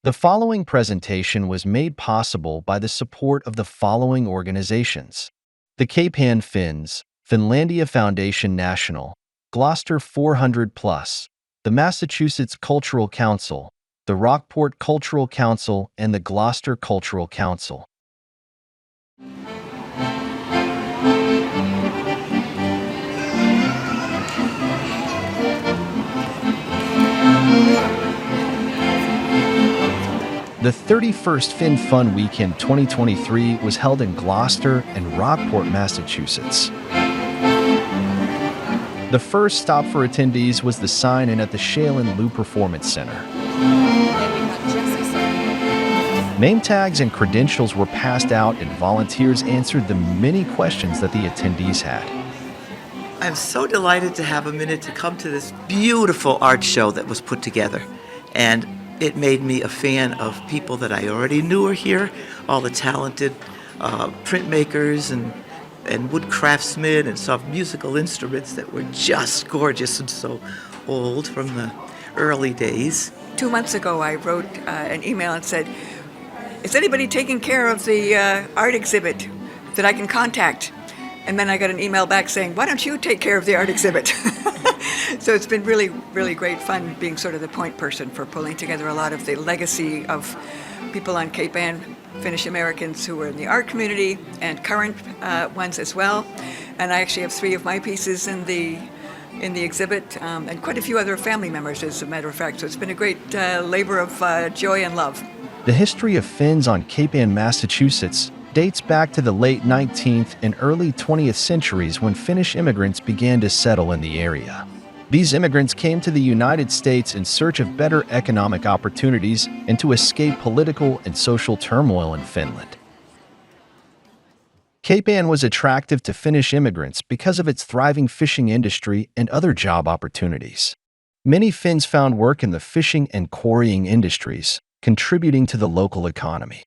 The following presentation was made possible by the support of the following organizations: the Cape Ann Finns, Finlandia Foundation National, Gloucester 400 Plus, the Massachusetts Cultural Council, the Rockport Cultural Council, and the Gloucester Cultural Council. The 31st Finnfunn Weekend 2023 was held in Gloucester and Rockport, Massachusetts. The first stop for attendees was the sign-in at the Shailen Lou Performance Center. Name tags and credentials were passed out, and volunteers answered the many questions that the attendees had. I'm so delighted to have a minute to come to this beautiful art show that was put together. And it made me a fan of people that I already knew were here, all the talented printmakers and wood craftsmen and soft musical instruments that were just gorgeous and so old from the early days. 2 months ago, I wrote an email and said, "Is anybody taking care of the art exhibit that I can contact?" And then I got an email back saying, "Why don't you take care of the art exhibit?" So it's been really, really great fun being sort of the point person for pulling together a lot of the legacy of people on Cape Ann, Finnish Americans who were in the art community, and current ones as well. And I actually have 3 of my pieces in the exhibit, and quite a few other family members, as a matter of fact. So it's been a great labor of joy and love. The history of Finns on Cape Ann, Massachusetts dates back to the late 19th and early 20th centuries, when Finnish immigrants began to settle in the area. These immigrants came to the United States in search of better economic opportunities and to escape political and social turmoil in Finland. Cape Ann was attractive to Finnish immigrants because of its thriving fishing industry and other job opportunities. Many Finns found work in the fishing and quarrying industries, contributing to the local economy.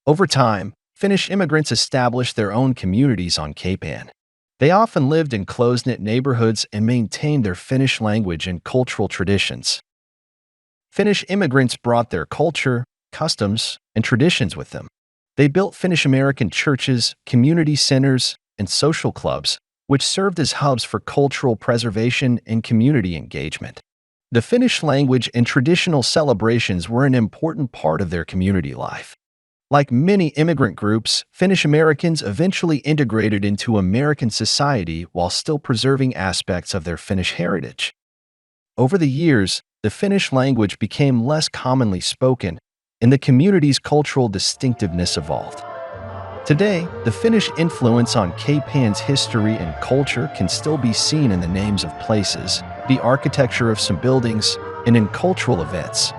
Over time, Finnish immigrants established their own communities on Cape Ann. They often lived in close-knit neighborhoods and maintained their Finnish language and cultural traditions. Finnish immigrants brought their culture, customs, and traditions with them. They built Finnish-American churches, community centers, and social clubs, which served as hubs for cultural preservation and community engagement. The Finnish language and traditional celebrations were an important part of their community life. Like many immigrant groups, Finnish Americans eventually integrated into American society while still preserving aspects of their Finnish heritage. Over the years, the Finnish language became less commonly spoken, and the community's cultural distinctiveness evolved. Today, the Finnish influence on Cape Ann's history and culture can still be seen in the names of places, the architecture of some buildings, and in cultural events.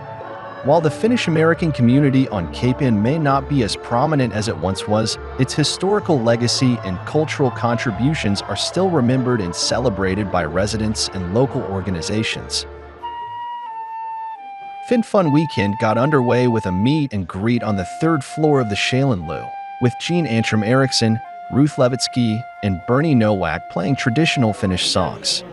While the Finnish-American community on Cape Ann may not be as prominent as it once was, its historical legacy and cultural contributions are still remembered and celebrated by residents and local organizations. Finnfunn Weekend got underway with a meet and greet on the 3rd floor of the Shailen Lou, with Jean Antrim Eriksson, Ruth Levitsky, and Bernie Nowak playing traditional Finnish songs.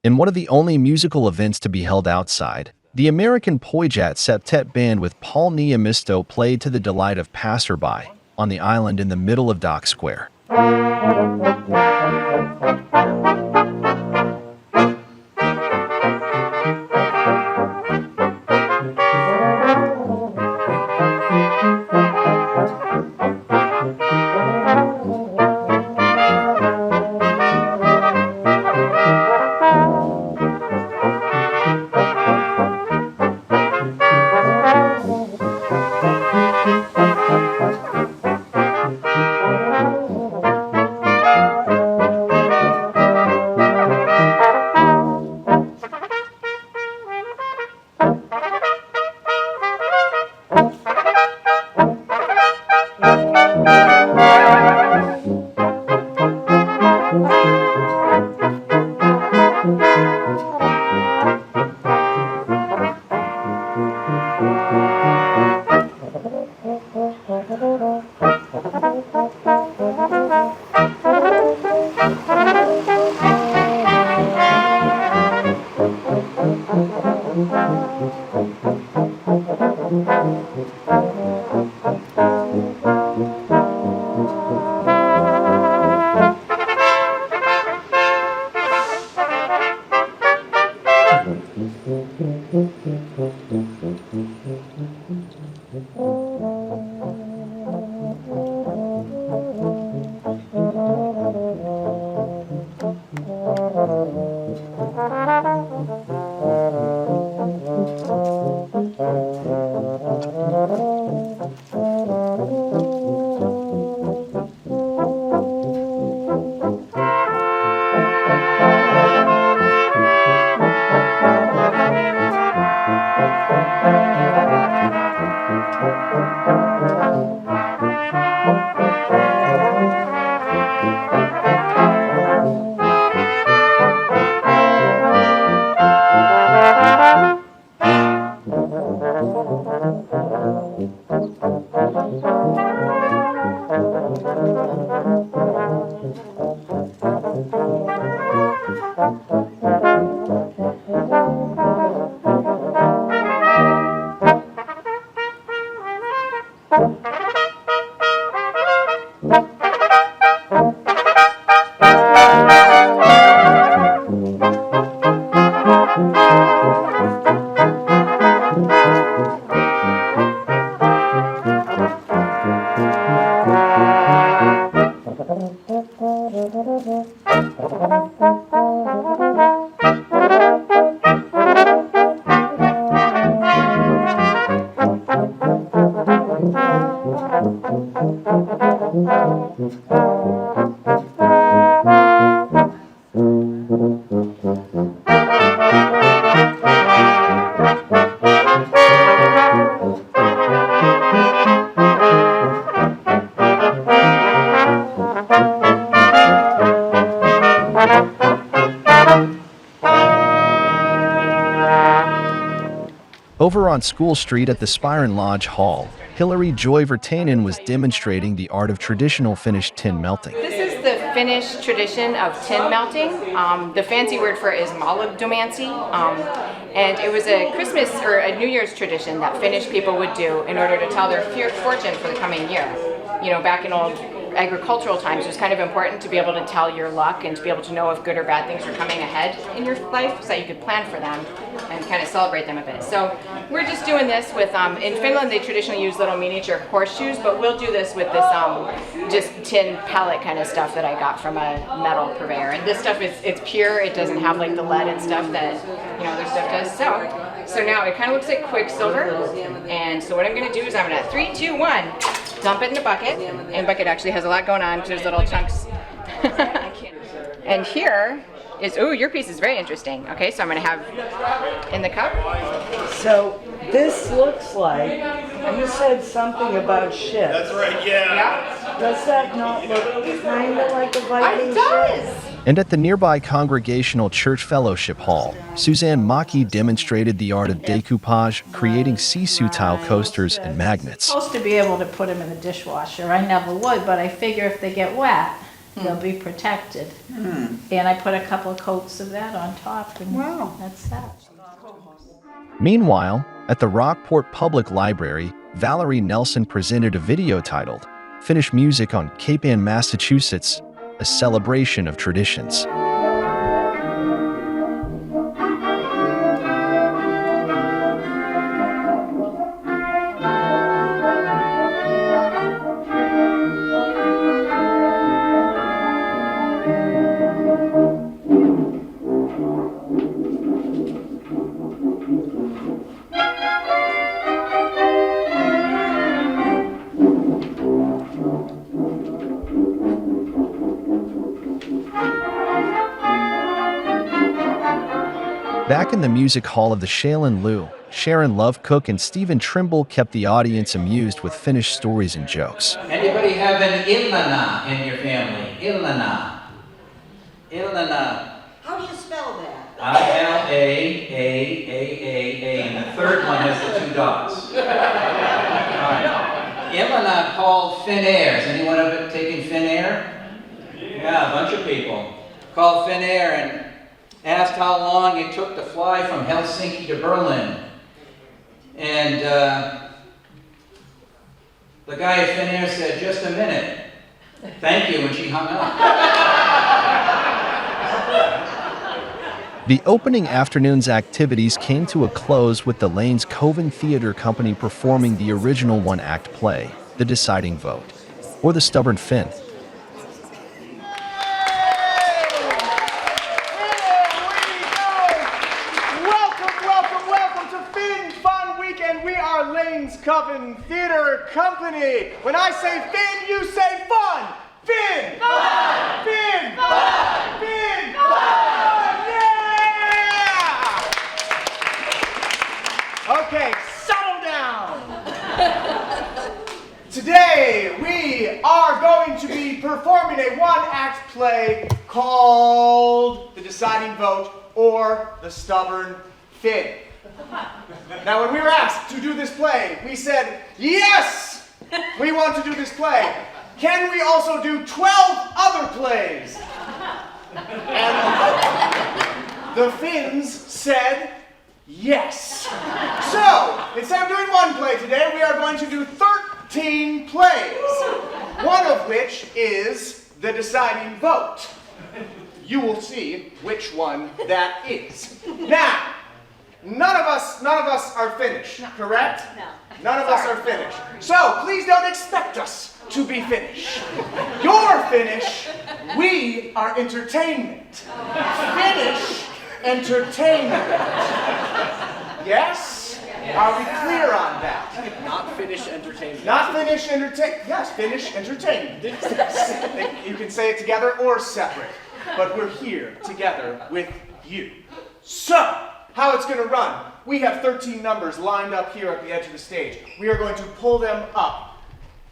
In one of the only musical events to be held outside, The American Poijat Septet Band with Paul Niamisto played to the delight of passerby on the island in the middle of Dock Square. Over on School Street at the Spiron Lodge Hall, Hilary Joy Virtanen was demonstrating the art of traditional Finnish tin melting. This is the Finnish tradition of tin melting. The fancy word for it is malagdomancy. And it was a Christmas or a New Year's tradition that Finnish people would do in order to tell their fortune for the coming year. You know, back in old agricultural times, it was kind of important to be able to tell your luck and to be able to know if good or bad things were coming ahead in your life so that you could plan for them and kind of celebrate them a bit. So we're just doing this with, in Finland they traditionally use little miniature horseshoes, but we'll do this with this just tin pellet kind of stuff that I got from a metal purveyor. And this stuff it's pure, it doesn't have like the lead and stuff that, you know, other stuff does. So now it kind of looks like Quicksilver. And so what I'm gonna do is I'm gonna 3, 2, 1, dump it in a bucket. And bucket actually has a lot going on because there's little chunks. And here is, ooh, your piece is very interesting. Okay, so I'm gonna have in the cup. So this looks like, and you said something about ships. That's right, yeah. Does that not look kind of like a Viking It ship? does! And at the nearby Congregational Church Fellowship Hall, Suzanne Maki demonstrated the art of decoupage, creating sisu tile coasters and magnets. Supposed to be able to put them in the dishwasher. I never would, but I figure if they get wet, they'll be protected. And I put a couple of coats of that on top, and Wow. that's that. Meanwhile, at the Rockport Public Library, Valerie Nelson presented a video titled Finnish Music on Cape Ann, Massachusetts, a celebration of traditions. Back in the music hall of the Shailen Lou, Sharon Lovecook and Stephen Trimble kept the audience amused with Finnish stories and jokes. Anybody have an Ilnana in your family? Ilnana. Ilnana. How do you spell that? I-L-A-A-A-A-A, and the third one has the two dots. All right. Ilnana called Finnair. Has anyone ever taken Finnair? Yeah, a bunch of people. Called Finnair and asked how long it took to fly from Helsinki to Berlin. And the guy at Finnair said, just a minute. Thank you, and she hung up. The opening afternoon's activities came to a close with the Lane's Coven Theatre Company performing the original one-act play, The Deciding Vote, or The Stubborn Finn. Coven Theatre Company. When I say Finn, you say fun. Finn! Fun! Finn! Fun! Finn! Fun! Yeah! Okay, settle down. Today we are going to be performing a one-act play called The Deciding Vote or The Stubborn Finn. Now, when we were asked to do this play, we said, yes, we want to do this play. Can we also do 12 other plays? And the Finns said, yes. So, instead of doing one play today, we are going to do 13 plays, one of which is The Deciding Vote. You will see which one that is. Now, None of us are Finnish, correct? No. None of us are Finnish. So please don't expect us to be Finnish. You're Finnish, we are entertainment. Finnish entertainment. Yes? Are we clear on that? Not Finnish entertainment. Not Finnish entertainment. Yes, Finnish entertainment. You can say it together or separate, but we're here together with you. So, how it's going to run. We have 13 numbers lined up here at the edge of the stage. We are going to pull them up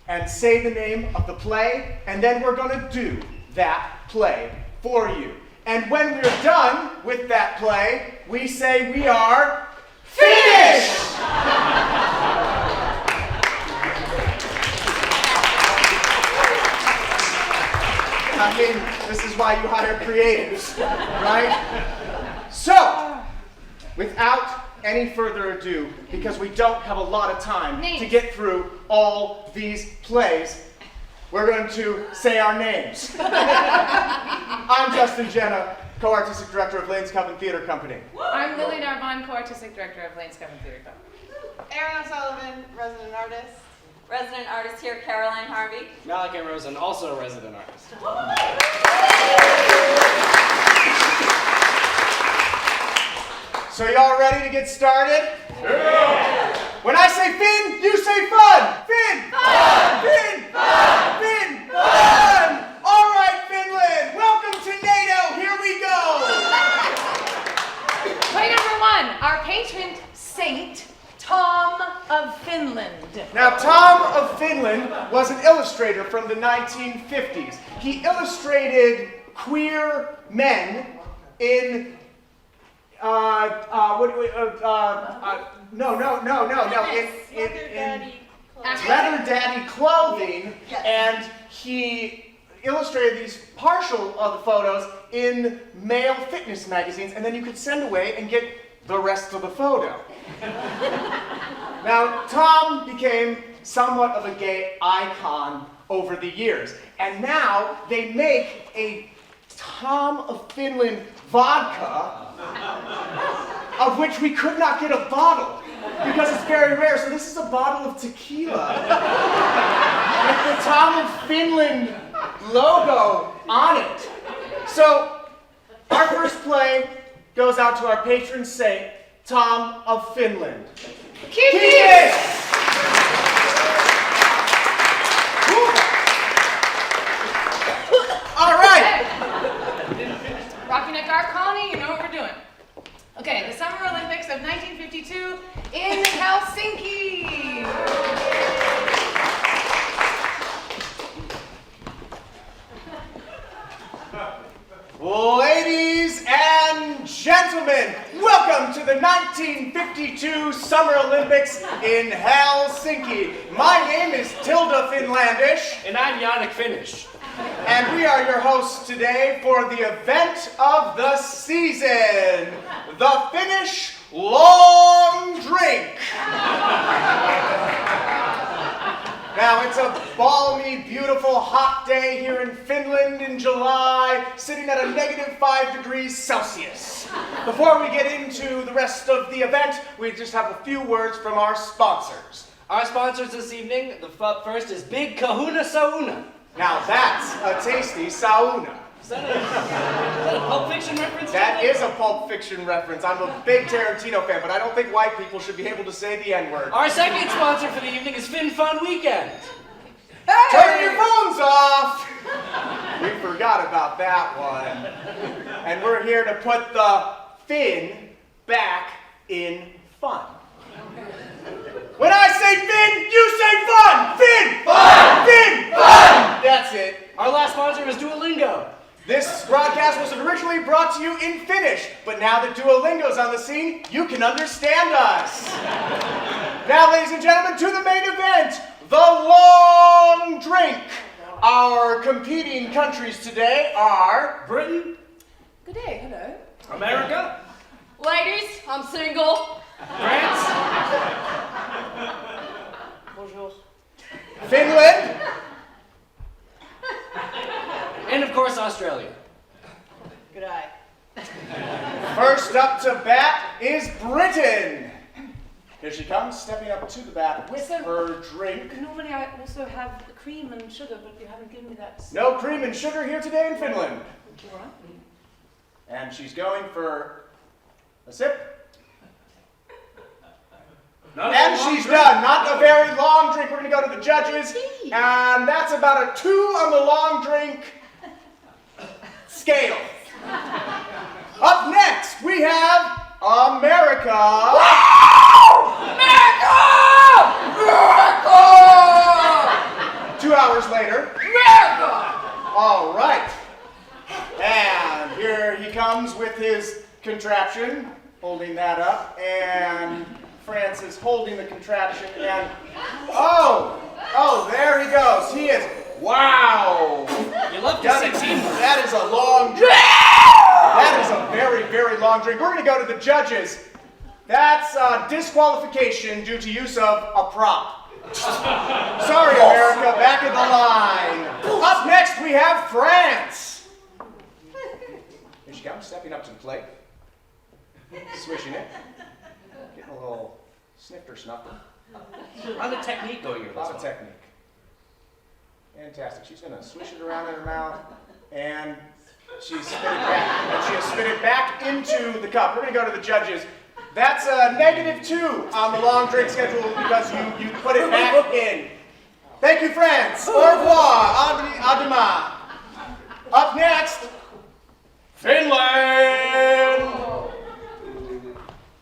and say the name of the play, and then we're going to do that play for you. And when we're done with that play, we say we are finished! I mean, this is why you hire creatives, right? So, without any further ado, because we don't have a lot of time to get through all these plays, we're going to say our names. I'm Justin Jenna, co-artistic director of Lane's Coven Theatre Company. I'm Lily Darvon, co-artistic director of Lane's Coven Theatre Company. Erin O'Sullivan, resident artist. Resident artist here, Caroline Harvey. Malachi Rosen, also a resident artist. So y'all ready to get started? Yeah. When I say Finn, you say fun! Finn! Fun! Finn! Fun! Finn! Fun! All right, Finland, welcome to NATO, here we go! Play number one, our patron saint, Tom of Finland. Now, Tom of Finland was an illustrator from the 1950s. He illustrated queer men in leather daddy clothing, yes. And he illustrated these partial of the photos in male fitness magazines, and then you could send away and get the rest of the photo. Now, Tom became somewhat of a gay icon over the years, and now they make a Tom of Finland vodka, of which we could not get a bottle because it's very rare. So this is a bottle of tequila with the Tom of Finland logo on it. So our first play goes out to our patron saint, Tom of Finland. Keep it! All right. Rocky Neck Art Colony, you know what we're doing. Okay, the Summer Olympics of 1952 in Helsinki. Ladies and gentlemen, welcome to the 1952 Summer Olympics in Helsinki. My name is Tilda Finlandish. And I'm Yannick Finnish. And we are your hosts today for the event of the season, the Finnish Long Drink. Now, it's a balmy, beautiful, hot day here in Finland in July, sitting at a -5 degrees Celsius. Before we get into the rest of the event, we just have a few words from our sponsors. Our sponsors this evening, the first is Big Kahuna Sauna. Now that's a tasty sauna. Is that a Pulp Fiction reference? That is a Pulp Fiction reference. I'm a big Tarantino fan, but I don't think white people should be able to say the N-word. Our second sponsor for the evening is Finnfunn Weekend. Hey! Turn your phones off! We forgot about that one. And we're here to put the fin back in fun. When I say fin, you say fun! Fin! Fun! Fin! Fun! That's it. Our last sponsor is Duolingo. This broadcast was originally brought to you in Finnish, but now that Duolingo's on the scene, you can understand us. Now, ladies and gentlemen, to the main event, the Long Drink. Our competing countries today are Britain. Good day, hello. America. Ladies, I'm single. France. Bonjour. Finland, And of course, Australia. Good eye. first up to bat is Britain. Here she comes, stepping up to the bat with her drink. Normally I also have cream and sugar, but you haven't given me that. No cream and sugar here today in Finland. All right. And she's going for a sip. And she's done. Not a very long drink. We're going to go to the judges. And that's about a 2 on the long drink scale. Up next, we have America. America! 2 hours later. America! All right. And here he comes with his contraption, holding that up. And France is holding the contraption. And oh, there he goes. He is, wow. You love to see teamwork. That is a long drink. That is a very, very long drink. We're going to go to the judges. That's disqualification due to use of a prop. Sorry, America, back in the line. Up next, we have France. Here she comes, stepping up to the plate. Swishing it. Getting a little snifter snuffer. A lot of technique going here. A lot of technique. Fantastic. She's going to swish it around in her mouth, and she's spit it back. And she has spit it back into the cup. We're going to go to the judges. That's a -2 on the long drink schedule because you put it back in. Thank you, France. Au revoir. À demain. Up next, Finland.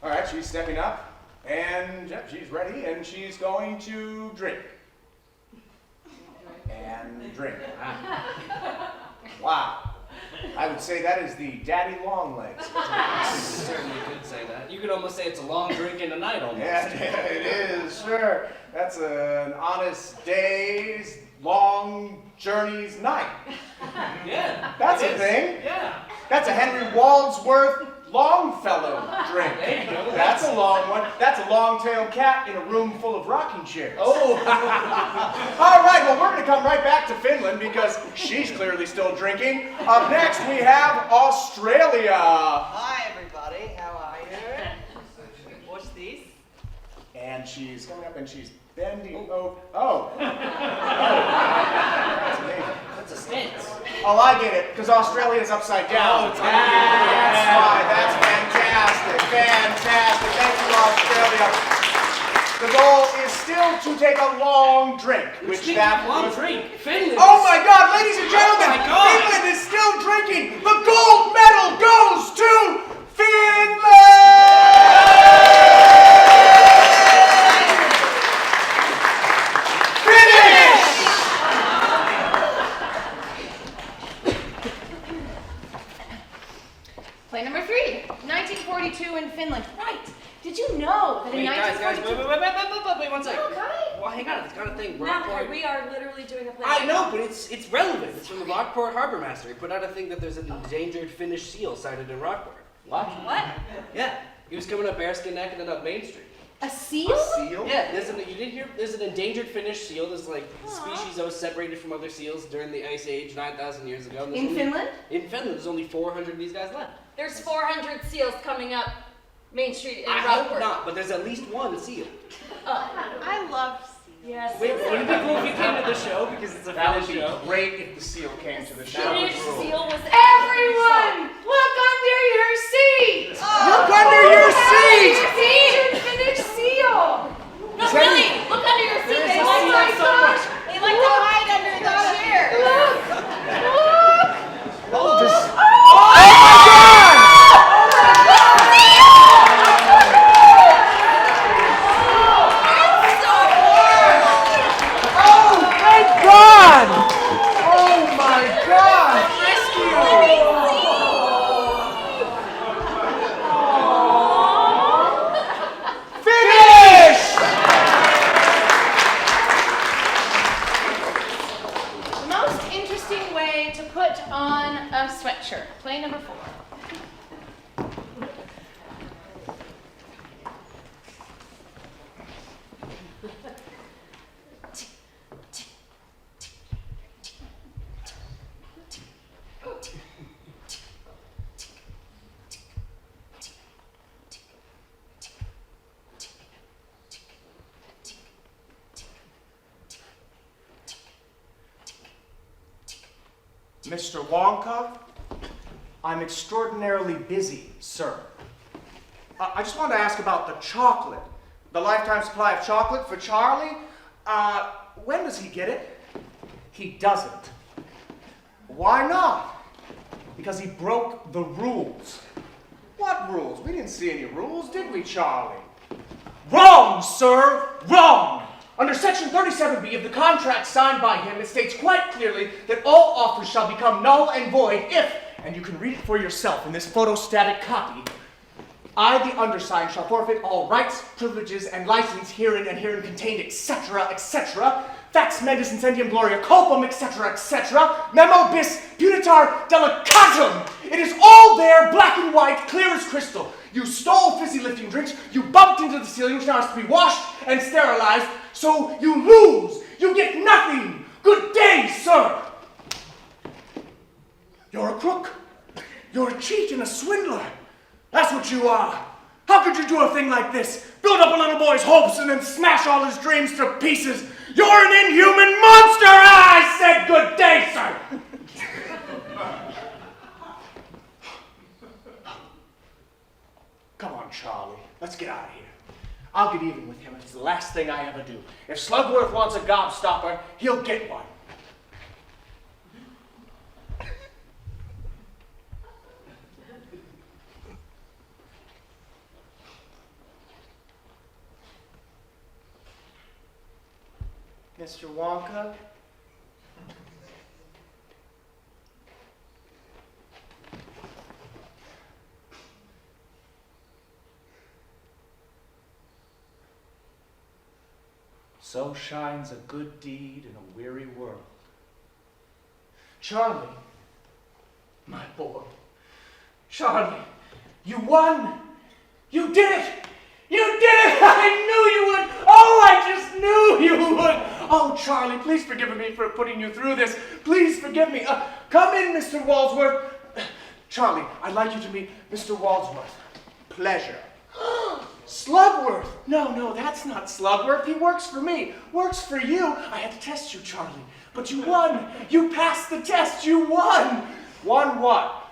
All right, she's stepping up, and yep, she's ready, and she's going to drink. And drink. Wow. I would say that is the daddy long legs. Certainly could say that. You could almost say it's a long drink in a night almost. Yeah, it is, sure. That's an honest day's long journey's night. Yeah. That's it a is. thing. Yeah. That's a Henry Wadsworth Longfellow drink. That's a long one. That's a long-tailed cat in a room full of rocking chairs. Oh. All right, well, we're going to come right back to Finland because she's clearly still drinking. Up next, we have Australia. Hi, everybody. How are you? What's this? And she's coming up and she's bending over. Oh. That's amazing. That's a stance. Oh, I get it, because Australia is upside down. Oh, that's why. That's fantastic. Fantastic. Thank you, Australia. The goal is still to take a long drink, which that long drink. Finland. Oh my God, ladies and gentlemen, Oh my God. Finland is still drinking. The gold medal goes to Finland. Play number 3, 1942 in Finland. Right. Did you know that in 1942... Wait, 1 second. Okay. Well, hang on, it's got a thing. Malachi, we are literally doing a play. I know, but it's relevant. It's from the Rockport Harbor Master. He put out a thing that there's an endangered Finnish seal sighted in Rockport. What? Yeah. He was coming up Bearskin Neck and then up Main Street. A seal? Seal? Yeah, you didn't hear? There's an endangered Finnish seal. There's like species that was separated from other seals during the Ice Age 9,000 years ago. In Finland? In Finland, there's only 400 of these guys left. There's 400 seals coming up Main Street in I Rockport. hope not, but there's at least one seal. I love seals. Yes. Wait, wouldn't it be cool if you came to the show because it's a That would Finnish show? be great if the seal came to the show. Finnish seal was Everyone, look under your seat! Look under your seat! Finnish seal! No, really! Look under your seat. They like my gosh! They like to hide under the chair. Look! Oh, this... Play number 4. Mr. Wonka, I'm extraordinarily busy, sir. I just wanted to ask about the chocolate. The lifetime supply of chocolate for Charlie. When does he get it? He doesn't. Why not? Because he broke the rules. What rules? We didn't see any rules, did we, Charlie? Wrong, sir! Wrong! Under Section 37B of the contract signed by him, it states quite clearly that all offers shall become null and void if, and you can read it for yourself in this photostatic copy, I, the undersigned, shall forfeit all rights, privileges, and license herein and herein contained, etc., etc., fax mentis incendium gloria culpum, etc., etc., memo bis punitar delicatum. It is all there, black and white, clear as crystal. You stole fizzy lifting drinks, you bumped into the ceiling, which now has to be washed and sterilized, so you lose. You get nothing. Good day, sir. You're a crook. You're a cheat and a swindler. That's what you are. How could you do a thing like this? Build up a little boy's hopes and then smash all his dreams to pieces. You're an inhuman monster! I said good day, sir! Come on, Charlie. Let's get out of here. I'll get even with him if it's the last thing I ever do. If Slugworth wants a gobstopper, he'll get one. Mr. Wonka? So shines a good deed in a weary world. Charlie, my boy. Charlie, You won! You did it! You did it! I knew you would! Oh, I just knew you would! Oh, Charlie, please forgive me for putting you through this. Please forgive me. Come in, Mr. Walsworth. Charlie, I'd like you to meet Mr. Walsworth. Pleasure. Slugworth! No, that's not Slugworth. He works for me. Works for you. I had to test you, Charlie. But you won. You passed the test. You won. Won what?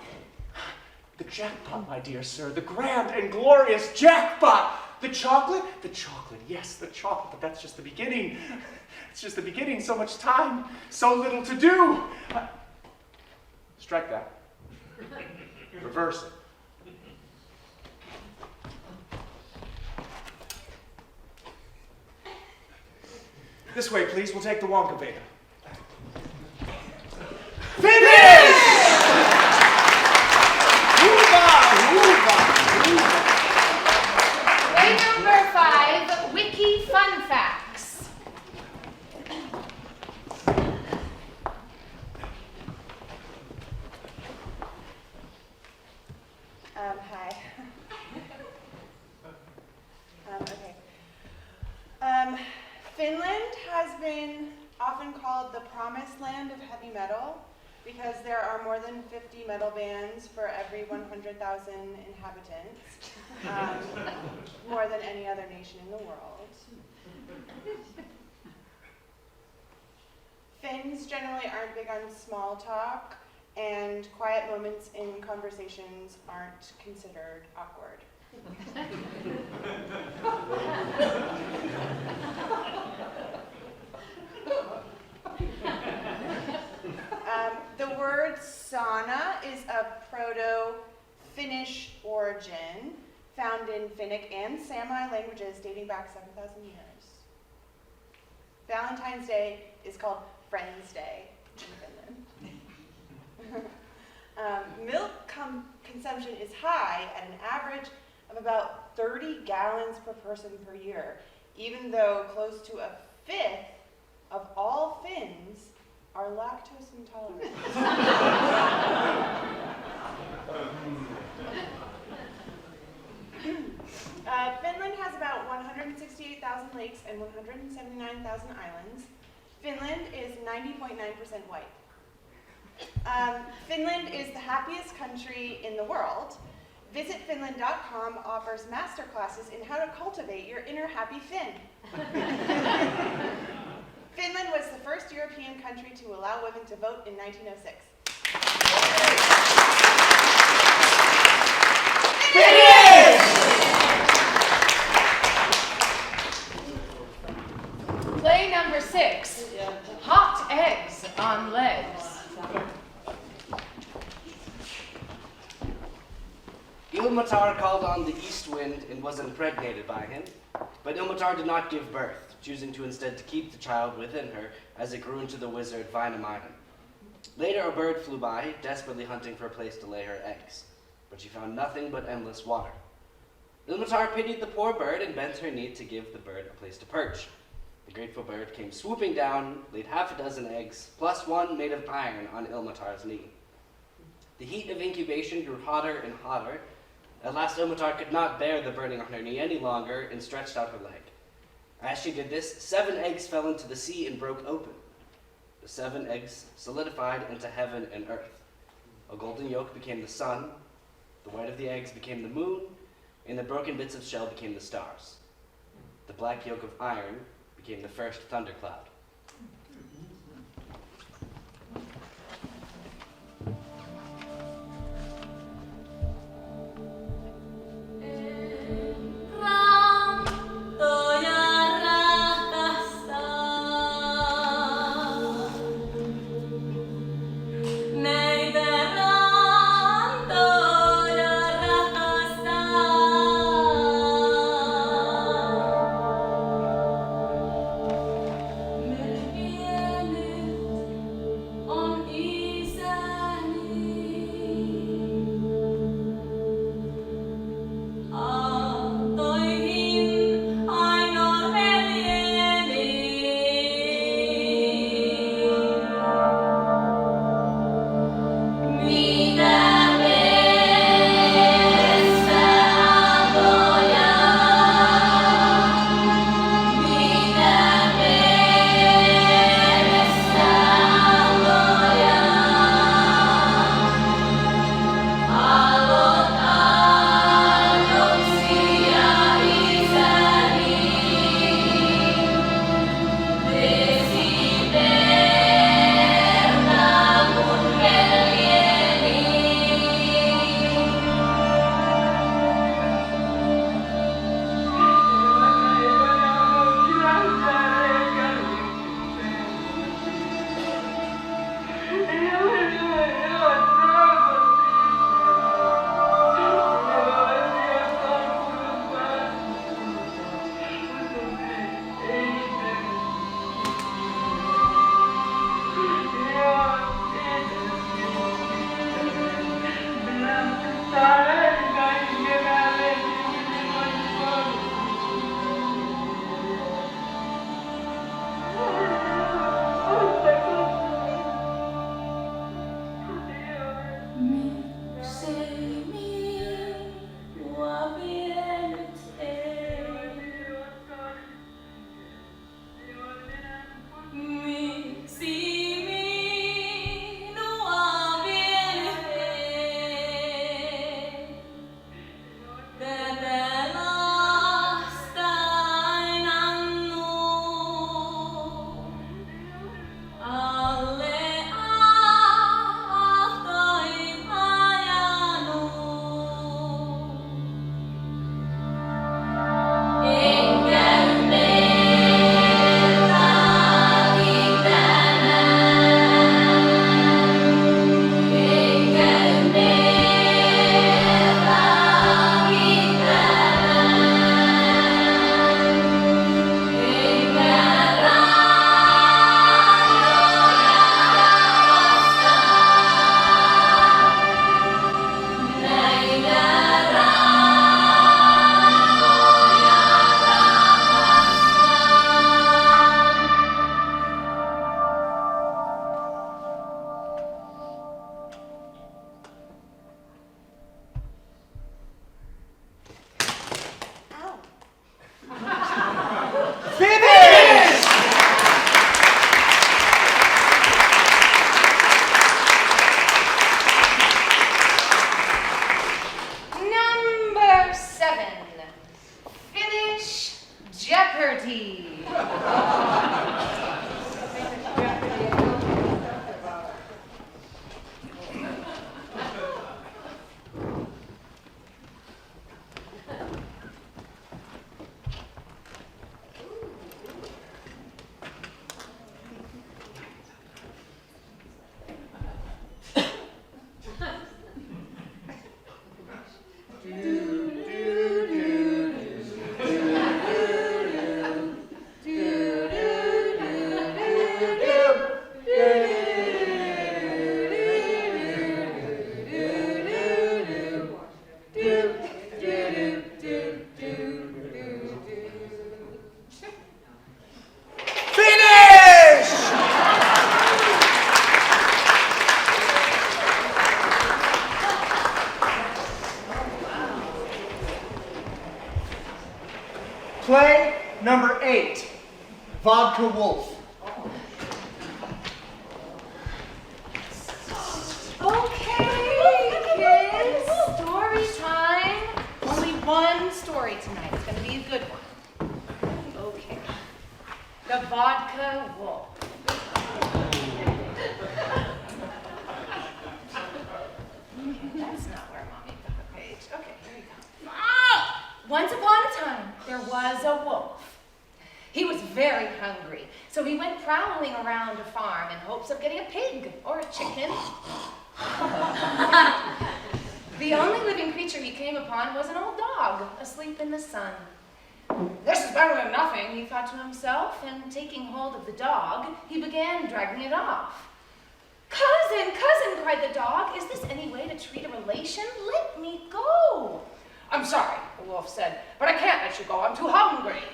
The jackpot, my dear sir. The grand and glorious jackpot. The chocolate? The chocolate. Yes, the chocolate. But that's just the beginning. It's just the beginning. So much time. So little to do. Strike that. Reverse it. This way, please. We'll take the Wonka Veda. Finish! Play number 5, Wiki Fun Facts. Hi. Okay. Finland has been often called the promised land of heavy metal because there are more than 50 metal bands for every 100,000 inhabitants, more than any other nation in the world. Finns generally aren't big on small talk, and quiet moments in conversations aren't considered awkward. The word sauna is of Proto-Finnish origin, found in Finnic and Sami languages dating back 7,000 years. Valentine's Day is called Friends Day in Finland. Milk consumption is high at an average of about 30 gallons per person per year, even though close to a fifth of all Finns are lactose intolerant. Finland has about 168,000 lakes and 179,000 islands. Finland is 90.9% white. Finland is the happiest country in the world. VisitFinland.com offers masterclasses in how to cultivate your inner happy Finn. Finland was the first European country to allow women to vote in 1906. Play number 6, Hot Eggs on Legs. Ilmatar called on the east wind and was impregnated by him, but Ilmatar did not give birth, choosing to instead to keep the child within her as it grew into the wizard Vainamartin. Later a bird flew by, desperately hunting for a place to lay her eggs, but she found nothing but endless water. Ilmatar pitied the poor bird and bent her knee to give the bird a place to perch. The grateful bird came swooping down, laid 6 eggs, plus 1 made of iron on Ilmatar's knee. The heat of incubation grew hotter and hotter. At last Ilmatar could not bear the burning on her knee any longer and stretched out her leg. As she did this, 7 eggs fell into the sea and broke open. The 7 eggs solidified into heaven and earth. A golden yolk became the sun, the white of the eggs became the moon, and the broken bits of shell became the stars. The black yolk of iron became the first thundercloud. Jeopardy! Play number 8, Vodka Wolf. Okay, kids, story time. Only one story tonight. It's gonna be a good one. Okay. The Vodka Wolf. Okay, that's not where Mommy put the page. Okay, here we go. Once upon a time, there was a wolf. He was very hungry, so he went prowling around a farm in hopes of getting a pig or a chicken. The only living creature he came upon was an old dog asleep in the sun. This is better than nothing, he thought to himself, and taking hold of the dog, he began dragging it off. Cousin, cousin, cried the dog, is this any way to treat a relation? Let me go. I'm sorry, the wolf said, but I can't let you go. I'm too hungry.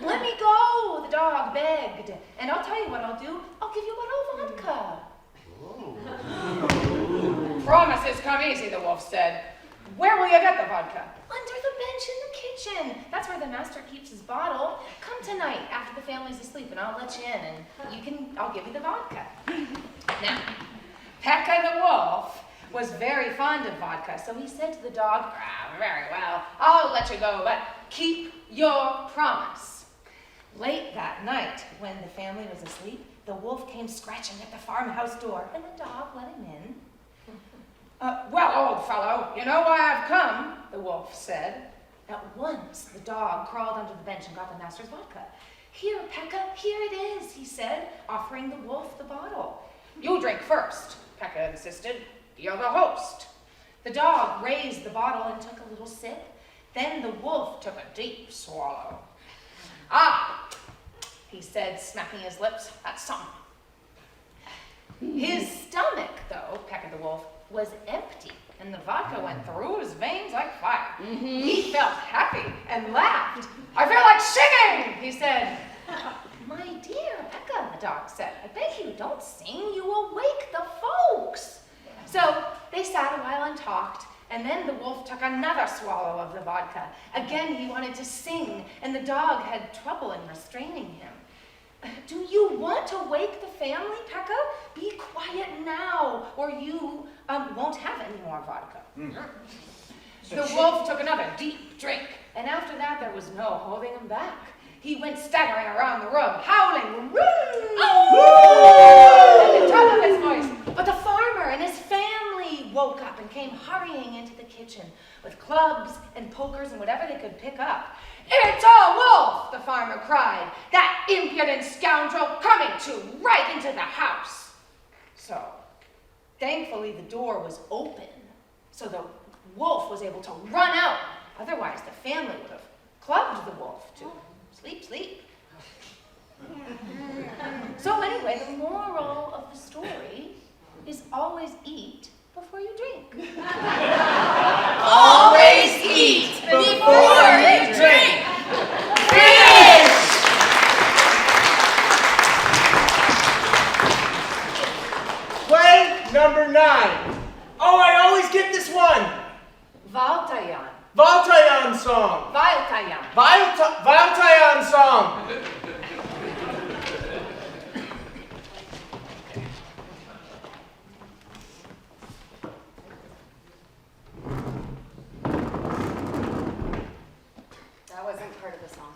Let me go, the dog begged. And I'll tell you what I'll do. I'll give you a bottle of vodka. Promises come easy, the wolf said. Where will you get the vodka? Under the bench in the kitchen. That's where the master keeps his bottle. Come tonight after the family's asleep and I'll let you in and I'll give you the vodka. Now, Pekka the wolf was very fond of vodka, so he said to the dog, very well, I'll let you go, but keep your promise. Late that night, when the family was asleep, the wolf came scratching at the farmhouse door, and the dog let him in. Well, old fellow, you know why I've come, the wolf said. At once, the dog crawled under the bench and got the master's vodka. Here, Pekka, here it is, he said, offering the wolf the bottle. You drink first, Pekka insisted. You're the host. The dog raised the bottle and took a little sip. Then the wolf took a deep swallow. Ah, he said, smacking his lips, that's something. His stomach, though, Pekka the wolf, was empty, and the vodka went through his veins like fire. He felt happy and laughed. I feel like singing, he said. My dear Pekka, the dog said, I beg you, don't sing, you will wake the folks. So they sat a while and talked, and then the wolf took another swallow of the vodka. Again, he wanted to sing, and the dog had trouble in restraining him. Do you want to wake the family, Pekka? Be quiet now, or you won't have any more vodka. The wolf took another deep drink, and after that, there was no holding him back. He went staggering around the room, howling, at the top of his voice. But the farmer and his family woke up and came hurrying into the kitchen with clubs and pokers and whatever they could pick up. It's a wolf, the farmer cried, that impudent scoundrel coming right into the house. So, thankfully the door was open, so the wolf was able to run out. Otherwise, the family would have clubbed the wolf to sleep, sleep. So anyway, the moral of the story is always eat before you drink. Always eat before you drink. Finish! Play number 9. Oh, I always get this one. Valtayan. Valtayan song. Valtayan. Valtayan song. That wasn't part of the song.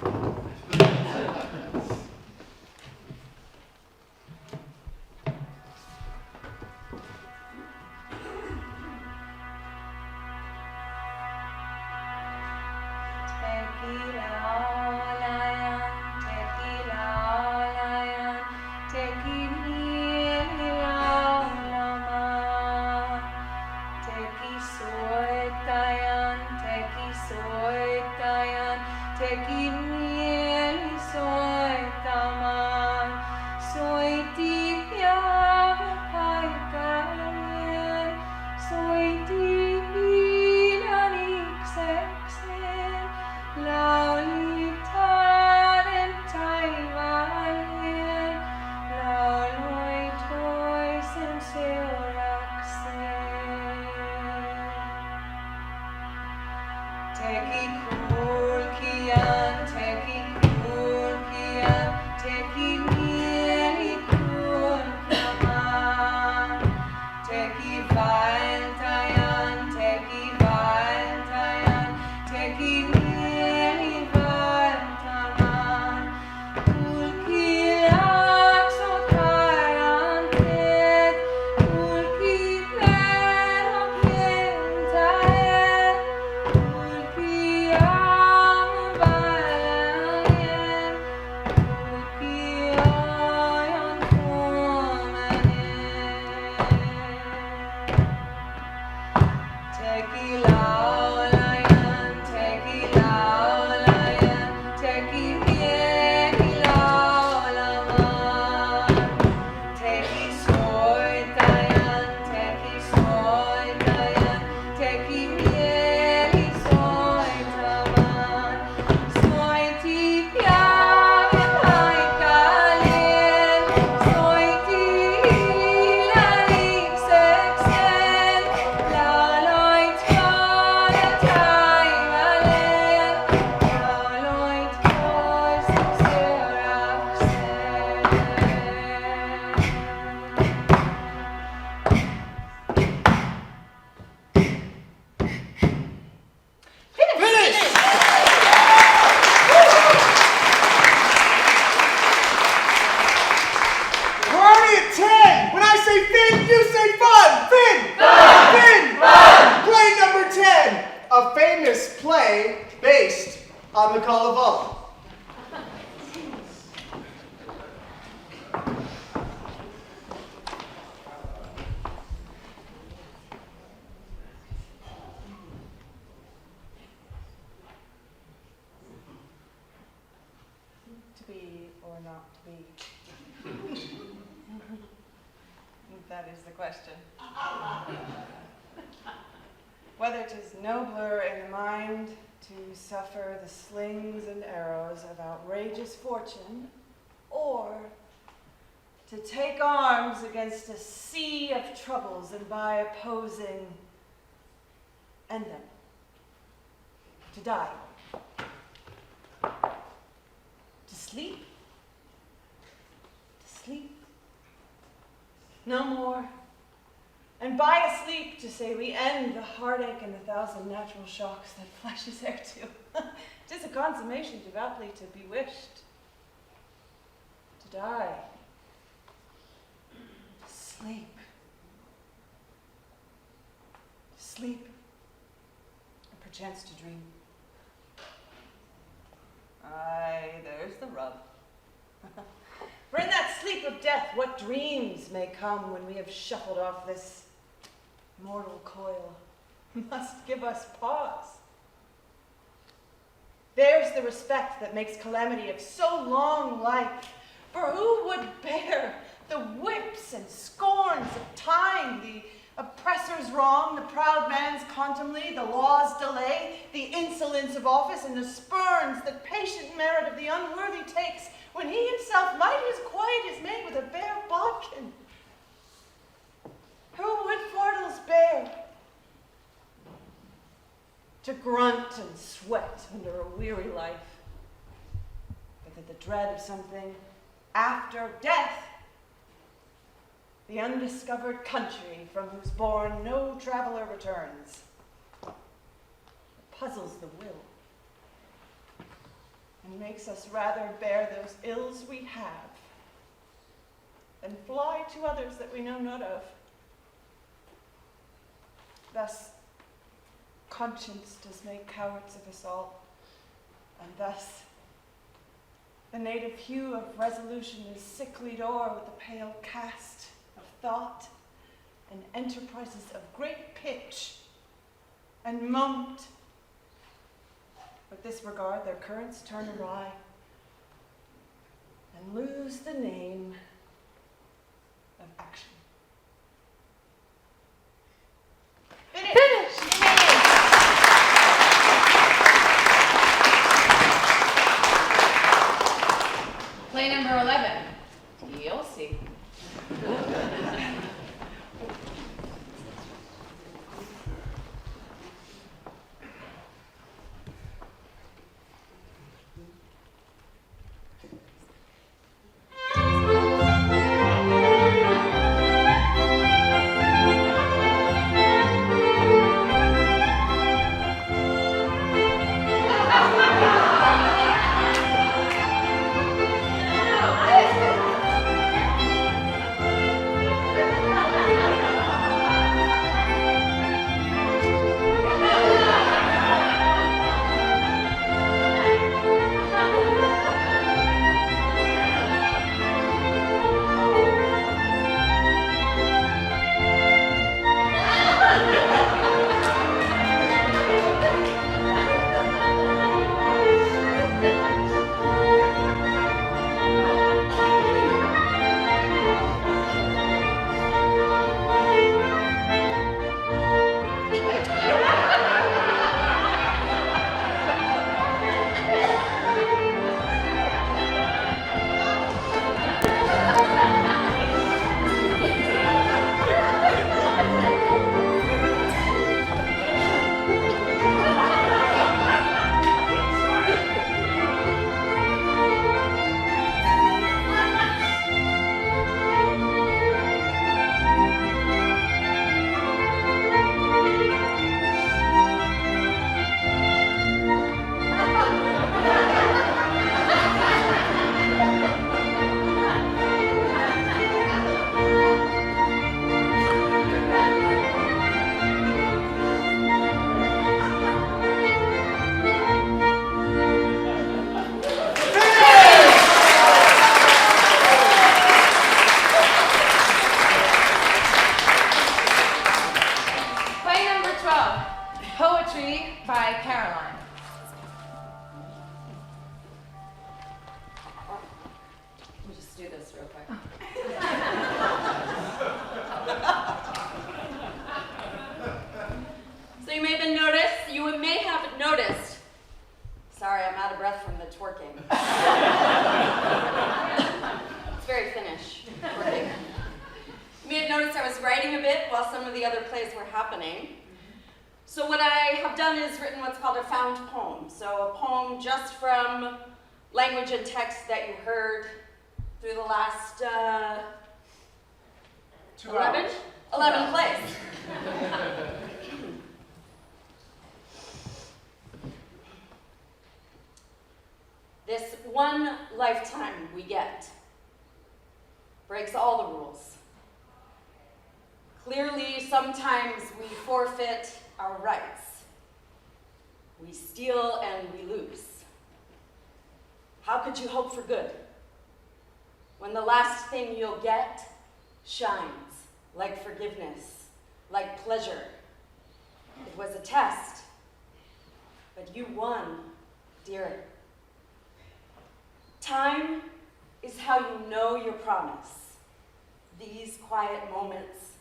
That is the question. Whether 'tis nobler in the mind to suffer the slings and arrows of outrageous fortune, or to take arms against a sea of troubles and by opposing end them, to die, to sleep, no more, and by a sleep to say we end the heartache and the thousand natural shocks that flesh is heir to. 'Tis a consummation devoutly to be wished, to die, to sleep, and perchance to dream. Aye, there's the rub. For in that sleep of death, what dreams may come when we have shuffled off this mortal coil must give us pause. There's the respect that makes calamity of so long life, for who would bear the whips and scorns of time, the oppressor's wrong, the proud man's contumely, the law's delay, the insolence of office, and the spurns that patient merit of the unworthy takes, when he himself might as quiet as made with a bare bodkin? Who would fardels bear to grunt and sweat under a weary life, but that the dread of something after death, the undiscovered country from whose bourne no traveler returns, puzzles the will and makes us rather bear those ills we have than fly to others that we know not of. Thus, conscience does make cowards of us all, and thus the native hue of resolution is sicklied o'er with a pale cast of thought and enterprises of great pitch and moment. With this regard, their currents turn awry and lose the name of action. Finish! Play number 11. You'll see. Language and text that you heard through the last 11 plays. This one lifetime we get breaks all the rules. Clearly, sometimes we forfeit our rights. We steal and we lose. How could you hope for good when the last thing you'll get shines like forgiveness, like pleasure? It was a test, but you won, dear. Time is how you know your promise. These quiet moments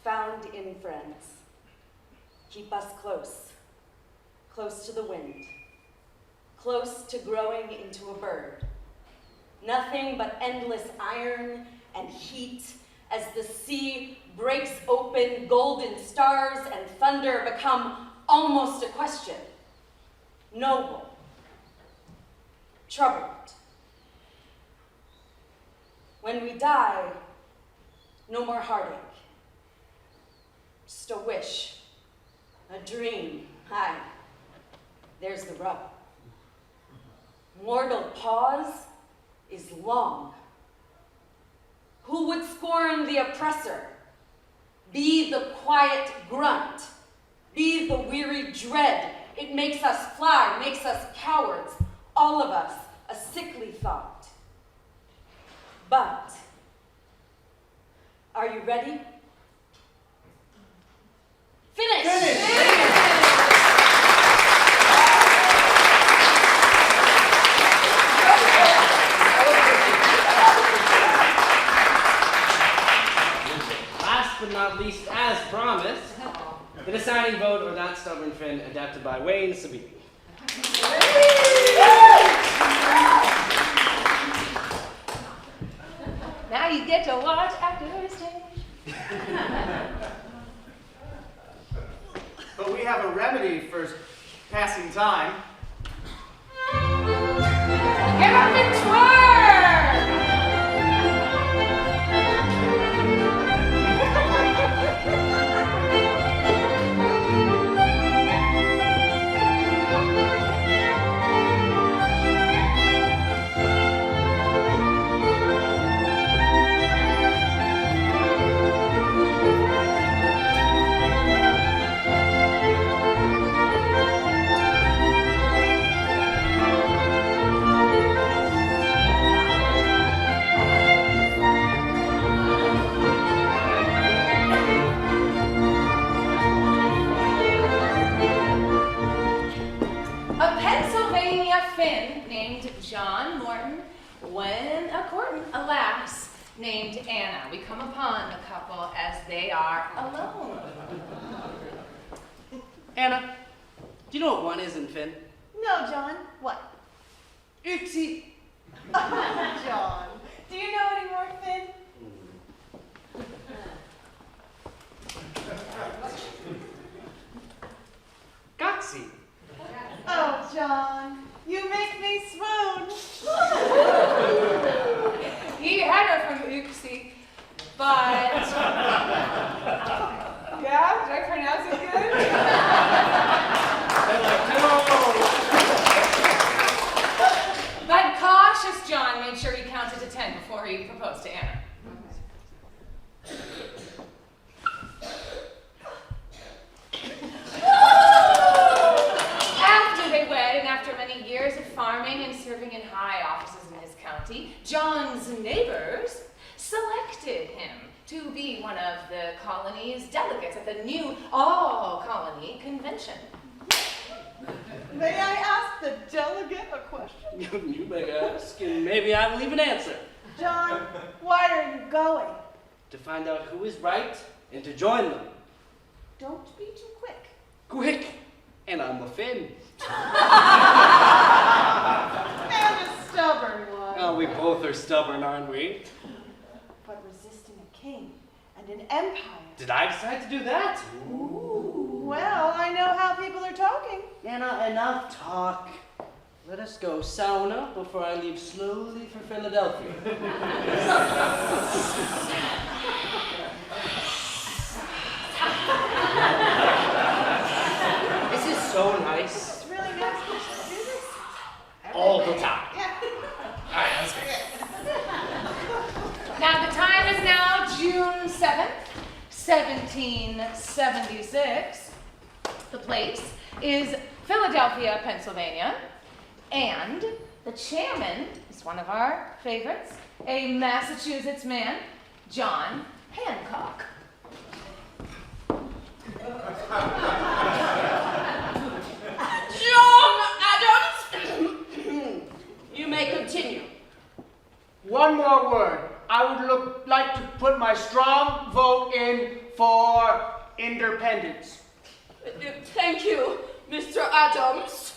found in friends keep us close, close to the wind, close to growing into a bird. Nothing but endless iron and heat as the sea breaks open, golden stars and thunder become almost a question. Noble, troubled. When we die, no more heartache. Just a wish, a dream. Aye, there's the rub. mortal pause is long. Who would scorn the oppressor, be the quiet grunt, be the weary dread? It makes us fly, makes us cowards, all of us, a sickly thought. But, are you ready? Finish! Last but not least, as promised, the deciding vote, or That Stubborn Finn, adapted by Wayne Sabine. Now you get to watch after stage. But we have a remedy for passing time. Get up and twerk! John Morton, when a courtin a lass named Anna. We come upon the couple as they are alone. Anna, do you know what one is in Finn? No, John. What? Oopsie. John, do you know any more, Finn? Gotsy. Oh, John, you make me swoon. He had her from Oopsie, but... Yeah? Did I pronounce it good? But cautious John made sure he counted to 10 before he proposed to Anna. After they wed, and after many years of farming and serving in high offices in his county, John's neighbors selected him to be one of the colony's delegates at the new all-colony convention. May I ask the delegate a question? You may ask, and maybe I will even answer. John, why are you going? To find out who is right and to join them. Don't be too quick. Quick! And I'm a Finn. And a stubborn one. Oh, we both are stubborn, aren't we? But resisting a king and an empire. Did I decide to do that? Ooh, well, I know how people are talking. Anna, enough talk. Let us go sauna before I leave slowly for Philadelphia. This is so nice. It's really nice to do this. All the time. Yeah. All right, let's go. Now the time is now June 7th, 1776. The place is Philadelphia, Pennsylvania. And the chairman is one of our favorites, a Massachusetts man, John Hancock. John Adams! You may continue. One more word. I would like to put my strong vote in for independence. Thank you, Mr. Adams.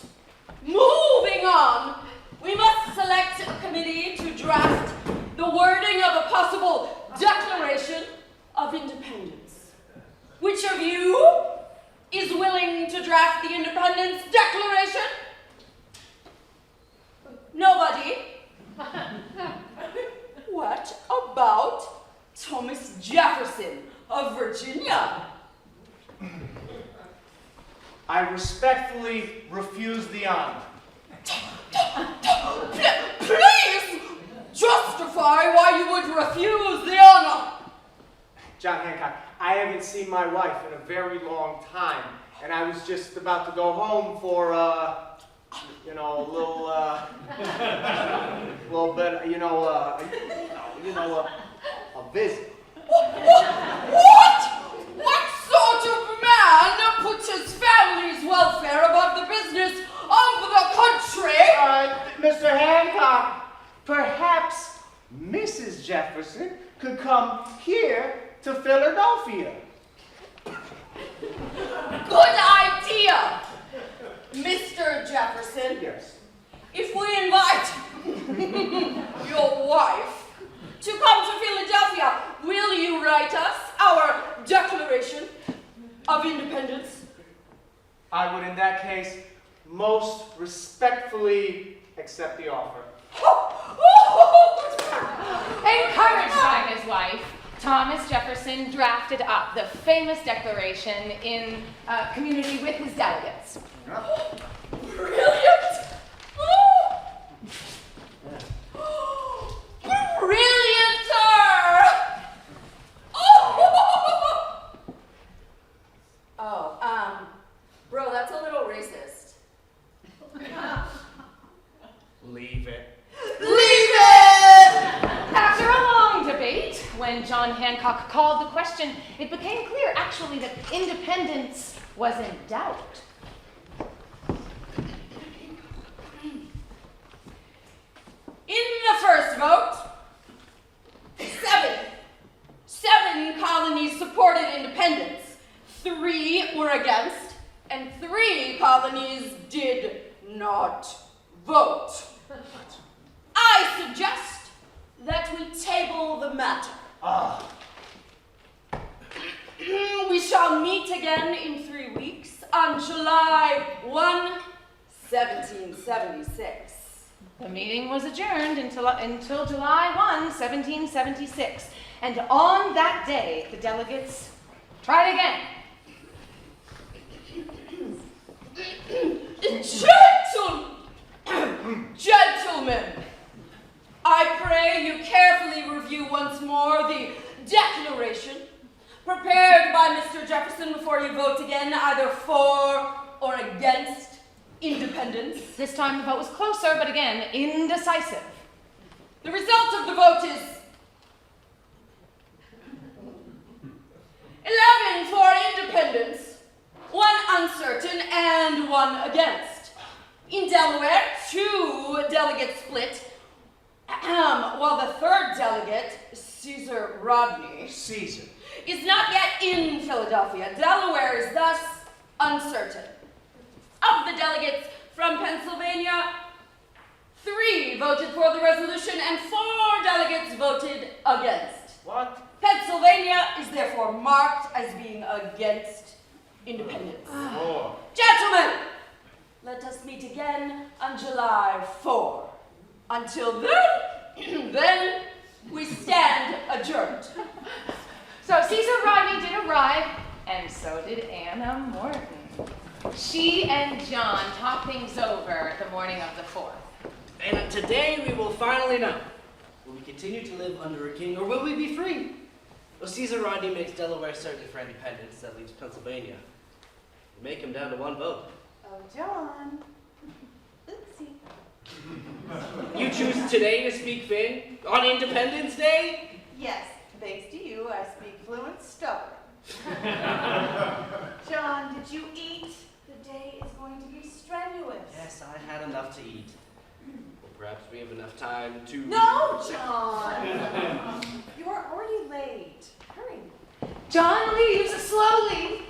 Moving on, we must select a committee to draft the wording of a possible Declaration of Independence. Which of you is willing to draft the Independence Declaration? Nobody? What about Thomas Jefferson of Virginia? I respectfully refuse the honor. John Hancock, I haven't seen my wife in a very long time, and I was just about to go home for, a little bit, a visit. What? What sort of man puts his family's welfare above the business of the country? Mr. Hancock, perhaps Mrs. Jefferson could come here to Philadelphia. Good idea, Mr. Jefferson. Yes. If we invite your wife to come to Philadelphia, will you write us our Declaration of Independence? I would, in that case, most respectfully accept the offer. Encouraged by his wife, Thomas Jefferson drafted up the famous declaration in community with his delegates. Brilliant! Brillianter! Bro, that's a little racist. Leave it. Leave it! After a long debate, when John Hancock called the question, it became clear actually that independence was in doubt. In the first vote, seven colonies supported independence. 3 were against, and 3 colonies did not vote. I suggest that we table the matter. We shall meet again in 3 weeks on July 1, 1776. The meeting was adjourned until July 1, 1776. And on that day, the delegates tried again. Gentlemen, I pray you carefully review once more the declaration prepared by Mr. Jefferson before you vote again, either for or against independence. This time the vote was closer, but again, indecisive. The result of the vote is 11 for independence, 1 uncertain, and 1 against. In Delaware, 2 delegates split, while the 3rd delegate, Caesar Rodney, is not yet in Philadelphia. Delaware is thus uncertain. Of the delegates from Pennsylvania, 3 voted for the resolution and 4 delegates voted against. What? Pennsylvania is therefore marked as being against independence. Gentlemen, let us meet again on July 4. Until then, we stand adjourned. So Caesar Rodney did arrive, and so did Anna Morton. She and John talked things over the morning of the 4th. And today we will finally know. Will we continue to live under a king, or will we be free? Well, Caesar Rodney makes Delaware certain for independence. That leaves Pennsylvania. We make him down to 1 vote. Oh, John. Oopsie. You choose today to speak Finn on Independence Day? Yes, thanks to you, I speak fluent stubborn. John, did you eat? The day is going to be strenuous. Yes, I had enough to eat. Well, perhaps we have enough time to... No, John! You are already late. Hurry. John leaves slowly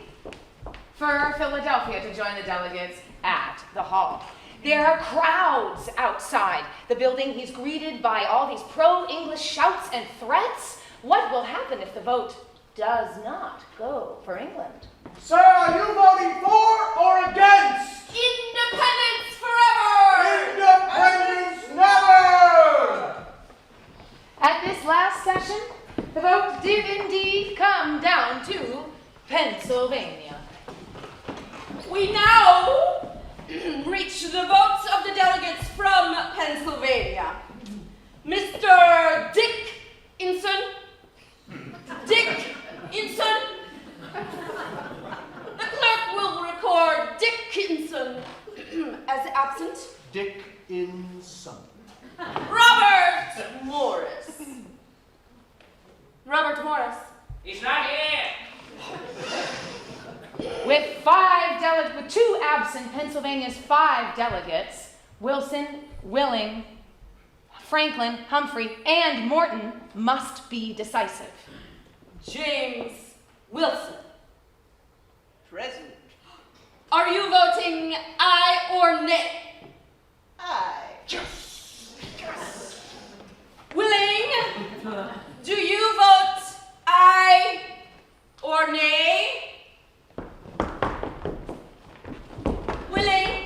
for Philadelphia to join the delegates at the hall. There are crowds outside the building. He's greeted by all these pro-English shouts and threats. What will happen if the vote does not go for England? Sir, are you voting for or against? Independence forever! Independence never! At this last session, the vote did indeed come down to Pennsylvania. We now reach the votes of the delegates from Pennsylvania. Mr. Dick Jackson, Pennsylvania's 5 delegates, Wilson, Willing, Franklin, Humphrey, and Morton, must be decisive. James Wilson. Present. Are you voting aye or nay? Aye. Willing, do you vote aye or nay? Willing?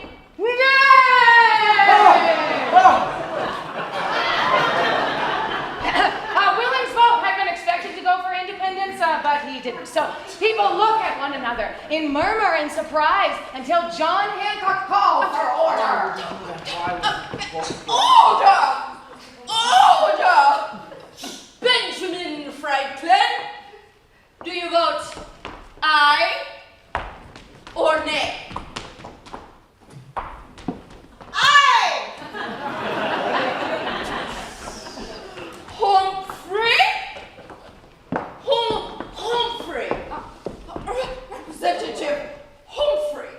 Willing's vote had been expected to go for independence, but he didn't. So people look at one another in murmur and surprise until John Hancock called for order. Order! Benjamin Franklin, do you vote aye or nay? Aye! Humphrey? Representative Humphrey,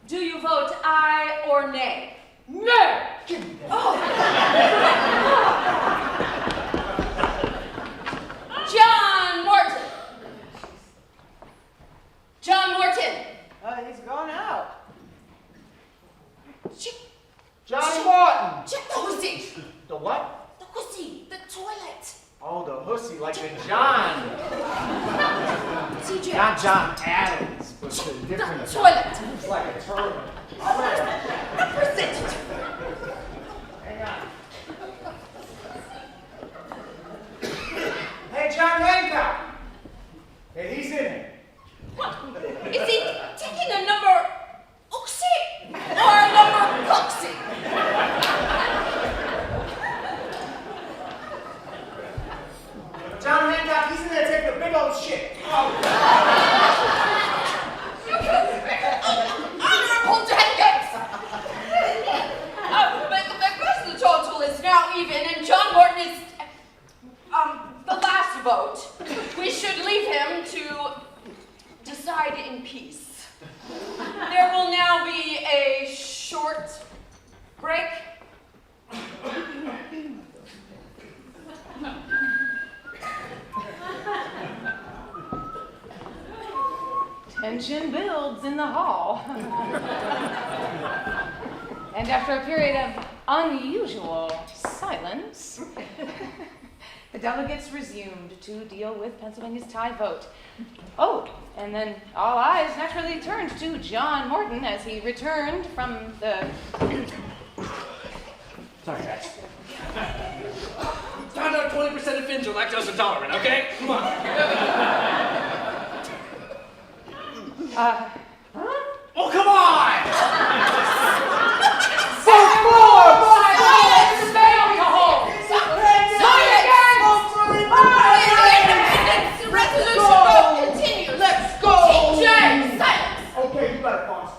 do you vote aye or nay? Nay! John Morton. John Morton. He's gone out. Johnny Morton. Check the hussy. The what? The hussy. The toilet. Oh, the hussy, like the John. CJ. Not John Adams, but the different. The toilet. It's like a turtle. Representative. Hey, John Hancock. Hey, he's in it. What? Is he taking a number oxy or a number coxy? John Hancock, he's in there taking a big old shit. Honorable delegates! Because the total is now even and John Morton is the last vote, we should leave him to decide in peace. There will now be a short break. Tension builds in the hall. And after a period of unusual silence, the delegates resumed to deal with Pennsylvania's tie vote. Oh, and then all eyes naturally turned to John Morton as he returned from the... Sorry, guys. Found out 20% of Finns are lactose intolerant, okay? Come on. Oh, come on! Silence! Fail to hold! Silence! Resolution vote continues. Let's go! TJ, silence! Okay, you got it, boss.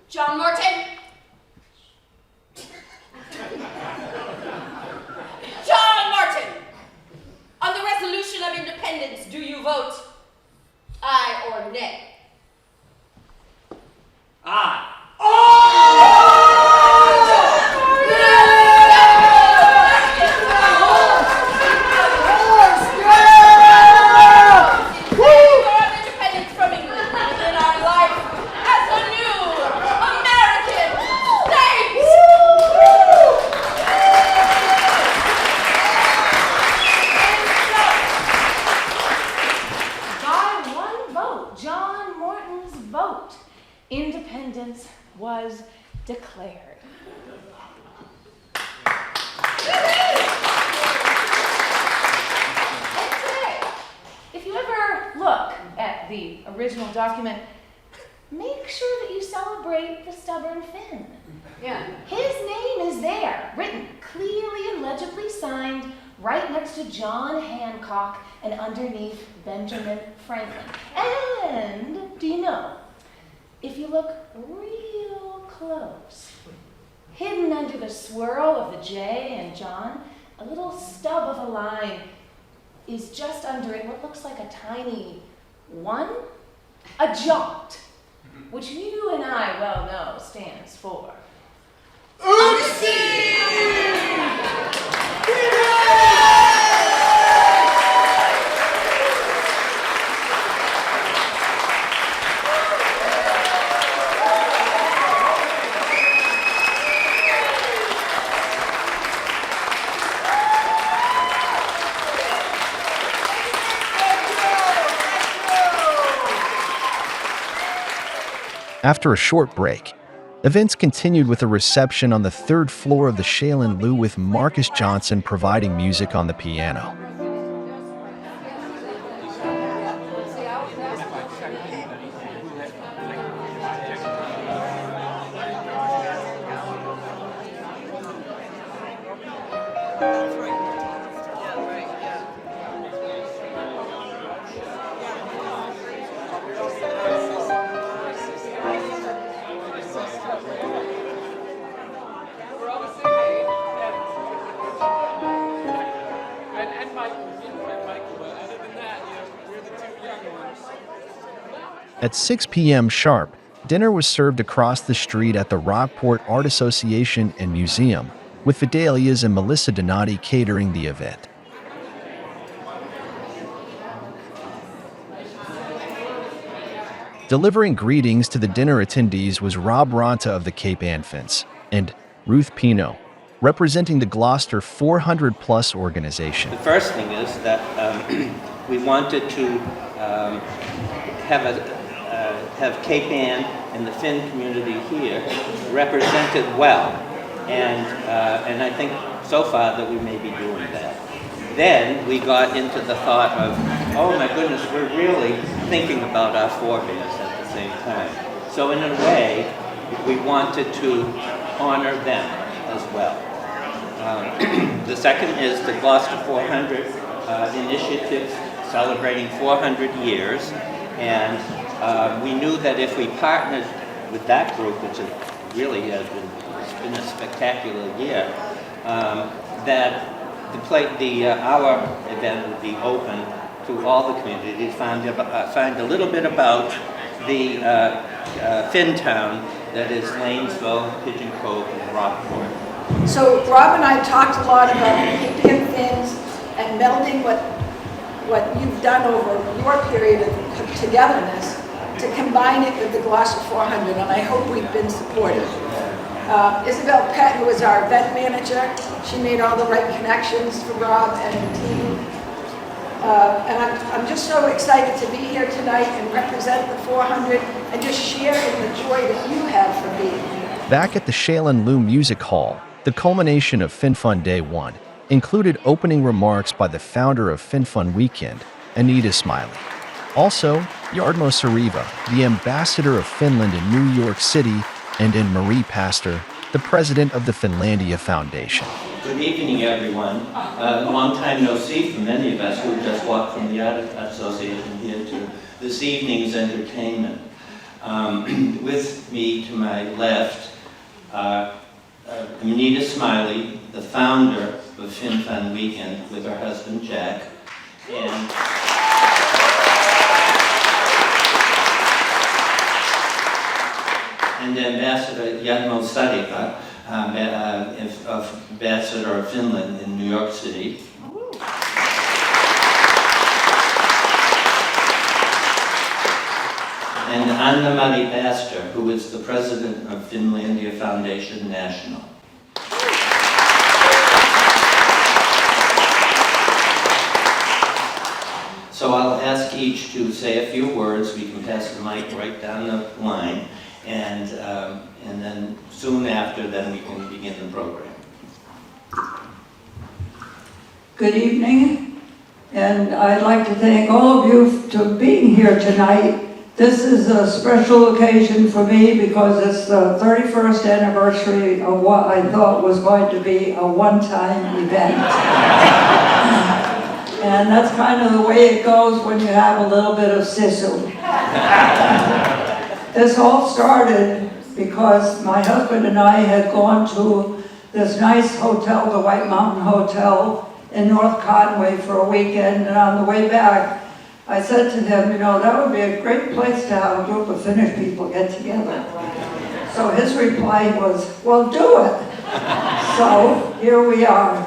John Morton. John Morton. On the resolution of independence, do you vote aye or nay? Aye. Independence from England in our life as a new American state. By one vote, John Morton's vote, independence was declared. And today, if you ever look at the original document, make sure that you celebrate the stubborn Finn. Yeah. His name is there, written clearly and legibly signed, right next to John Hancock and underneath Benjamin Franklin. And do you know, if you look real close, hidden under the swirl of the J and John, a little stub of a line is just under it, what looks like a tiny one, a jot, which you and I well know stands for Oopsie! After a short break, events continued with a reception on the third floor of the Shaolin Loo with Marcus Johnson providing music on the piano. At 6 p.m. sharp, dinner was served across the street at the Rockport Art Association and Museum, with Fidelia's and Melissa Donati catering the event. Delivering greetings to the dinner attendees was Rob Ranta of the Cape Infants and Ruth Pino, representing the Gloucester 400-plus organization. The first thing is that we wanted to have Cape Ann and the Finn community here represented well, and I think so far that we may be doing that. Then we got into the thought of, oh my goodness, we're really thinking about our forebears at the same time. So in a way, we wanted to honor them as well. The second is the Gloucester 400 initiative celebrating 400 years, and we knew that if we partnered with that group, which really has been a spectacular year, that our event would be open to all the community to find a little bit about the Finn town that is Lanesville, Pigeon Cove, and Rockport. So Rob and I talked a lot about keeping Finns and melding what you've done over your period of togetherness to combine it with the Gloucester 400, and I hope we've been supportive. Isabel Pett, who is our event manager, she made all the right connections for Rob and the team. And I'm just so excited to be here tonight and represent the 400 and just share in the joy that you have for being here. Back at the Shaolin Loo Music Hall, the culmination of Finnfunn Day 1 included opening remarks by the founder of Finnfunn Weekend, Anita Smiley. Also, Jarmo Sariva, the ambassador of Finland in New York City, and in Marie Pastor, the president of the Finlandia Foundation. Good evening, everyone. A long time no see for many of us who just walked from the Art Association here to this evening's entertainment. With me to my left, Anita Smiley, the founder of Finnfunn Weekend, with her husband Jack, and Ambassador Jarmo Sariva, Ambassador of Finland in New York City. And Anna-Marie Pastor, who is the president of Finlandia Foundation National. So I'll ask each to say a few words. We can pass the mic right down the line, and then soon after, then we can begin the program. Good evening, and I'd like to thank all of you for being here tonight. This is a special occasion for me because it's the 31st anniversary of what I thought was going to be a one-time event. And that's kind of the way it goes when you have a little bit of sisu. This all started because my husband and I had gone to this nice hotel, the White Mountain Hotel in North Conway for a weekend, and on the way back, I said to him, you know, that would be a great place to have a group of Finnish people get together. So his reply was, well, do it. So here we are.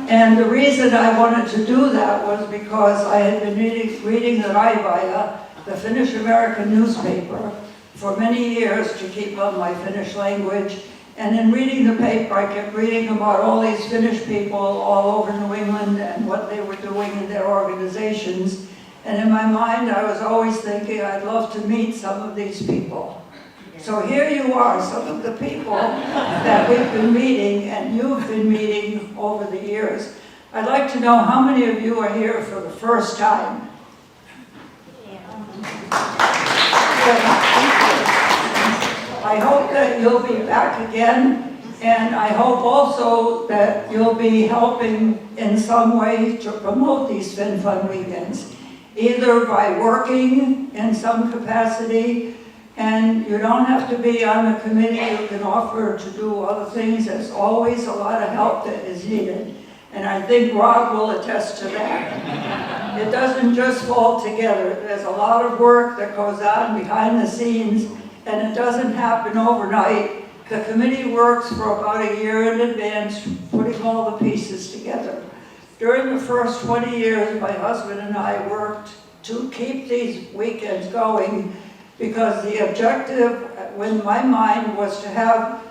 And the reason I wanted to do that was because I had been reading the Raivaja, the Finnish-American newspaper, for many years to keep up my Finnish language. And in reading the paper, I kept reading about all these Finnish people all over New England and what they were doing in their organizations. And in my mind, I was always thinking, I'd love to meet some of these people. So here you are, some of the people that we've been meeting and you've been meeting over the years. I'd like to know how many of you are here for the first time. I hope that you'll be back again, and I hope also that you'll be helping in some way to promote these Finnfunn weekends, either by working in some capacity, and you don't have to be on the committee, you can offer to do other things. There's always a lot of help that is needed, and I think Rob will attest to that. It doesn't just fall together. There's a lot of work that goes on behind the scenes, and it doesn't happen overnight. The committee works for about a year in advance, putting all the pieces together. During the first 20 years, my husband and I worked to keep these weekends going, because the objective in my mind was to have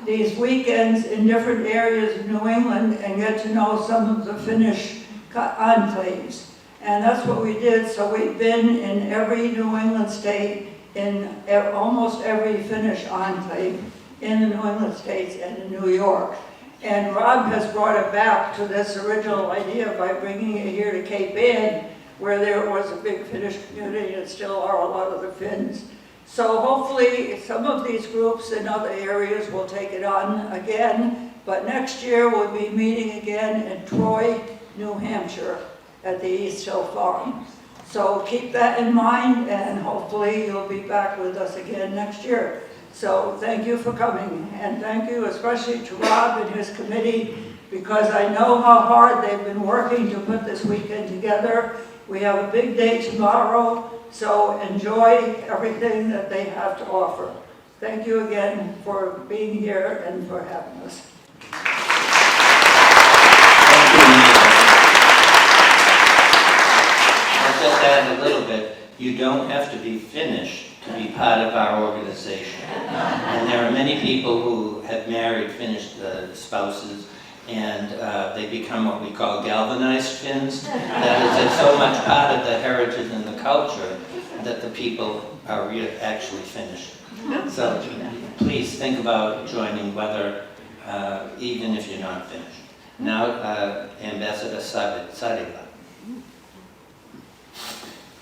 these weekends in different areas of New England and get to know some of the Finnish enclaves. And that's what we did. So we've been in every New England state, in almost every Finnish enclave in the New England states and in New York. And Rob has brought it back to this original idea by bringing it here to Cape Ann, where there was a big Finnish community and still are a lot of the Finns. So hopefully some of these groups in other areas will take it on again, but next year we'll be meeting again in Troy, New Hampshire at the East Hill Farm. So keep that in mind, and hopefully you'll be back with us again next year. So thank you for coming, and thank you especially to Rob and his committee, because I know how hard they've been working to put this weekend together. We have a big day tomorrow, so enjoy everything that they have to offer. Thank you again for being here and for having us. I'll just add a little bit. You don't have to be Finnish to be part of our organization. And there are many people who have married Finnish spouses, and they become what we call galvanized Finns. That is, it's so much part of the heritage and the culture that the people are actually Finnish. So please think about joining, whether, even if you're not Finnish. Now, Ambassador Sadila.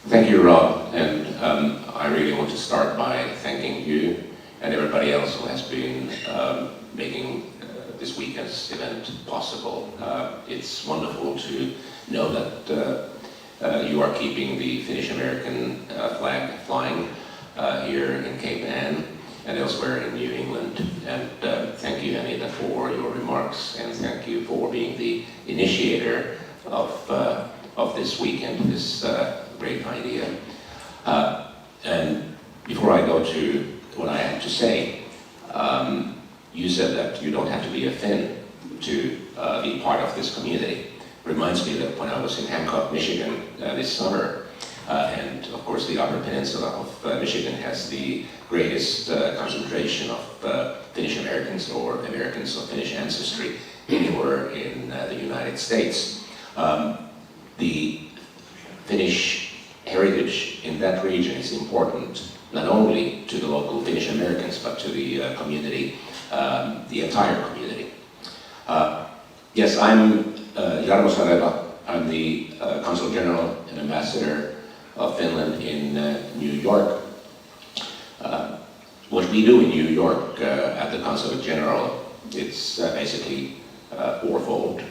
Thank you, Rob, and I really want to start by thanking you and everybody else who has been making this weekend's event possible. It's wonderful to know that you are keeping the Finnish-American flag flying here in Cape Ann and elsewhere in New England. And thank you, Anita, for your remarks, and thank you for being the initiator of this weekend, this great idea. And before I go to what I have to say, you said that you don't have to be a Finn to be part of this community. Reminds me that when I was in Hancock, Michigan this summer, and of course the Upper Peninsula of Michigan has the greatest concentration of Finnish Americans or Americans of Finnish ancestry anywhere in the United States. The Finnish heritage in that region is important, not only to the local Finnish Americans, but to the community, the entire community. Yes, I'm Jarmo Sareva. I'm the Consul General and Ambassador of Finland in New York. What we do in New York at the Consulate General, it's basically fourfold.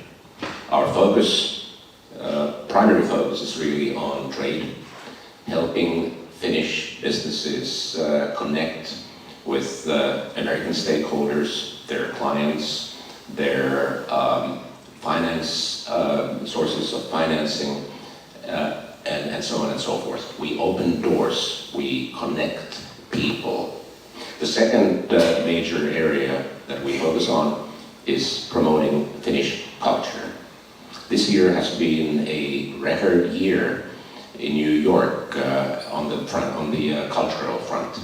Our focus, primary focus, is really on trade, helping Finnish businesses connect with American stakeholders, their clients, their finance, sources of financing, and so on and so forth. We open doors, we connect people. The second major area that we focus on is promoting Finnish culture. This year has been a record year in New York on the cultural front.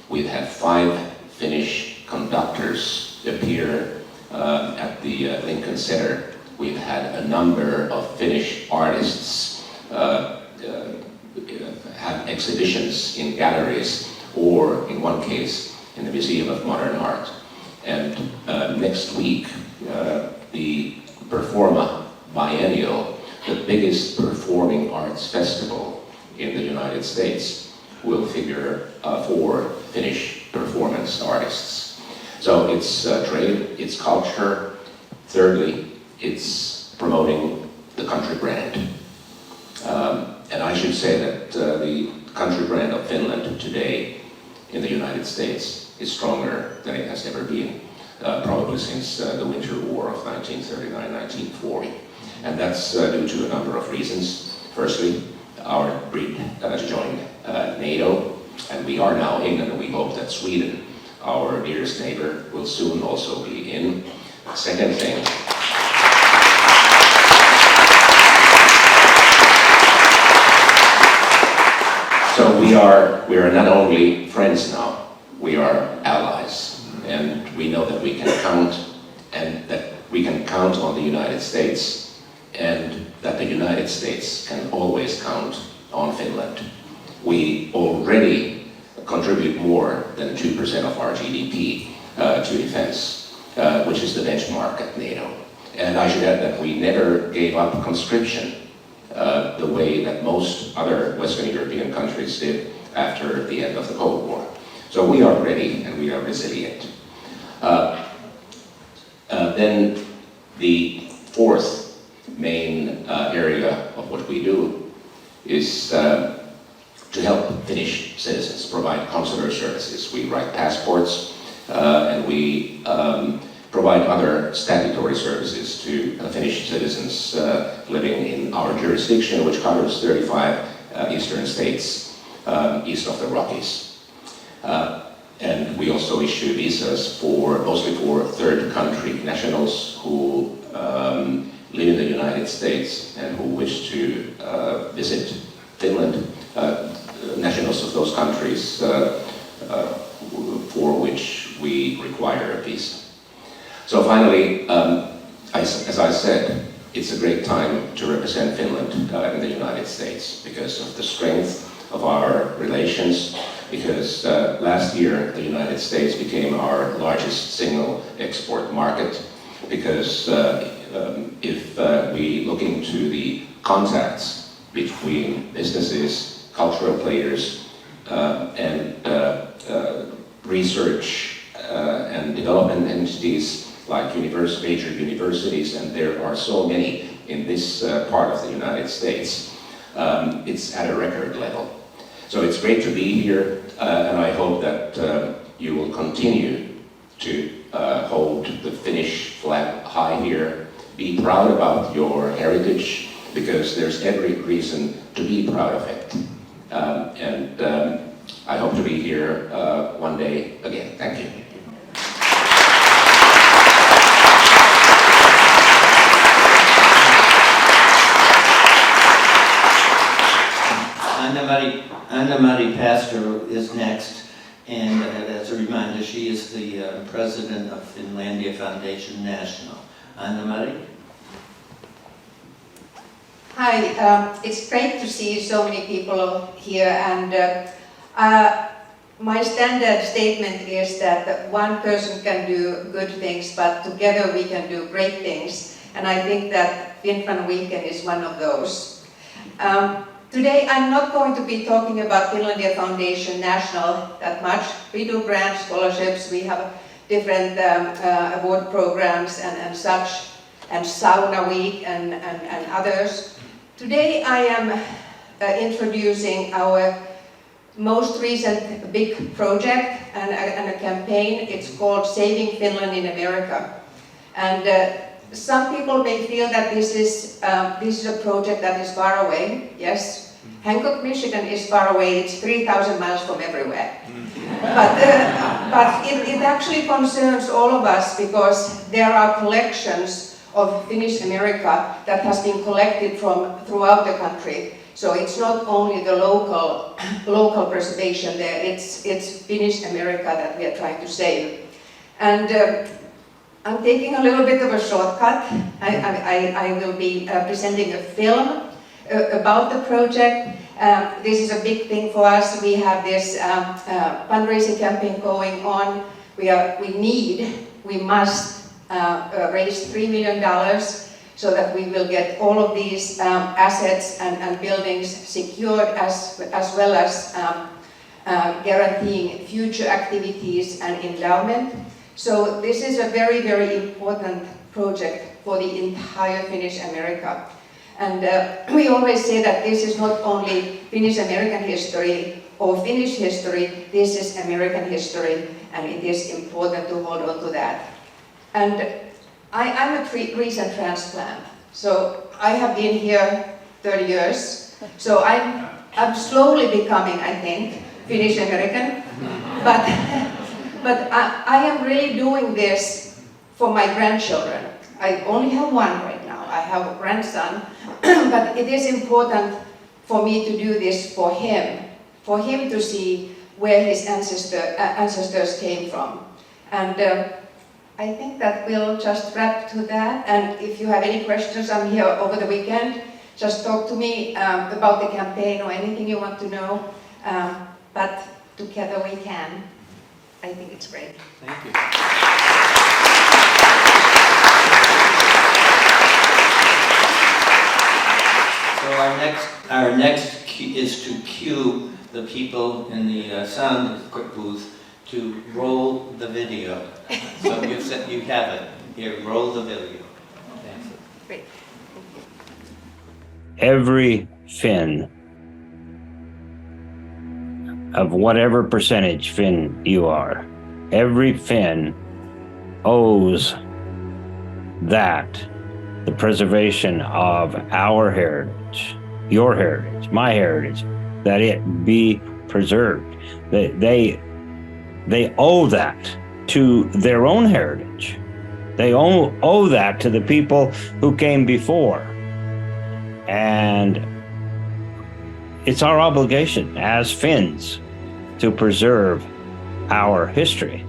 We've had 5 Finnish conductors appear at the Lincoln Center. We've had a number of Finnish artists have exhibitions in galleries, or in one case, in the Museum of Modern Art. And next week, the Performa Biennial, the biggest performing arts festival in the United States, will figure 4 Finnish performance artists. So it's trade, it's culture. Thirdly, it's promoting the country brand. And I should say that the country brand of Finland today in the United States is stronger than it has ever been, probably since the Winter War of 1939-1940. And that's due to a number of reasons. Firstly, our bid to join NATO, and we are now in, and we hope that Sweden, our nearest neighbor, will soon also be in. Second thing, so we are not only friends now, we are allies, and we know that we can count, and that we can count on the United States, and that the United States can always count on Finland. We already contribute more than 2% of our GDP to defense, which is the benchmark at NATO. And I should add that we never gave up conscription the way that most other Western European countries did after the end of the Cold War. So we are ready and we are resilient. Then the fourth main area of what we do is to help Finnish citizens, provide consular services. We write passports and we provide other statutory services to Finnish citizens living in our jurisdiction, which covers 35 eastern states east of the Rockies. And we also issue visas mostly for third country nationals who live in the United States and who wish to visit Finland, nationals of those countries for which we require a visa. So finally, as I said, it's a great time to represent Finland in the United States because of the strength of our relations, because last year the United States became our largest single export market, because if we look into the contacts between businesses, cultural players, and research and development entities like major universities, and there are so many in this part of the United States, it's at a record level. So it's great to be here, and I hope that you will continue to hold the Finnish flag high here. Be proud about your heritage, because there's every reason to be proud of it. And I hope to be here one day again. Thank you. Anna-Mari Pastor is next, and as a reminder, she is the president of Finlandia Foundation National. Anna-Mari? Hi, it's great to see so many people here, and my standard statement is that one person can do good things, but together we can do great things, and I think that Finnfunn Weekend is one of those. Today I'm not going to be talking about Finlandia Foundation National that much. We do grant scholarships, we have different award programs and such, and Sauna Week and others. Today I am introducing our most recent big project and a campaign. It's called Saving Finland in America. And some people may feel that this is a project that is far away. Yes, Hancock, Michigan is far away. It's 3,000 miles from everywhere. But it actually concerns all of us because there are collections of Finnish America that has been collected from throughout the country. So it's not only the local preservation there, it's Finnish America that we are trying to save. And I'm taking a little bit of a shortcut. I will be presenting a film about the project. This is a big thing for us. We have this fundraising campaign going on. We must raise $3 million so that we will get all of these assets and buildings secured as well as guaranteeing future activities and endowment. So this is a very, very important project for the entire Finnish America. And we always say that this is not only Finnish American history or Finnish history, this is American history, and it is important to hold on to that. And I'm a recent transplant, so I have been here 30 years, so I'm slowly becoming, I think, Finnish American, but I am really doing this for my grandchildren. I only have one right now. I have a grandson, but it is important for me to do this for him to see where his ancestors came from. And I think that we'll just wrap to that. And if you have any questions, I'm here over the weekend. Just talk to me about the campaign or anything you want to know. But together we can. I think it's great. Thank you. So our next is to cue the people in the sound booth to roll the video. So you have it. Here, roll the video. Thanks. Great. Every Finn, of whatever percentage Finn you are, every Finn owes that, the preservation of our heritage, your heritage, my heritage, that it be preserved. They owe that to their own heritage. They owe that to the people who came before. And it's our obligation as Finns to preserve our history.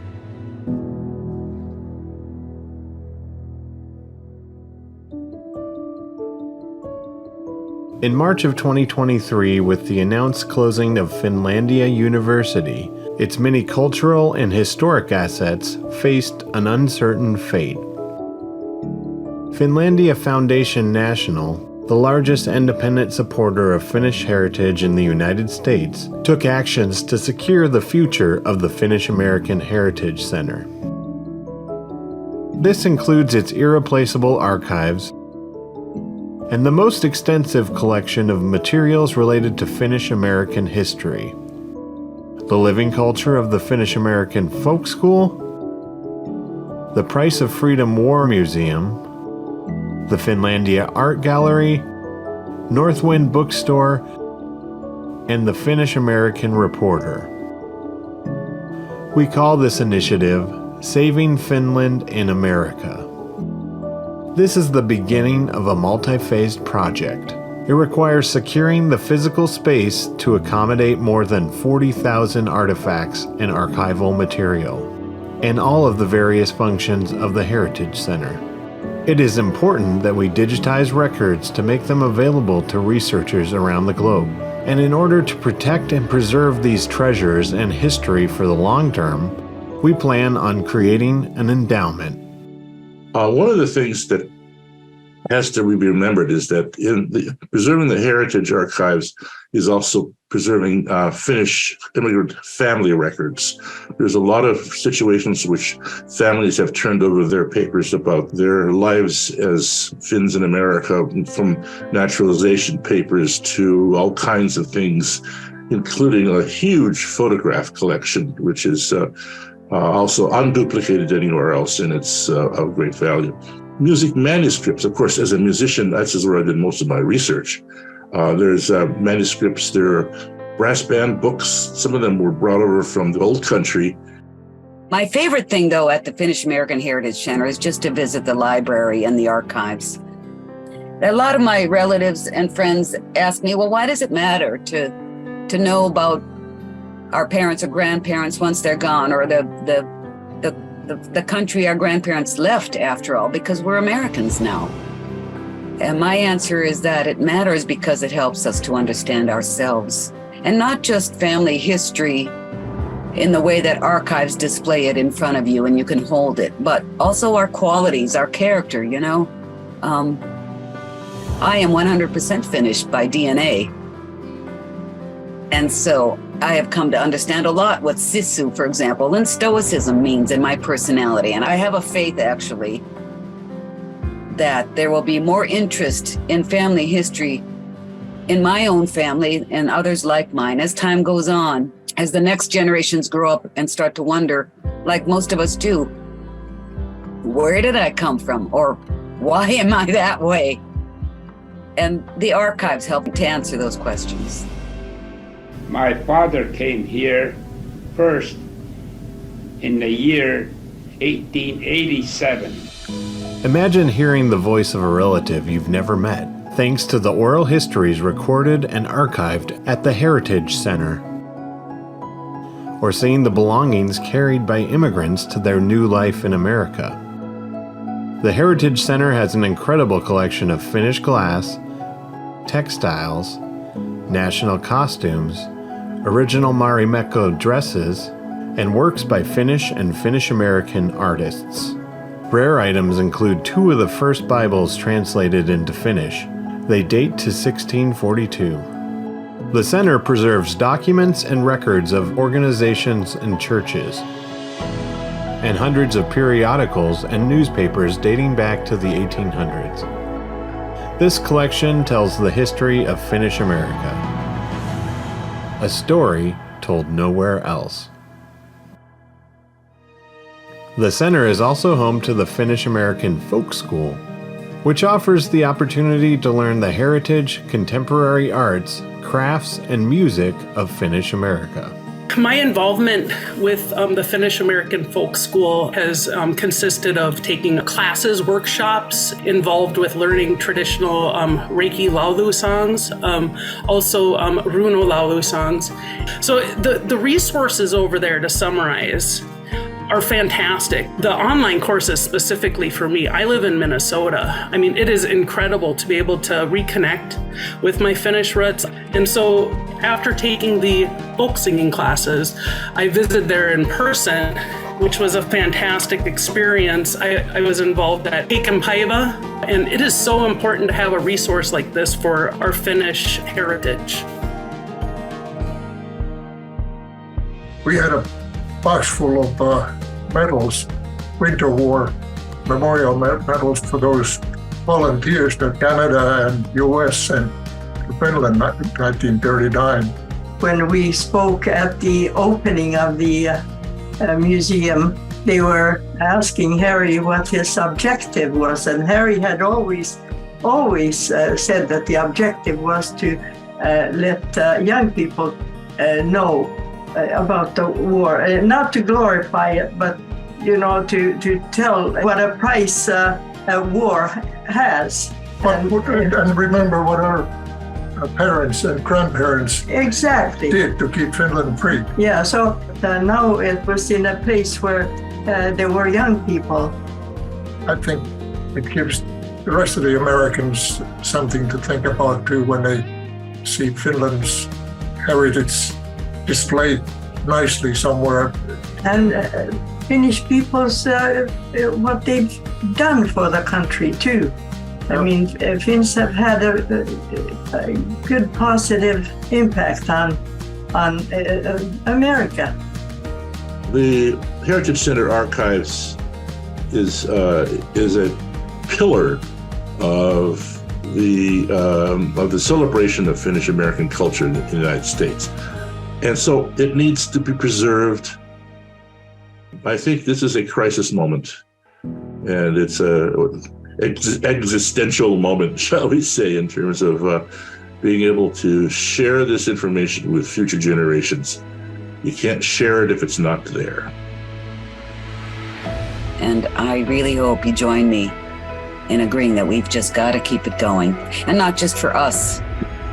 In March of 2023, with the announced closing of Finlandia University, its many cultural and historic assets faced an uncertain fate. Finlandia Foundation National, the largest independent supporter of Finnish heritage in the United States, took actions to secure the future of the Finnish American Heritage Center. This includes its irreplaceable archives and the most extensive collection of materials related to Finnish American history, the living culture of the Finnish American Folk School, the Price of Freedom War Museum, the Finlandia Art Gallery, Northwind Bookstore, and the Finnish American Reporter. We call this initiative Saving Finland in America. This is the beginning of a multi-phased project. It requires securing the physical space to accommodate more than 40,000 artifacts and archival material, and all of the various functions of the Heritage Center. It is important that we digitize records to make them available to researchers around the globe. And in order to protect and preserve these treasures and history for the long term, we plan on creating an endowment. One of the things that has to be remembered is that preserving the heritage archives is also preserving Finnish immigrant family records. There's a lot of situations which families have turned over their papers about their lives as Finns in America, from naturalization papers to all kinds of things. including a huge photograph collection, which is also unduplicated anywhere else, and it's of great value. Music manuscripts, of course, as a musician, that's where I did most of my research. There's manuscripts, there are brass band books. Some of them were brought over from the old country. My favorite thing, though, at the Finnish American Heritage Center is just to visit the library and the archives. A lot of my relatives and friends ask me, well, why does it matter to know about our parents or grandparents once they're gone, or the country our grandparents left, after all, because we're Americans now? And my answer is that it matters because it helps us to understand ourselves, and not just family history in the way that archives display it in front of you and you can hold it, but also our qualities, our character, you know? I am 100% Finnish by DNA. And so I have come to understand a lot what sisu, for example, and stoicism means in my personality. And I have a faith, actually, that there will be more interest in family history in my own family and others like mine as time goes on, as the next generations grow up and start to wonder, like most of us do, where did I come from? Or why am I that way? And the archives help to answer those questions. My father came here first in the year 1887. Imagine hearing the voice of a relative you've never met, thanks to the oral histories recorded and archived at the Heritage Center. Or seeing the belongings carried by immigrants to their new life in America. The Heritage Center has an incredible collection of Finnish glass, textiles, national costumes, original Marimekko dresses, and works by Finnish and Finnish-American artists. Rare items include 2 of the first Bibles translated into Finnish. They date to 1642. The center preserves documents and records of organizations and churches, and hundreds of periodicals and newspapers dating back to the 1800s. This collection tells the history of Finnish America, a story told nowhere else. The center is also home to the Finnish American Folk School, which offers the opportunity to learn the heritage, contemporary arts, crafts, and music of Finnish America. My involvement with the Finnish American Folk School has consisted of taking classes, workshops, involved with learning traditional Reiki laulu songs, also Runo laulu songs. So the resources over there, to summarize, are fantastic. The online courses specifically for me, I live in Minnesota. I mean, it is incredible to be able to reconnect with my Finnish roots. And so after taking the folk singing classes, I visited there in person, which was a fantastic experience. I was involved at Heikenpäivä, and it is so important to have a resource like this for our Finnish heritage. We had a box full of medals, Winter War memorial medals for those volunteers that Canada and US sent to Finland in 1939. When we spoke at the opening of the museum, they were asking Harry what his objective was, and Harry had always said that the objective was to let young people know about the war, not to glorify it, but to tell what a price war has. And remember what our parents and grandparents did to keep Finland free. Yeah, so now it was in a place where there were young people. I think it gives the rest of the Americans something to think about too when they see Finland's heritage displayed nicely somewhere. And Finnish people's what they've done for the country too. I mean, Finns have had a good positive impact on America. The Heritage Center Archives is a pillar of the celebration of Finnish American culture in the United States. And so it needs to be preserved. I think this is a crisis moment, and it's an existential moment, shall we say, in terms of being able to share this information with future generations. You can't share it if it's not there. And I really hope you join me in agreeing that we've just got to keep it going. And not just for us,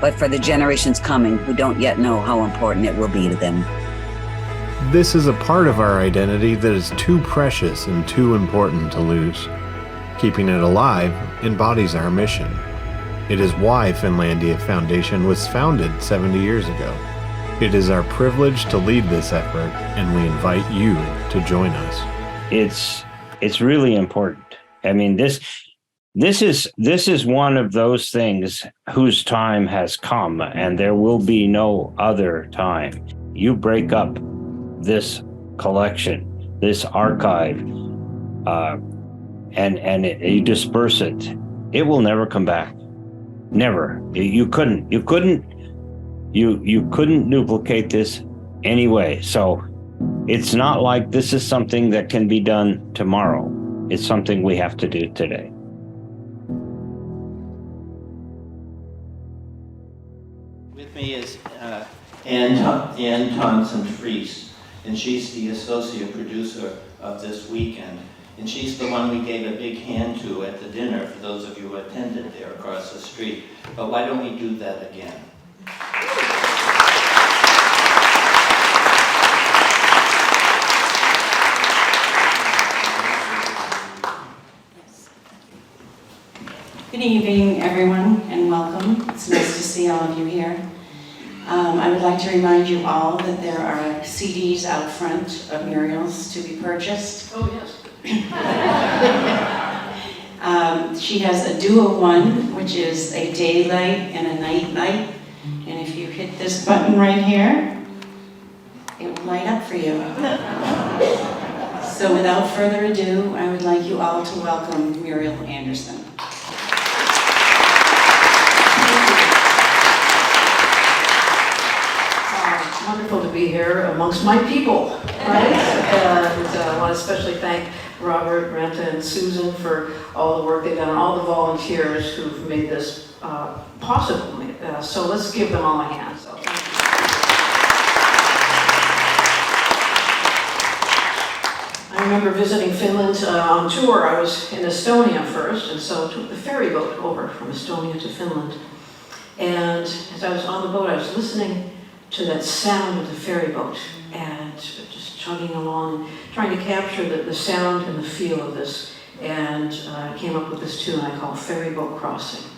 but for the generations coming who don't yet know how important it will be to them. This is a part of our identity that is too precious and too important to lose. Keeping it alive embodies our mission. It is why Finlandia Foundation was founded 70 years ago. It is our privilege to lead this effort, and we invite you to join us. It's really important. I mean, this is one of those things whose time has come, and there will be no other time. You break up this collection, this archive, and you disperse it. It will never come back. Never. You couldn't duplicate this anyway. So it's not like this is something that can be done tomorrow. It's something we have to do today. With me is Ann Thompson-Fries, and she's the associate producer of this weekend. And she's the one we gave a big hand to at the dinner, for those of you who attended there across the street. But why don't we do that again? Good evening, everyone, and welcome. It's nice to see all of you here. I would like to remind you all that there are CDs out front of Muriel's to be purchased. Oh, yes. She has a duo one, which is a daylight and a night light. And if you hit this button right here, it will light up for you. So without further ado, I would like you all to welcome Muriel Anderson. Wonderful to be here amongst my people, right? And I want to especially thank Robert, Ranta, and Susan for all the work they've done, and all the volunteers who've made this possible. So let's give them all a hand. So, thank you. I remember visiting Finland on tour. I was in Estonia first, and so took the ferry boat over from Estonia to Finland. And as I was on the boat, I was listening to that sound of the ferry boat and just chugging along and trying to capture the sound and the feel of this. And I came up with this tune I call Ferry Boat Crossing.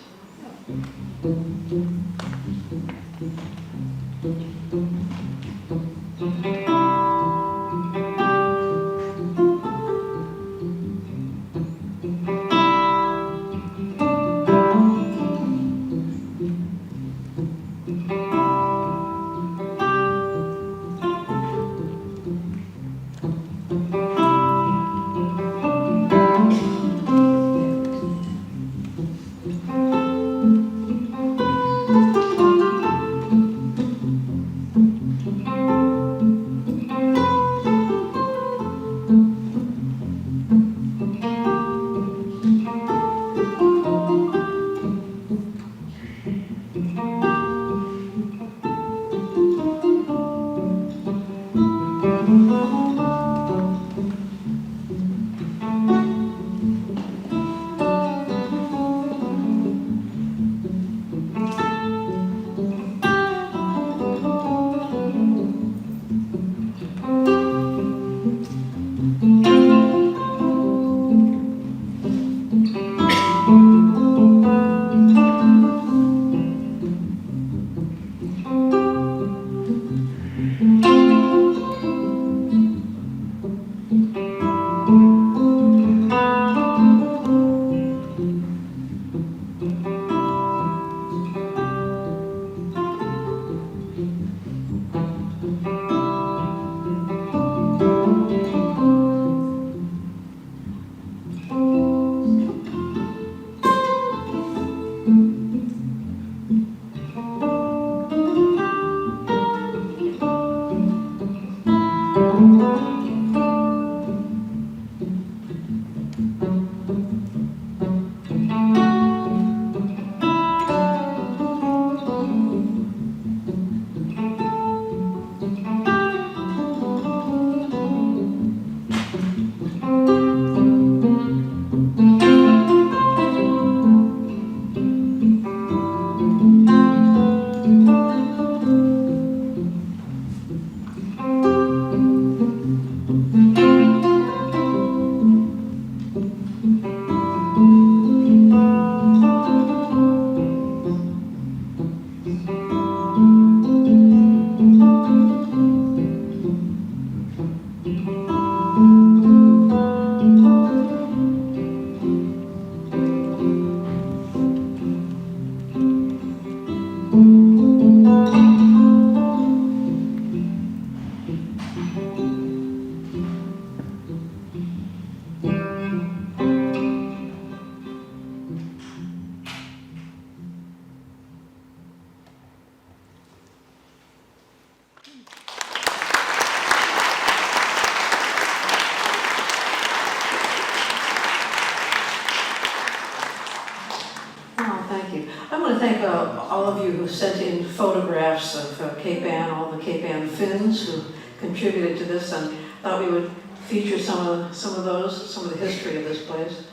All of you who sent in photographs of Cape Ann, all the Cape Ann Finns who contributed to this, and thought we would feature some of the history of this place,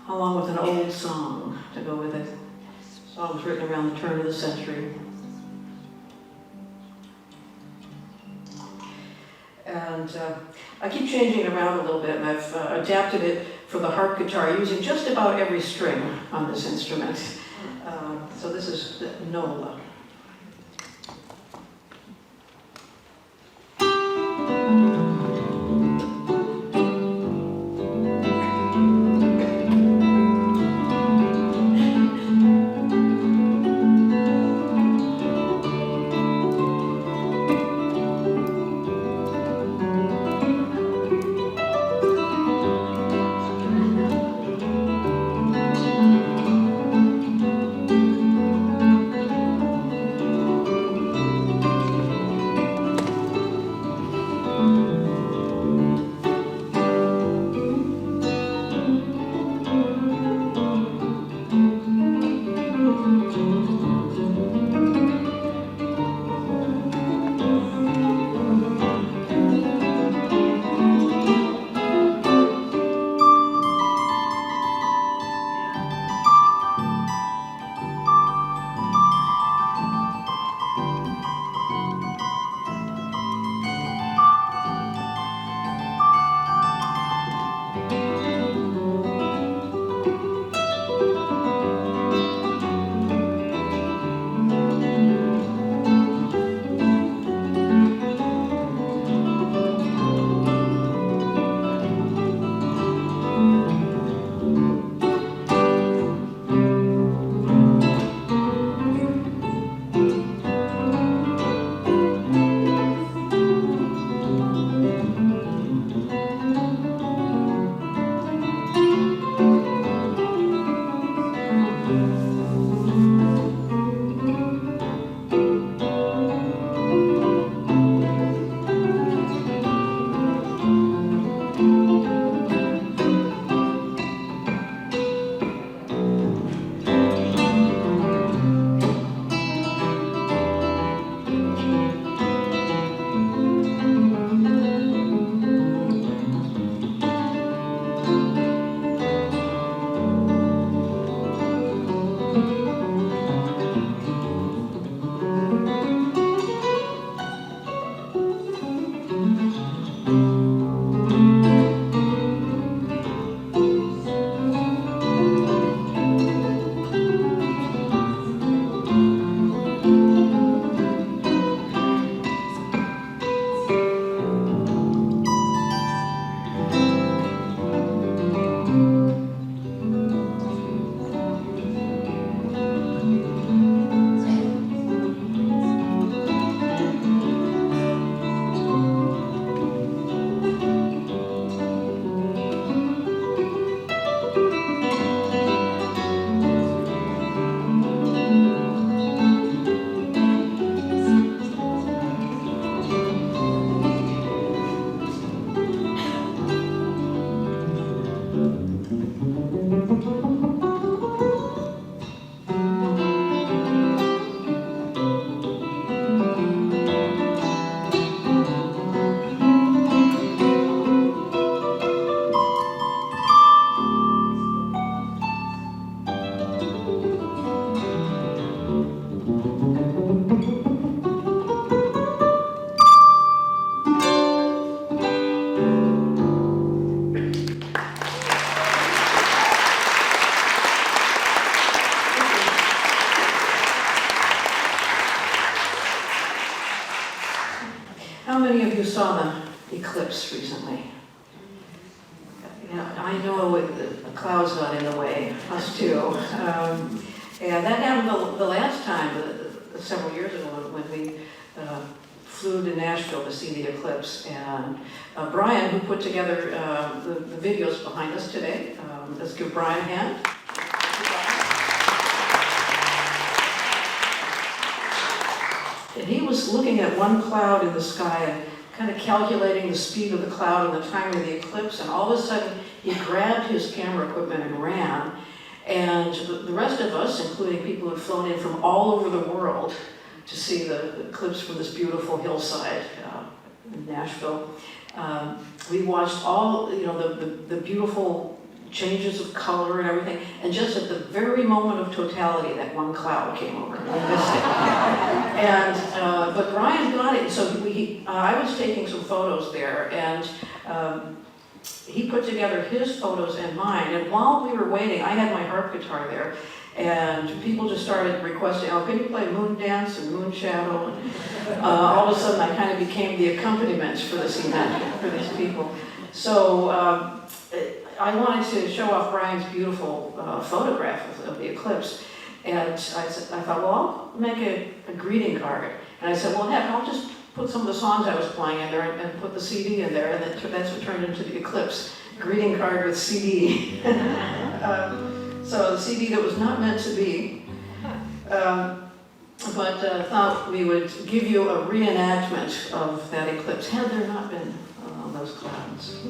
along with an old song to go with it. Songs written around the turn of the century. And I keep changing it around a little bit, and I've adapted it for the harp guitar, using just about every string on this instrument. So this is Nola. How many of you saw the eclipse recently? Yeah, I know the clouds got in the way, us too. And that happened the last time, several years ago, when we flew to Nashville to see the eclipse. And Brian, who put together the videos behind us today, let's give Brian a hand. And he was looking at one cloud in the sky and kind of calculating the speed of the cloud and the time of the eclipse, and all of a sudden he grabbed his camera equipment and ran. And the rest of us, including people who had flown in from all over the world to see the eclipse from this beautiful hillside in Nashville, we watched all, the beautiful changes of color and everything, and just at the very moment of totality, that one cloud came over. We missed it. And but Brian got it. So I was taking some photos there, and he put together his photos and mine. And while we were waiting, I had my harp guitar there, and people just started requesting, "Oh, can you play Moon Dance and Moon Shadow?" And all of a sudden, I kind of became the accompaniment for this event for these people. So. I wanted to show off Brian's beautiful photograph of the eclipse, and I thought, well, I'll make a greeting card. And I said, well, heck, I'll just put some of the songs I was playing in there and put the CD in there, and that's what turned into the eclipse greeting card with CD. So the CD that was not meant to be, but thought we would give you a reenactment of that eclipse, had there not been those clouds.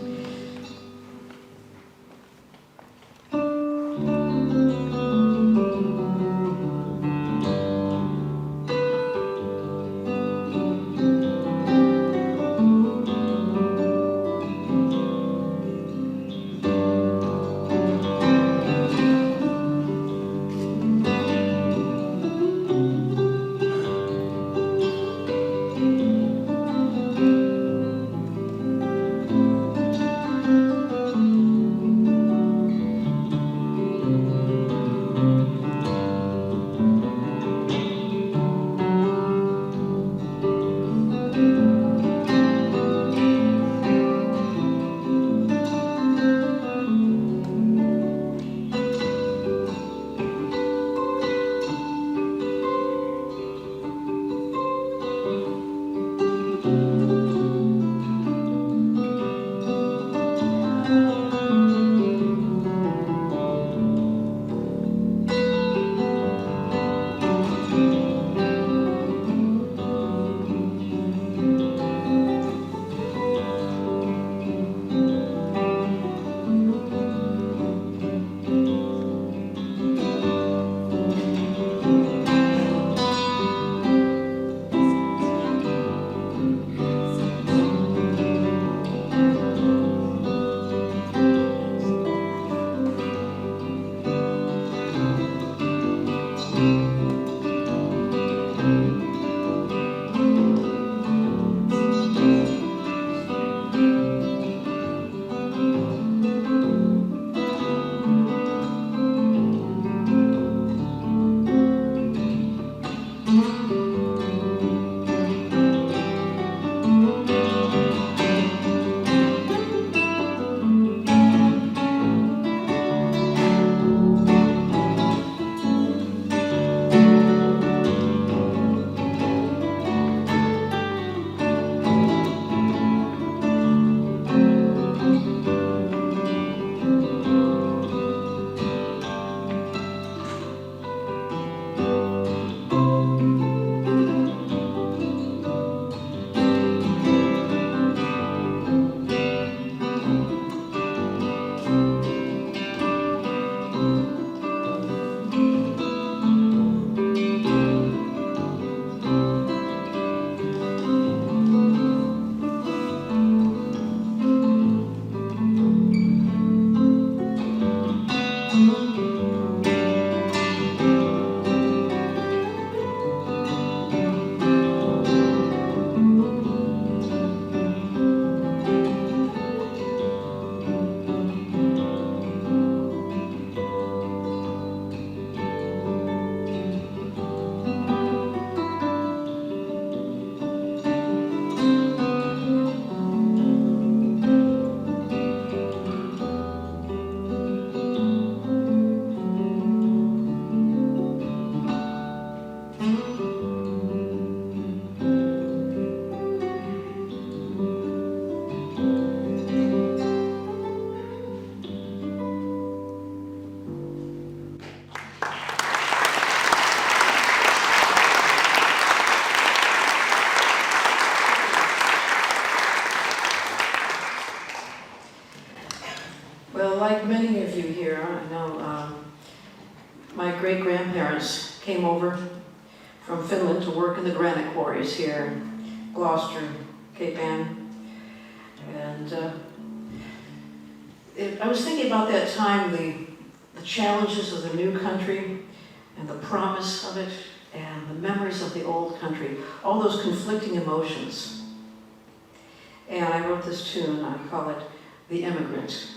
My great-grandparents came over from Finland to work in the granite quarries here in Gloucester, Cape Ann. And I was thinking about that time, the challenges of the new country and the promise of it and the memories of the old country, all those conflicting emotions. And I wrote this tune, I call it The Immigrant.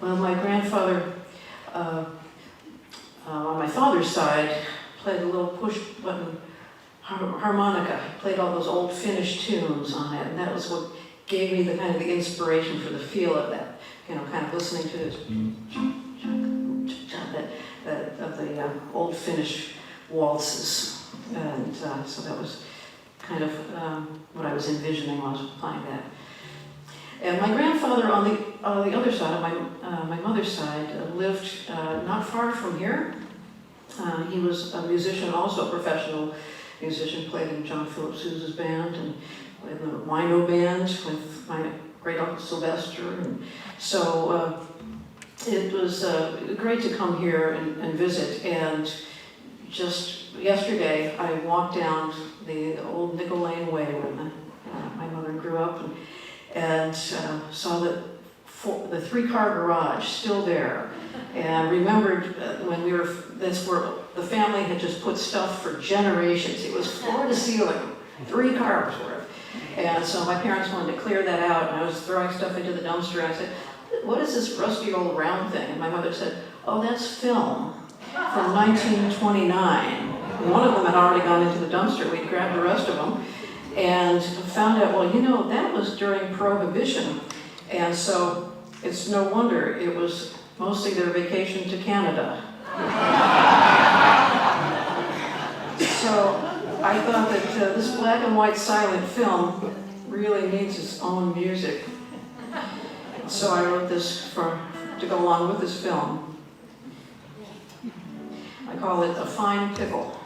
Well, my grandfather, on my father's side, played a little push-button harmonica. He played all those old Finnish tunes on it, and that was what gave me the kind of the inspiration for the feel of that. You know, kind of listening to this, of the old Finnish waltzes, and so that was kind of what I was envisioning while I was playing that. And my grandfather on the other side, on my mother's side, lived not far from here. He was a musician, also a professional musician, played in John Philip Sousa's band and in the Wino band with my great uncle Sylvester. And so it was great to come here and visit. And just yesterday, I walked down the old Nickel Lane Way where my mother grew up, and saw the 3-car garage still there, and remembered when we were, that's where the family had just put stuff for generations. It was floor to ceiling, 3 cars worth. And so my parents wanted to clear that out, and I was throwing stuff into the dumpster. I said, "What is this rusty old round thing?" And my mother said, "Oh, that's film from 1929. One of them had already gone into the dumpster. We'd grabbed the rest of them and found out, well, you know, that was during Prohibition. And so it's no wonder it was mostly their vacation to Canada. So I thought that this black and white silent film really needs its own music. So I wrote this to go along with this film. I call it A Fine Pickle.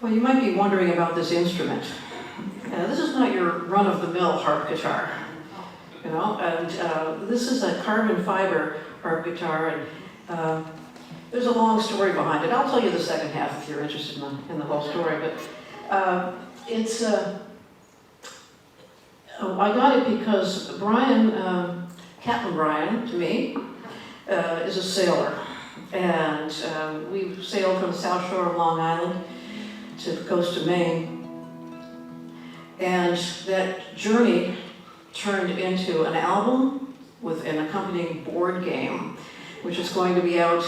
Well, you might be wondering about this instrument. This is not your run-of-the-mill harp guitar, you know, and this is a carbon fiber harp guitar, and there's a long story behind it. I'll tell you the second half if you're interested in the whole story, but I got it because Brian, Captain Brian, to me, is a sailor, and we sailed from the South Shore of Long Island to the coast of Maine. And that journey turned into an album with an accompanying board game, which is going to be out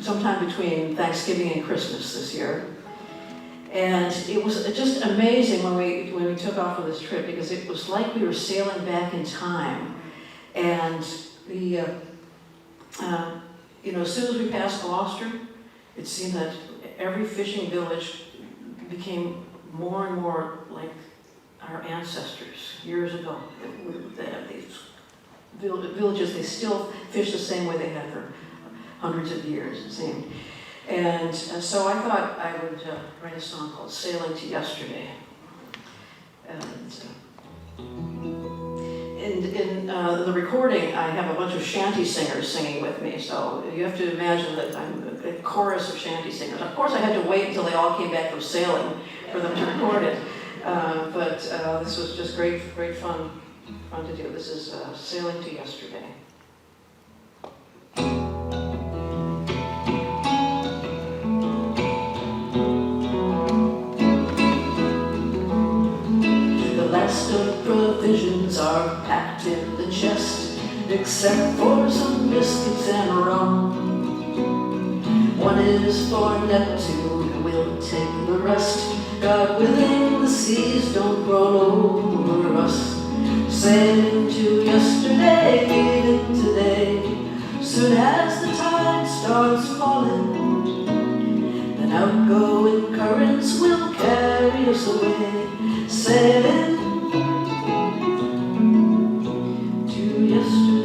sometime between Thanksgiving and Christmas this year. And it was just amazing when we took off on this trip, because it was like we were sailing back in time. And the as soon as we passed Gloucester, it seemed that every fishing village became more and more like our ancestors years ago. These villages, they still fish the same way they had for hundreds of years, it seemed. And so I thought I would write a song called Sailing to Yesterday. And in the recording, I have a bunch of shanty singers singing with me, so you have to imagine that I'm a chorus of shanty singers. Of course, I had to wait until they all came back from sailing for them to record it, but this was just great fun to do. This is Sailing to Yesterday. The last of provisions are packed in the chest, except for some biscuits and rum. One is for Neptune, we'll take the rest. God willing, the seas don't roll over us. Sailing to yesterday, leaving today. Soon as the tide starts falling, then outgoing currents will carry us away. Sailing to yesterday.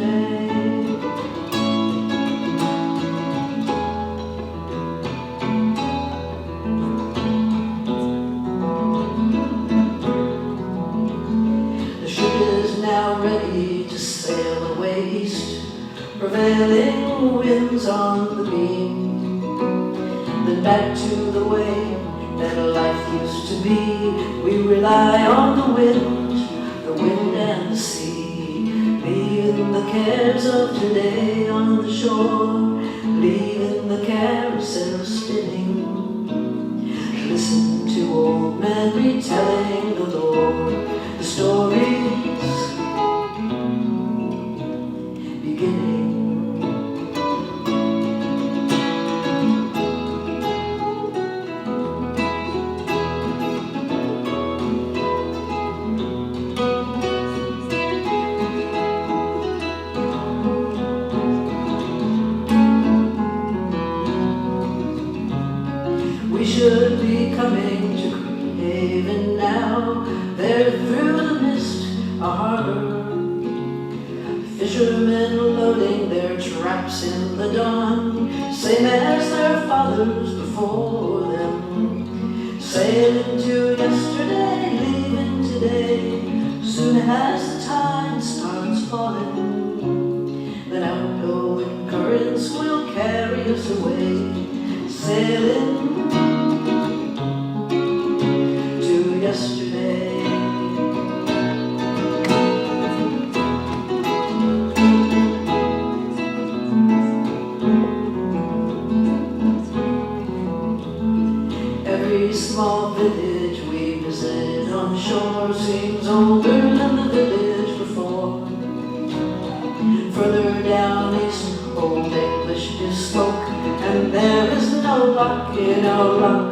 The ship is now ready to sail away east, prevailing winds on the beam. Then back to the way that life used to be. We rely on the wind and the sea, leaving the cares of today on the shore, leaving the carousel spinning. Listen to old men retelling the lore, the stories beginning. We should be coming to Haven now. There through the mist, a harbor. Fishermen loading their traps in the dawn, same as their fathers before them. Sailing to yesterday, leaving today. Soon as the tide starts falling, then outgoing currents will carry us away. Sailing to yesterday. Every small village we visit on shore seems older than the village before. Further down east, Old English is spoke, and there is no lock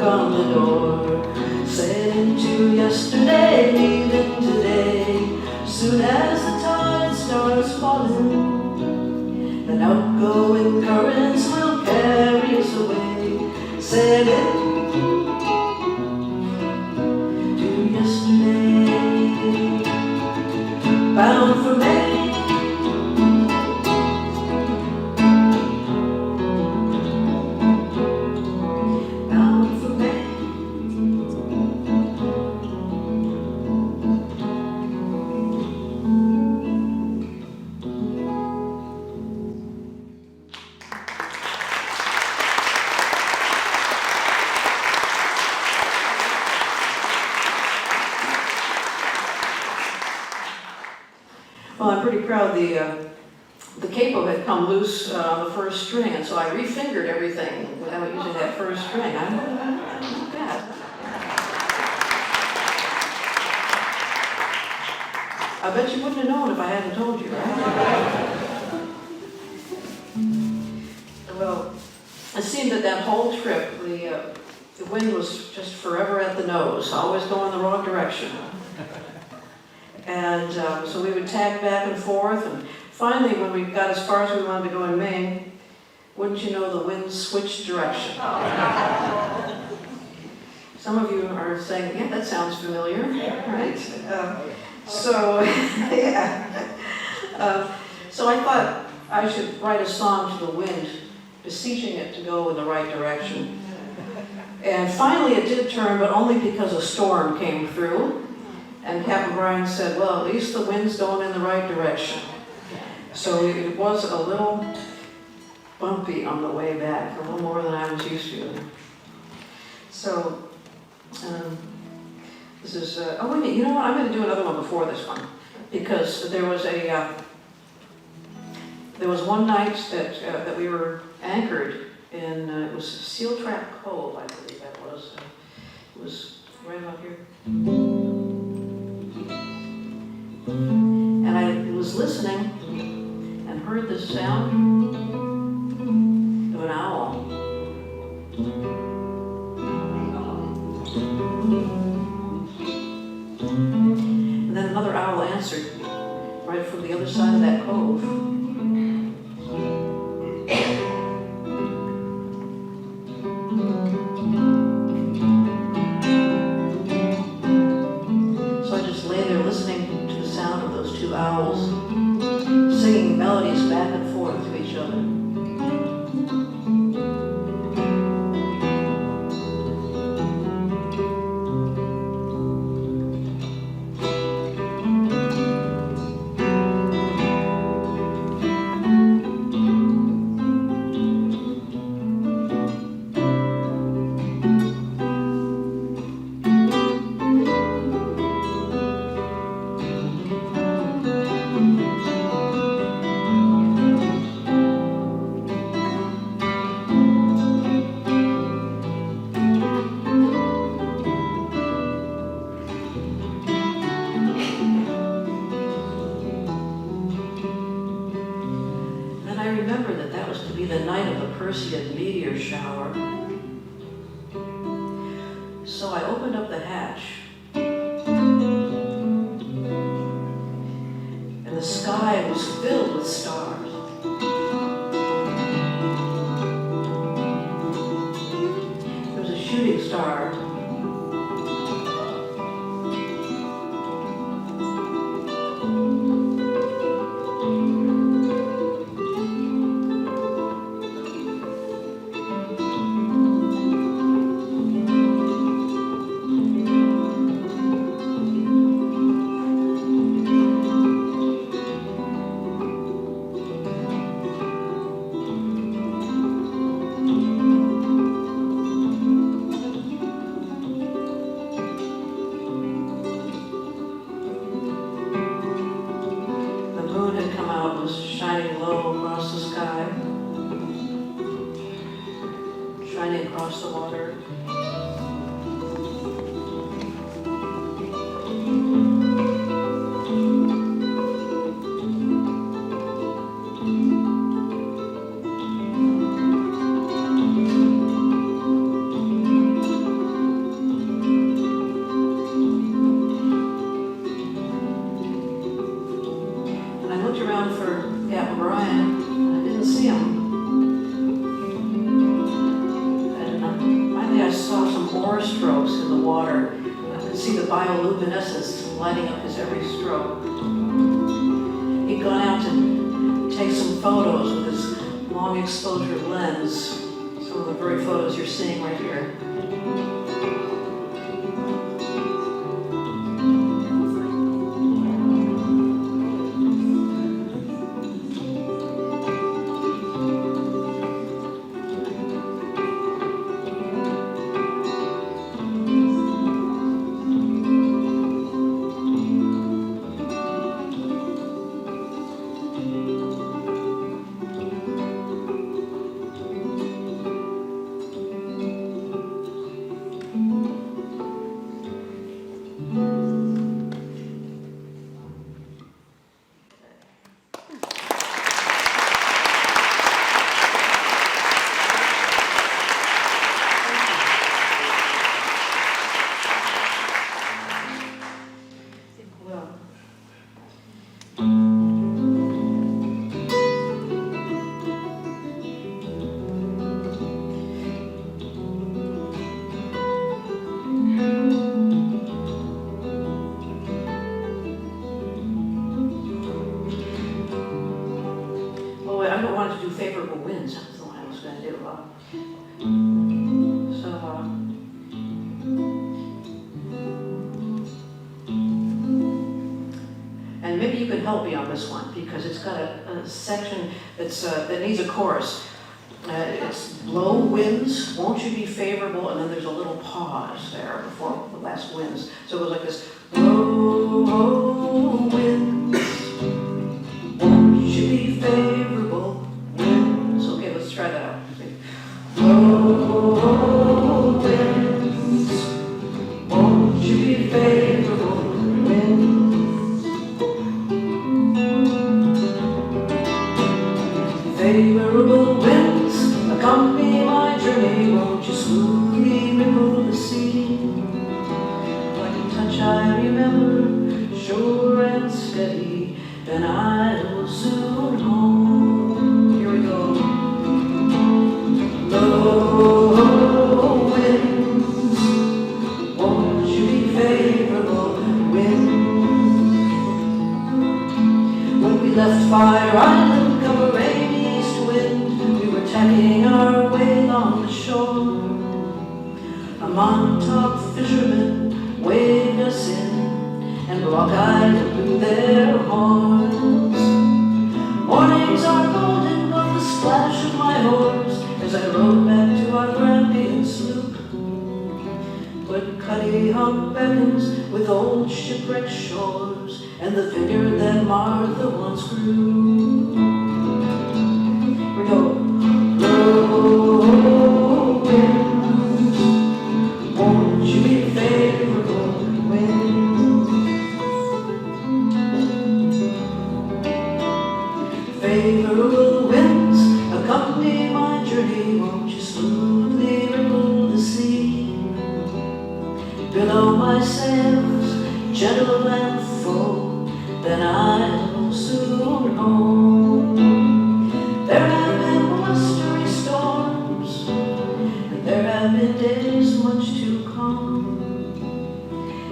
on the door. Sailing to yesterday, leaving today. Soon as the tide starts falling, then outgoing currents will carry us away. Sailing to yesterday, bound for Maine. Bound for Maine. pretty proud. The capo had come loose on the first string, and so I refingered everything without using that first string. I'm not bad. I bet you wouldn't have known if I hadn't told you, right? Well, it seemed that whole trip, the wind was just forever at the nose, always going the wrong direction. And so we would tack back and forth, and finally, when we got as far as we wanted to go in Maine, wouldn't you know, the wind switched direction. Some of you are saying, yeah, that sounds familiar, right? So, yeah. So I thought I should write a song to the wind, beseeching it to go in the right direction. And finally it did turn, but only because a storm came through. And Captain Brian said, well, at least the wind's going in the right direction. So it was a little bumpy on the way back, a little more than I was used to. So, this is, oh wait a minute, you know what, I'm going to do another one before this one. Because there was one night that we were anchored in, it was Seal Trap Cove, I believe that was. It was right about here. And I was listening and heard the sound of an owl. And then another owl answered right from the other side of that cove. So I just lay there listening to the sound of those two owls singing melodies back and forth to each other. Meteor shower. So I opened up the hatch, and the sky was filled with stars. There was a shooting star. Bioluminescence lighting up his every stroke. He'd gone out to take some photos with his long exposure lens. Some of the very photos you're seeing right here. And maybe you can help me on this one, because it's got a section that needs a chorus. It's blow winds, won't you be favorable, and then there's a little pause there before the last winds. So it goes like this, blow winds, won't you be favorable winds. Okay, let's try that out. Blow winds, won't you be favorable winds. Favorable winds, accompany my journey, won't you smoothly remove the sea? Like a touch I remember, sure and steady, then I'll soon home. Here we go. Blow winds, won't you be favorable winds? When we left Fire Island, come a rainy east wind, we were tacking our way on the shore. A Montauk fisherman waved us in, and block-eyed blew their horns. Mornings are golden above the splash of my oars, as I rowed back to our Grampian sloop. But Cuddy Hawk beckons with old shipwrecked shores, and the vineyard that Martha once grew. We go. Blow winds, won't you be favorable winds? Favorable winds, accompany my journey, won't you smoothly remove the sea? Below my sails, gentle and full, then I'll soon home. There have been blustery storms, and there have been days much too calm.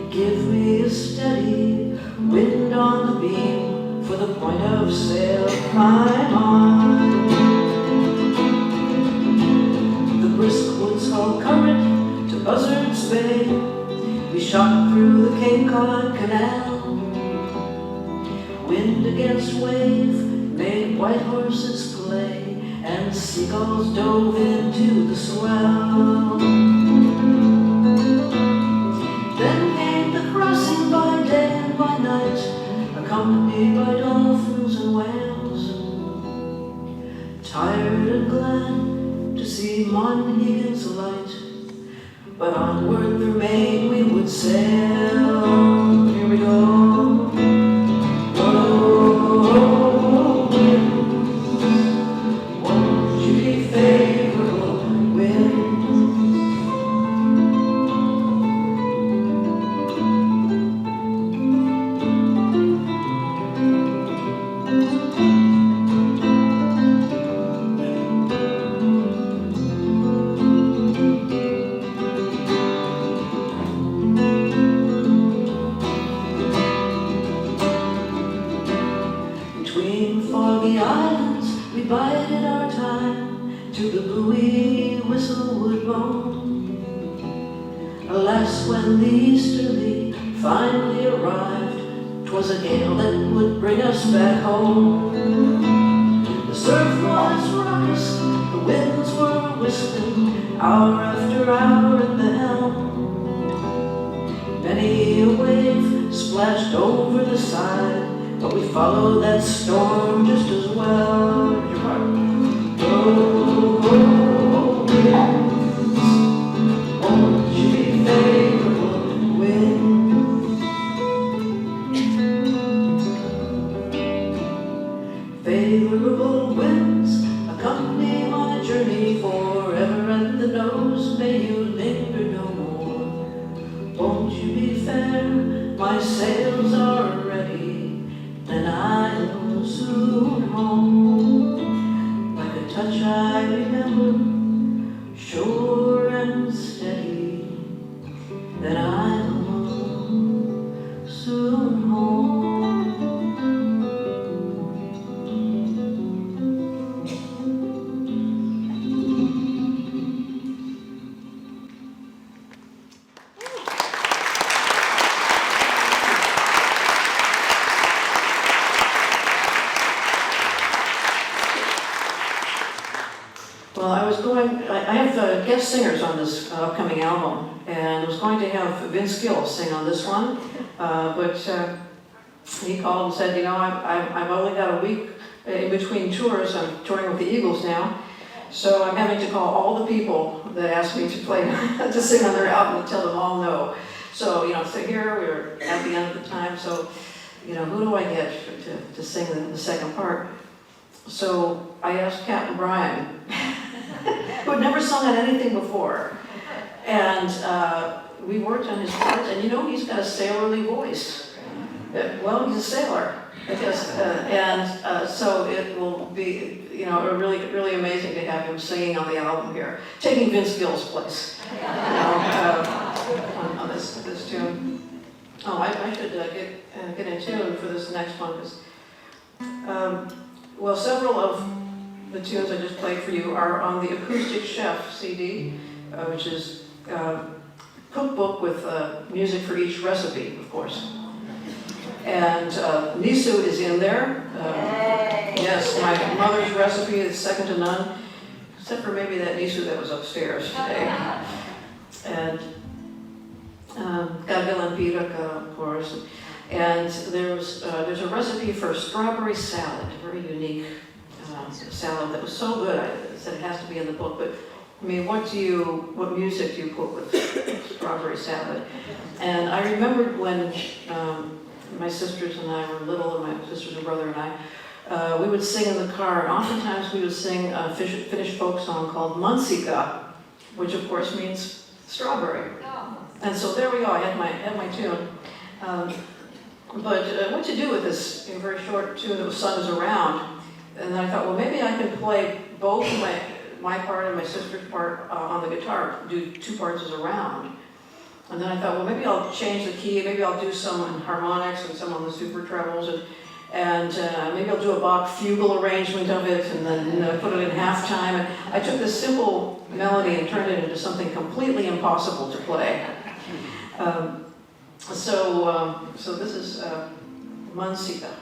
Give me a steady wind on the beam, for the point of sail I'm on. The brisk woods haul current to Buzzard's Bay, we shot through the Cape Cod Canal. Wind against wave made white horses play, and seagulls dove into the swell. Then came the crossing by day and by night, accompanied by dolphins and whales. Tired and glad to see Monhegan's light, but onward through Maine we would sail. Here we go. Blow winds, won't you be favorable winds? Between foggy islands, we bided our time, to the buoy whistle would moan. Alas, when the easterly finally arrived, 'twas a gale that would bring us back home. The surf was raucous, the winds were whistling, hour after hour at the helm. Many a wave splashed over the side, but we followed that storm just as well. Oh, winds, won't you be favorable winds? Favorable winds, accompany my journey forever at the nose, may you linger no more. Won't you be fair, my sails are ready, then I'll soon home. Like a touch I remember, sure and steady, then I'll soon home. have guest singers on this upcoming album, and I was going to have Vince Gill sing on this one, but he called and said, you know, I've only got a week in between tours. I'm touring with the Eagles now, so I'm having to call all the people that asked me to play to sing on their album and tell them all no. So, you know, so here we're at the end of the time, so, you know, who do I get to sing the second part? So I asked Captain Brian, who had never sung on anything before, and we worked on his parts, and you know, he's got a sailorly voice. Well, he's a sailor, I guess, and so it will be, you know, really, really amazing to have him singing on the album here, taking Vince Gill's place, you know, on this tune. Oh, I should get in tune for this next one, because, well, several of the tunes I just played for you are on the Acoustic Chef CD, which is a cookbook with music for each recipe, of course. And Nisu is in there. Yes, my mother's recipe is second to none, except for maybe that Nisu that was upstairs today. And Gagel and Pirak, of course. And there's a recipe for strawberry salad, a very unique salad that was so good. I said it has to be in the book, but I mean, what music do you put with strawberry salad? And I remembered when my sisters and I were little, and my sisters and brother and I, we would sing in the car, and oftentimes we would sing a Finnish folk song called Mansika, which of course means strawberry. And so there we go, I had my tune. But what to do with this very short tune that was sung as a round? And then I thought, well, maybe I can play both my part and my sister's part on the guitar, do two parts as a round. And then I thought, well, maybe I'll change the key, maybe I'll do some on harmonics and some on the super trebles, and maybe I'll do a Bach fugal arrangement of it, and then put it in halftime. And I took this simple melody and turned it into something completely impossible to play. So this is Mansika.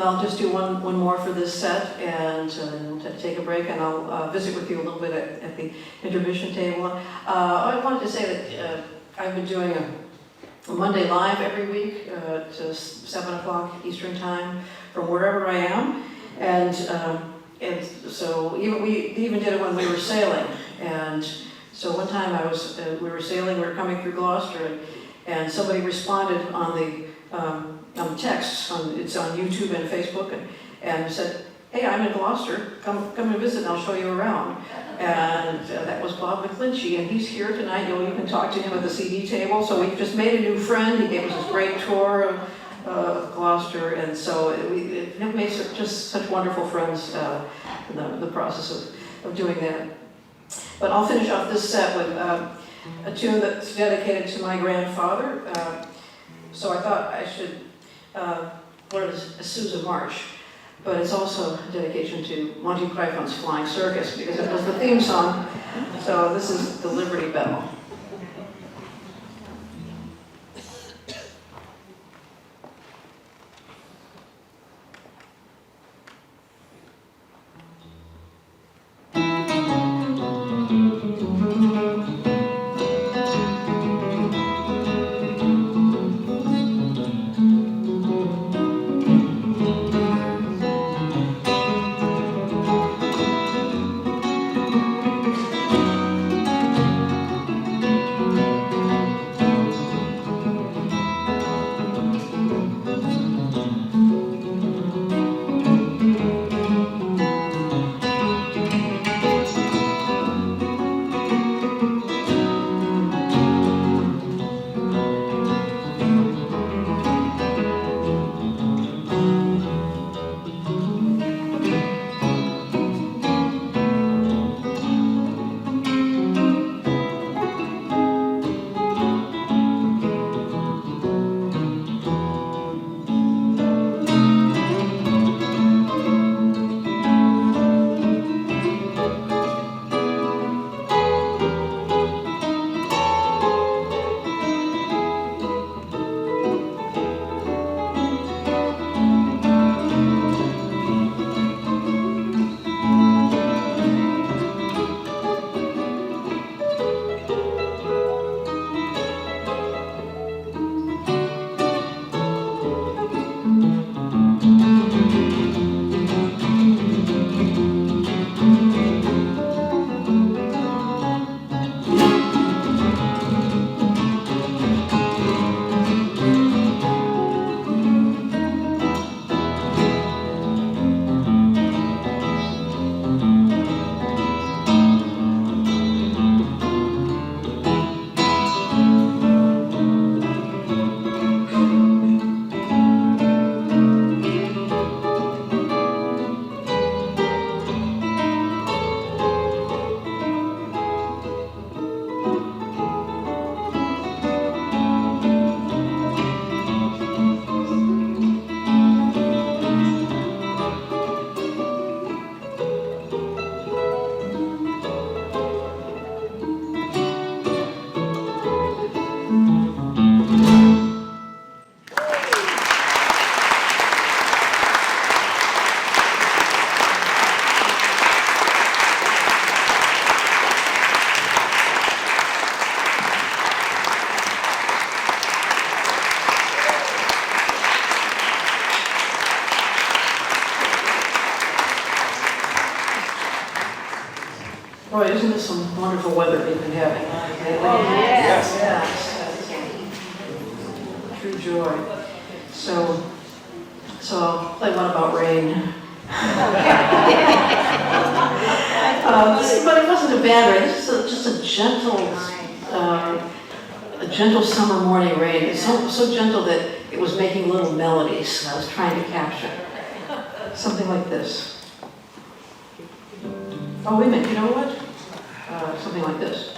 I'll just do one more for this set and take a break, and I'll visit with you a little bit at the intermission table. I wanted to say that I've been doing a Monday Live every week at 7 o'clock Eastern Time from wherever I am, and so we even did it when we were sailing. And so one time we were sailing, we were coming through Gloucester, and somebody responded on the text, it's on YouTube and Facebook, and said, "Hey, I'm in Gloucester, come and visit and I'll show you around." And that was Bob McClinchy, and he's here tonight. You can talk to him at the CD table. So we just made a new friend. He gave us this great tour of Gloucester, and so it made just such wonderful friends in the process of doing that. But I'll finish off this set with a tune that's dedicated to my grandfather. So I thought I should learn a Sousa March, but it's also a dedication to Monty Python's Flying Circus because it was the theme song. So this is the Liberty Bell. Boy, isn't this some wonderful weather we've been having? Yes. True joy. So I'll play one about rain. But it wasn't a bad rain. This is just a gentle summer morning rain. It's so gentle that it was making little melodies I was trying to capture. Something like this. Oh, wait a minute, you know what? Something like this.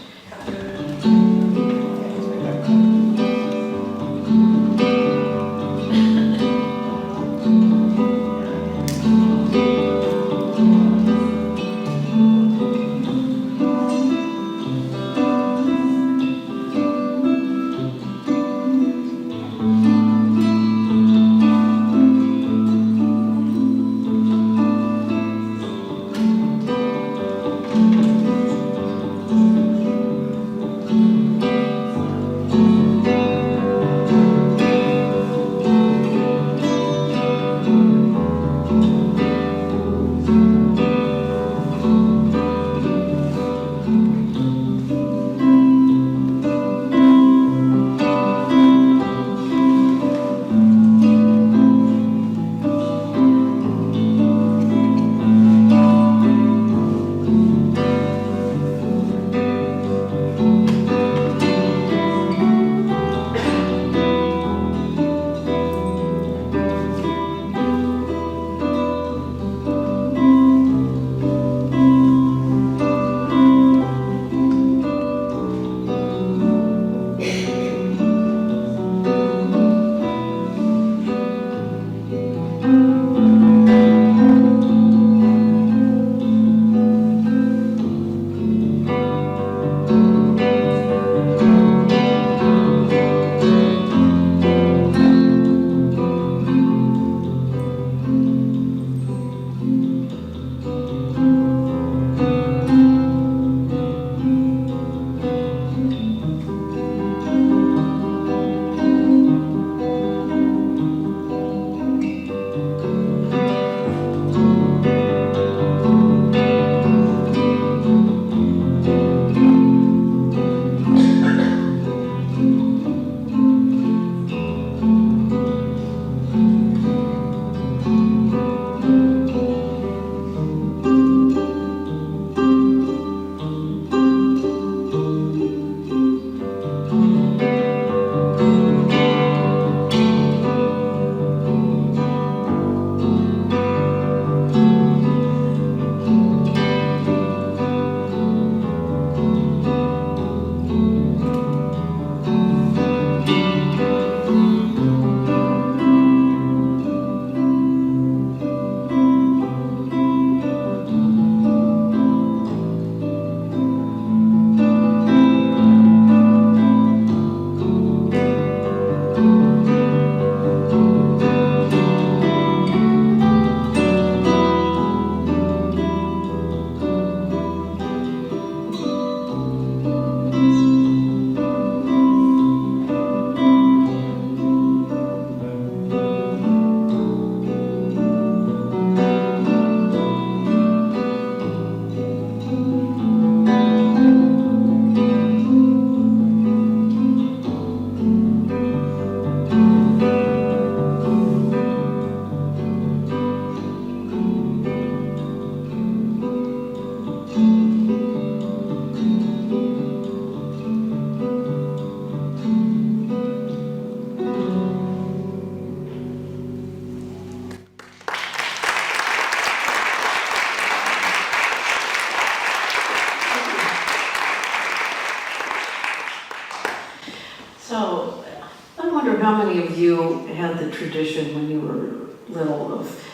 how many of you had the tradition when you were little of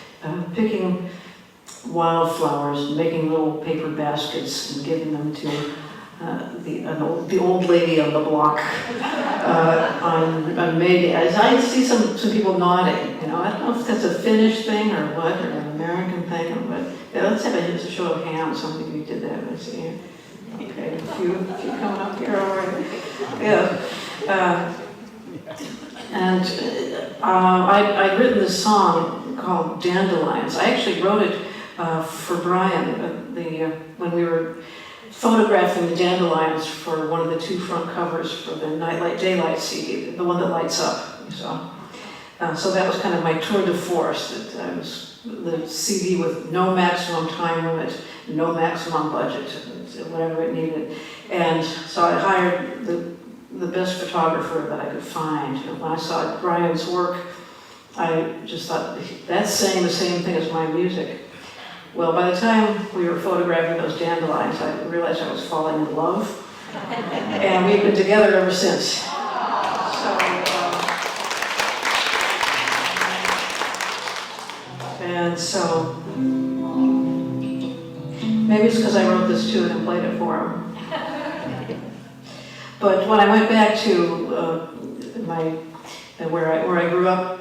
picking wildflowers, making little paper baskets and giving them to the old lady on the block on May Day. As I see some people nodding, you know, I don't know if that's a Finnish thing or what, or an American thing or what. Yeah, let's have a show of hands. How many of you did that? Let's see here. Okay, a few coming up here. All right. Yeah. I'd written this song called Dandelions. I actually wrote it for Brian when we were photographing the dandelions for one of the 2 front covers for the Nightlight Daylight CD, the one that lights up. So that was kind of my tour de force. That I was the CD with no maximum time limit, no maximum budget, whatever it needed. And so I hired the best photographer that I could find. And when I saw Brian's work, I just thought, that's saying the same thing as my music. Well, by the time we were photographing those dandelions, I realized I was falling in love. And we've been together ever since. So maybe it's because I wrote this tune and played it for him. But when I went back to where I grew up,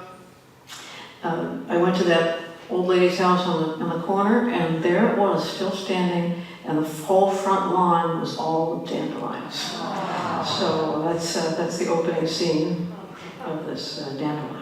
I went to that old lady's house on the corner, and there it was, still standing, and the whole front lawn was all dandelions. So that's the opening scene of this Dandelions.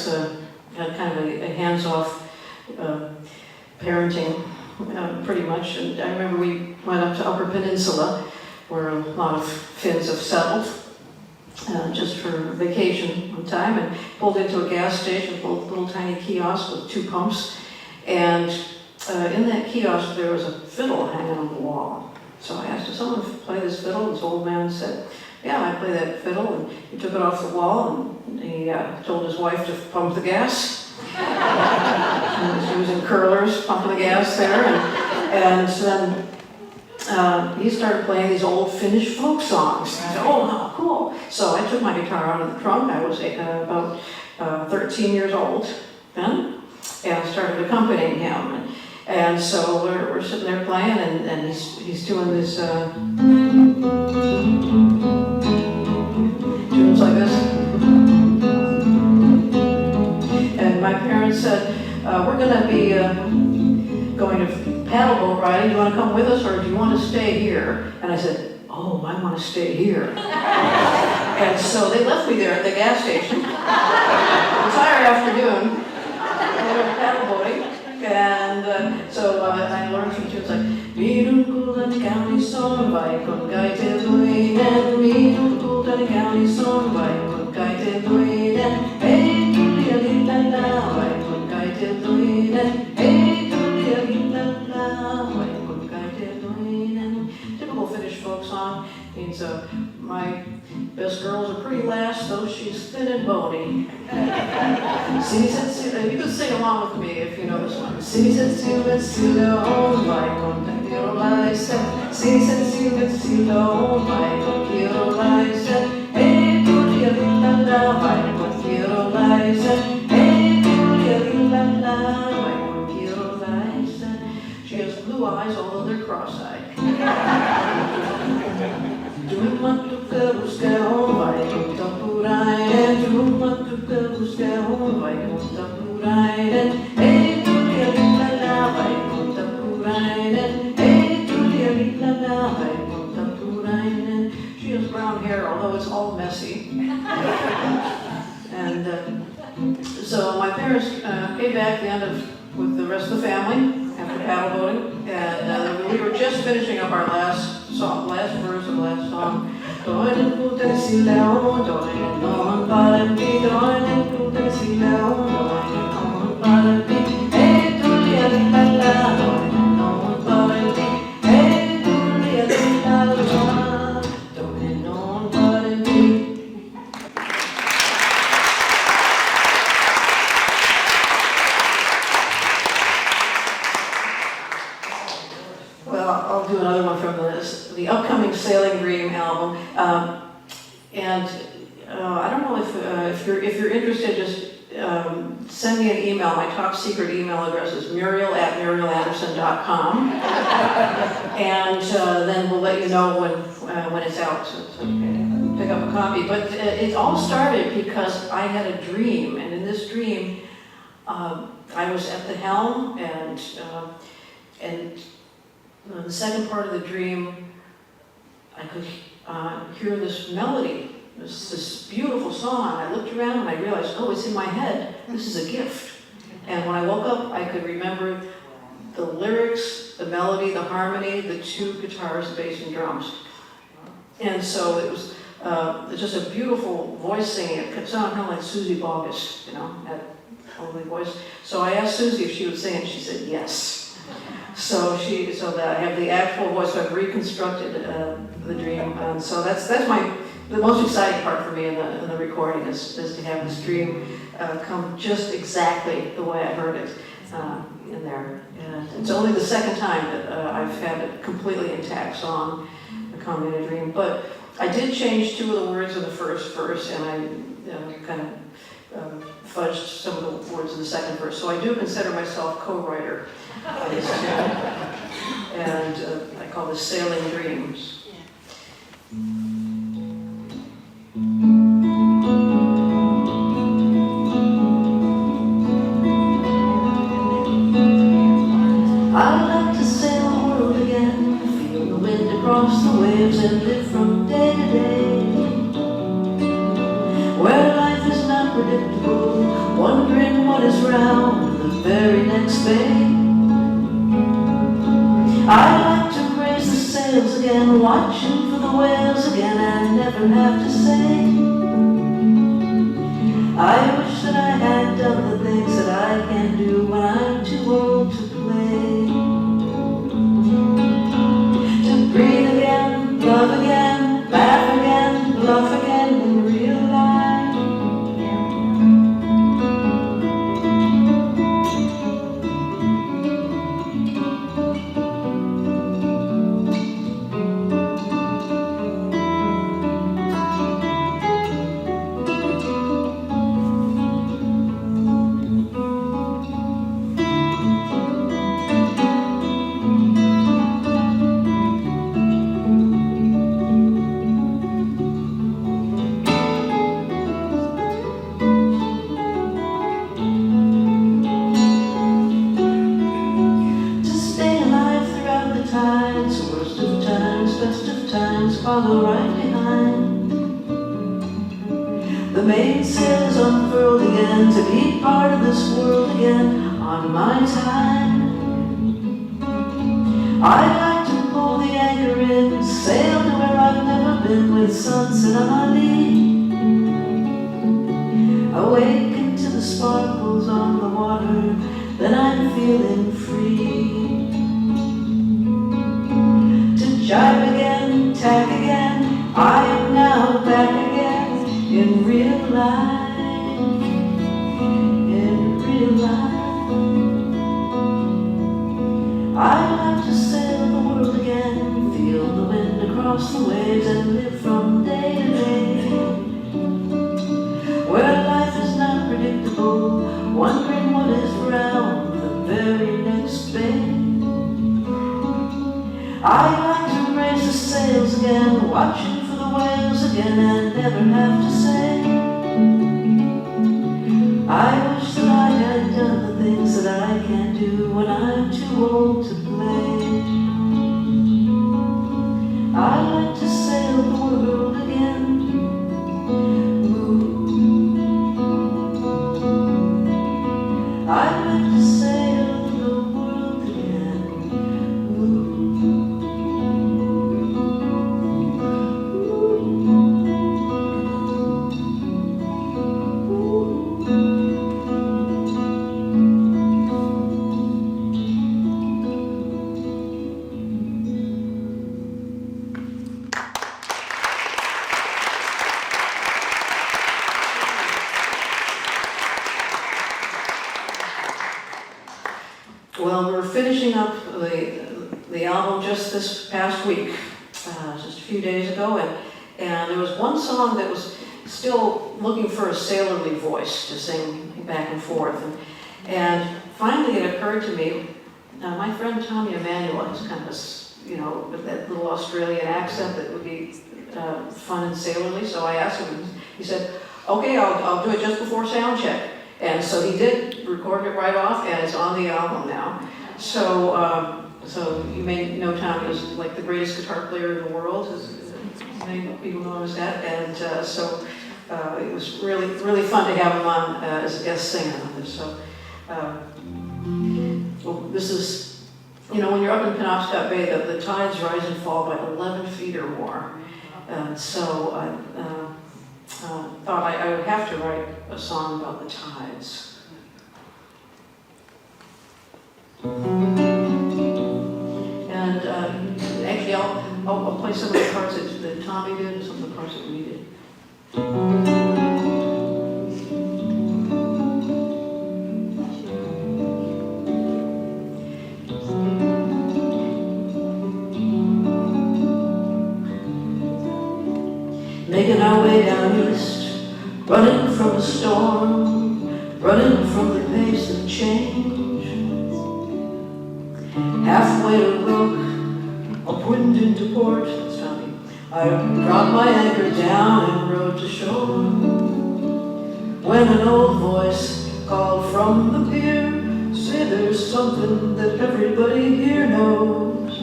parents had kind of a hands-off parenting, pretty much. And I remember we went up to Upper Peninsula, where a lot of Finns have settled, just for vacation one time, and pulled into a gas station, a little tiny kiosk with 2 pumps. And in that kiosk, there was a fiddle hanging on the wall. So I asked, does someone play this fiddle? This old man said, yeah, I play that fiddle. And he took it off the wall, and he told his wife to pump the gas. She was in curlers, pumping the gas there. And then he started playing these old Finnish folk songs. I said, oh, how cool. So I took my guitar out of the trunk. I was about 13 years old then, and started accompanying him. And so we're sitting there playing, and he's doing this tunes like this. And my parents said, we're going to be going to paddleboat riding. Do you want to come with us, or do you want to stay here? And I said, oh, I want to stay here. And so they left me there at the gas station the entire afternoon. They were paddleboating. And so I learned some tunes like Midun Kultan County Song by Kunkaite Luinen, Midun Kultan County Song by Kunkaite Luinen, Hey Tulia Lilla La by Kunkaite Luinen, Hey Tulia Lilla La by Kunkaite Luinen. Typical Finnish folk song means my best girl's a pretty lass, though she's thin and bony. You can sing along with me if you know this one. Siniset silo on my contactio license. Siniset silo on my contactio license. Hey, Julia Lilla La, my contactio license. Hey, Julia Lilla La, my contactio license. She has blue eyes, although they're cross-eyed. She has brown hair, although it's all messy. And so my parents came back with the rest of the family after paddleboating, and we were just finishing up our last verse of the last song. Toinen kuuteni sillä on, toinen on parempi, toinen kuuteni sillä on, toinen on parempi. Ei tulia lillalla, toinen on parempi. Ei tulia lillalla, toinen on parempi. Well, I'll do another one from the upcoming Sailing Dream album. I don't know if you're interested, just send me an email. My top secret email address is muriel@murielanderson.com. And then we'll let you know when it's out, so pick up a copy. But it all started because I had a dream, and in this dream, I was at the helm, and the second part of the dream, I could hear this melody, this beautiful song. I looked around and I realized, oh, it's in my head. This is a gift. And when I woke up, I could remember the lyrics, the melody, the harmony, the 2 guitars, bass, and drums. And so it was just a beautiful voice singing. It sounded kind of like Susie Bogus, had a lovely voice. So I asked Susie if she would sing, and she said yes. So that I have the actual voice. So I've reconstructed the dream, and so that's the most exciting part for me in the recording is to have this dream come just exactly the way I heard it in there. And it's only the second time that I've had a completely intact song come in a dream. But I did change 2 of the words in the first verse, and I kind of fudged some of the words in the second verse. So I do consider myself co-writer on this tune. And I call this Sailing Dreams. I'd like to sail the world again, feel the wind across the waves and live from day to day, where life is not predictable. One what is round the very next bay. I like to raise the sails again, watching for the whales again, and never have to say, I wish that I had done the things that I can do when I'm too old to play. To breathe again, love again, laugh again, bluff again in real life. Follow right behind. The mainsail is unfurled again, to be part of this world again on my time. I'd like to pull the anchor in, sail to where I've never been with sunset on my lee. Awaken to the sparkles on the water, then I'm feeling free. To jive again, tack again, I am now back again in real life, in real life. I like to sail the world again, feel the wind across the waves and live from day to day, where life is not predictable, wondering what is round the very next bay. I like to raise the sails again, watching for the whales again, and never have to say, I wish that I had done the things that I can do when I'm too old to play. I like to sail the world again. I like to sail the world again. Well, we're finishing up the album just this past week, just a few days ago, and there was one song that was still looking for a sailorly voice to sing back and forth, and finally it occurred to me, my friend Tommy Emmanuel has kind of a, with that little Australian accent that would be fun and sailorly, so I asked him, he said, okay, I'll do it just before sound check. And so he did record it right off, and it's on the album now. So, so you may know Tommy is like the greatest guitar player in the world, as many people know him as that. And so it was really fun to have him on as a guest singer on this. So, well, this is, when you're up in Penobscot Bay, the tides rise and fall by 11 feet or more. So I thought I would have to write a song about the tides. And actually, I'll play some of the parts that Tommy did and some of the parts that we did. Making our way down east, running from a storm, running from the pace of change. Halfway to Rock, upwind into port, that's Tommy, I dropped my anchor down and rowed to shore. When an old voice called from the pier, say there's something that everybody here knows.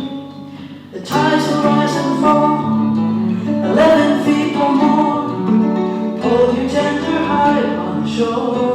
The tides will rise and fall, 11 feet or more, pull your tender hide on the shore.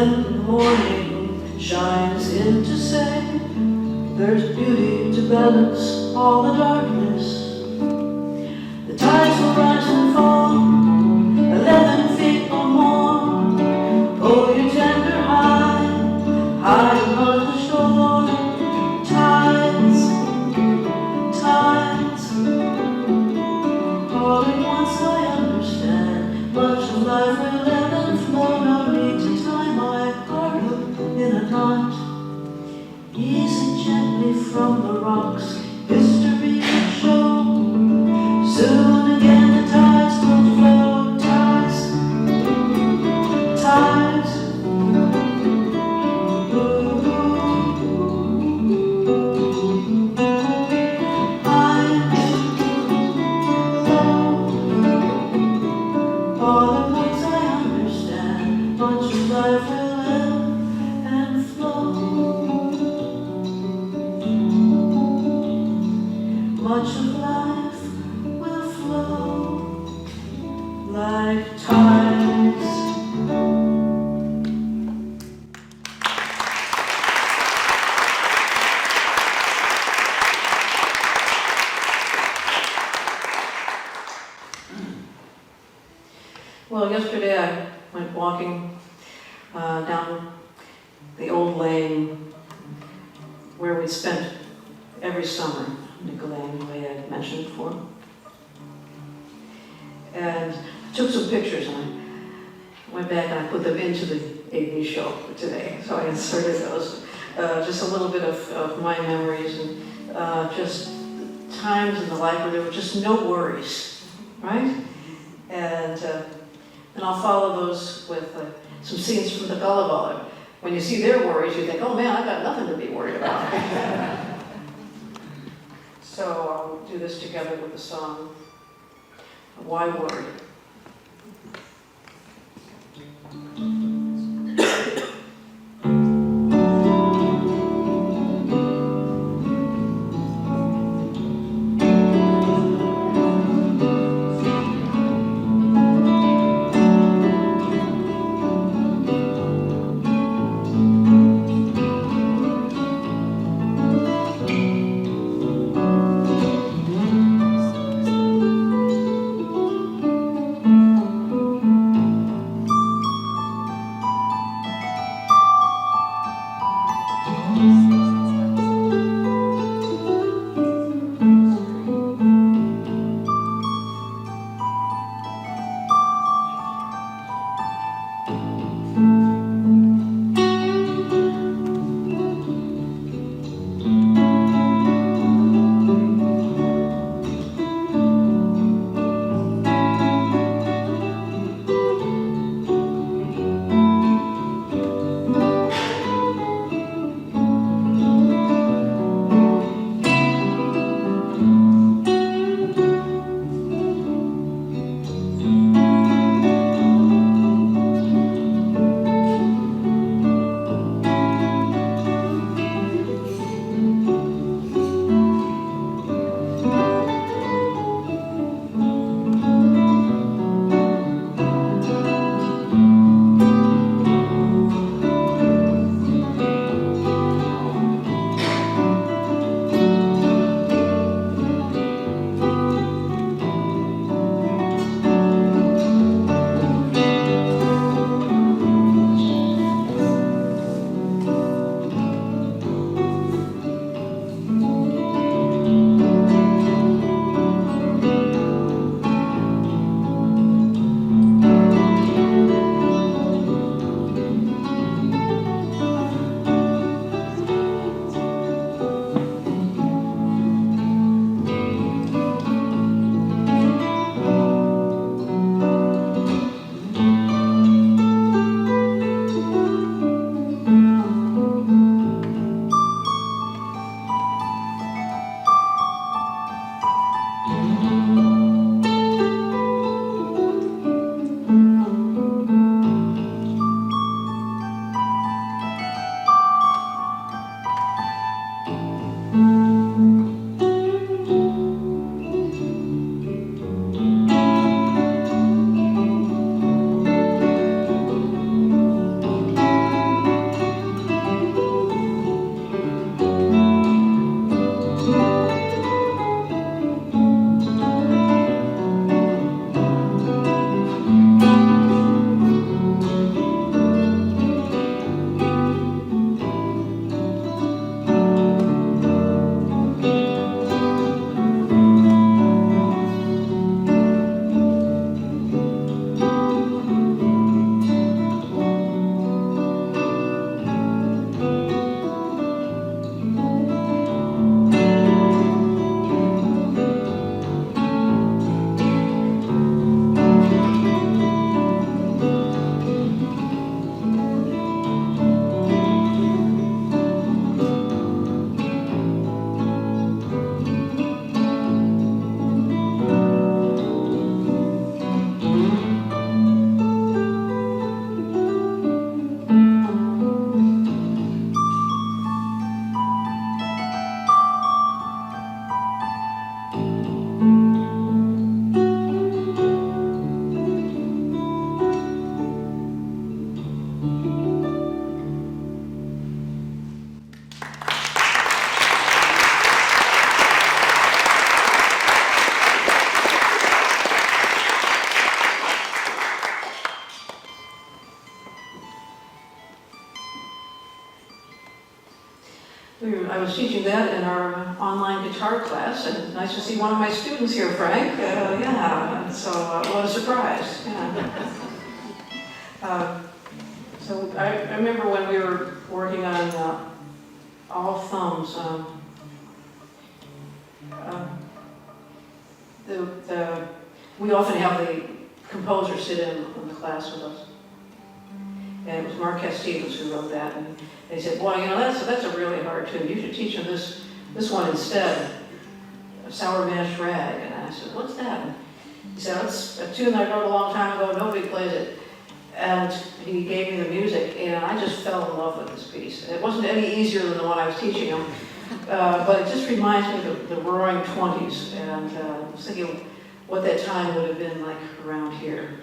when the morning shines in to say there's beauty to balance all the darkness. The tides will rise and fall, 11 feet or more. Pull your tender high, high above the shore. Tides, tides. All at once I understand. Much of life will ebb and flow. No need to tie my heart up in a knot. Easy gently from the rocks, history will show. Soon again the tides will flow. Tides, tides. All at once I understand. Much of life will ebb and flow. Much of life will flow like tides. Well, yesterday I went walking down the old lane where we spent every summer, Nicolene, the way I mentioned before. And I took some pictures and I went back and I put them into the AV show for today. So I inserted those. Just a little bit of my memories and just times in the life where there were just no worries, right? And I'll follow those with some scenes from the Gulliver. When you see their worries, you think, oh man, I've got nothing to be worried about. So I'll do this together with the song, Why Worry? class, and nice to see one of my students here, Frank. Yeah, so what a surprise. Yeah. So I remember when we were working on All Thumbs, we often have the composer sit in the class with us. And it was Marquez Stevens who wrote that, and they said, "Well, you know, that's a really hard tune. You should teach him this one instead, a Sour Mash Rag." And I said, "What's that?" And he said, "It's a tune I wrote a long time ago. Nobody plays it." And he gave me the music, and I just fell in love with this piece. It wasn't any easier than the one I was teaching him, but it just reminds me of the Roaring '20s, and I was thinking what that time would have been like around here.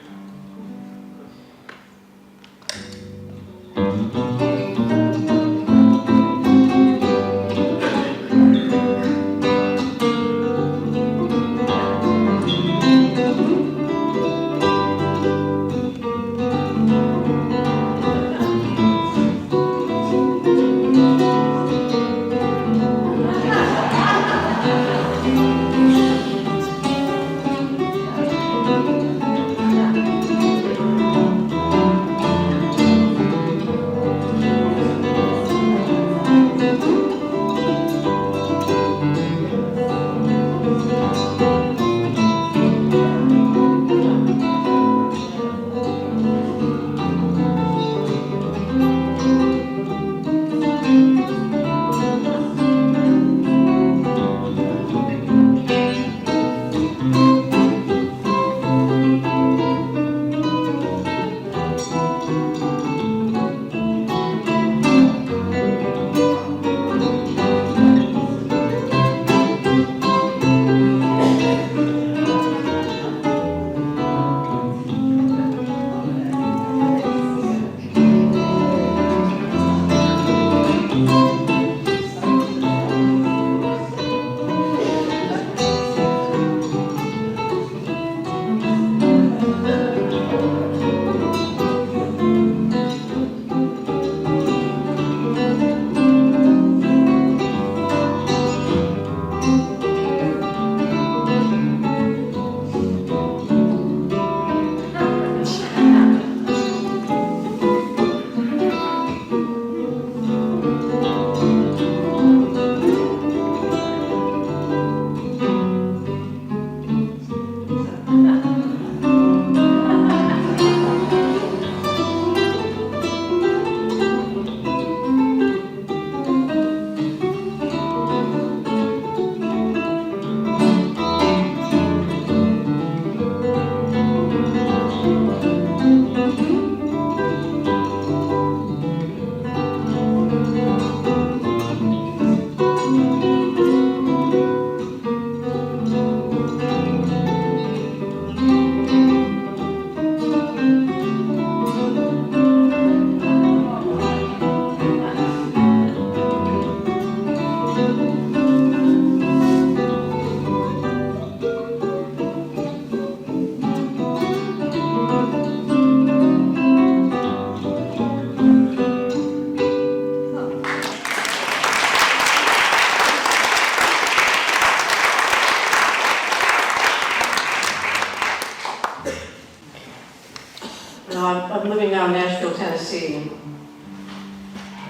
I'm living now in Nashville, Tennessee,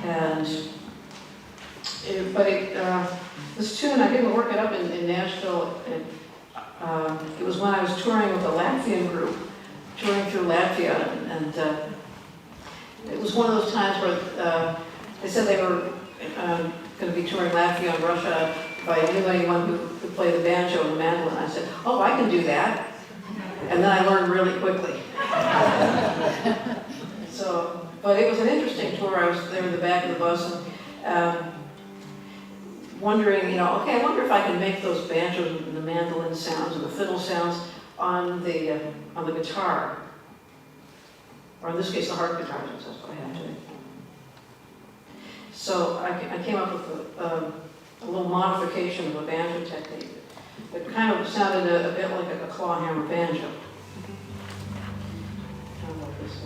and this tune, I didn't work it up in Nashville. It was when I was touring with a Latvian group, touring through Latvia, and it was one of those times where they said they were going to be touring Latvia and Russia by anyone who could play the banjo and the mandolin. I said, "Oh, I can do that." And then I learned really quickly. But it was an interesting tour. I was there in the back of the bus and wondering, okay, I wonder if I can make those banjos and the mandolin sounds and the fiddle sounds on the guitar, or in this case, the harp guitar, since that's what I had to do. So I came up with a little modification of a banjo technique that kind of sounded a bit like a clawhammer banjo. Kind of like this.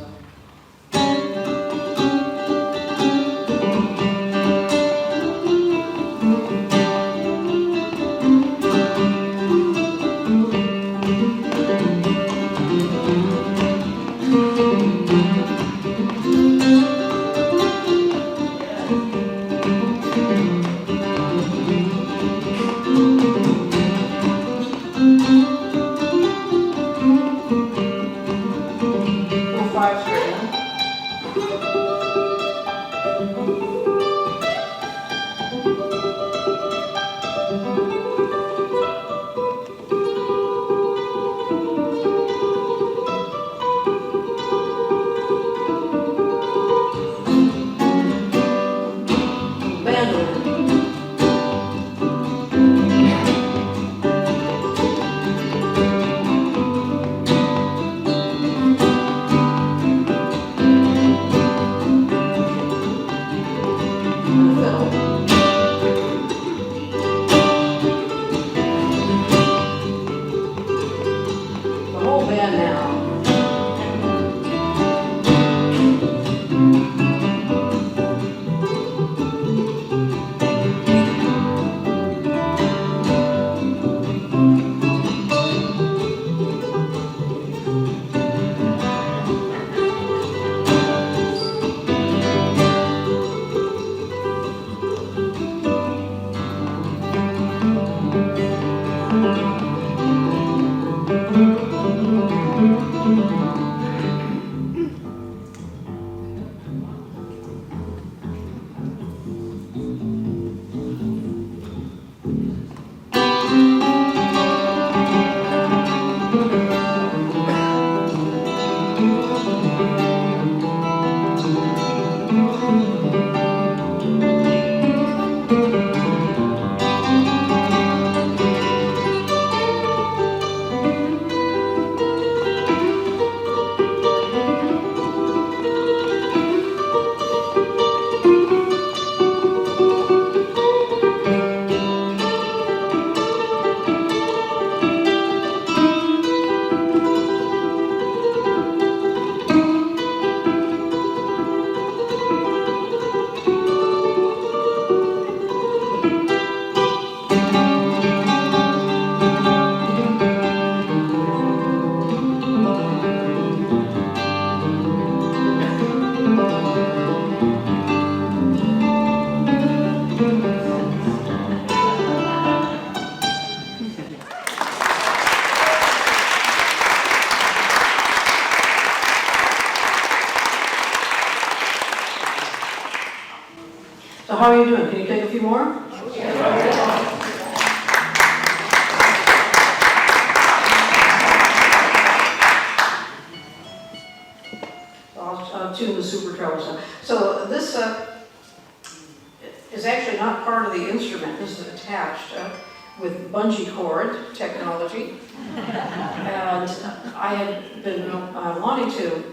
So how are you doing? Can you take a few more? I'll tune the super treble sound. So this is actually not part of the instrument. This is attached with bungee cord technology. And I had been wanting to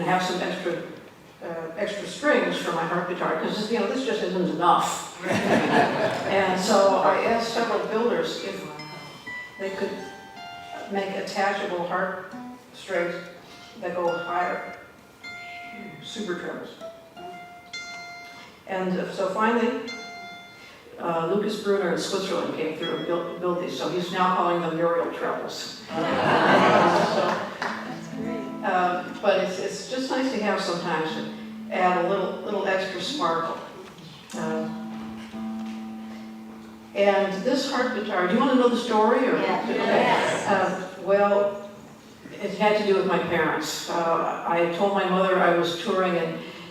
have some extra strings for my harp guitar, because this just isn't enough. And so I asked several builders if they could make attachable harp strings that go higher, super trebles. And so finally, Lucas Brunner in Switzerland came through and built these, so he's now calling them Muriel trebles. But it's just nice to have sometimes to add a little extra sparkle. And this harp guitar, do you want to know the story? Or? Yes. Well, it had to do with my parents. I told my mother I was touring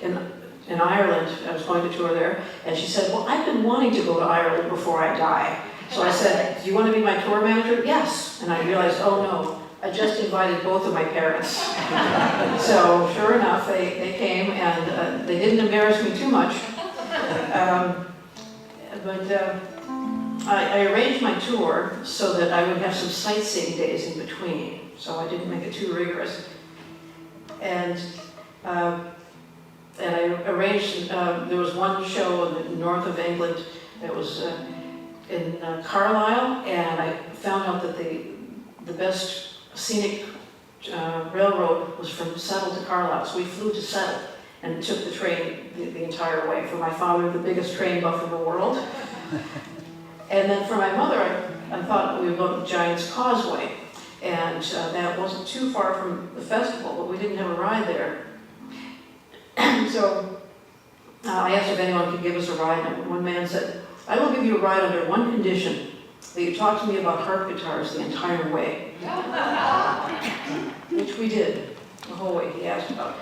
in Ireland. I was going to tour there, and she said, "Well, I've been wanting to go to Ireland before I die." So I said, "Do you want to be my tour manager?" "Yes." And I realized, oh no, I just invited both of my parents. So sure enough, they came, and they didn't embarrass me too much. I arranged my tour so that I would have some sightseeing days in between, so I didn't make it too rigorous. And I arranged, there was one show in the north of England that was in Carlisle, and I found out that the best scenic railroad was from Settle to Carlisle. So we flew to Settle and took the train the entire way. For my father, the biggest train buff in the world. And then for my mother, I thought we would go to Giant's Causeway. And that wasn't too far from the festival, but we didn't have a ride there. So I asked if anyone could give us a ride, and one man said, "I will give you a ride under one condition, that you talk to me about harp guitars the entire way." Which we did the whole way. He asked about,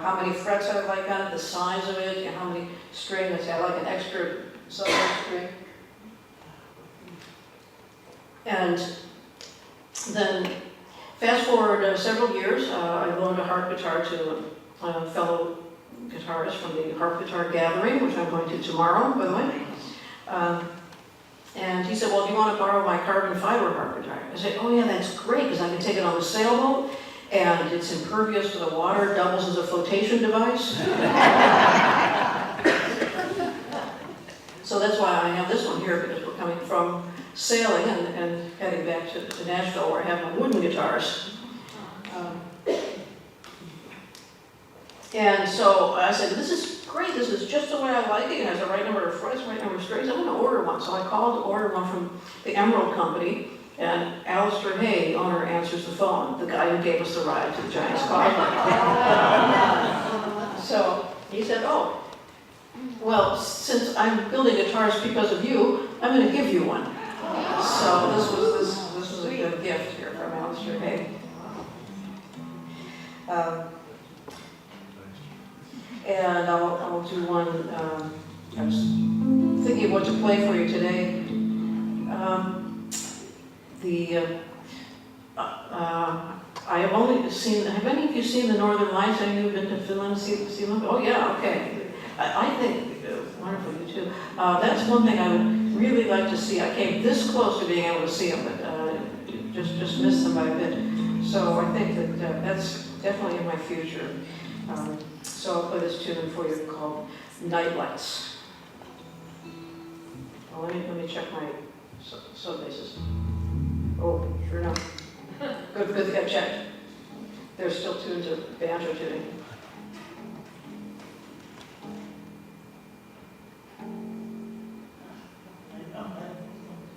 how many frets I like on it, the size of it, and how many strings. I like an extra solo string. And then fast forward several years, I loaned a harp guitar to a fellow guitarist from the Harp Guitar Gathering, which I'm going to tomorrow, by the way. And he said, "Well, do you want to borrow my carbon fiber harp guitar?" I said, "Oh yeah, that's great, because I can take it on the sailboat, and it's impervious to the water, doubles as a flotation device." So that's why I have this one here, because we're coming from sailing and heading back to Nashville, where I have my wooden guitars. And so I said, "This is great, this is just the way I like it. It has the right number of frets, right number of strings. I'm going to order one." So I called to order one from the Emerald Company, and Alistair Hay, the owner, answers the phone, the guy who gave us the ride to the Giant's Causeway. So he said, "Oh, well, since I'm building guitars because of you, I'm going to give you one." So this was a good gift here from Alistair Hay. And I'll do one. I was thinking of what to play for you today. I have only seen. Have any of you seen the Northern Lights? Any of you been to Finland? See them? Oh yeah, okay. I think wonderful, you too. That's one thing I would really like to see. I came this close to being able to see them, but just missed them by a bit. So I think that that's definitely in my future. So I'll play this tune for you called Night Lights. Oh, let me check my sub basses. Oh, sure enough. Good thing I checked. They're still tuned to banjo tuning.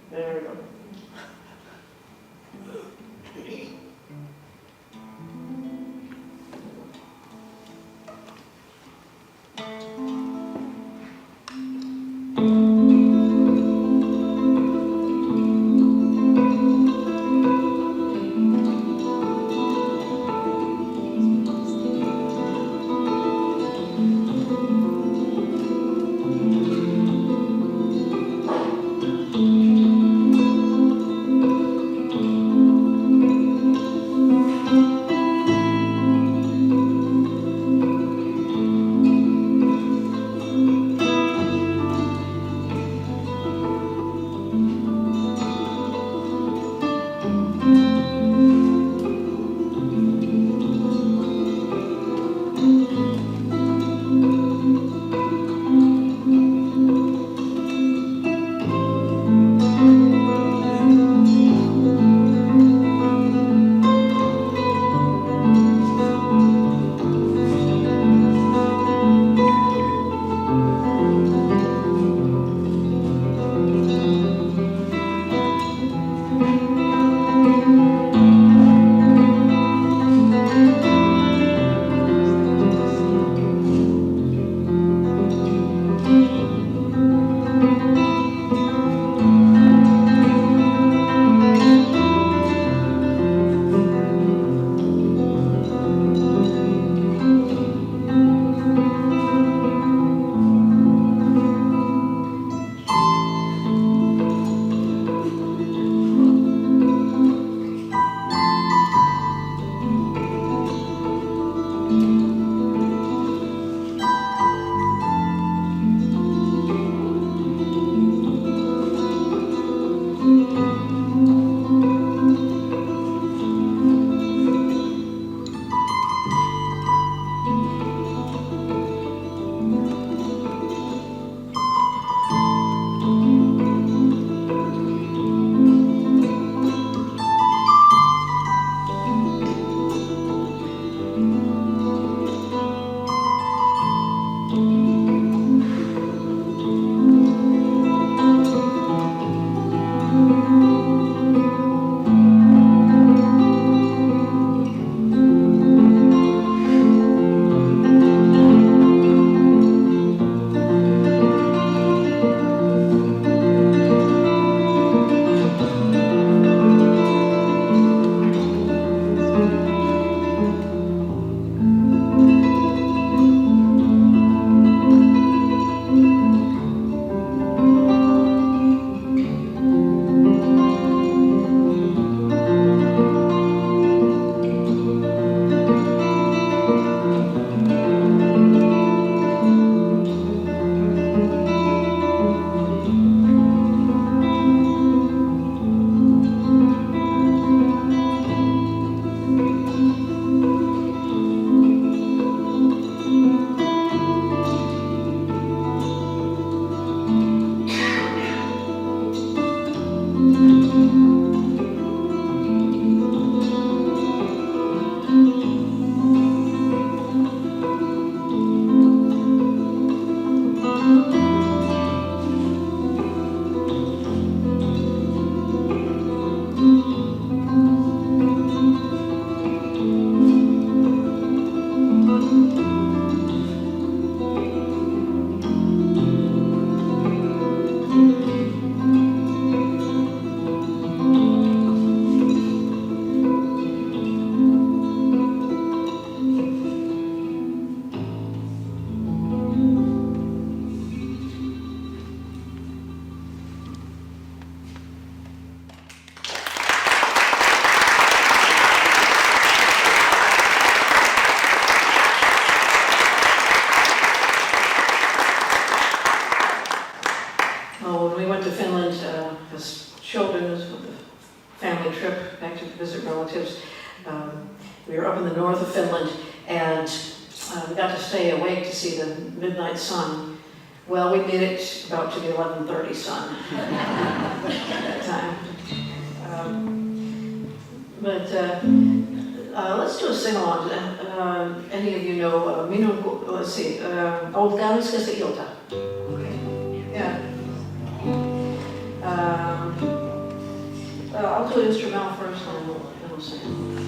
There we go. family trip back to visit relatives. We were up in the north of Finland, and we got to stay awake to see the midnight sun. Well, we made it about to the 11:30 sun at that time. Let's do a sing-along. Any of you know let's see, Old Gloucester Ilta. Okay. Yeah. I'll do instrumental first, and then we'll sing.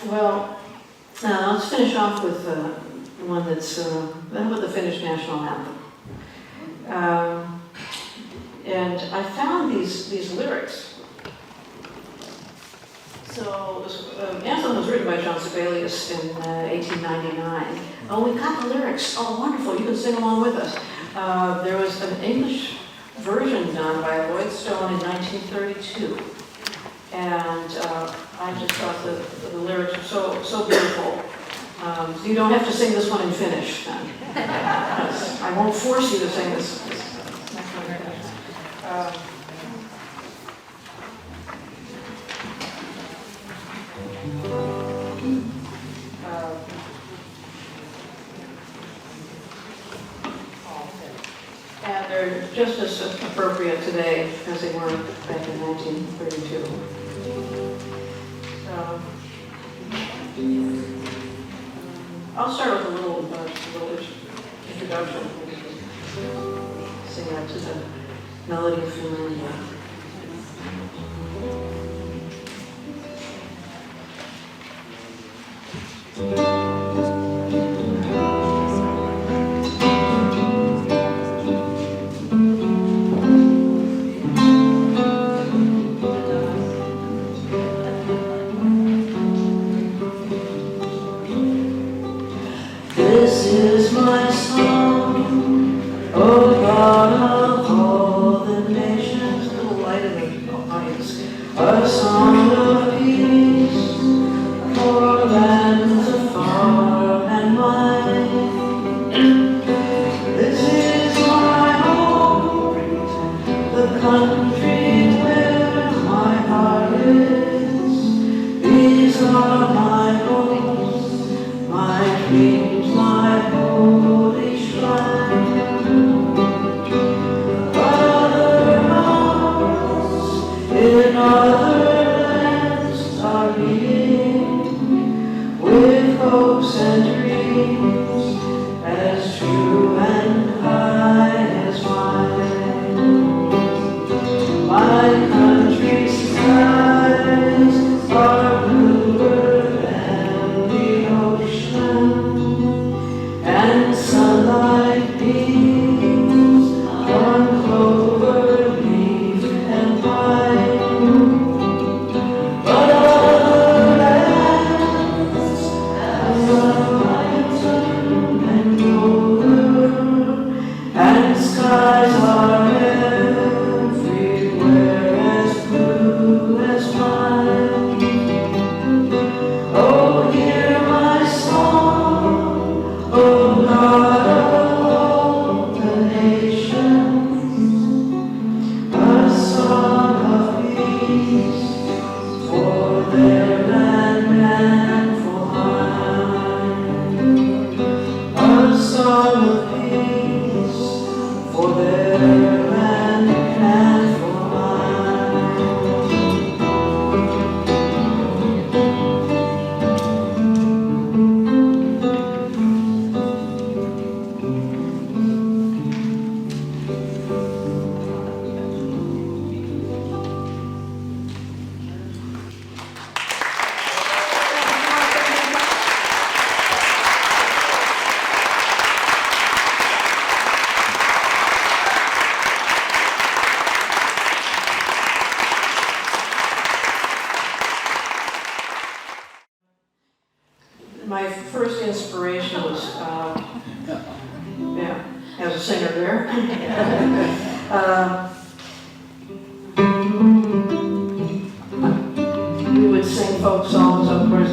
Well, let's finish off with one that's with the Finnish national anthem. And I found these lyrics. So the anthem was written by John Sibelius in 1899. Oh, we got the lyrics. Oh, wonderful! You can sing along with us. There was an English version done by Lloyd Stone in 1932, and I just thought the lyrics were so beautiful. So you don't have to sing this one in Finnish, then. I won't force you to sing this next one in Finnish. And they're just as appropriate today as they were back in 1932. So, I'll start with a little introduction. Sing out to the melody of Finlandia. This is my song, oh God of all the nations. A little light in the audience. A song of peace for lands afar and wide. song of peace for their land and for My first inspiration was, as a singer there. We would sing folk songs, of course,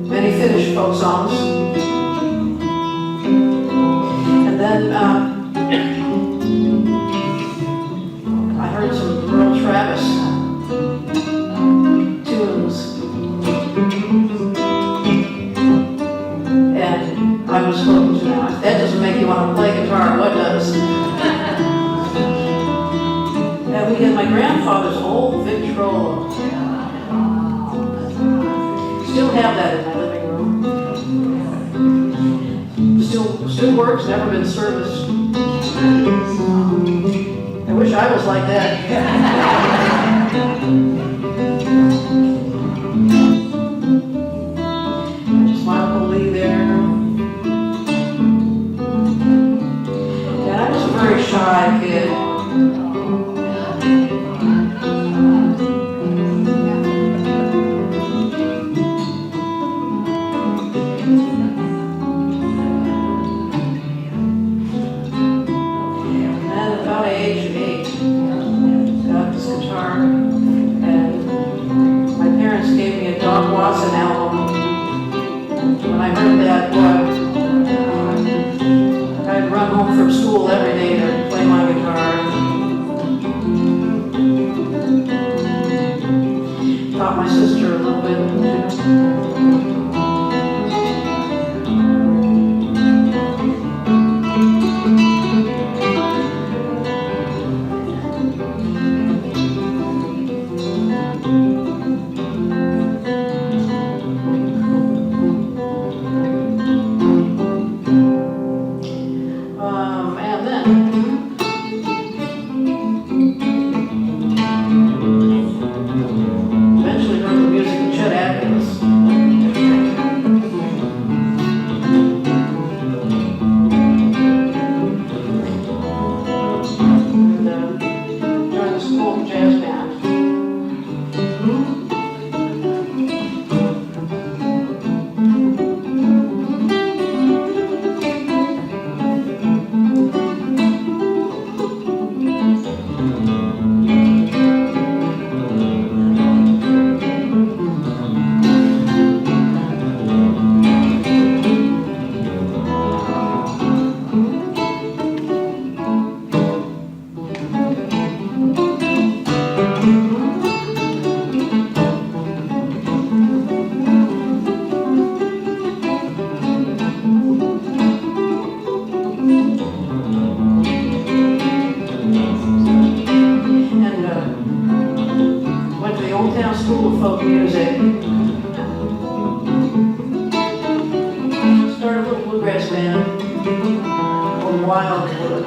many Finnish folk songs. And then I heard some Earl Travis tunes. And I was hooked. Now, if that doesn't make you want to play guitar, what does? And we had my grandfather's old Victrola. Still have that in my living room. Still works, never been serviced. I wish I was like that. Michael Lee there. And I was a very shy kid. And about the age of 8, got this guitar, and my parents gave me a Doc Watson album. When I heard that, I'd run home from school every day to play my guitar. Taught my sister a little bit too. And then eventually learned the music of Chet Atkins. And joined the school jazz band. Went to the Old Town School of Folk Music. Started a little bluegrass band called Wildwood.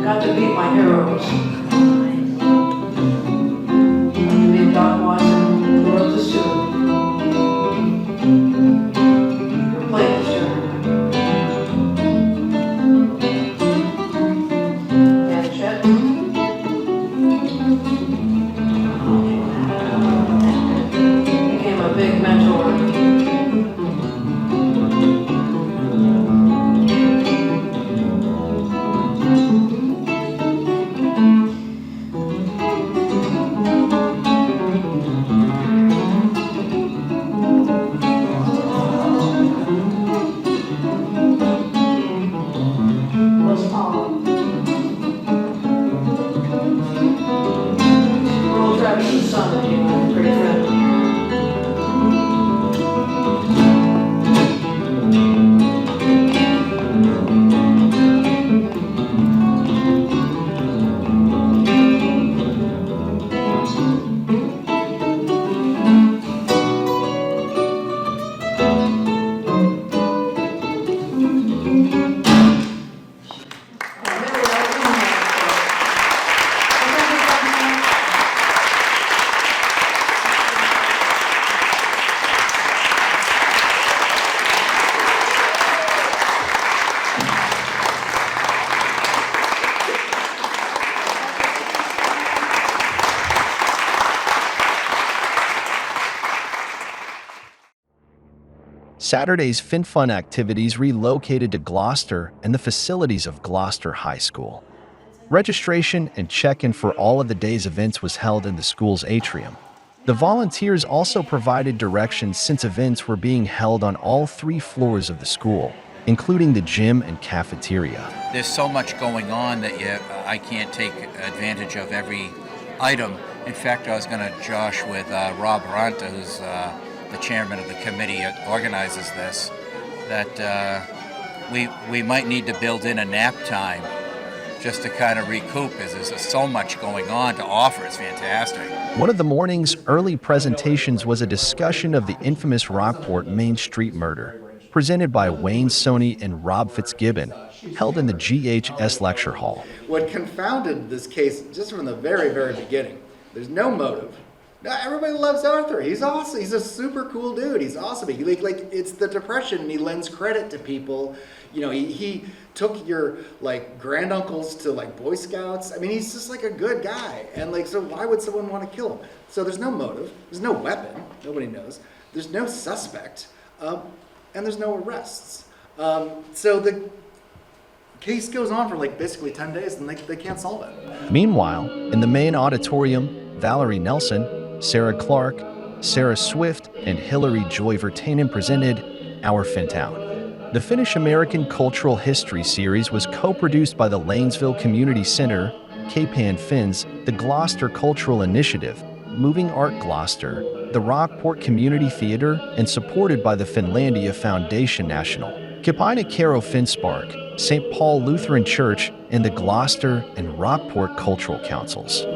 Got to meet my heroes. Got to meet Doc Watson, who wrote this tune. Saturday's Finnfunn activities relocated to Gloucester and the facilities of Gloucester High School. Registration and check-in for all of the day's events was held in the school's atrium. The volunteers also provided directions since events were being held on all 3 floors of the school, including the gym and cafeteria. There's so much going on that I can't take advantage of every item. In fact, I was going to josh with Rob Ranta, who's the chairman of the committee that organizes this, that we might need to build in a nap time just to kind of recoup, as there's so much going on to offer. It's fantastic. One of the morning's early presentations was a discussion of the infamous Rockport Main Street murder, presented by Wayne Sony and Rob Fitzgibbon, held in the GHS Lecture Hall. What confounded this case just from the very, very beginning, there's no motive. Everybody loves Arthur. He's awesome. He's a super cool dude. He's awesome. Like it's the Depression, and he lends credit to people. You know, he took your granduncles to Boy Scouts. I mean, he's just a good guy. And so why would someone want to kill him? So there's no motive. There's no weapon. Nobody knows. There's no suspect, and there's no arrests. So the case goes on for basically 10 days, and they can't solve it. Meanwhile, in the main auditorium, Valerie Nelson, Sarah Clark, Sarah Swift, and Hilary Joy Virtanen presented Our Finntown. The Finnish-American Cultural History series was co-produced by the Lanesville Community Center, Capan Finns, the Gloucester Cultural Initiative, Moving Art Gloucester, the Rockport Community Theater, and supported by the Finlandia Foundation National, Capillo Caro Finspark, St. Paul Lutheran Church, and the Gloucester and Rockport Cultural Councils.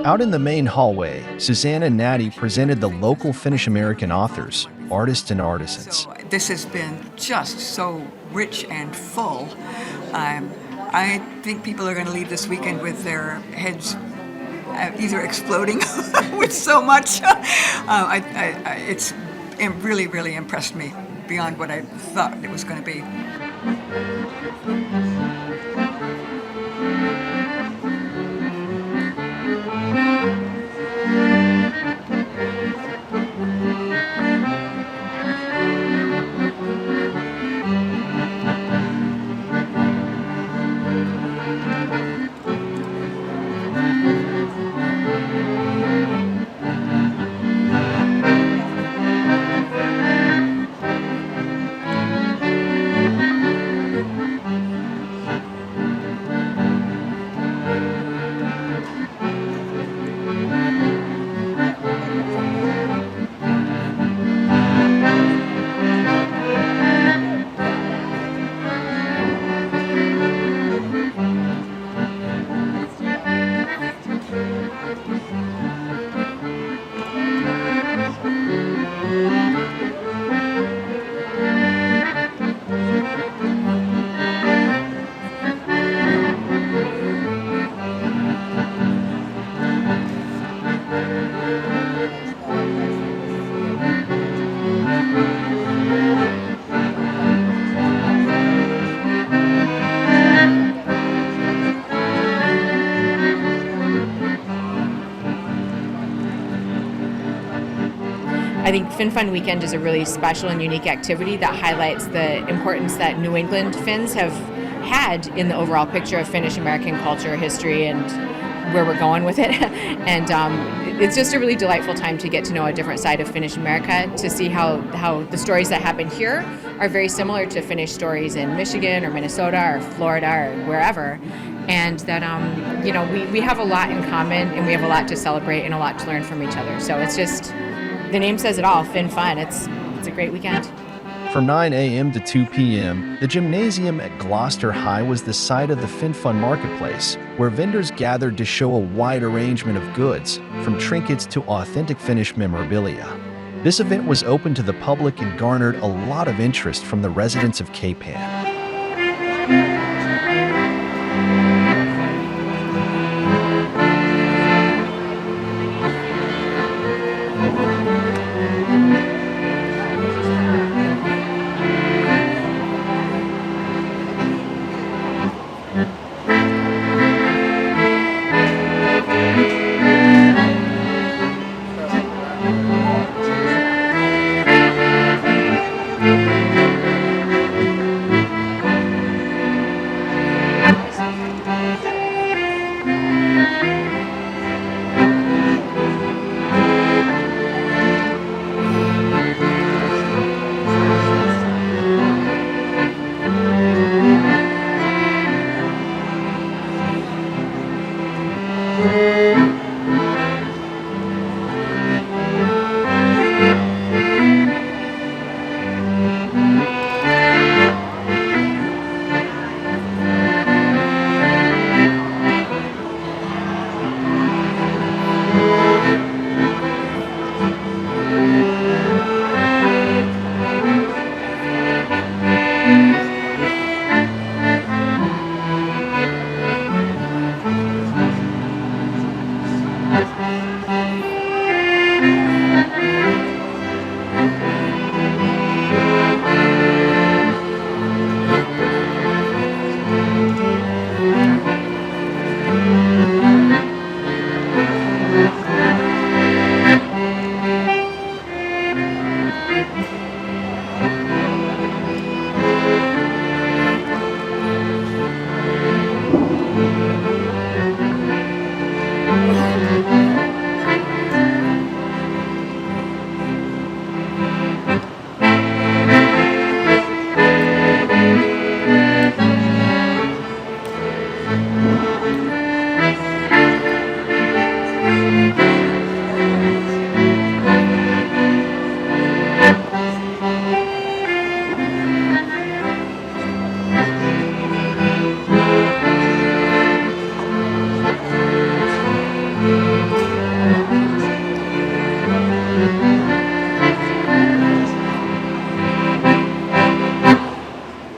Out in the main hallway, Suzanne and Natty presented the local Finnish-American authors, artists, and artisans. So this has been just so rich and full. I think people are going to leave this weekend with their heads either exploding with so much. It's really, really impressed me beyond what I thought it was going to be. I think Finnfunn Weekend is a really special and unique activity that highlights the importance that New England Finns have had in the overall picture of Finnish American culture, history, and where we're going with it. And it's just a really delightful time to get to know a different side of Finnish America, to see how the stories that happen here are very similar to Finnish stories in Michigan or Minnesota or Florida or wherever. And that, we have a lot in common, and we have a lot to celebrate and a lot to learn from each other. So it's just the name says it all, Finnfunn. It's a great weekend. From 9 a.m. to 2 p.m., the gymnasium at Gloucester High was the site of the Finnfunn Marketplace, where vendors gathered to show a wide arrangement of goods, from trinkets to authentic Finnish memorabilia. This event was open to the public and garnered a lot of interest from the residents of Cape Ann.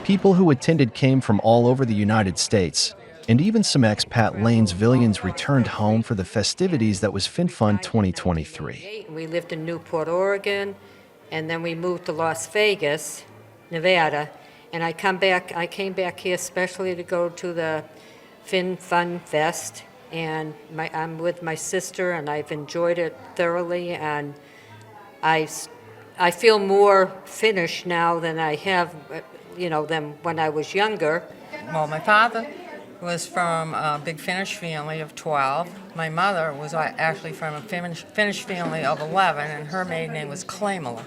People who attended came from all over the United States, and even some expat Lanesvillians returned home for the festivities that was Finnfunn 2023. We lived in Newport, Oregon, and then we moved to Las Vegas, Nevada, and I came back here especially to go to the Finnfunn Fest, and I'm with my sister, and I've enjoyed it thoroughly, and I feel more Finnish now than I have, than when I was younger. Well, my father was from a big Finnish family of 12. My mother was actually from a Finnish family of 11, and her maiden name was Klamala.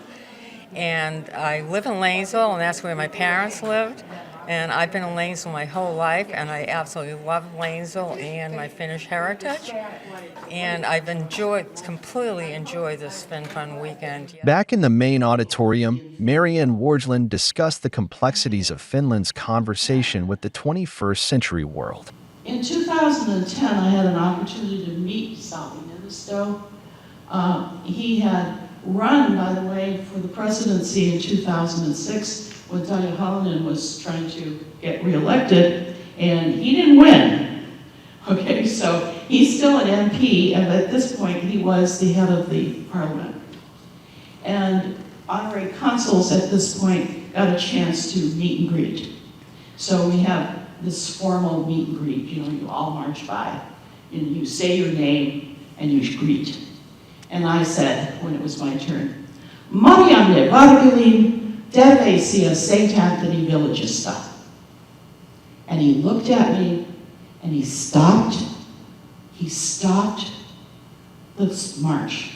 And I live in Lanesville, and that's where my parents lived. And I've been in Lanesville my whole life, and I absolutely love Lanesville and my Finnish heritage. And I've completely enjoyed this Finnfunn weekend. Back in the main auditorium, Marianne Wargeland discussed the complexities of Finland's conversation with the 21st century world. In 2010, I had an opportunity to meet Sauli Niinisto. He had run, by the way, for the presidency in 2006 when Tarja Halonen was trying to get reelected, and he didn't win. Okay, so he's still an MP, and at this point he was the head of the parliament. And honorary consuls at this point got a chance to meet and greet. So we have this formal meet and greet, you all march by, and you say your name and you greet. And I said, when it was my turn, Marianne Vargelin, Terveisiä St. Anthony Villagesta. And he looked at me and he stopped the march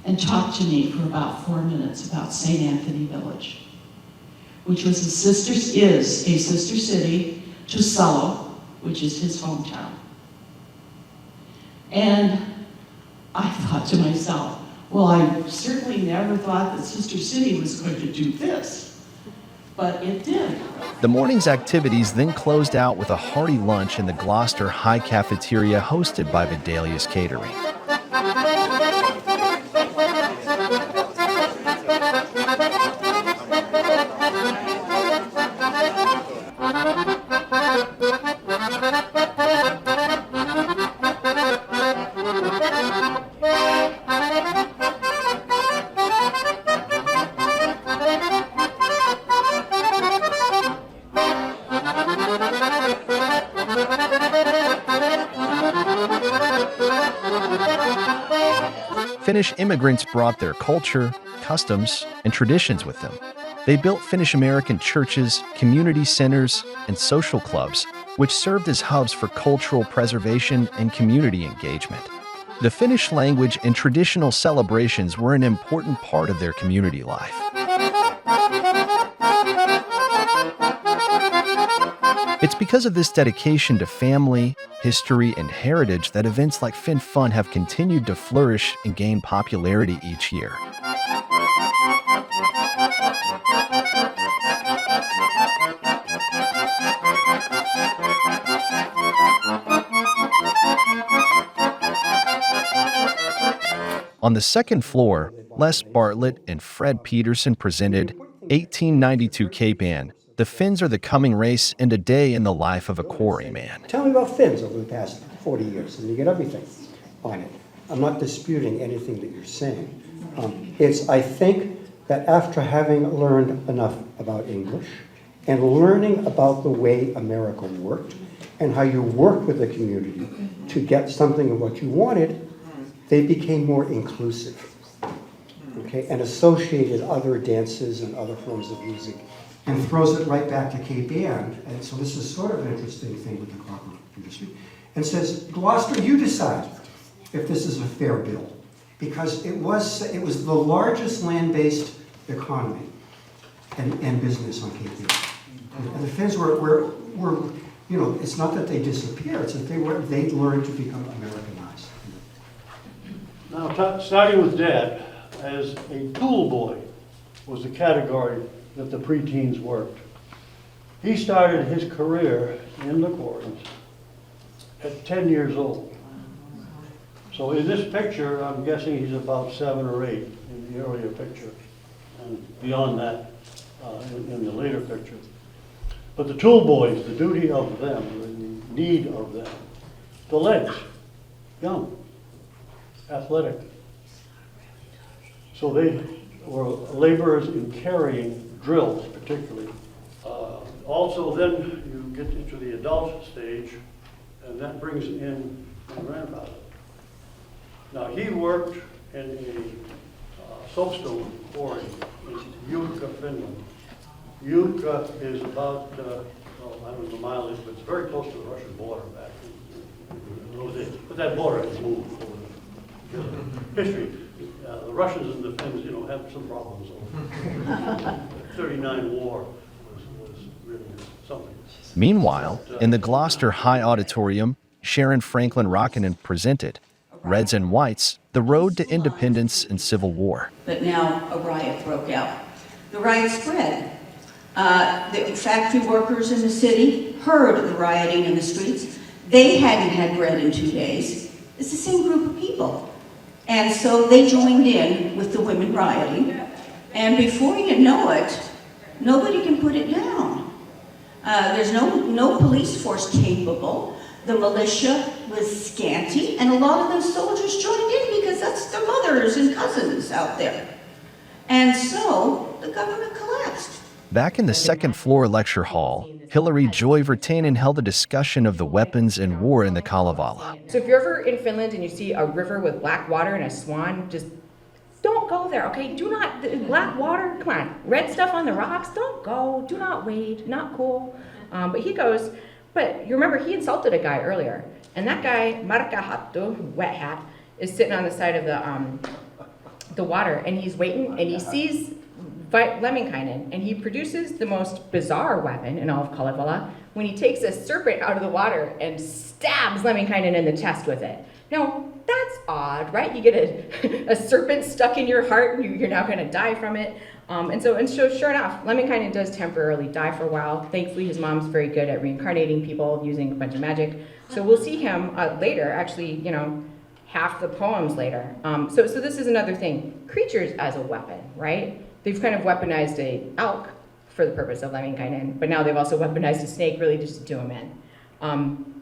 and talked to me for about 4 minutes about St. Anthony Village, which is a sister city to Salo, which is his hometown. And I thought to myself, Well, I certainly never thought that Sister City was going to do this, but it did. The morning's activities then closed out with a hearty lunch in the Gloucester High Cafeteria hosted by Vidalia's Catering. Finnish immigrants brought their culture, customs, and traditions with them. They built Finnish American churches, community centers, and social clubs, which served as hubs for cultural preservation and community engagement. The Finnish language and traditional celebrations were an important part of their community life. It's because of this dedication to family, history, and heritage that events like Finnfunn have continued to flourish and gain popularity each year. On the second floor, Les Bartlett and Fred Peterson presented 1892 Cape Ann. The Finns are the coming race and a day in the life of a quarryman. Tell me about Finns over the past 40 years, and you get everything on it. I'm not disputing anything that you're saying. I think that after having learned enough about English and learning about the way America worked and how you worked with the community to get something of what you wanted, they became more inclusive, okay, and associated other dances and other forms of music, and throws it right back to Cape Ann. And so this is sort of an interesting thing with the copper industry. And says, Gloucester, you decide if this is a fair bill. Because it was the largest land-based economy and business on Cape Ann. And the Finns were, it's not that they disappeared, it's that they learned to become Americanized. Now, starting with Dad, as a tool boy was the category that the preteens worked. He started his career in the quarries at 10 years old. So in this picture, I'm guessing he's about 7 or 8 in the earlier picture, and beyond that in the later picture. But the tool boys, the duty of them, the need of them, the legs, young, athletic. So they were laborers in carrying drills, particularly. Also, then you get into the adult stage, and that brings in my grandfather. Now, he worked in a soapstone quarry in Utica, Finland. Utica is about, I don't know the mileage, but it's very close to the Russian border back in those days. But that border has moved over the history. The Russians and the Finns, have some problems over 39 war was really something. Meanwhile, in the Gloucester High Auditorium, Sharon Franklin Rockinen presented Reds and Whites, The Road to Independence and Civil War. But now a riot broke out. The riot spread. The factory workers in the city heard the rioting in the streets. They hadn't had bread in 2 days. It's the same group of people. And so they joined in with the women rioting. And before you know it, nobody can put it down. There's no police force capable. The militia was scanty, and a lot of those soldiers joined in because that's their mothers and cousins out there. And so the government collapsed. Back in the second floor lecture hall, Hilary Joy Virtanen held a discussion of the weapons and war in the Kalevala. So if you're ever in Finland and you see a river with black water and a swan, just don't go there, okay? Do not, black water, come on. Red stuff on the rocks, don't go. Do not wade, not cool. But he goes, but you remember he insulted a guy earlier. And that guy, Marka Hattu, wet hat, is sitting on the side of the water, and he's waiting, and he sees Lemminkainen, and he produces the most bizarre weapon in all of Kalevala when he takes a serpent out of the water and stabs Lemminkainen in the chest with it. Now, that's odd, right? You get a serpent stuck in your heart and you're now going to die from it. And so sure enough, Lemminkainen does temporarily die for a while. Thankfully, his mom's very good at reincarnating people using a bunch of magic. So we'll see him later, actually, you know, half the poems later. So this is another thing. Creatures as a weapon, right? They've kind of weaponized a elk for the purpose of Lemminkainen, but now they've also weaponized a snake really just to do him in.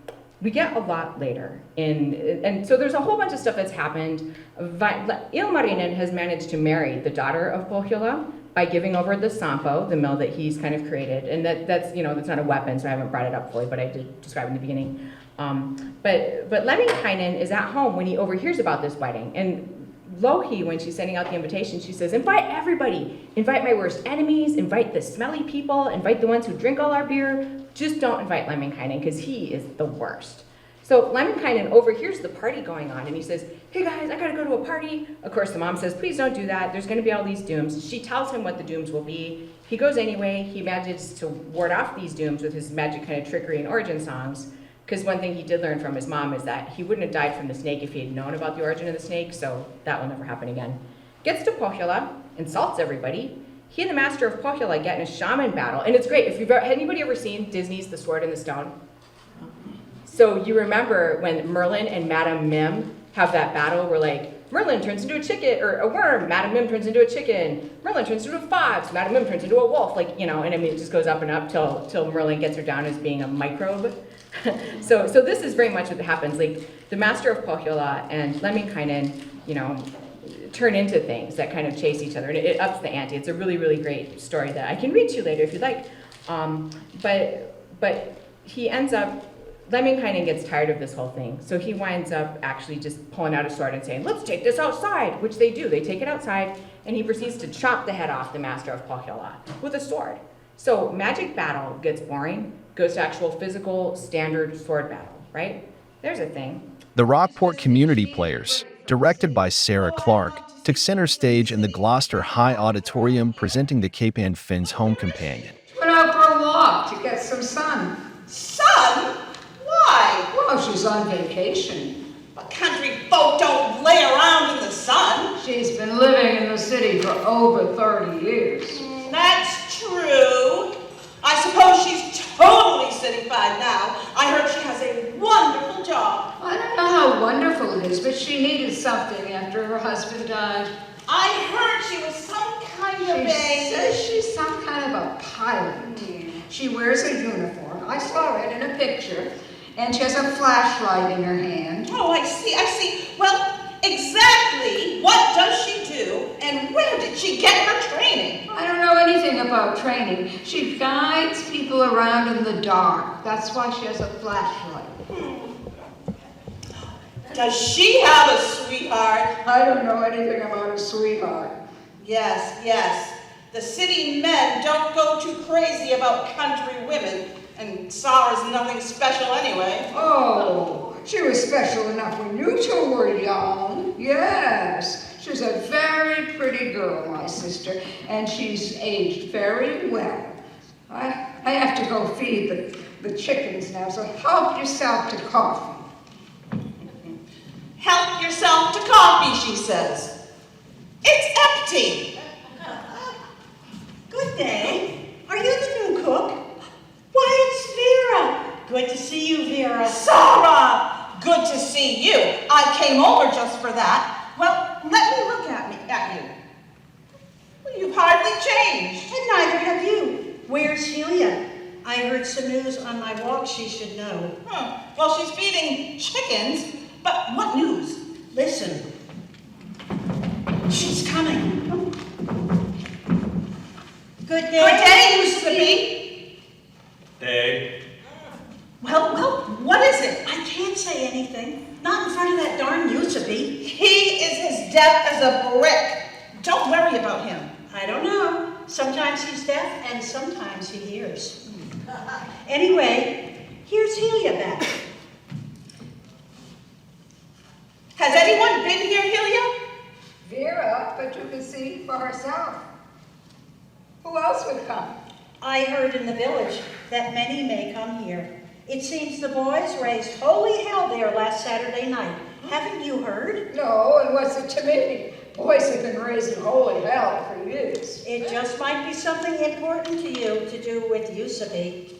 We get a lot later, and so there's a whole bunch of stuff that's happened. Ilmarinen has managed to marry the daughter of Pohjola by giving over the Sampo, the mill that he's kind of created, and that's not a weapon, so I haven't brought it up fully, but I did describe it in the beginning. But Lemminkainen is at home when he overhears about this wedding, and Louhi, when she's sending out the invitation, she says, invite everybody. Invite my worst enemies, invite the smelly people, invite the ones who drink all our beer. Just don't invite Lemminkainen because he is the worst. So Lemminkainen overhears the party going on and he says, hey guys, I gotta go to a party. Of course, the mom says, please don't do that. There's gonna be all these dooms. She tells him what the dooms will be. He goes anyway. He manages to ward off these dooms with his magic kind of trickery and origin songs. Because one thing he did learn from his mom is that he wouldn't have died from the snake if he had known about the origin of the snake, so that will never happen again. Gets to Pohjola, insults everybody. He and the master of Pohjola get in a shaman battle, and it's great. If you've anybody ever seen Disney's The Sword in the Stone? So you remember when Merlin and Madame Mim have that battle where like Merlin turns into a chicken or a worm, Madame Mim turns into a chicken, Merlin turns into a fox, Madame Mim turns into a wolf, like, you know, and I mean it just goes up and up till Merlin gets her down as being a microbe. So this is very much what happens. Like the master of Pohjola and Lemminkainen, you know, turn into things that kind of chase each other, and it ups the ante. It's a really, really great story that I can read to you later if you'd like. But he ends up, Lemminkainen gets tired of this whole thing, so he winds up actually just pulling out a sword and saying, let's take this outside, which they do. They take it outside, and he proceeds to chop the head off the master of Pohjola with a sword. So magic battle gets boring, goes to actual physical standard sword battle, right? There's a thing. The Rockport Community Players, directed by Sarah Clark, took center stage in the Gloucester High Auditorium presenting the Cape Ann Finn's home companion. Went out for a walk to get some sun. Sun? Why? Well, she's on vacation. But country folk don't lay around in the sun. She's been living in the city for over 30 years. That's true. I suppose she's totally cityfied now. I heard she has a wonderful job. I don't know how wonderful it is, but she needed something after her husband died. I heard she was some kind of She says she's some kind of a pilot. She wears a uniform. I saw it in a picture. And she has a flashlight in her hand. Oh, I see. Well, exactly what does she do and where did she get her training? I don't know anything about training. She guides people around in the dark. That's why she has a flashlight. Does she have a sweetheart? I don't know anything about a sweetheart. Yes. The city men don't go too crazy about country women, and Sarah's nothing special anyway. Oh, she was special enough when you two were young. Yes. She's a very pretty girl, my sister, and she's aged very well. I have to go feed the chickens now, so help yourself to coffee. Help yourself to coffee, she says. It's empty. Good day. Are you the new cook? Why, it's Vera. Good to see you, Vera. Sarah! Good to see you. I came over just for that. Well, let me look at you. Well, you've hardly changed. And neither have you. Where's Celia? I heard some news on my walk she should know. Well, she's feeding chickens, but what news? Listen. She's coming. Good day. Good day, Lucy. Day. Well, what is it? I can't say anything. Not in front of that darn Yusabi. He is as deaf as a brick. Don't worry about him. I don't know. Sometimes he's deaf and sometimes he hears. Anyway, here's Helia back. Has anyone been here, Helia? Vera, but you can see for herself. Who else would come? I heard in the village that many may come here. It seems the boys raised holy hell there last Saturday night. Haven't you heard? No, and what's it to me? Boys have been raising holy hell for years. It just might be something important to you to do with Yusufi.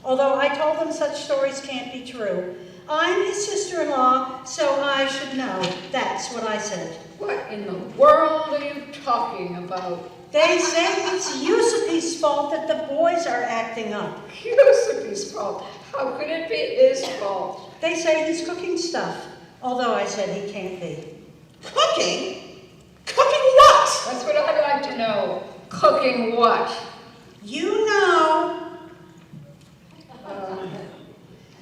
Although I told them such stories can't be true. I'm his sister-in-law, so I should know. That's what I said. What in the world are you talking about? They say it's Yusufi's fault that the boys are acting up. Yusufi's fault? How could it be his fault? They say he's cooking stuff, although I said he can't be. Cooking? Cooking what? That's what I'd like to know. Cooking what? You know.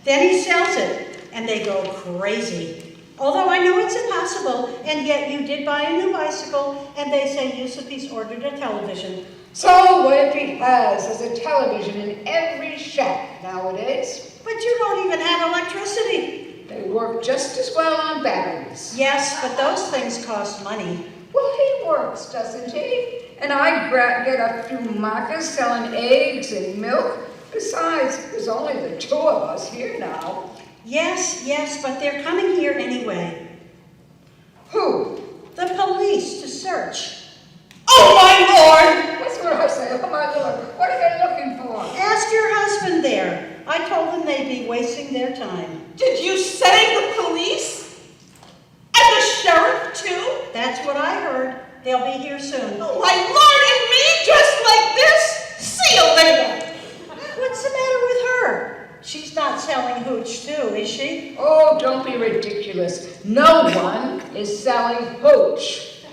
Then he sells it, and they go crazy. Although I know it's impossible, and yet you did buy a new bicycle, and they say Yusufi's ordered a television. So what if he has is a television in every shack nowadays? But you don't even have electricity. They work just as well on batteries. Yes, but those things cost money. Well, he works, doesn't he? And I get a few markers selling eggs and milk. Besides, there's only the two of us here now. Yes, but they're coming here anyway. Who? The police to search. Oh, my Lord! That's what I say. Oh, my Lord. What are they looking for? Ask your husband there. I told them they'd be wasting their time. Did you say the police? And the sheriff, too? That's what I heard. They'll be here soon. Oh, my Lord, and me just like this? See you later. What's the matter with her? She's not selling hooch too, is she? Oh, don't be ridiculous. No one is selling hooch.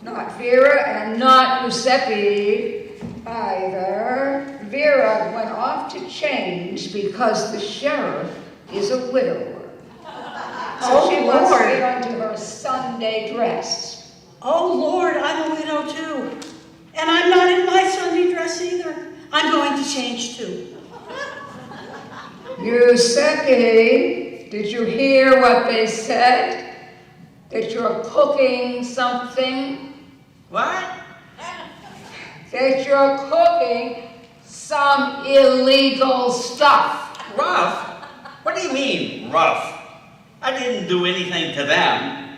Not Vera and not Giuseppe either. Vera went off to change because the sheriff is a widower. So she wants to get onto her Sunday dress. Oh, Lord, I'm a widow too. And I'm not in my Sunday dress either. I'm going to change too. Giuseppe, did you hear what they said? That you're cooking something? What? That you're cooking some illegal stuff. Rough? What do you mean, rough? I didn't do anything to them.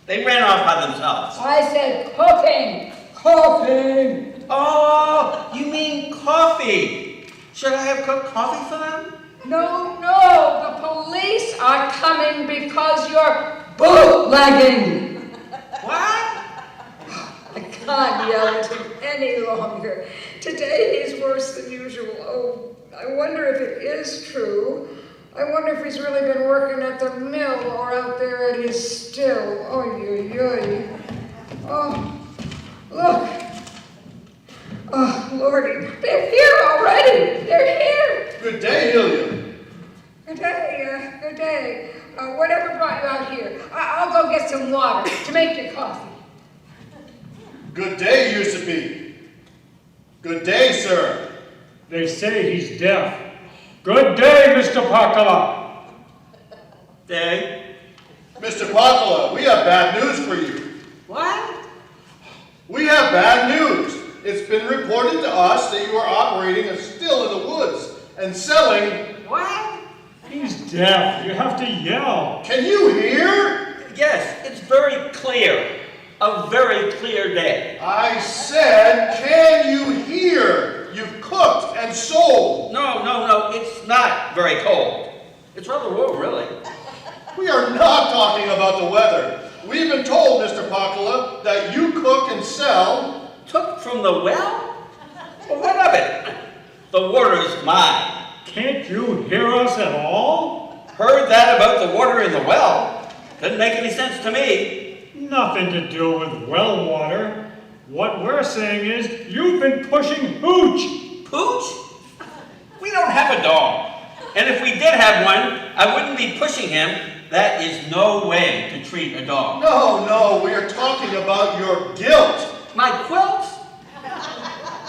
They ran off by themselves. I said cooking. Cooking. Oh, you mean coffee. Should I have cooked coffee for them? No, the police are coming because you're bootlegging. What? I can't yell at him any longer. Today he's worse than usual. Oh, I wonder if it is true. I wonder if he's really been working at the mill or out there at his still. Oy. Oh, look. Oh, Lordy, they're here already. They're here. Good day, Hilliard. Good day. Whatever brought you out here? I'll go get some water to make your coffee. Good day, Giuseppe. Good day, sir. They say he's deaf. Good day, Mr. Pakala. Day. Mr. Pakala, we have bad news for you. What? We have bad news. It's been reported to us that you are operating a still in the woods and selling... What? He's deaf. You have to yell. Can you hear? Yes, it's very clear. A very clear day. I said, can you hear? You've cooked and sold. No, it's not very cold. It's rather warm, really. We are not talking about the weather. We've been told, Mr. Pakala, that you cook and sell... Took from the well? Well, what of it? The water's mine. Can't you hear us at all? Heard that about the water in the well. Didn't make any sense to me. Nothing to do with well water. What we're saying is you've been pushing hooch. Pooch? We don't have a dog. And if we did have one, I wouldn't be pushing him. That is no way to treat a dog. No, we are talking about your guilt. My quilts?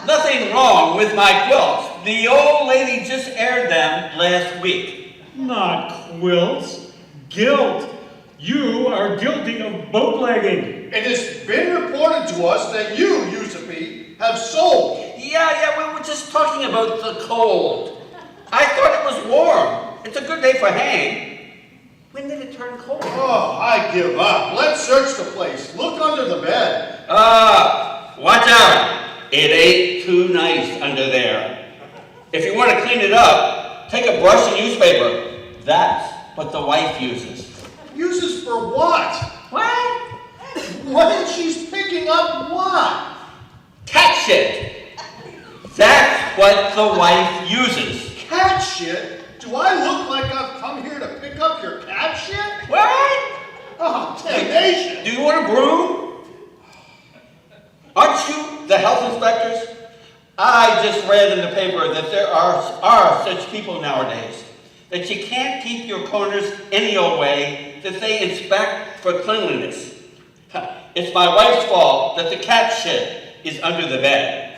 Nothing wrong with my quilts. The old lady just aired them last week. Not quilts. Guilt. You are guilty of bootlegging. It has been reported to us that you, Giuseppe, have sold. Yeah, we were just talking about the cold. I thought it was warm. It's a good day for haying. When did it turn cold? Oh, I give up. Let's search the place. Look under the bed. Watch out. It ain't too nice under there. If you want to clean it up, take a brush and newspaper. That's what the wife uses. Uses for what? What? What? She's picking up what? Cat shit. That's what the wife uses. Cat shit? Do I look like I've come here to pick up your cat shit? What? Oh, damnation. Do you want a broom? Aren't you the health inspectors? I just read in the paper that there are such people nowadays. That you can't keep your corners any old way, that they inspect for cleanliness. It's my wife's fault that the cat shit is under the bed.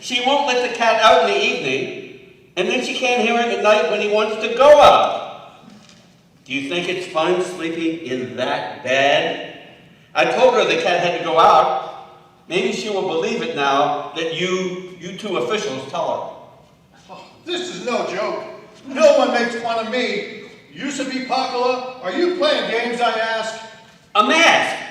She won't let the cat out in the evening, and then she can't hear him at night when he wants to go out. Do you think it's fun sleeping in that bed? I told her the cat had to go out. Maybe she will believe it now that you two officials tell her. Oh, this is no joke. No one makes fun of me. Yusufi Pakala, are you playing games, I ask? A mask.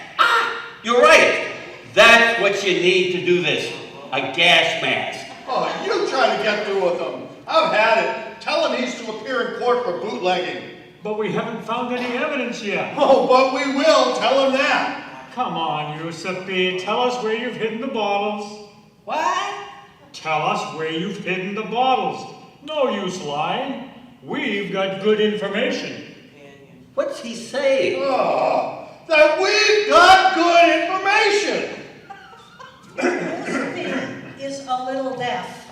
You're right. That's what you need to do this. A gas mask. Oh, you try to get through with him. I've had it. Tell him he's to appear in court for bootlegging. But we haven't found any evidence yet. Oh, but we will. Tell him that. Come on, Yusufi. Tell us where you've hidden the bottles. What? Tell us where you've hidden the bottles. No use lying. We've got good information. What's he saying? Oh, that we've got good information. Yusufi is a little deaf.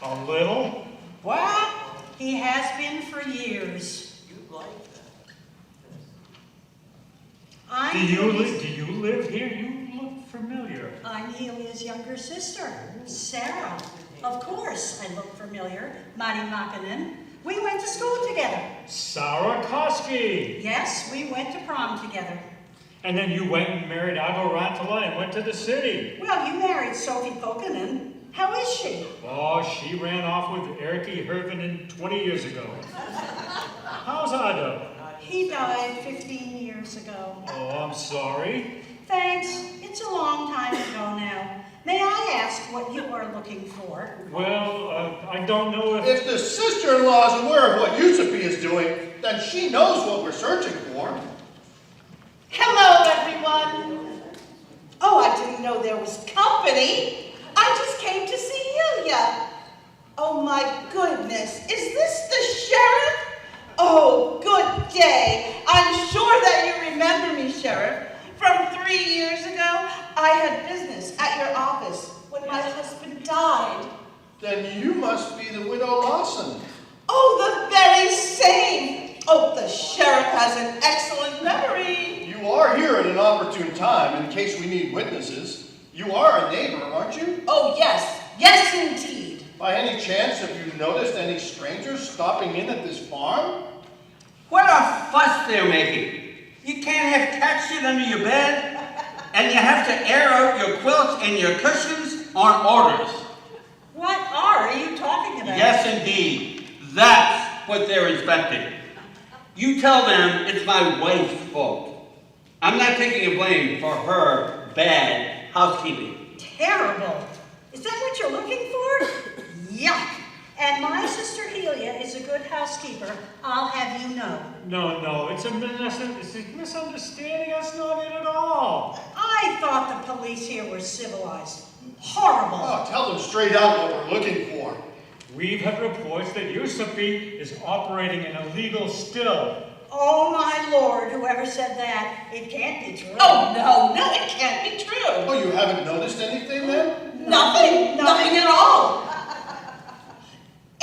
A little? What? He has been for years. Do you live here? You look familiar. I'm Helia's younger sister, Sarah. Of course, I look familiar. Mari Makinen. We went to school together. Sarah Koski. Yes, we went to prom together. And then you went and married Ago Rantala and went to the city. Well, you married Sophie Pokanen. How is she? Oh, she ran off with Erkki Hirvonen 20 years ago. How's Ado? He died 15 years ago. Oh, I'm sorry. Thanks. It's a long time ago now. May I ask what you are looking for? Well, I don't know if... If the sister-in-law is aware of what Yusufi is doing, then she knows what we're searching for. Hello, everyone. Oh, I didn't know there was company. I just came to see Helia. Oh, my goodness. Is this the sheriff? Oh, good day. I'm sure that you remember me, Sheriff. From 3 years ago, I had business at your office when my husband died. Then you must be the widow Lawson. Oh, the very same. Oh, the sheriff has an excellent memory. You are here at an opportune time in case we need witnesses. You are a neighbor, aren't you? Oh, yes. Yes, indeed. By any chance, have you noticed any strangers stopping in at this farm? What a fuss they're making. You can't have cat shit under your bed, and you have to air out your quilts and your cushions on orders. What are you talking about? Yes, indeed. That's what they're inspecting. You tell them it's my wife's fault. I'm not taking the blame for her bad housekeeping. Terrible. Is that what you're looking for? Yuck. And my sister Helia is a good housekeeper, I'll have you know. No, it's a misunderstanding. That's not it at all. I thought the police here were civilized. Horrible. Oh, tell them straight out what we're looking for. We've had reports that Yusufi is operating an illegal still. Oh my Lord, whoever said that, it can't be true. Oh, no, it can't be true. Oh, you haven't noticed anything then? Nothing at all.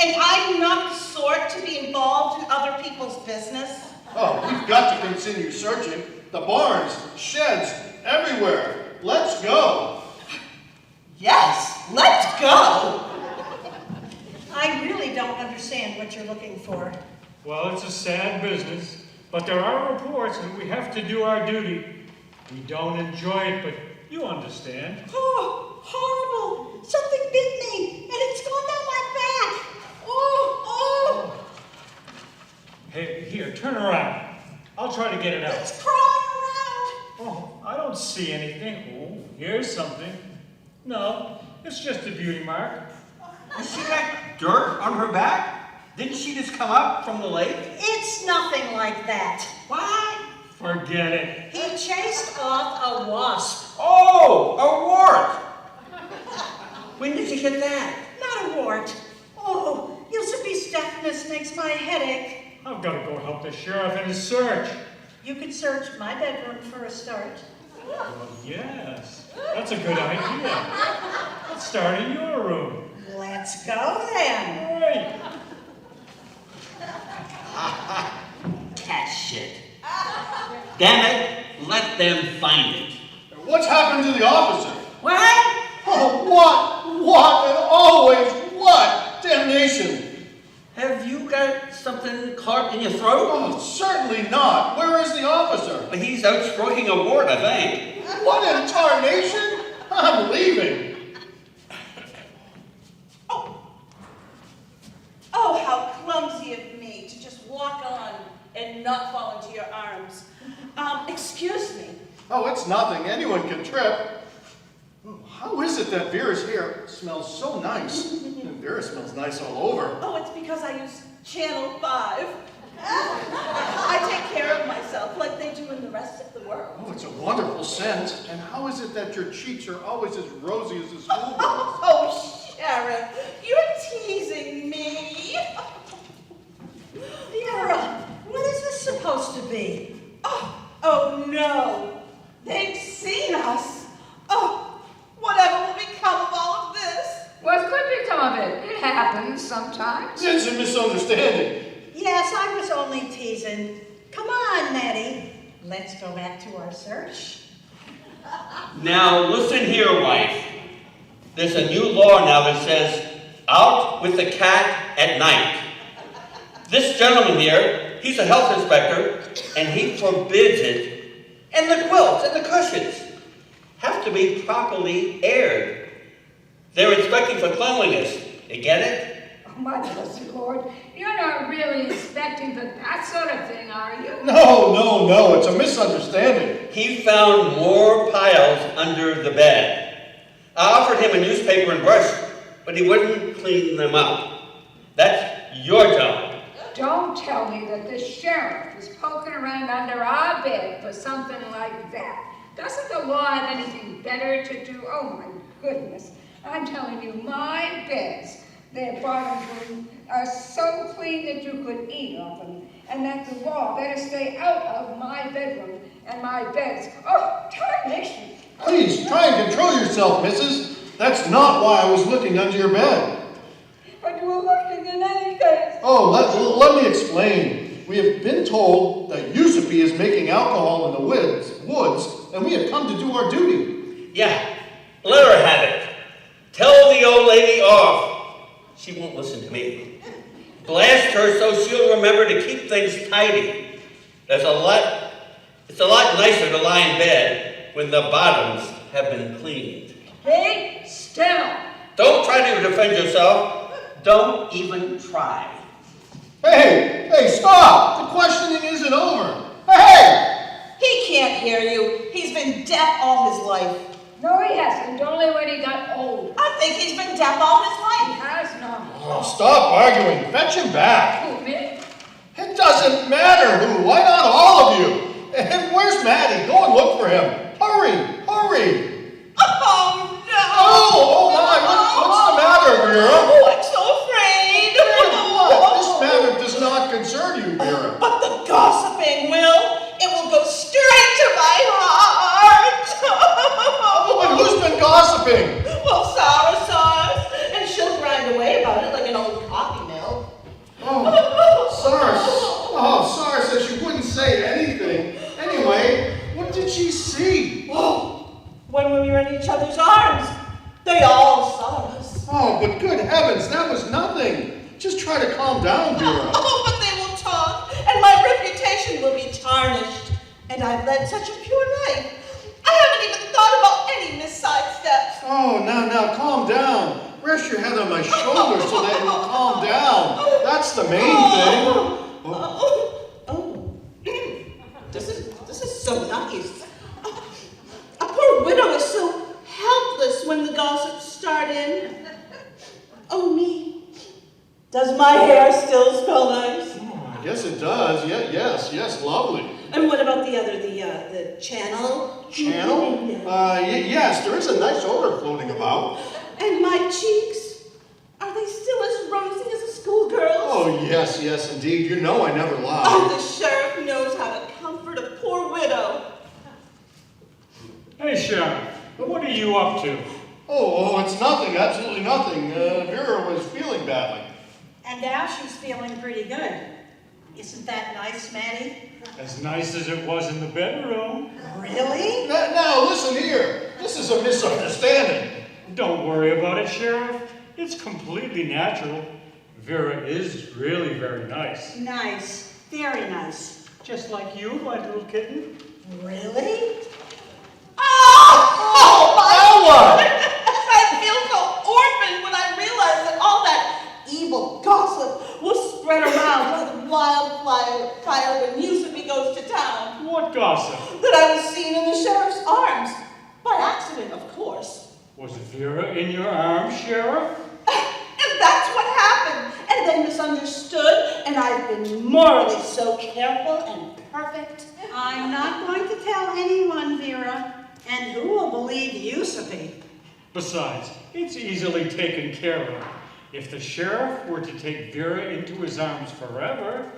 And I'm not the sort to be involved in other people's business. Oh, we've got to continue searching. The barns, sheds, everywhere. Let's go. Yes, let's go. I really don't understand what you're looking for. Well, it's a sad business, but there are reports and we have to do our duty. We don't enjoy it, but you understand. Oh, horrible. Something bit me, and it's gone down my back. Oh. Hey, here, turn around. I'll try to get it out. It's crawling around. Oh, I don't see anything. Oh, here's something. No, it's just a beauty mark. Has she got dirt on her back? Didn't she just come up from the lake? It's nothing like that. What? Forget it. He chased off a wasp. Oh, a wart. When did you get that? Not a wart. Oh, Eusebi's deafness makes my head ache. I've got to go help the sheriff in his search. You could search my bedroom for a start. Well, yes, that's a good idea. Let's start in your room. Let's go then. Right. Cat shit. Damn it, let them find it. What's happened to the officer? What? Oh, what, and always what? Damnation. Have you got something caught in your throat? Oh, certainly not. Where is the officer? He's out stroking a wart, I think. What in tarnation? I'm leaving. Oh, how clumsy of me to just walk on and not fall into your arms. Excuse me. Oh, it's nothing. Anyone can trip. How is it that Vera's hair smells so nice? Vera smells nice all over. Oh, it's because I use Channel 5. I take care of myself like they do in the rest of the world. Oh, it's a wonderful scent. And how is it that your cheeks are always as rosy as a schoolgirl's? Oh, Sharon, you're teasing me. Vera, what is this supposed to be? Oh no, they've seen us. Oh, whatever will become of all of this? What could become of it? It happens sometimes. It's a misunderstanding. Yes, I was only teasing. Come on, Maddie. Let's go back to our search. Now listen here, wife. There's a new law now that says, out with the cat at night. This gentleman here, he's a health inspector, and he forbids it. And the quilts and the cushions have to be properly aired. They're inspecting for cleanliness. You get it? Oh, my blessed Lord, you're not really inspecting for that sort of thing, are you? No, it's a misunderstanding. He found more piles under the bed. I offered him a newspaper and brush, but he wouldn't clean them up. That's your job. Don't tell me that the sheriff is poking around under our bed for something like that. Doesn't the law have anything better to do? Oh, my goodness. I'm telling you, my beds, their bottoms are so clean that you could eat off them, and that the law better stay out of my bedroom and my beds. Oh, tarnation! Please, try and control yourself, missus. That's not why I was looking under your bed. But you were looking in any case. Oh, let me explain. We have been told that Yusufi is making alcohol in the woods, and we have come to do our duty. Yeah, let her have it. Tell the old lady off. She won't listen to me. Blast her so she'll remember to keep things tidy. It's a lot nicer to lie in bed when the bottoms have been cleaned. Hey, still. Don't try to defend yourself. Don't even try. Hey, stop! The questioning isn't over. Hey! He can't hear you. He's been deaf all his life. No, he hasn't. Only when he got old. I think he's been deaf all his life. He has not. Oh, stop arguing. Fetch him back. Who, me? It doesn't matter who. Why not all of you? And where's Maddie? Go and look for him. Hurry! Oh, no! Oh my! What's the matter, Vera? Oh, I'm so afraid. This matter does not concern you, Vera. But the gossiping will. It will go straight to my heart. Oh, and who's been gossiping? Well, Sarah saw us, and she'll grind away about it like an old coffee mill. Sarah said she wouldn't say anything. Anyway, what did she see? Oh, when we were in each other's arms, they all saw us. Oh, but good heavens, that was nothing. Just try to calm down, Vera. Oh, but they will talk, and my reputation will be tarnished. And I've led such a pure life. I haven't even thought about any sidesteps. Oh, now, calm down. Rest your head on my shoulder so that you'll calm down. That's the main thing. right in. Oh, me. Does my hair still smell nice? I guess it does. Yeah, yes, lovely. And what about the other, the channel? Channel? Yes, there is a nice odor floating about. And my cheeks? Are they still as rosy as a schoolgirl's? Oh, yes, indeed. You know I never lie. Oh, the sheriff knows how to comfort a poor widow. Hey, Sheriff, what are you up to? Oh, it's nothing, absolutely nothing. Vera was feeling badly. And now she's feeling pretty good. Isn't that nice, Maddie? As nice as it was in the bedroom. Really? Now, listen here. This is a misunderstanding. Don't worry about it, Sheriff. It's completely natural. Vera is really very nice. Nice. Very nice. Just like you, my little kitten. Really? Oh, my what? I feel so orphaned when I realized that all that evil gossip was spread around like wildfire when Yusufi goes to town. What gossip? That I was seen in the sheriff's arms. By accident, of course. Was Vera in your arms, Sheriff? And that's what happened. And they misunderstood, and I've been morally so careful and perfect. I'm not going to tell anyone, Vera. And who will believe Yusufi? Besides, it's easily taken care of. If the sheriff were to take Vera into his arms forever,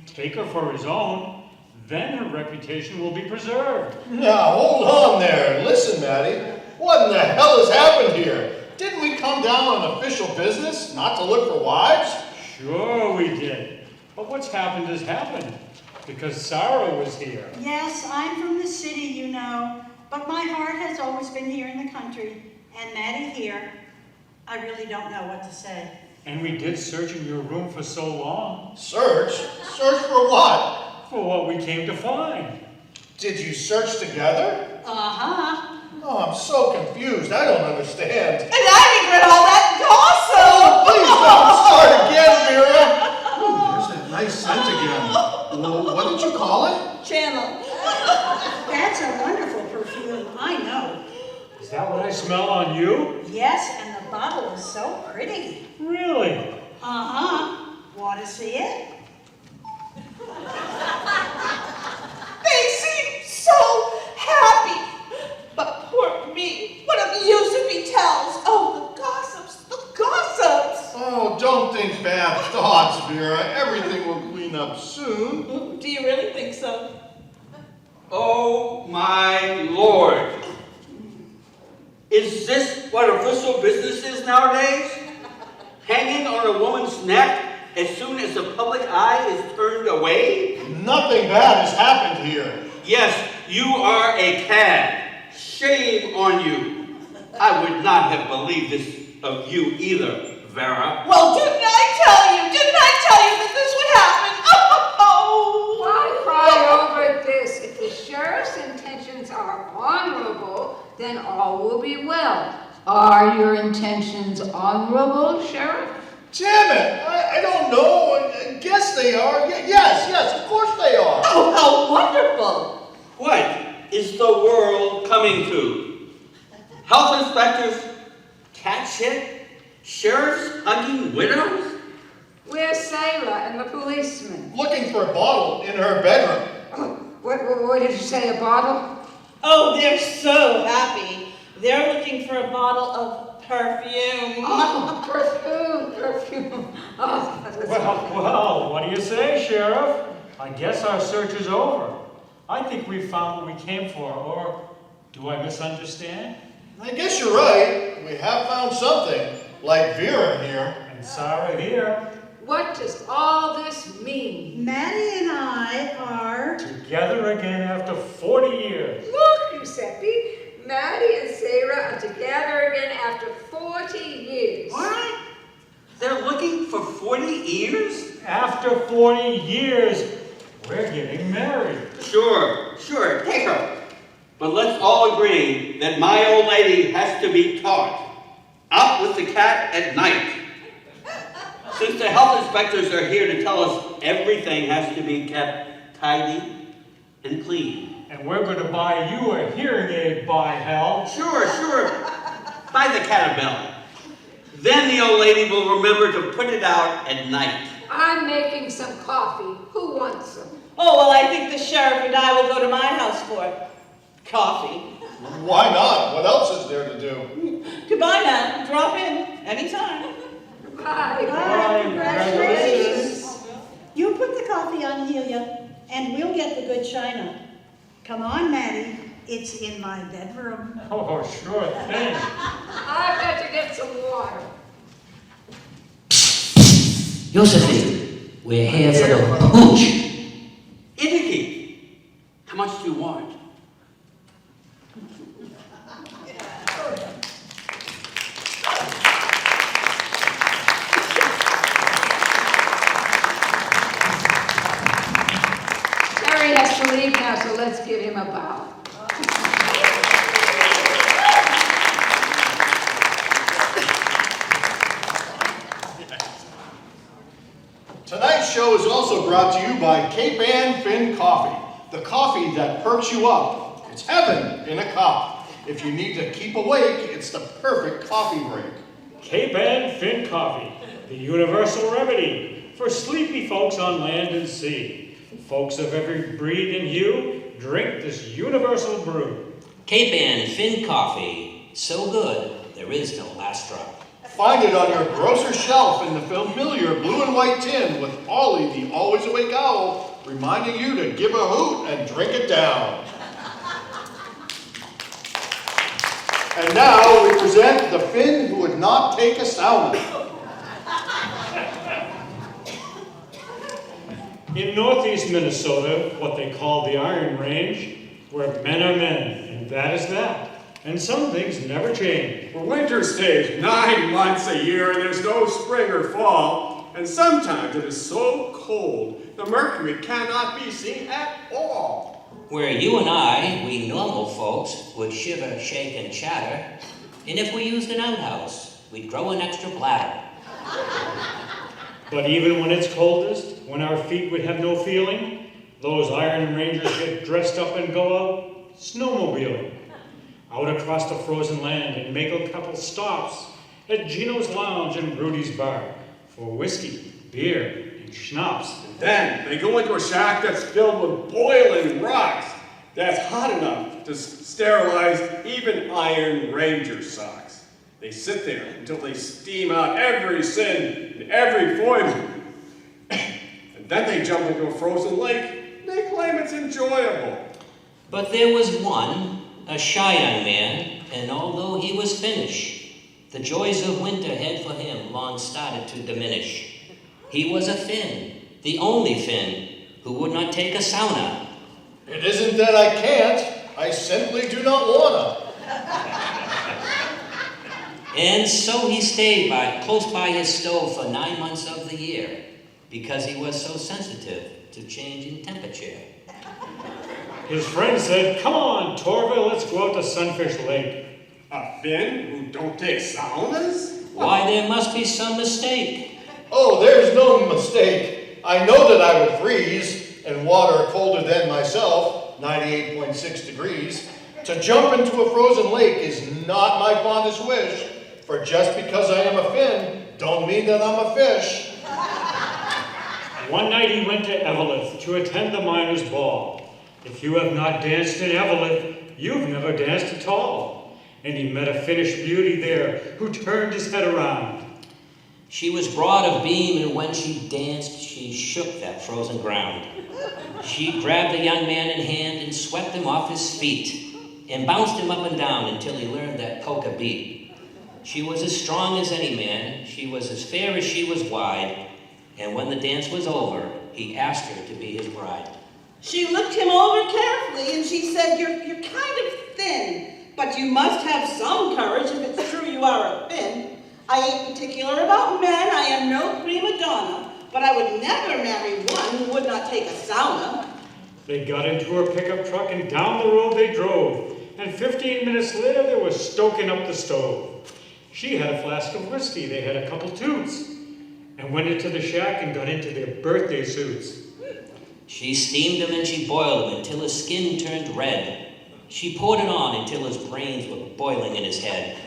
take her for his own, then her reputation will be preserved. Now, hold on there. Listen, Maddie. What in the hell has happened here? Didn't we come down on official business, not to look for wives? Sure we did. But what's happened has happened. Because Sarah was here. Yes, I'm from the city, you know. But my heart has always been here in the country. And Maddie here. I really don't know what to say. And we did search in your room for so long. Search? Search for what? For what we came to find. Did you search together? Uh-huh. Oh, I'm so confused. I don't understand. And I regret all that gossip! Oh, please don't start again, Vera. Oh, there's that nice scent again. Well, what did you call it? Channel. That's a wonderful perfume, I know. Is that what I smell on you? Yes, and the bottle is so pretty. Really? Uh-huh. Want to see it? They seem so happy. But poor me, what if Yusufi tells? Oh, the gossips. Oh, don't think bad thoughts, Vera. Everything will clean up soon. Do you really think so? Oh, my Lord. Is this what official business is nowadays? Hanging on a woman's neck as soon as the public eye is turned away? Nothing bad has happened here. Yes, you are a cad. Shame on you. I would not have believed this of you either, Vera. Well, didn't I tell you that this would happen? Oh! Why cry over this? If the sheriff's intentions are honorable, then all will be well. Are your intentions honorable, Sheriff? Damn it! I don't know. I guess they are. Yes, of course they are. Oh, how wonderful! What is the world coming to? Health inspectors, cat shit, sheriffs hugging widows? Where's Sarah and the policeman? Looking for a bottle in her bedroom. What did you say, a bottle? Oh, they're so happy. They're looking for a bottle of perfume. Oh, perfume. Oh, Well, what do you say, Sheriff? I guess our search is over. I think we found what we came for, or do I misunderstand? I guess you're right. We have found something, like Vera here. And Sarah here. What does all this mean? Maddie and I are... Together again after 40 years. Look, Giuseppe, Maddie and Sarah are together again after 40 years. What? They're looking for 40 years? After 40 years, we're getting married. Sure, take her. But let's all agree that my old lady has to be taught. Out with the cat at night. Since the health inspectors are here to tell us everything has to be kept tidy and clean. And we're going to buy you a hearing aid, by hell. Sure. By Try the catabelli. Then the old lady will remember to put it out at night. I'm making some coffee. Who wants some? Oh, well, I think the sheriff and I will go to my house for it. Coffee. Why not? What else is there to do? Goodbye now. Drop in anytime. Bye. Bye. Congratulations. You put the coffee on Helia, and we'll get the good china. Come on, Maddie. It's in my bedroom. Oh, sure thing. I've got to get some water. Josephine, we're here for the pooch. Indicate. How much do you want? Terry has to leave now, so let's give him a bow. Tonight's show is also brought to you by Cape Ann Finn Coffee, the coffee that perks you up. It's heaven in a cup. If you need to keep awake, it's the perfect coffee break. Cape Ann Finn Coffee, the universal remedy for sleepy folks on land and sea. Folks of every breed and hue, drink this universal brew. Cape Ann Finn Coffee, so good, there is no last drop. Find it on your grocer's shelf in the familiar blue and white tin with Ollie the always awake owl reminding you to give a hoot and drink it down. And now we present the Finn who would not take a sauna. In northeast Minnesota, what they call the Iron Range, where men are men, and that is that. And some things never change. Well, winter stays 9 months a year and there's no spring or fall. And sometimes it is so cold, the mercury cannot be seen at all. Where you and I, we normal folks, would shiver, shake, and chatter. And if we used an outhouse, we'd grow an extra bladder. But even when it's coldest, when our feet would have no feeling, those Iron Rangers get dressed up and go out snowmobiling. Out across the frozen land and make a couple stops at Gino's Lounge and Rudy's Bar for whiskey, beer, and schnapps. And then they go into a shack that's filled with boiling rocks that's hot enough to sterilize even Iron Ranger socks. They sit there until they steam out every sin and every foible. And then they jump into a frozen lake. They claim it's enjoyable. But there was one, a shy young man, and although he was Finnish, the joys of winter had for him long started to diminish. He was a Finn, the only Finn, who would not take a sauna. It isn't that I can't, I simply do not wanna. And so he stayed close by his stove for 9 months of the year, because he was so sensitive to change in temperature. His friend said, "Come on, Torva, let's go out to Sunfish Lake." A Finn who don't take saunas? Why, there must be some mistake. Oh, there's no mistake. I know that I would freeze in water colder than myself, 98.6 degrees. To jump into a frozen lake is not my fondest wish, for just because I am a Finn, don't mean that I'm a fish. One night he went to Eveleth to attend the miners' ball. If you have not danced in Eveleth, you've never danced at all. And he met a Finnish beauty there who turned his head around. She was broad of beam, and when she danced, she shook that frozen ground. She grabbed the young man in hand and swept him off his feet and bounced him up and down until he learned that polka beat. She was as strong as any man, she was as fair as she was wide, and when the dance was over, he asked her to be his bride. She looked him over carefully and she said, you're kind of thin, but you must have some courage if it's true you are a Finn. I ain't particular about men, I am no prima donna, but I would never marry one who would not take a sauna. They got into her pickup truck and down the road they drove. And 15 minutes later, they were stoking up the stove. She had a flask of whiskey, they had a couple toots, and went into the shack and got into their birthday suits. She steamed him and she boiled him until his skin turned red. She poured it on until his brains were boiling in his head.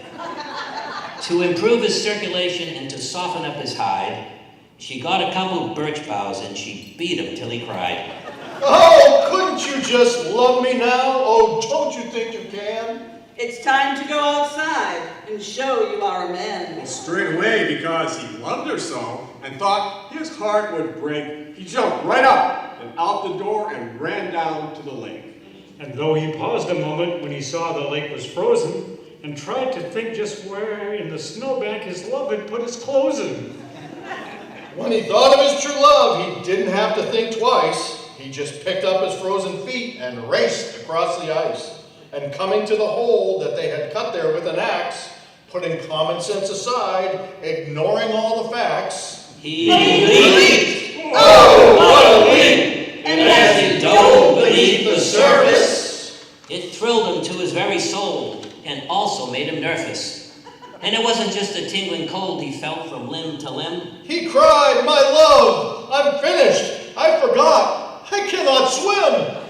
To improve his circulation and to soften up his hide, she got a couple of birch boughs and she beat him till he cried. Oh, couldn't you just love me now? Oh, don't you think you can? It's time to go outside and show you are a man. Straight away, because he loved her so and thought his heart would break, he jumped right up and out the door and ran down to the lake. And though he paused a moment when he saw the lake was frozen and tried to think just where in the snowbank his love had put his clothes in. When he thought of his true love, he didn't have to think twice. He just picked up his frozen feet and raced across the ice. And coming to the hole that they had cut there with an axe, putting common sense aside, ignoring all the facts, he leaped! Oh, what a leap! And as he dove beneath the surface, it thrilled him to his very soul and also made him nervous. And it wasn't just a tingling cold he felt from limb to limb. He cried, "My love, I'm finished. I forgot. I cannot swim."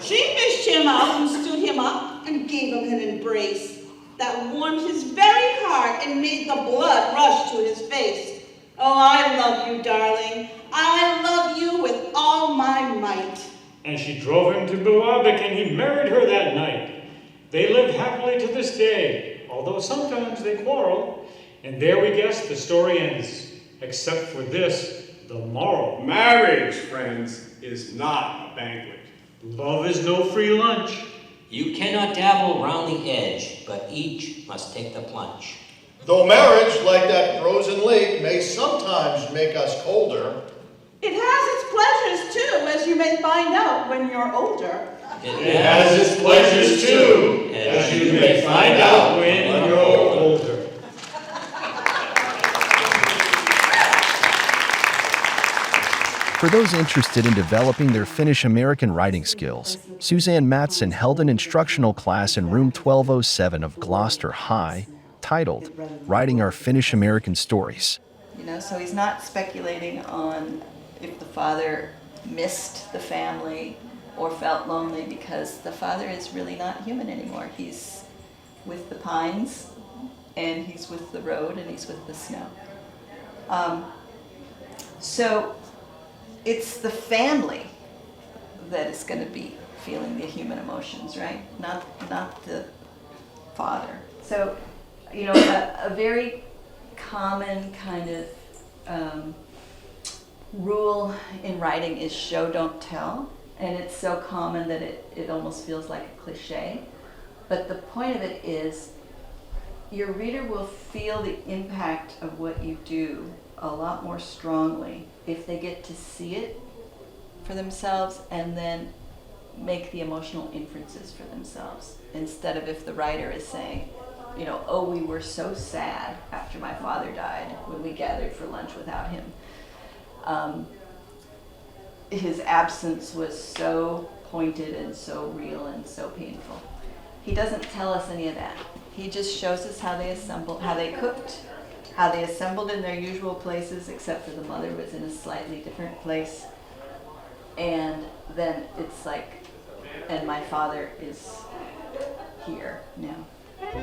She fished him out and stood him up and gave him an embrace that warmed his very heart and made the blood rush to his face. Oh, I love you, darling. I love you with all my might. And she drove him to Buabik and he married her that night. They live happily to this day, although sometimes they quarrel. And there we guess the story ends, except for this, the moral. Marriage, friends, is not a banquet. Love is no free lunch. You cannot dabble round the edge, but each must take the plunge. Though marriage, like that frozen lake, may sometimes make us colder, It has its pleasures too, as you may find out when you're older. It has its pleasures too, as you may find out when you're older. For those interested in developing their Finnish-American writing skills, Suzanne Matson held an instructional class in room 1207 of Gloucester High, titled Writing Our Finnish-American Stories. So he's not speculating on if the father missed the family or felt lonely, because the father is really not human anymore. He's with the pines, and he's with the road, and he's with the snow. So it's the family that is going to be feeling the human emotions, right? Not the father. So, a very common kind of rule in writing is show, don't tell. And it's so common that it almost feels like a cliche. But the point of it is your reader will feel the impact of what you do a lot more strongly if they get to see it for themselves and then make the emotional inferences for themselves, instead of if the writer is saying, oh, we were so sad after my father died when we gathered for lunch without him. His absence was so pointed and so real and so painful. He doesn't tell us any of that. He just shows us how they assembled, how they cooked, how they assembled in their usual places, except for the mother was in a slightly different place. And then it's like, and my father is here now.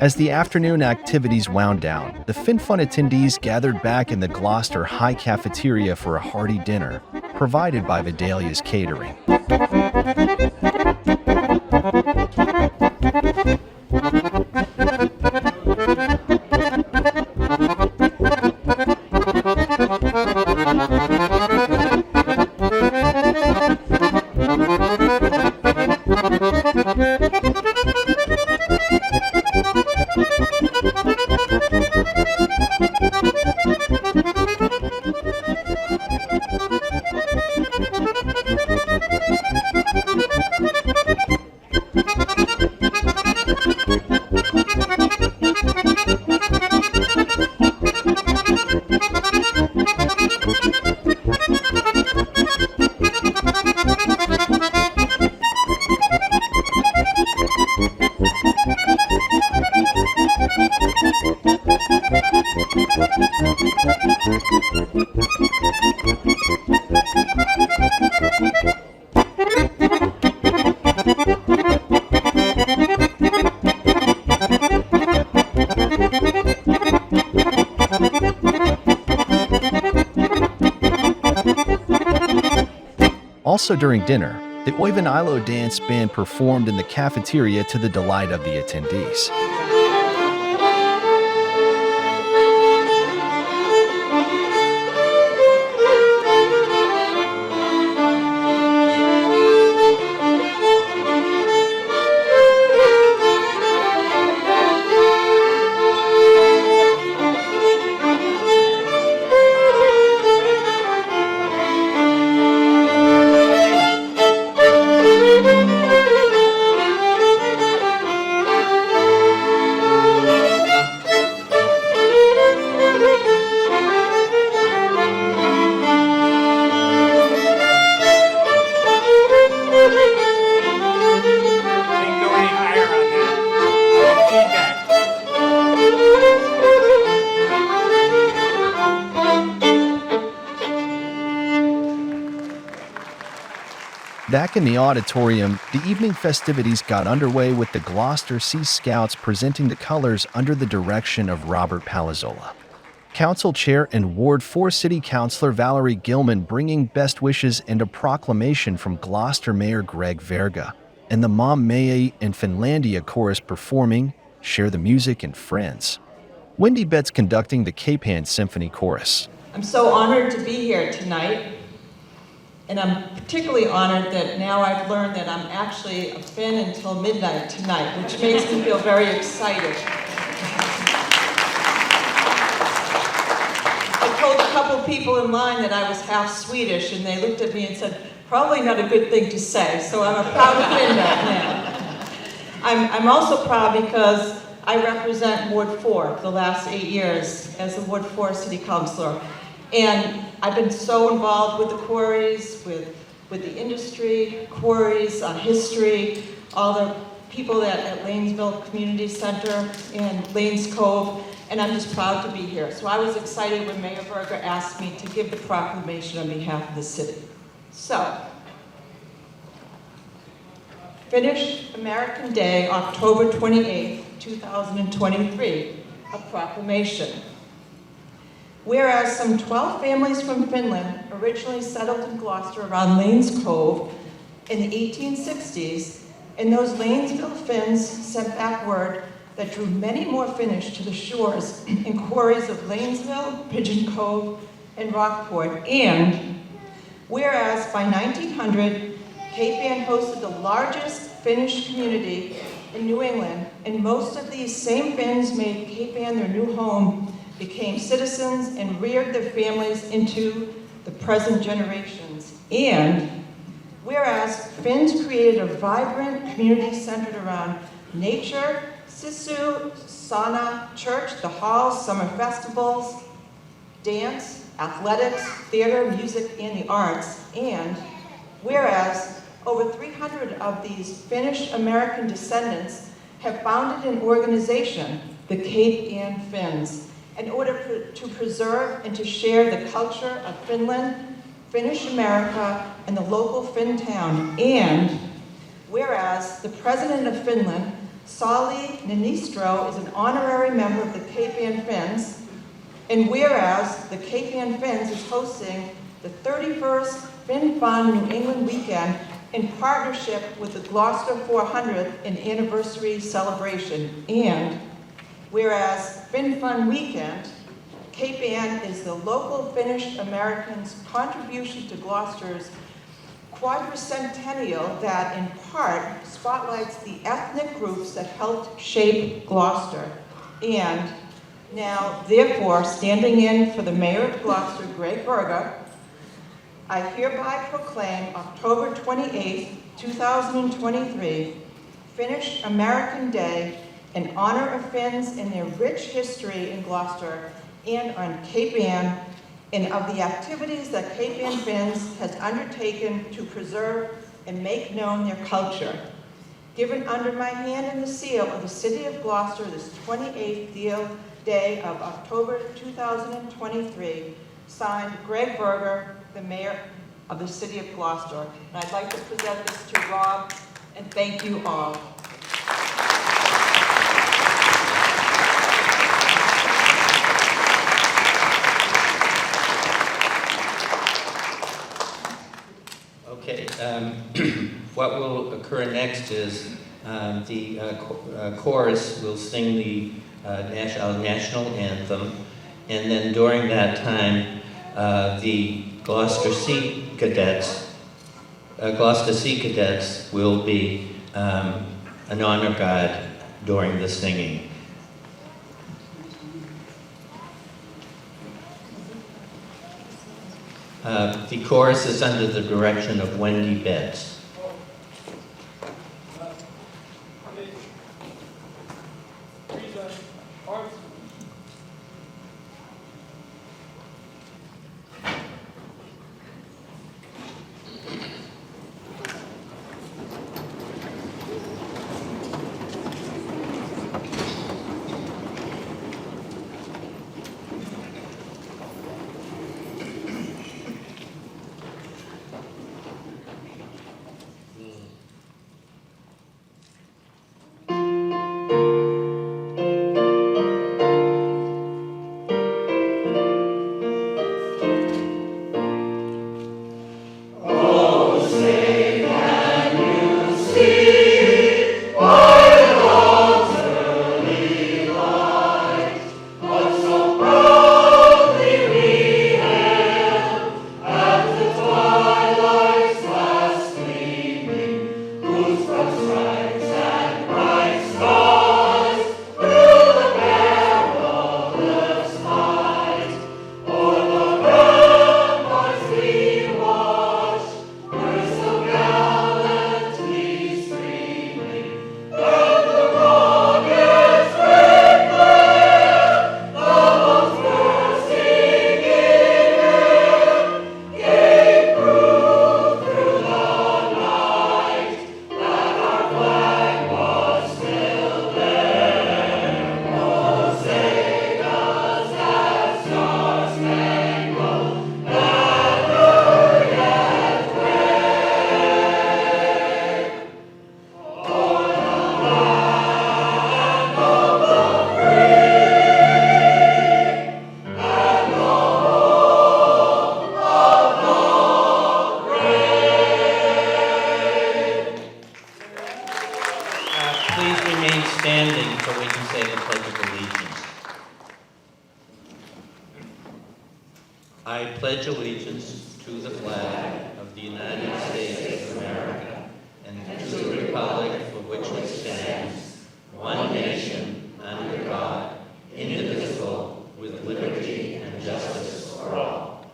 As the afternoon activities wound down, the Finnfunn attendees gathered back in the Gloucester High cafeteria for a hearty dinner, provided by Vidalia's Catering. Also during dinner, the Oivan Ilo dance band performed in the cafeteria to the delight of the attendees. Back in the auditorium, the evening festivities got underway with the Gloucester Sea Scouts presenting the colors under the direction of Robert Palazzola. Council Chair and Ward 4 City Councilor Valerie Gilman bringing best wishes and a proclamation from Gloucester Mayor Greg Verga, and the Mom Mei and Finlandia Chorus performing Share the Music and Friends. Wendy Betts conducting the Cape Ann Symphony Chorus. I'm so honored to be here tonight, and I'm particularly honored that now I've learned that I'm actually a Finn until midnight tonight, which makes me feel very excited. I told a couple people in line that I was half Swedish, and they looked at me and said, probably not a good thing to say, so I'm a proud Finn right now. I'm also proud because I represent Ward 4 the last 8 years as a Ward 4 City Councilor. And I've been so involved with the quarries, with the industry, quarries, history, all the people at Lanesville Community Center and Lanes Cove, and I'm just proud to be here. So I was excited when Mayor Berger asked me to give the proclamation on behalf of the city. So, Finnish American Day, October 28th, 2023, a proclamation. Whereas some 12 families from Finland originally settled in Gloucester around Lanes Cove in the 1860s, and those Lanesville Finns sent back word that drew many more Finnish to the shores in quarries of Lanesville, Pigeon Cove, and Rockport. And whereas by 1900, Cape Ann hosted the largest Finnish community in New England, and most of these same Finns made Cape Ann their new home, became citizens, and reared their families into the present generations. And whereas Finns created a vibrant community centered around nature, sisu, sauna, church, the halls, summer festivals, dance, athletics, theater, music, and the arts. And whereas over 300 of these Finnish American descendants have founded an organization, the Cape Ann Finns, in order to preserve and to share the culture of Finland, Finnish America, and the local Finn town. And whereas the President of Finland, Sauli Niinistö, is an honorary member of the Cape Ann Finns, and whereas the Cape Ann Finns is hosting the 31st Finnfunn New England weekend in partnership with the Gloucester 400th and anniversary celebration. And whereas Finnfunn Weekend, Cape Ann is the local Finnish Americans' contribution to Gloucester's quadricentennial that in part spotlights the ethnic groups that helped shape Gloucester. And now, therefore, standing in for the Mayor of Gloucester, Greg Berger, I hereby proclaim October 28th, 2023, Finnish American Day in honor of Finns and their rich history in Gloucester and on Cape Ann, and of the activities that Cape Ann Finns has undertaken to preserve and make known their culture. Given under my hand and the seal of the City of Gloucester this 28th day of October 2023, signed Greg Berger, the Mayor of the City of Gloucester. And I'd like to present this to Rob, and thank you all. Okay. occur next is the chorus will sing the national anthem, and then during that time, the Gloucester Sea Cadets will be an honor guard during the singing. The chorus is under the direction of Wendy Betts. I pledge allegiance to the flag of the United States of America and to the republic for which it stands, one nation, under God, indivisible, with liberty and justice for all.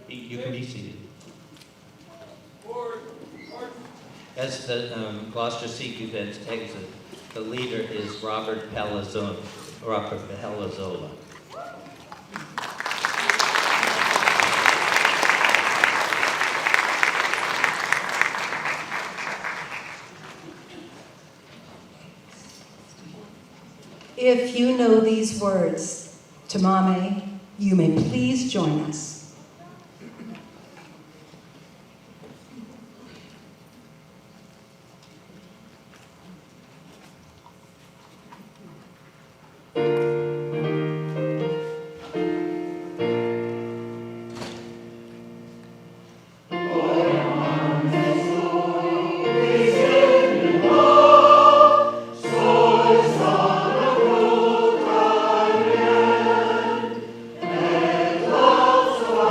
You can be seated. As the Gloucester Sea Cadets exit, the leader is Robert Pelazzola. If you know these words, Tamame, you may please join us. So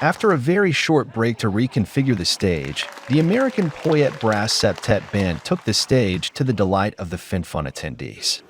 After a very short break to reconfigure the stage, the American Poyet Brass Septet Band took the stage to the delight of the Finnfunn attendees.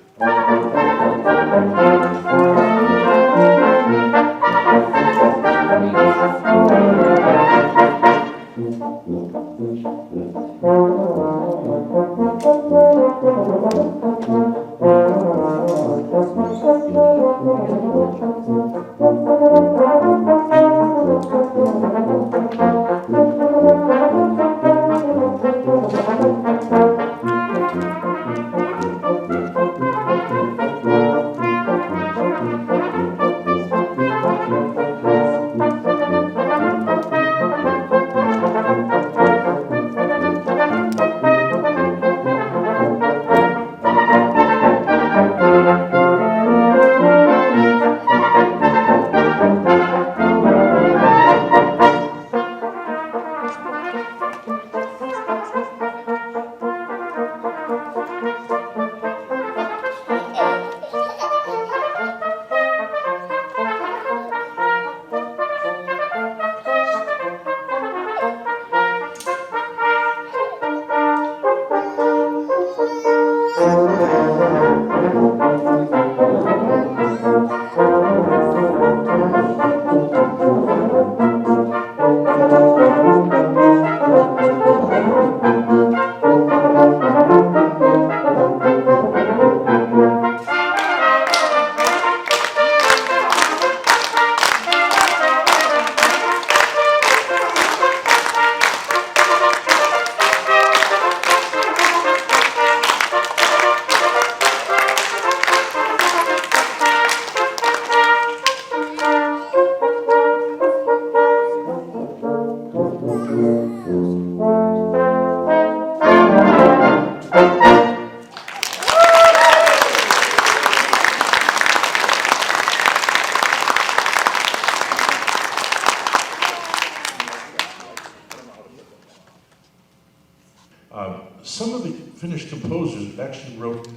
Some of the Finnish composers actually wrote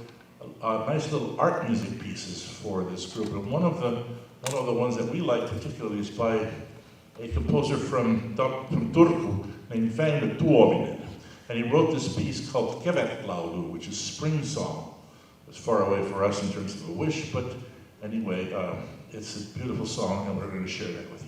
nice little art music pieces for this group, and one of the ones that we like particularly is by a composer from Turku named Finnfunn Tuominen, and he wrote this piece called Kevätlaulu, which is spring song. It's far away for us in terms of a wish, but anyway, it's a beautiful song, and we're going to share that with you.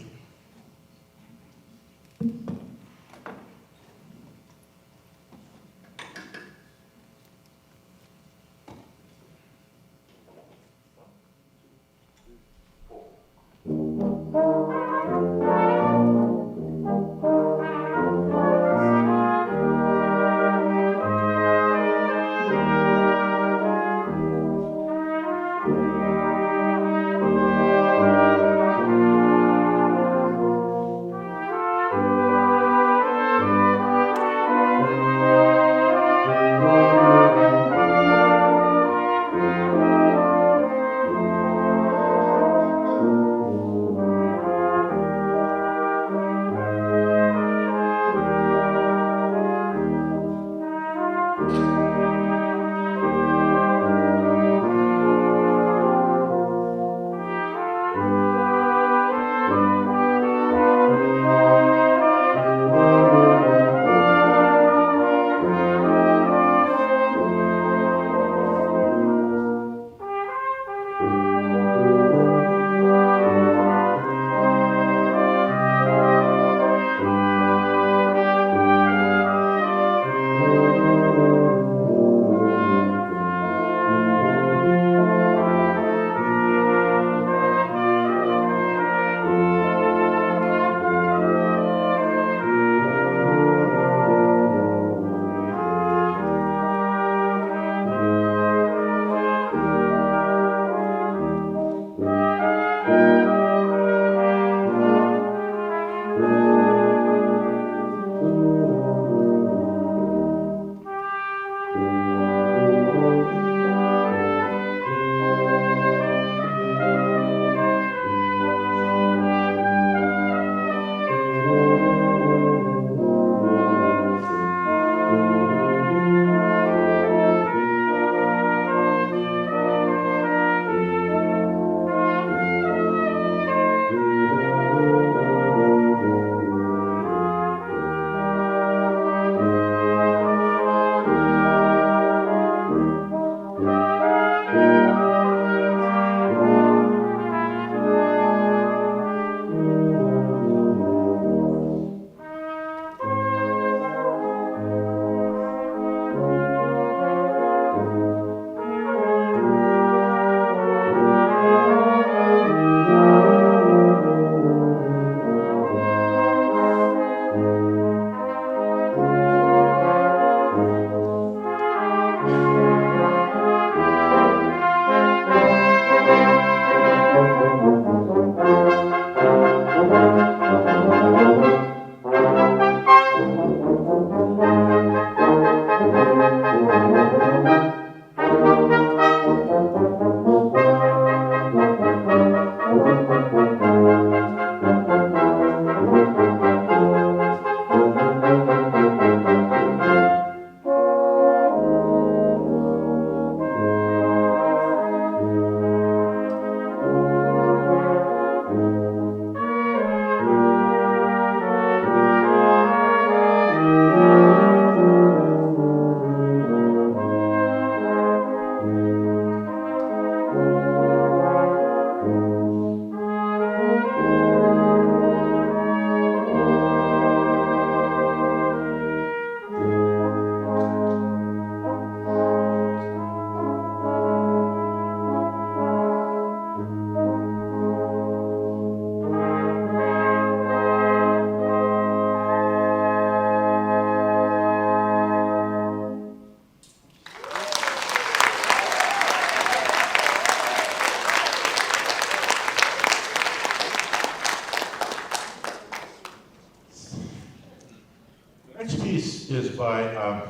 Next piece is by a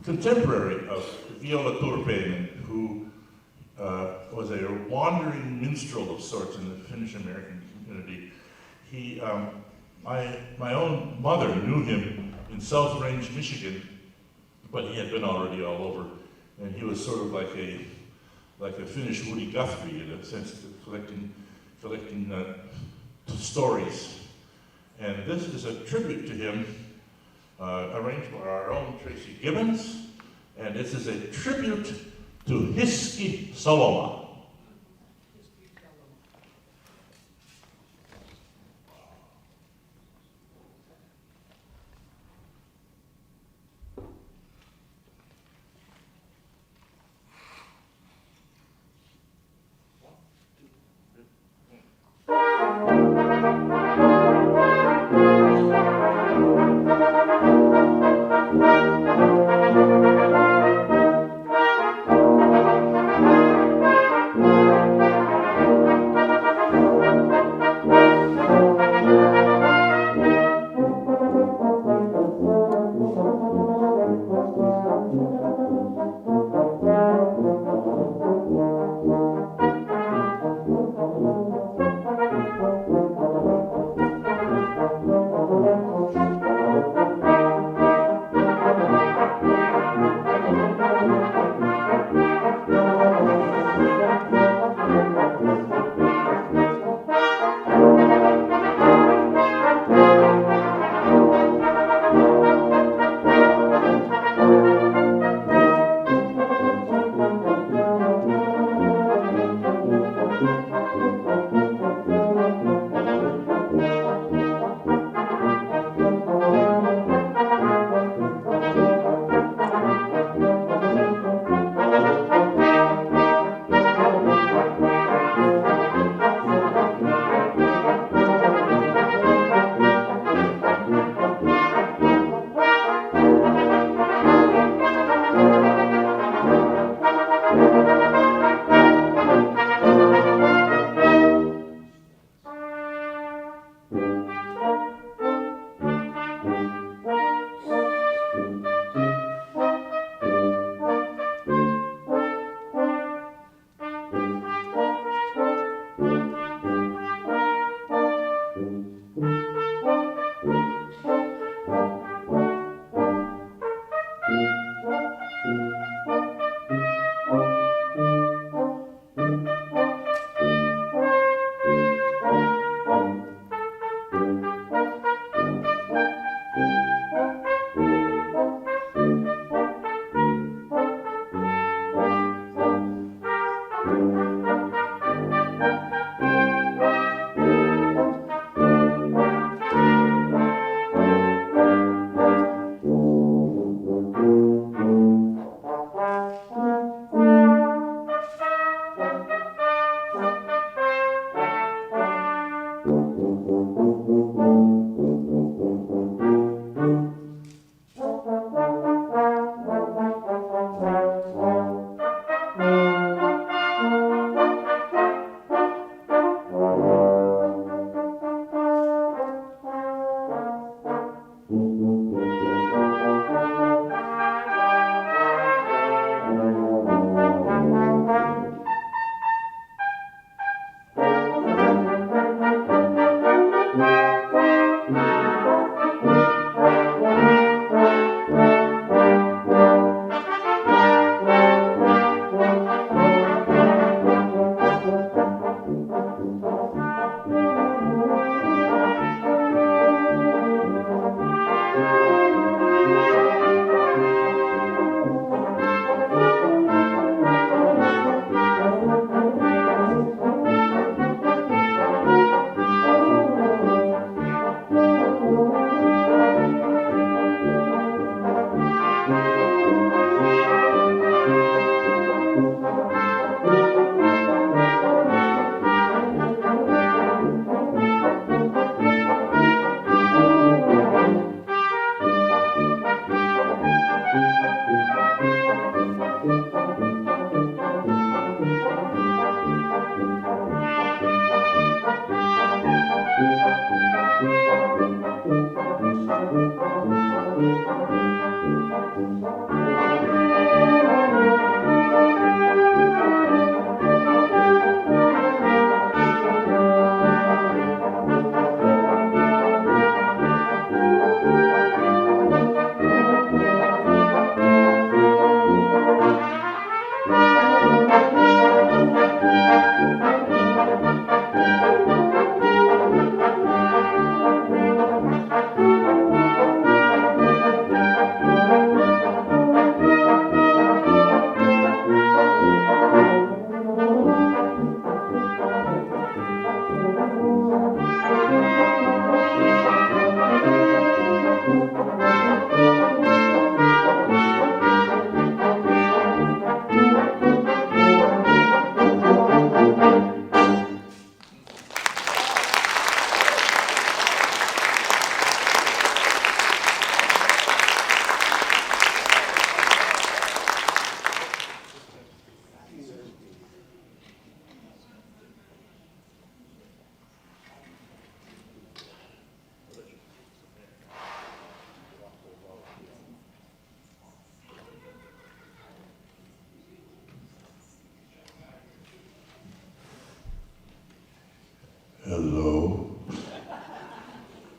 contemporary of Viola Turpeinen, who was a wandering minstrel of sorts in the Finnish-American community. He, my own mother knew him in South Range, Michigan, but he had been already all over, and he was sort of like a Finnish Woody Guthrie in a sense, collecting stories. And this is a tribute to him, arranged by our own Tracy Gibbons, and this is a tribute to Hiski Saloma.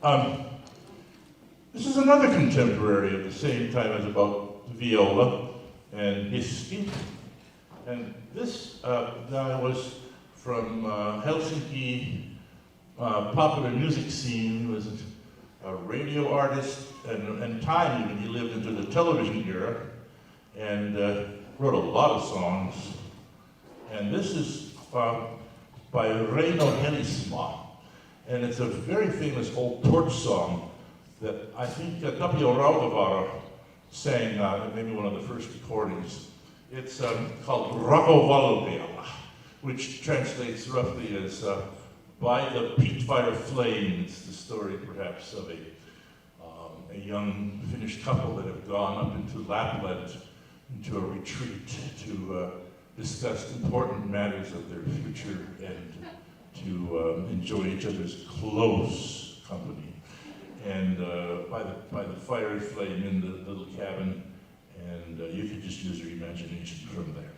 This is another contemporary at the same time as about viola and hiski. And this guy was from Helsinki popular music scene. He was a radio artist, and time even he lived into the television era, and wrote a lot of songs. And this is by Reino Helisma, and it's a very famous old torch song that I think Capillo sang maybe one of the first recordings. It's called Rockport, which translates roughly as by the peat fire flame. It's the story perhaps of a young Finnish couple that have gone up into Lapland, into a retreat to discuss important matters of their future and to enjoy each other's close company. And by the fiery flame in the little cabin, and you could just use your imagination from there.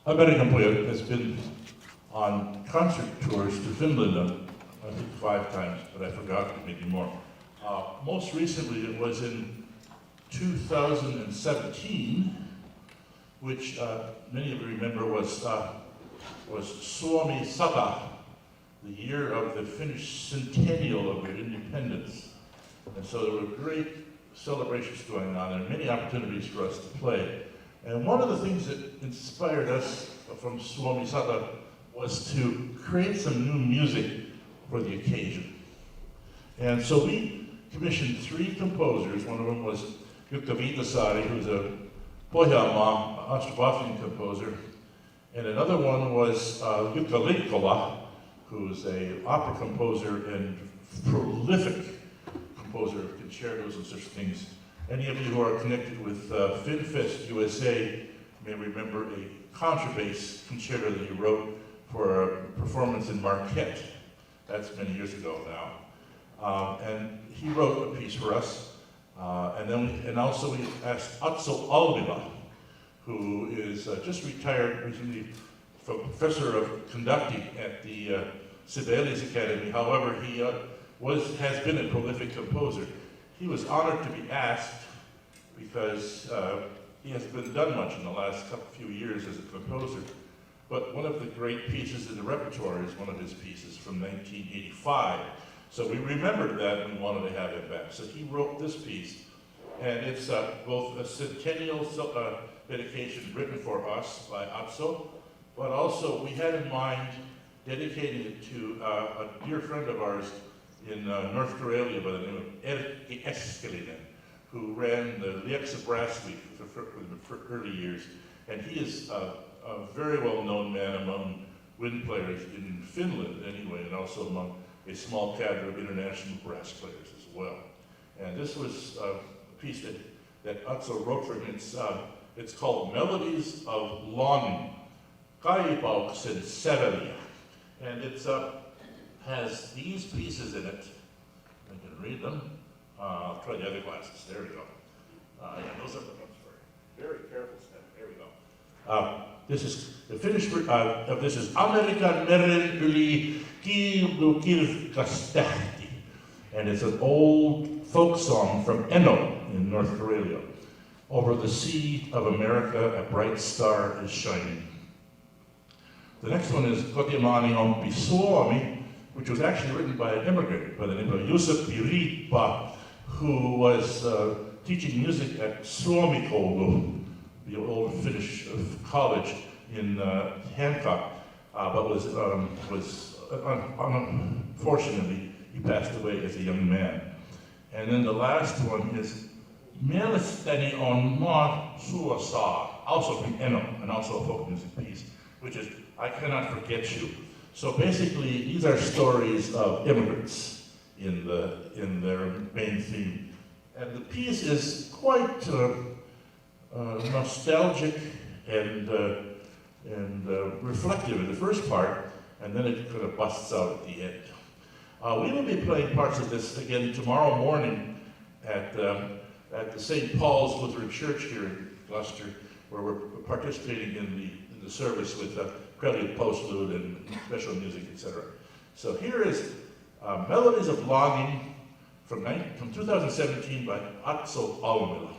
American poet has been on concert tours to Finland, I think 5 times, but I forgot, maybe more. Most recently, it was in 2017, which many of you remember was Suomi 100, the year of the Finnish centennial of their independence. And so there were great celebrations going on and many opportunities for us to play. And one of the things that inspired us from Suomi 100 was to create some new music for the occasion. And so we commissioned 3 composers. One of them was Jukka Viitasaari, who's a Pohjanmaa Astrobothian composer. And another one was Jukka Liikkola, who's an opera composer and prolific composer of concertos and such things. Any of you who are connected with Finnfest USA may remember a contrabass concerto that he wrote for a performance in Marquette. That's many years ago now. And he wrote a piece for us. And also we asked Atso Almila, who is just retired recently from professor of conducting at the Sibelius Academy. However, he has been a prolific composer. He was honored to be asked because he hasn't been done much in the last few years as a composer. But one of the great pieces in the repertoire is one of his pieces from 1985. So we remembered that and we wanted to have him back. So he wrote this piece, and it's both a centennial dedication written for us by Atso, but also we had in mind dedicating it to a dear friend of ours in North Karelia by the name of Erkki Eskelinen, who ran the Lieksa Brass Week for early years. And he is a very well-known man among wind players in Finland anyway, and also among a small cadre of international brass players as well. And this was a piece that Atso wrote for him. It's called Melodies of Longing, Kaipauksen Säveliä. And it has these pieces in it. I can read them. I'll try the other glasses. There we go. Yeah, those are the ones for very careful step. There we go. This is the Finnish of this is Amerikan meren yli kirkas tähti, and it's an old folk song from Eno in North Karelia. Over the sea of America, a bright star is shining. The next one is Kotimaani Omppi Suomi, which was actually written by an immigrant by the name of Jussi Riippa, who was teaching music at Suomikoulu, the old Finnish college in Hancock, but unfortunately, he passed away as a young man. And then the last one is Mielestäni on maa suosaa, also from Eno, and also a folk music piece, which is I Cannot Forget You. So basically, these are stories of immigrants in their main theme. And the piece is quite nostalgic and reflective in the first part, and then it kind of busts out at the end. We will be playing parts of this again tomorrow morning at the St. Paul's Lutheran Church here in Gloucester, where we're participating in the service with prelude, postlude, and special music, etc. So here is Melodies of Longing from 2017 by Atso Almila.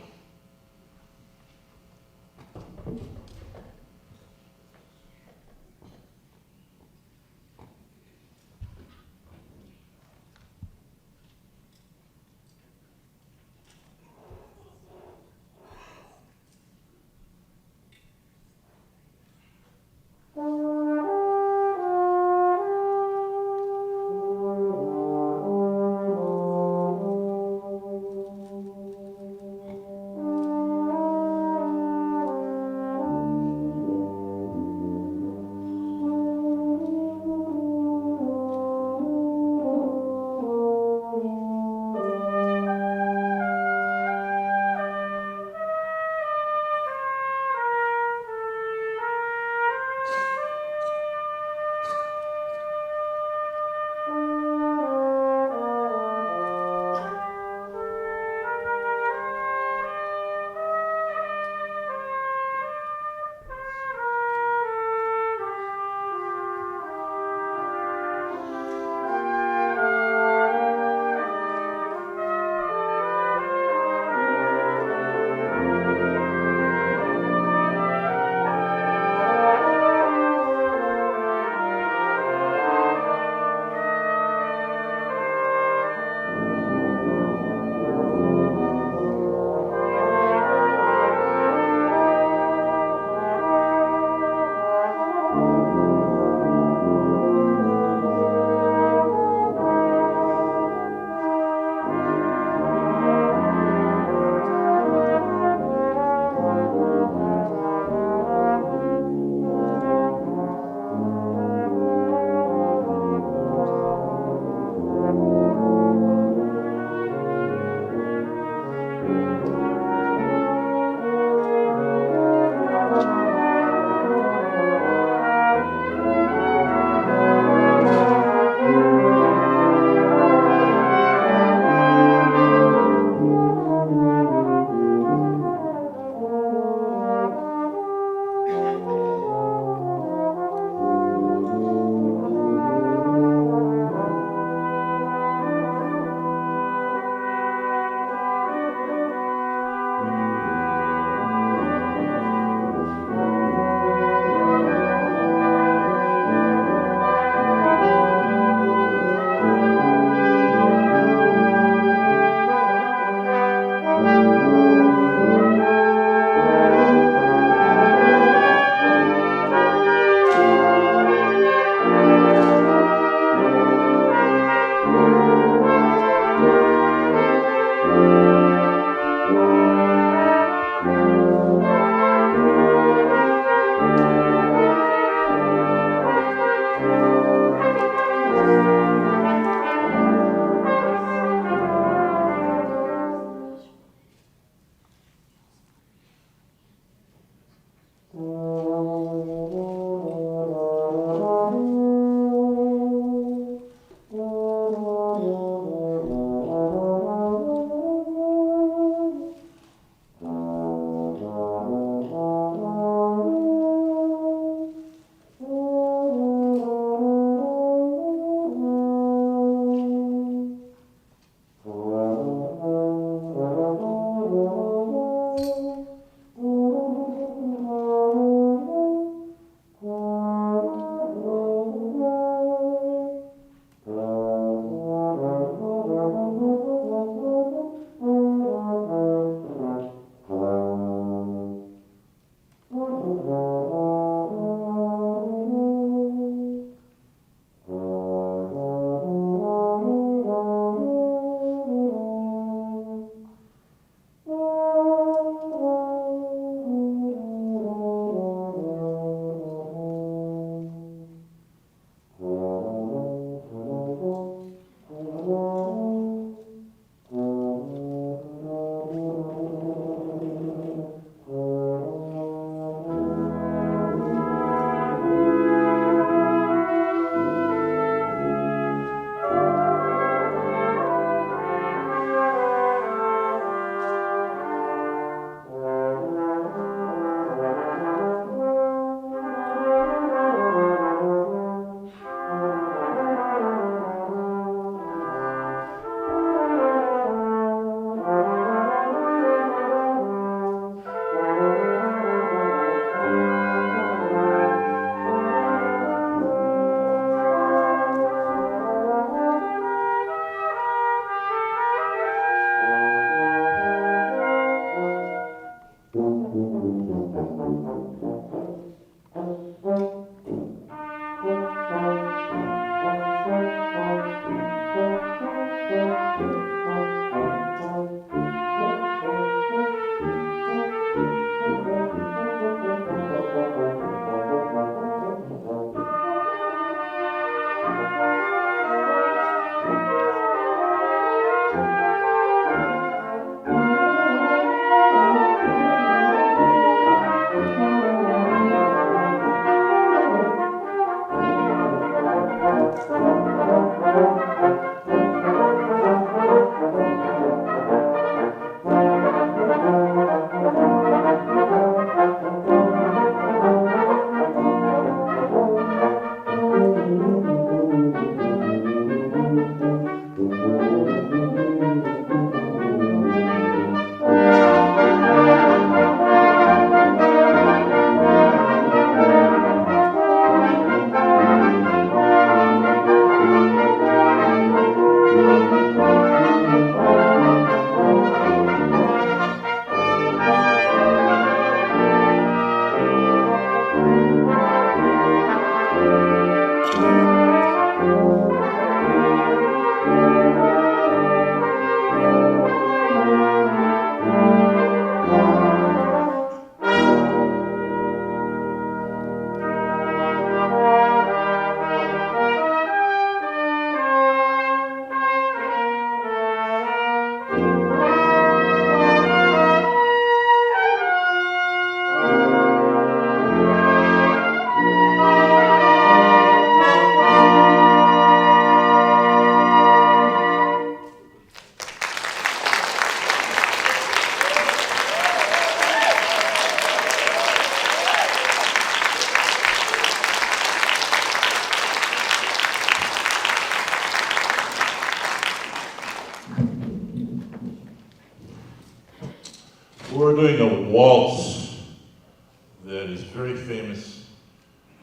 that is very famous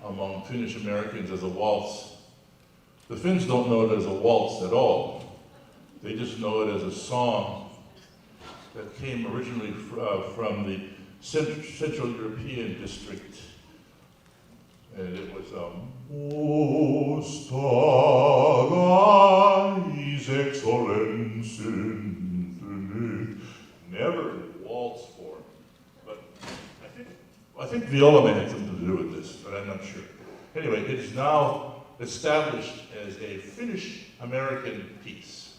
among Finnish Americans as a waltz. The Finns don't know it as a waltz at all. They just know it as a song that came originally from the Central European district. And it was O Starais Excellenzen. Never in waltz form. But I think viola may have something to do with this, but I'm not sure. Anyway, it is now established as a Finnish-American piece.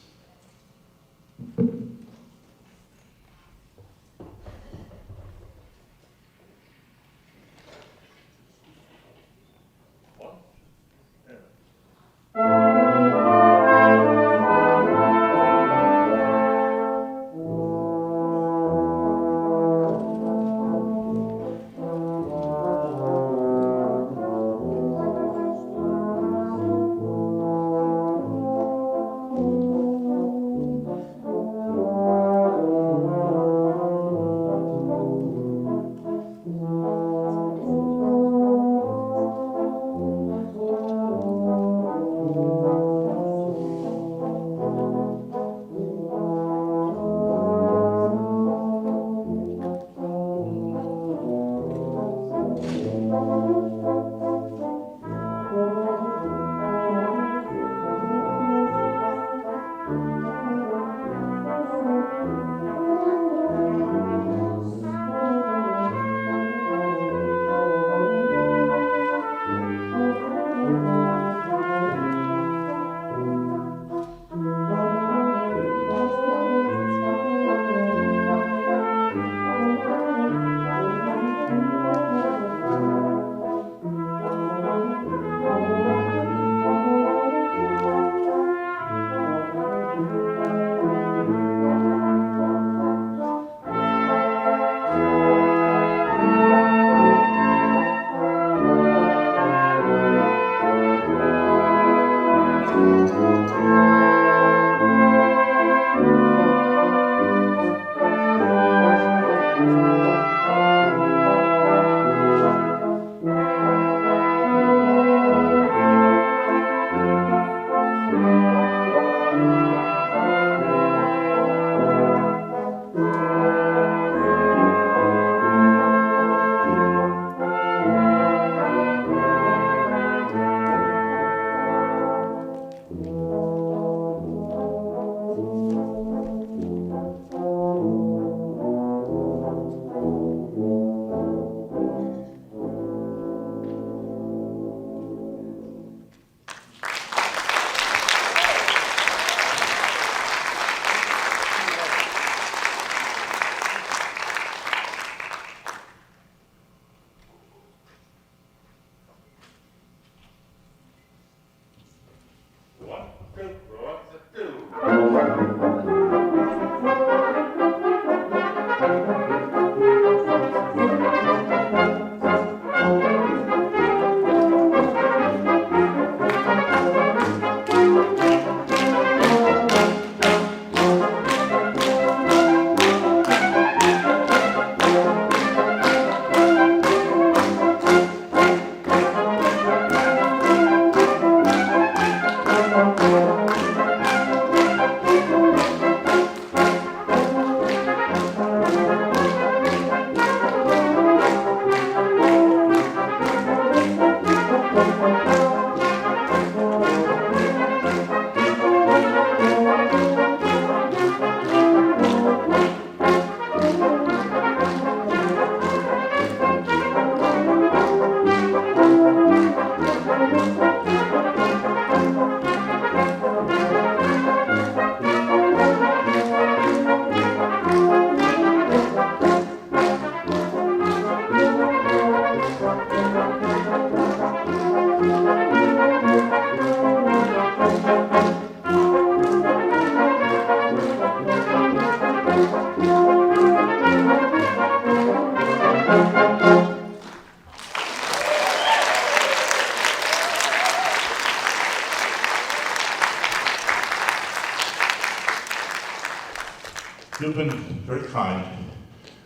You've been very kind,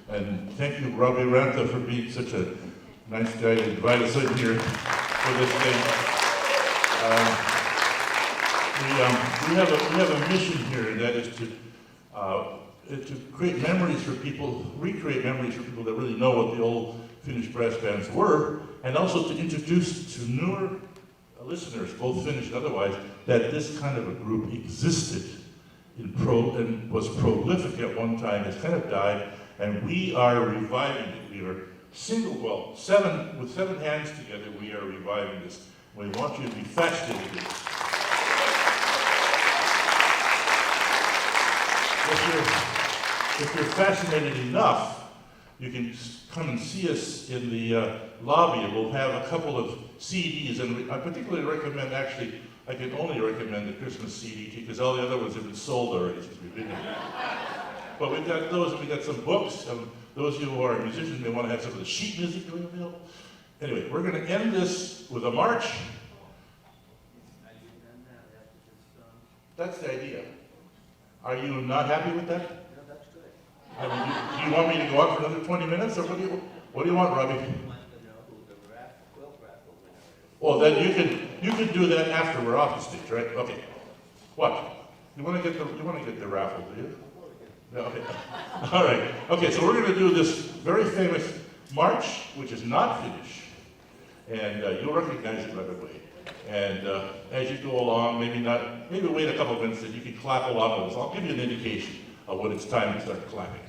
and thank you, Robbie Ranta, for being such a nice guy to invite us in here for this thing. We have a mission here, and that is to create memories for people, recreate memories for people that really know what the old Finnish brass bands were, and also to introduce to newer listeners, both Finnish and otherwise, that this kind of a group existed and was prolific at one time. It's kind of died, and we are reviving it. We are with 7 hands together, we are reviving this. We want you to be fascinated with this. If you're fascinated enough, you can come and see us in the lobby, and we'll have a couple of CDs, and I particularly recommend, actually, I can only recommend the Christmas CD, because all the other ones have been sold already since we've been here. But we've got those, and we've got some books. Those of you who are musicians may want to have some of the sheet music available. Anyway, we're going to end this with a march. That's the idea. Are you not happy with that? No, that's good. I mean, do you want me to go on for another 20 minutes, or what do you want, Robbie? Well, then you can do that after we're off the stage, right? Okay. What? You want to get the raffle, do you? No, okay. All right. Okay, so we're going to do this very famous march, which is not Finnish, and you'll recognize it right away. And as you go along, maybe wait a couple of minutes, and you can clap along with us. I'll give you an indication of when it's time to start clapping.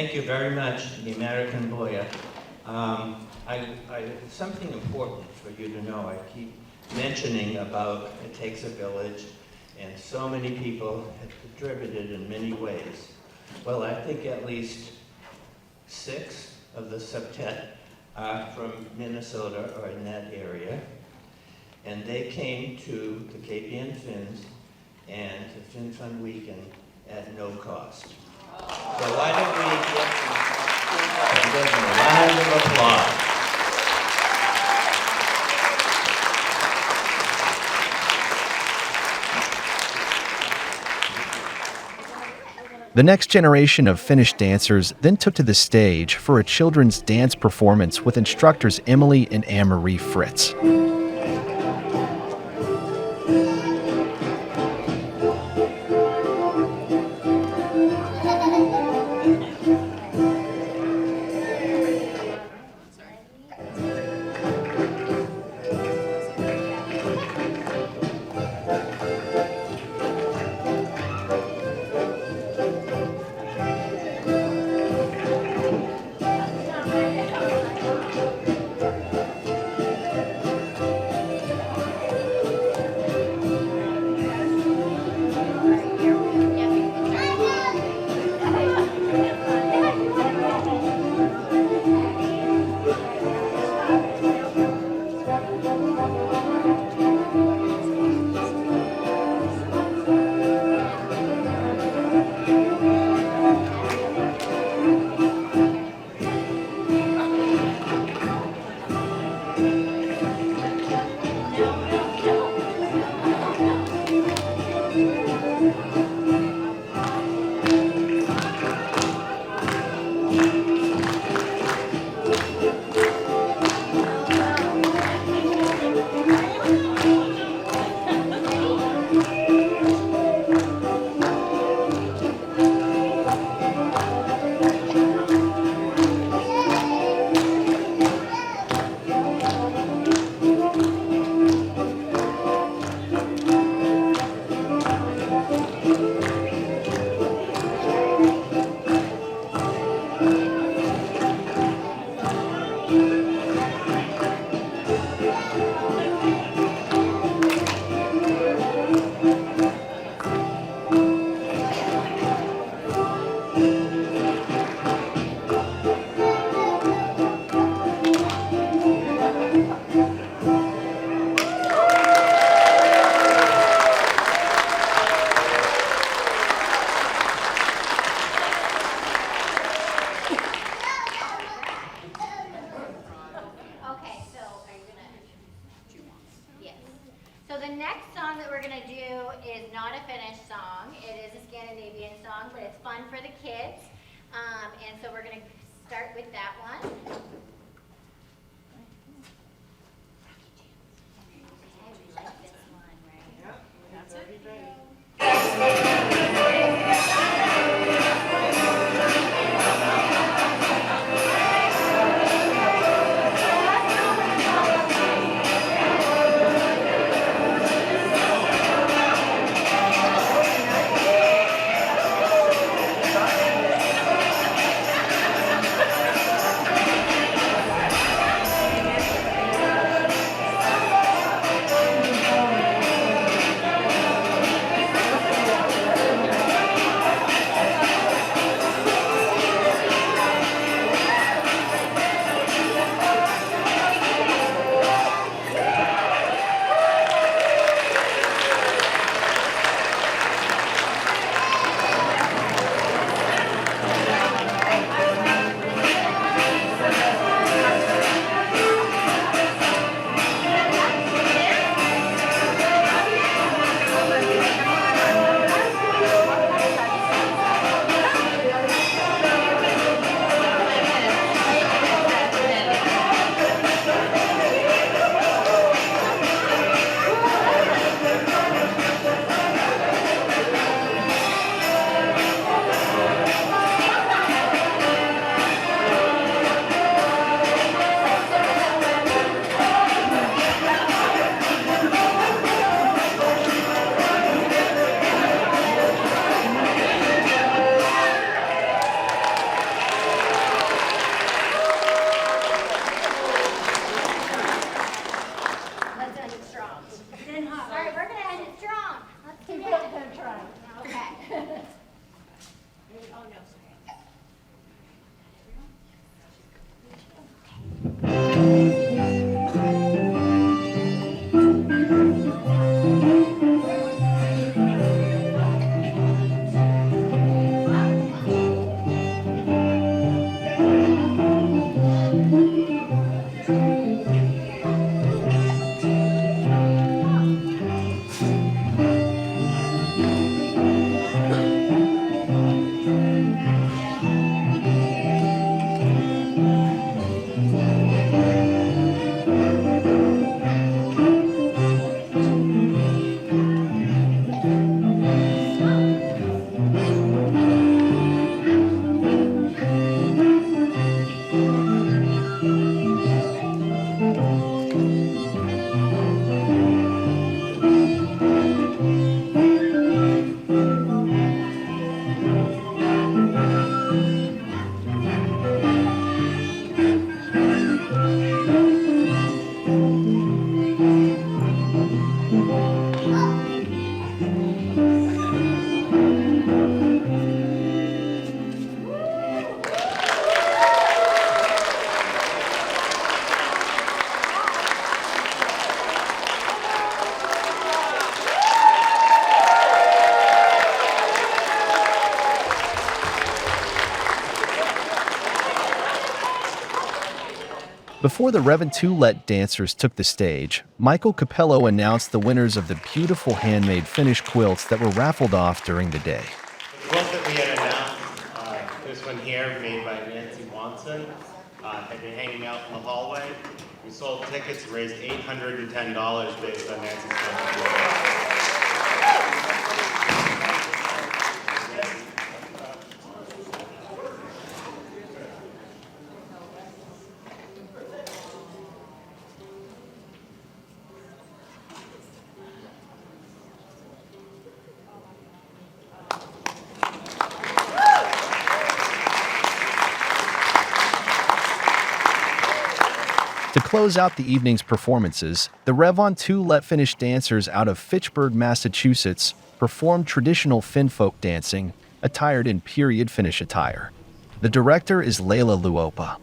thank you very much, the American Lawyer. Something important for you to know. I keep mentioning about it takes a village, and so many people have contributed in many ways. Well, I think at least 6 of the septet are from Minnesota or in that area, and they came to the Capian Finns and to Finnfunn weekend at no cost. So why don't we give them a round of applause? The next generation of Finnish dancers then took to the stage for a children's dance performance with instructors Emily and Anne-Marie Fritz. So the next song that we're going to do is not a Finnish song. It is a Scandinavian song, but it's fun for the kids. And so we're going to start with that one. Okay, we like this one, right? Yeah, that's it. Before the Reventulette dancers took the stage, Michael Capillo announced the winners of the beautiful handmade Finnish quilts that were raffled off during the day. The quilt that we had announced, this one here, made by Nancy Watson, had been hanging out in the hallway. We sold tickets, raised $810 based on Nancy's contribution. To close out the evening's performances, the Reventulette Finnish dancers out of Fitchburg, Massachusetts, performed traditional Finn folk dancing, attired in period Finnish attire. The director is Leila Luopa.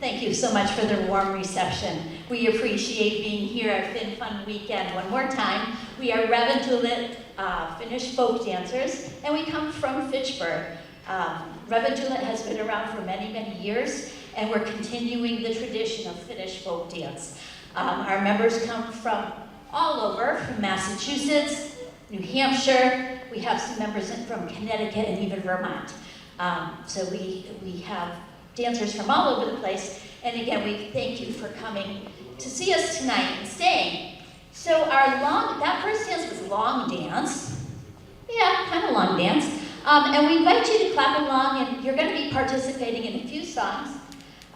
Thank you so much for the warm reception. We appreciate being here at Finnfunn weekend. One more time, we are Reventulette Finnish folk dancers, and we come from Fitchburg. Reventulette has been around for many, many years, and we're continuing the tradition of Finnish folk dance. Our members come from all over, from Massachusetts, New Hampshire. We have some members from Connecticut and even Vermont. So we have dancers from all over the place. And again, we thank you for coming to see us tonight and staying. So that first dance was long dance. Yeah, kind of long dance. And we invite you to clap along, and you're going to be participating in a few songs.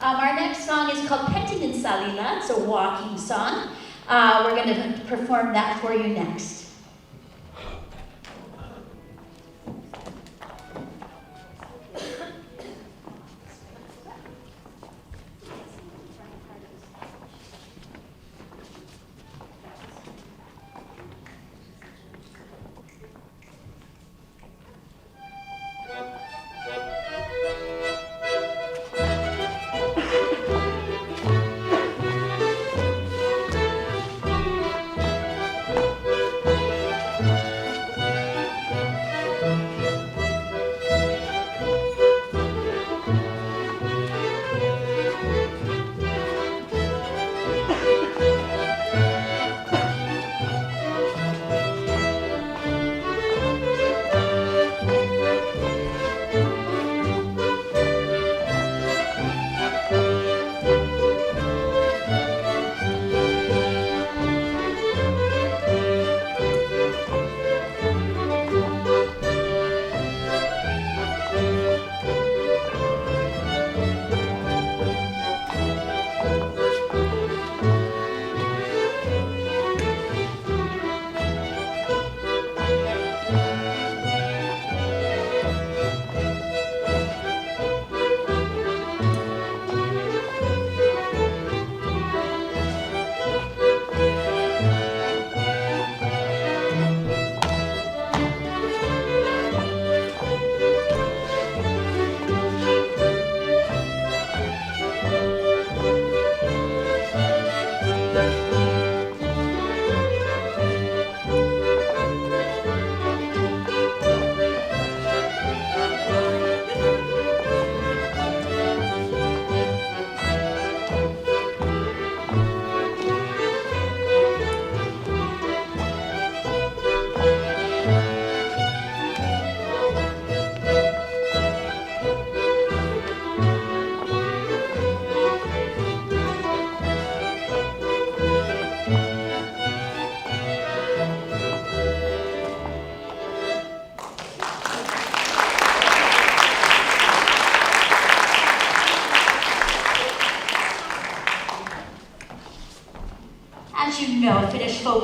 Our next song is called Petting in Salila. It's a walking song. We're going to perform that for you next.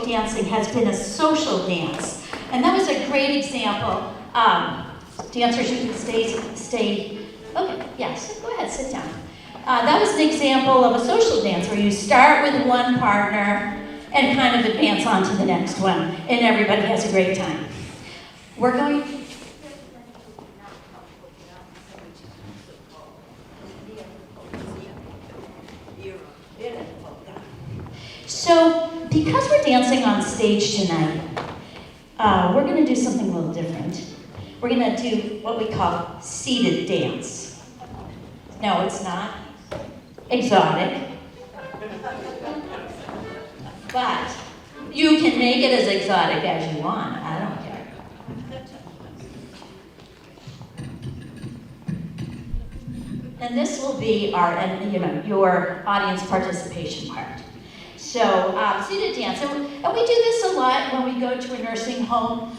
dancing has been a social dance. And that was a great example. Dancers, you can stay, okay, yes, go ahead, sit down. That was an example of a social dance where you start with one partner and kind of advance on to the next one, and everybody has a great time. We're going to... So, because we're dancing on stage tonight, we're going to do something a little different. We're going to do what we call seated dance. No, it's not exotic, but you can make it as exotic as you want. I don't care. And this will be your audience participation part. So, seated dance, and we do this a lot when we go to a nursing home,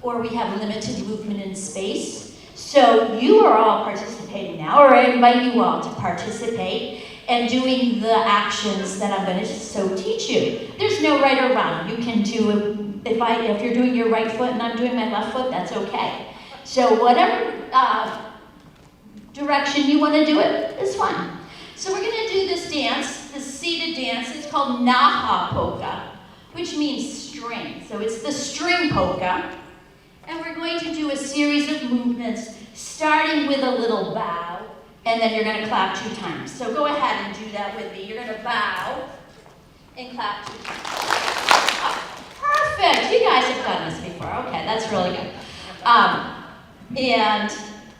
or we have limited movement in space. So you are all participating now, or I invite you all to participate and doing the actions that I'm going to teach you. There's no right or wrong. You can do it, if you're doing your right foot and I'm doing my left foot, that's okay. So whatever direction you want to do it is fine. So we're going to do this dance, this seated dance. It's called Naha polka, which means string. So it's the string polka. And we're going to do a series of movements, starting with a little bow, and then you're going to clap 2 times. So go ahead and do that with me. You're going to bow and clap 2 times. Oh, perfect. You guys have done this before. Okay, that's really good. And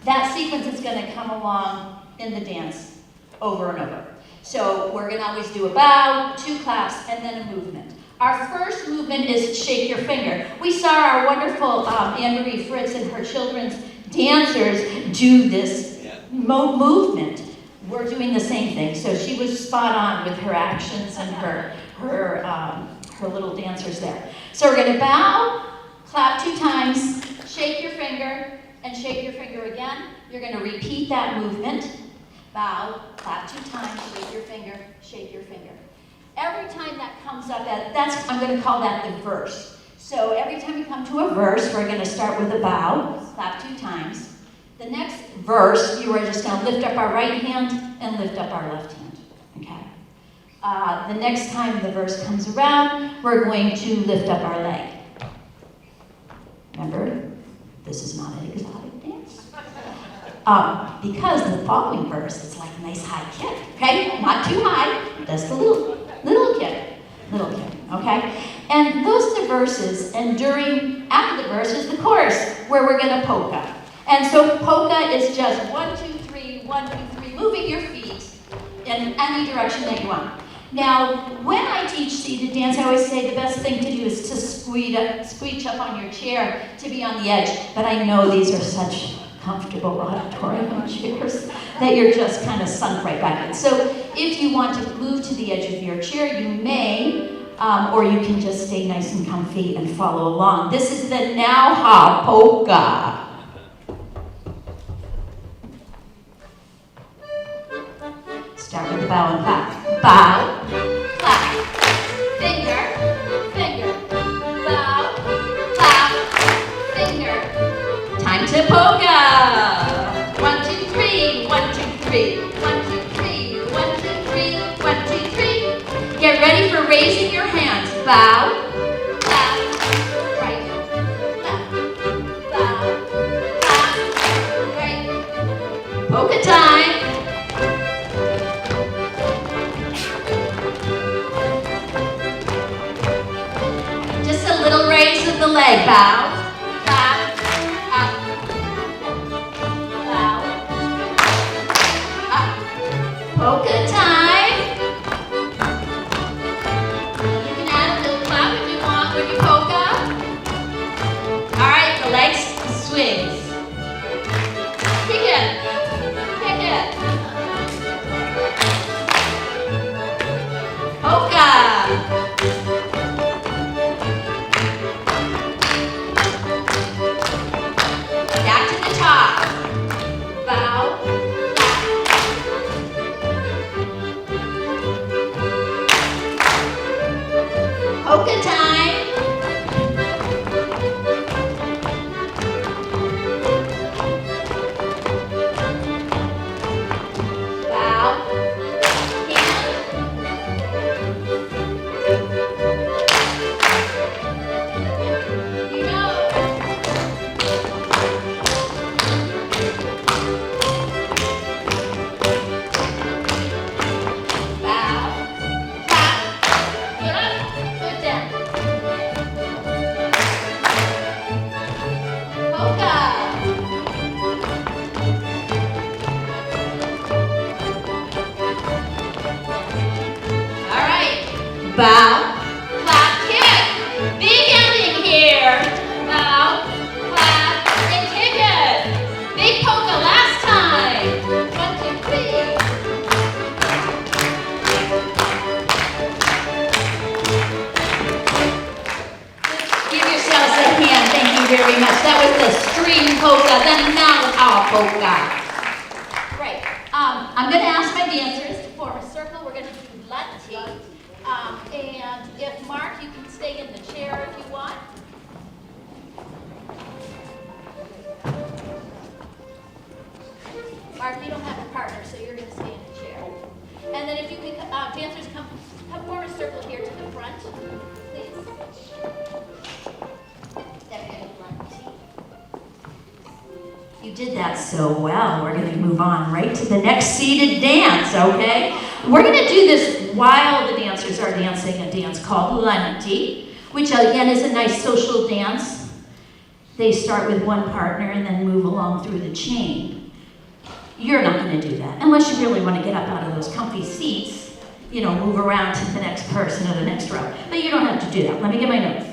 that sequence is going to come along in the dance over and over. So we're going to always do a bow, 2 claps, and then a movement. Our first movement is shake your finger. We saw our wonderful Anne-Marie Fritz and her children's dancers do this movement. We're doing the same thing. So she was spot on with her actions and her little dancers there. So we're going to bow, clap 2 times, shake your finger, and shake your finger again. You're going to repeat that movement. Bow, clap 2 times, shake your finger, shake your finger. Every time that comes up, I'm going to call that the verse. So every time we come to a verse, we're going to start with a bow, clap 2 times. The next verse, you are just going to lift up our right hand and lift up our left hand. Okay. The next time the verse comes around, we're going to lift up our leg. Remember, this is not an exotic dance. Because the following verse is like a nice high kick. Okay, not too high, just a little kick, okay? And those are the verses, and after the verse is the chorus, where we're going to polka. And so polka is just 1, 2, 3, 1, 2, 3, moving your feet in any direction that you want. Now, when I teach seated dance, I always say the best thing to do is to squeeze up on your chair to be on the edge, but I know these are such comfortable auditorium chairs that you're just kind of sunk right back in. So if you want to move to the edge of your chair, you may, or you can just stay nice and comfy and follow along. This is the Naha polka. Start with the bow and clap. Bow, clap, finger, finger, bow, clap, finger. Time to polka. 1, 2, 3, 1, 2, 3, 1, 2, 3, 1, 2, 3, 1, 2, 3. Get ready for raising your hands. Bow, clap, right, left, bow, clap, right. Polka time. Just a little raise of the leg. Bow. Polka time. You can add a little clap if you want when you polka. All right, the legs swings. Kick it. Kick it. Polka. green polka, the not all polka. Great. I'm going to ask my dancers to form a circle. We're going to do Lunti. And if Mark, you can stay in the chair if you want. Mark, you don't have a partner, so you're going to stay in the chair. And then if you could, dancers, come form a circle here to the front, please. You did that so well. We're going to move on right to the next seated dance, okay? We're going to do this while the dancers are dancing a dance called Lunti, which again is a nice social dance. They start with one partner and then move along through the chain. You're not going to do that unless you really want to get up out of those comfy seats, you know, move around to the next person or the next row. But you don't have to do that. Let me get my notes.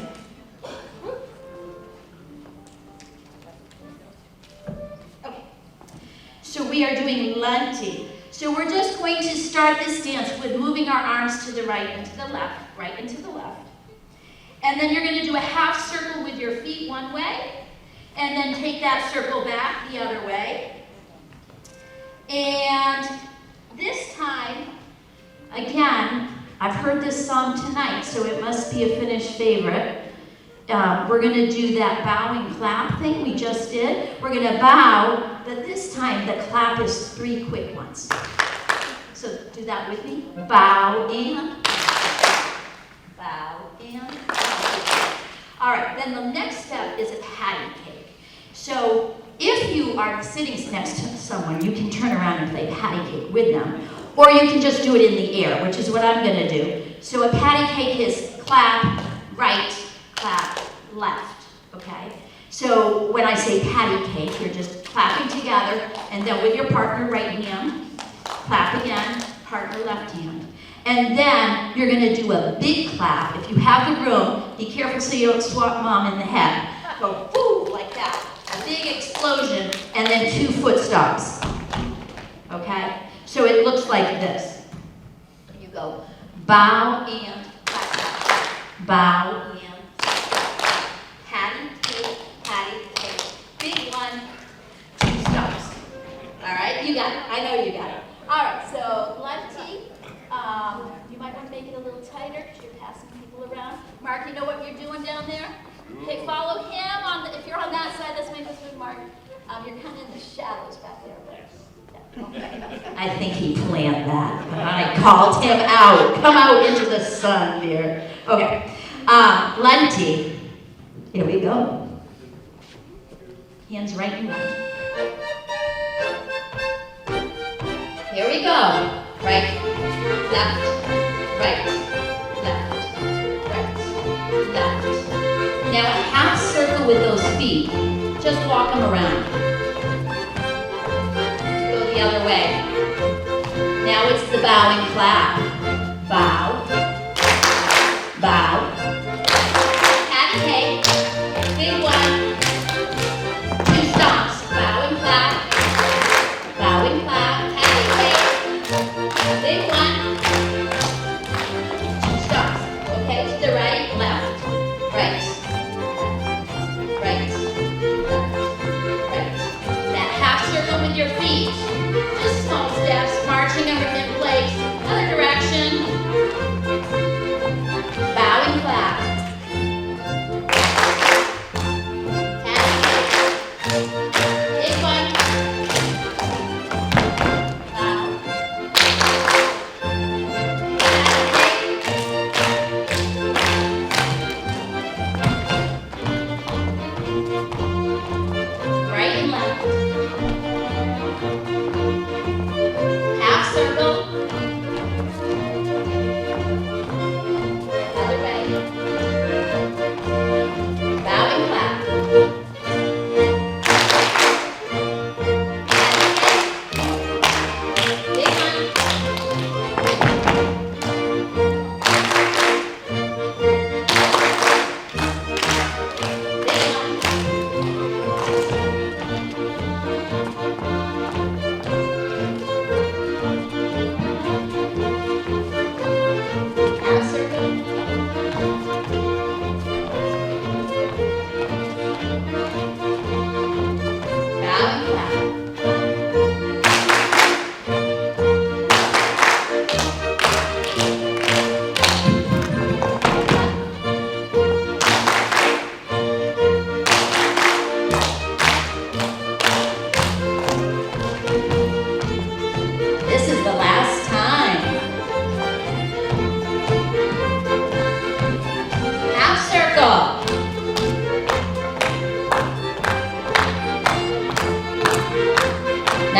So we are doing Lunti. So we're just going to start this dance with moving our arms to the right and to the left, right and to the left. And then you're going to do a half circle with your feet one way, and then take that circle back the other way. And this time, again, I've heard this song tonight, so it must be a Finnish favorite. We're going to do that bowing clap thing we just did. We're going to bow, but this time the clap is 3 quick ones. So do that with me. Bow and bow and bow. All right, then the next step is a patty cake. So if you are sitting next to someone, you can turn around and play patty cake with them, or you can just do it in the air, which is what I'm going to do. So a patty cake is clap, right, clap, left, okay? So when I say patty cake, you're just clapping together, and then with your partner right hand, clap again, partner left hand. And then you're gonna do a big clap. If you have the room, be careful so you don't swat mom in the head. Go whoo, like that. A big explosion, and then 2 foot stomps, okay? So it looks like this. You go bow and clap, bow and patty cake, big one, 2 stomps. All right, you got it. I know you got it. All right, so Lunti, you might want to make it a little tighter because you're passing people around. Mark, you know what you're doing down there? Okay, follow him on the, if you're on that side, let's make this with Mark. You're kind of in the shadows back there. Okay. I think he planned that. I called him out. Come out into the sun, dear. Okay. Lunti. Here we go. Hands right and left. Here we go. Right, left, right, left, right, left. Now a half circle with those feet. Just walk them around. Go the other way. Now it's the bowing clap. Bow, bow. Patty cake. Big one. 2 stomps. Bow and clap. Bow and clap. Patty cake. Big one. 2 stomps. Okay, to the right, left, right, right, left, right. That half circle with your feet. Just small steps, marching in place. Other direction. Bow and clap. Big one. Bow.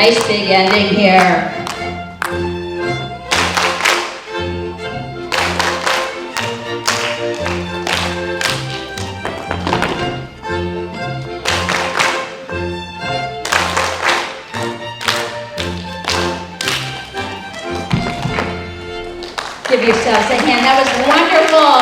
Nice big ending here. Give yourselves a hand. That was wonderful.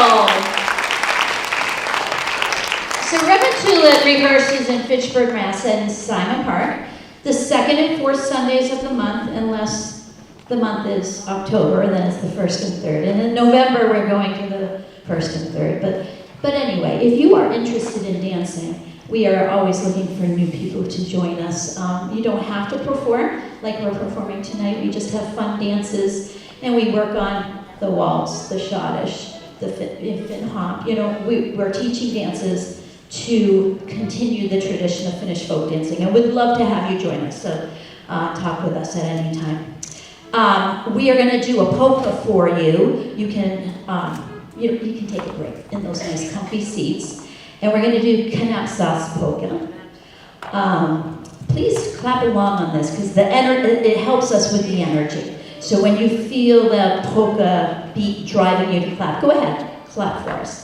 So Revatulip rehearses in Fitchburg, Mass. And Simon Park the second and fourth Sundays of the month, unless the month is October, then it's the first and third. And in November, we're going to the first and third. But anyway, if you are interested in dancing, we are always looking for new people to join us. You don't have to perform like we're performing tonight. We just have fun dances, and we work on the waltz, the schottisch, the Finnfunn. You know, we're teaching dances to continue the tradition of Finnish folk dancing. And we'd love to have you join us, so talk with us at any time. We are going to do a polka for you. You can take a break in those nice comfy seats. And we're going to do Knapsa's polka. Please clap along on this, because it helps us with the energy. So when you feel the polka beat driving you to clap, go ahead, clap for us.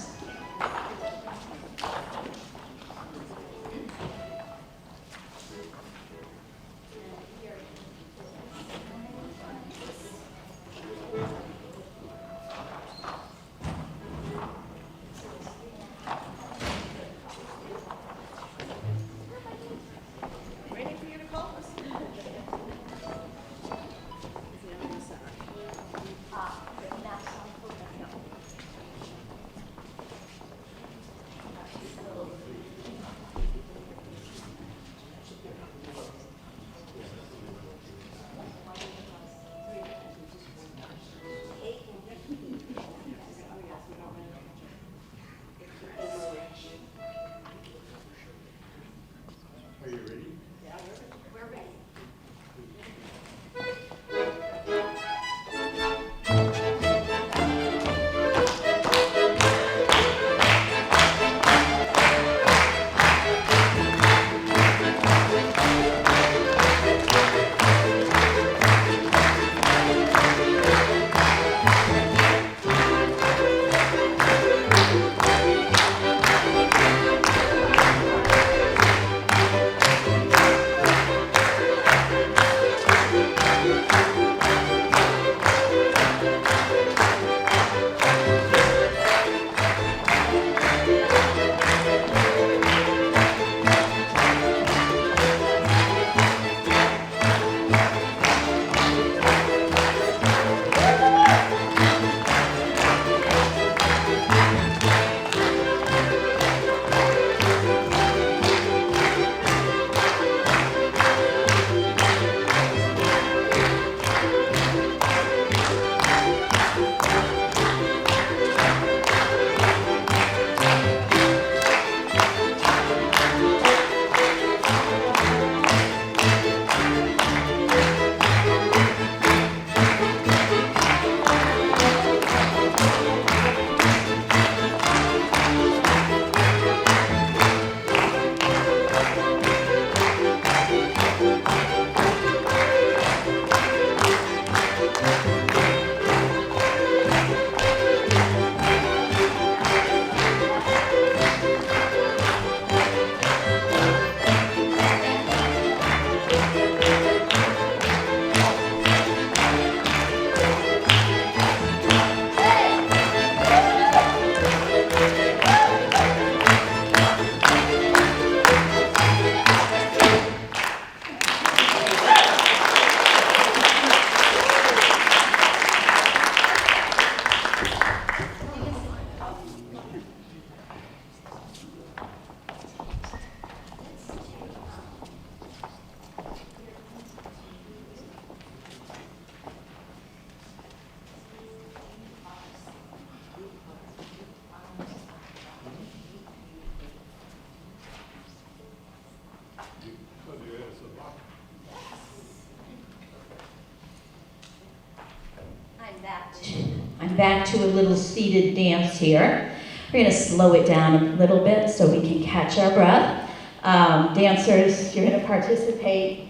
I'm back to a little seated dance here. We're going to slow it down a little bit so we can catch our breath. Dancers, you're going to participate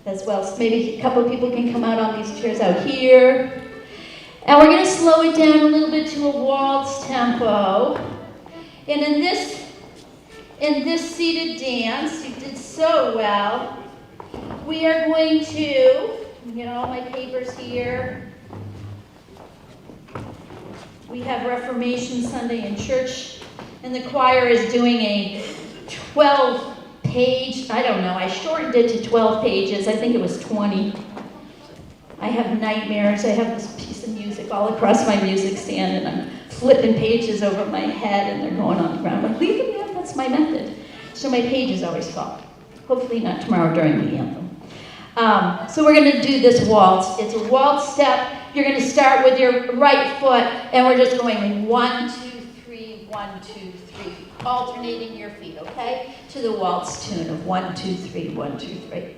as well. So maybe a couple of people can come out on these chairs out here. And we're going to slow it down a little bit to a waltz tempo. And in this seated dance, you did so well. We are going to, get all my papers here. We have Reformation Sunday in church, and the choir is doing a 12-page, I don't know, I shortened it to 12 pages. I think it was 20. I have nightmares. I have this piece of music all across my music stand, and I'm flipping pages over my head, and they're going on the ground. But leave them in, that's my method. So my pages always fall. Hopefully not tomorrow during the anthem. So we're going to do this waltz. It's a waltz step. You're going to start with your right foot, and we're just going 1, 2, 3, 1, 2, 3, alternating your feet, okay? To the waltz tune of 1, 2, 3, 1, 2, 3.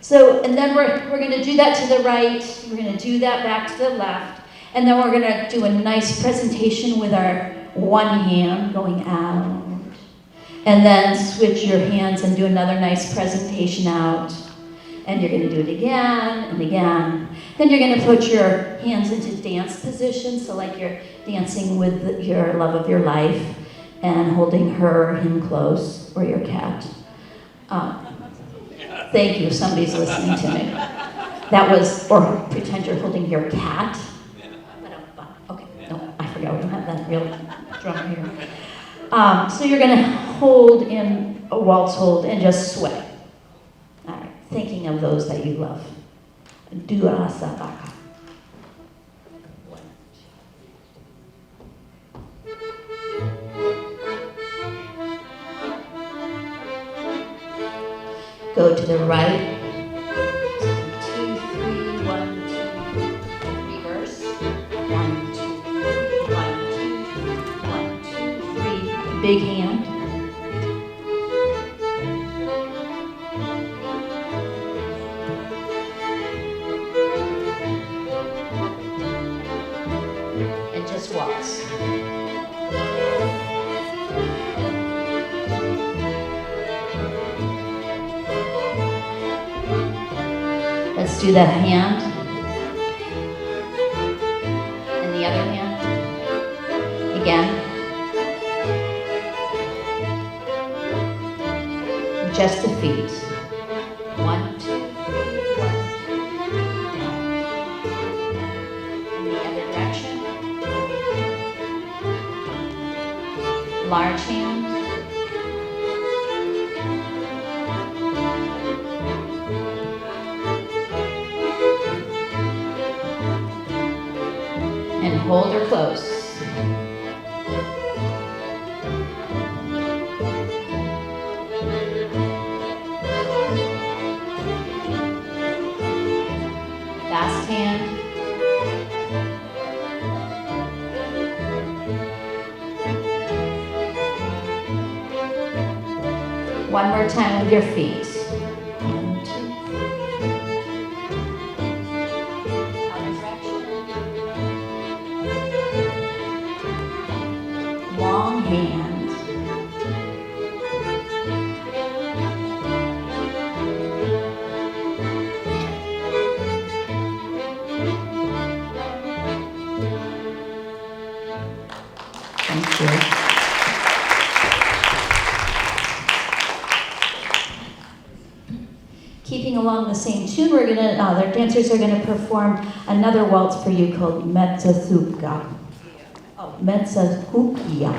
So, and then we're going to do that to the right. We're going to do that back to the left. And then we're going to do a nice presentation with our one hand going out. And then switch your hands and do another nice presentation out. And you're going to do it again and again. Then you're going to put your hands into dance position, so like you're dancing with your love of your life and holding her or him close, or your cat. Thank you, somebody's listening to me. That was, or pretend you're holding your cat. Okay, no, I forgot, we don't have that real drummer here. So you're going to hold in a waltz hold and just sway. All right, thinking of those that you love. Durasabaka. Go to the right. 2, 3, 1, 2. Reverse. 1, 2, 1, 2, 1, 2, 3. Big hand. And just waltz. Let's do that hand. And the other hand. Again. Just the feet. 1, 2, 3, 1. In the other direction. Large hand. And hold her close. Fast hand. One more time with your feet. 1, 2. Other direction. Long hand. Thank you. Keeping along the same tune, we're gonna, their dancers are gonna perform another waltz for you called Mezzazuka. Oh, Mezzazukia.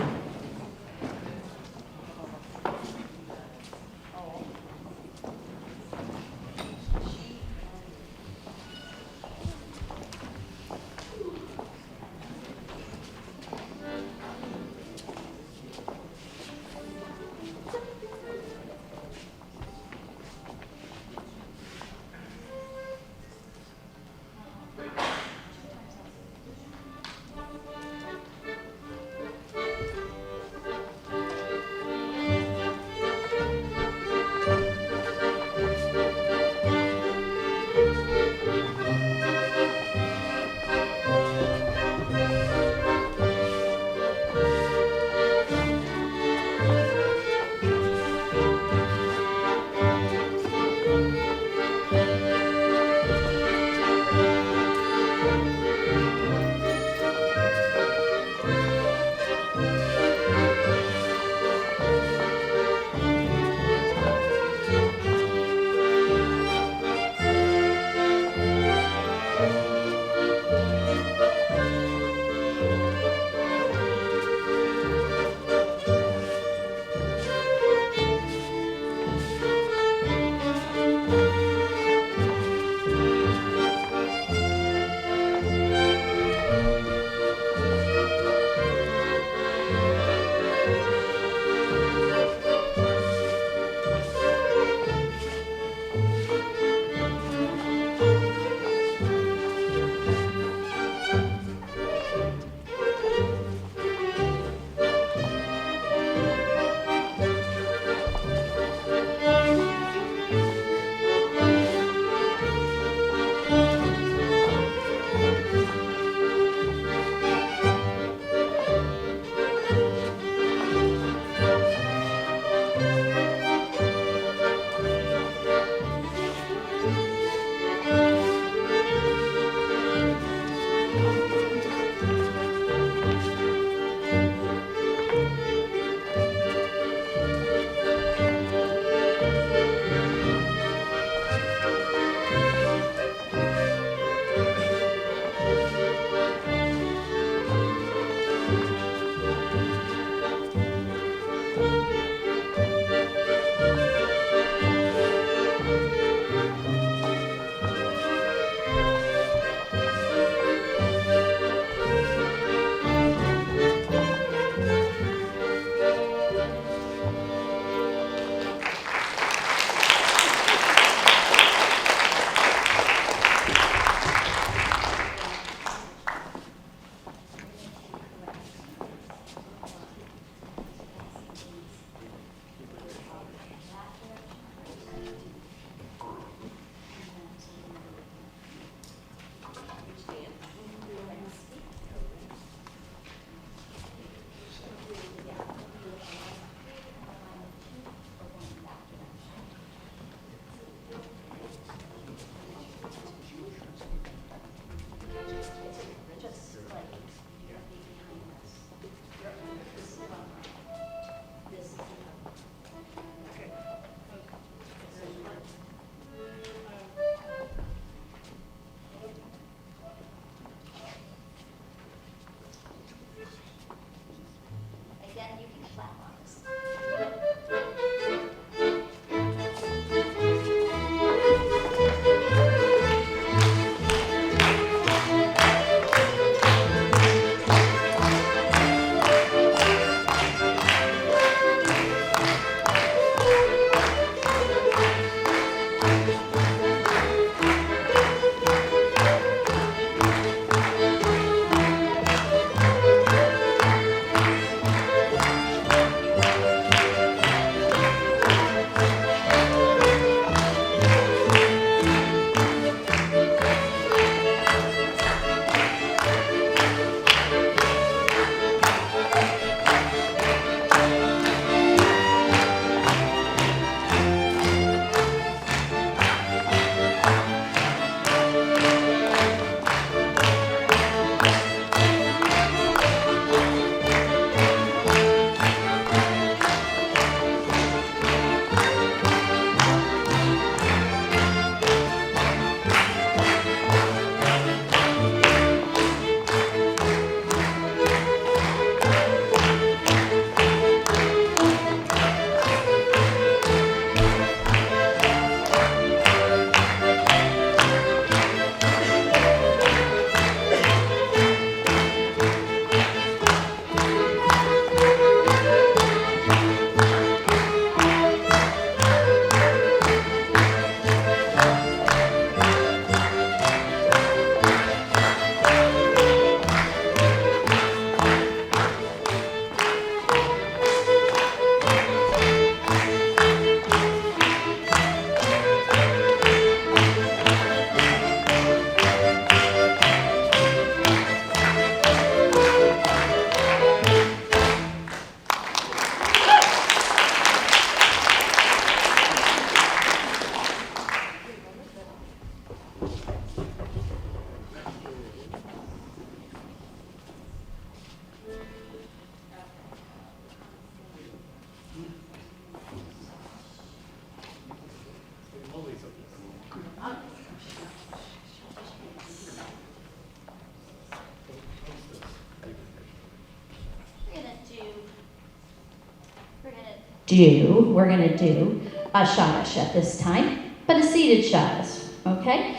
we're going to do a shadish at this time, but a seated shadish, okay?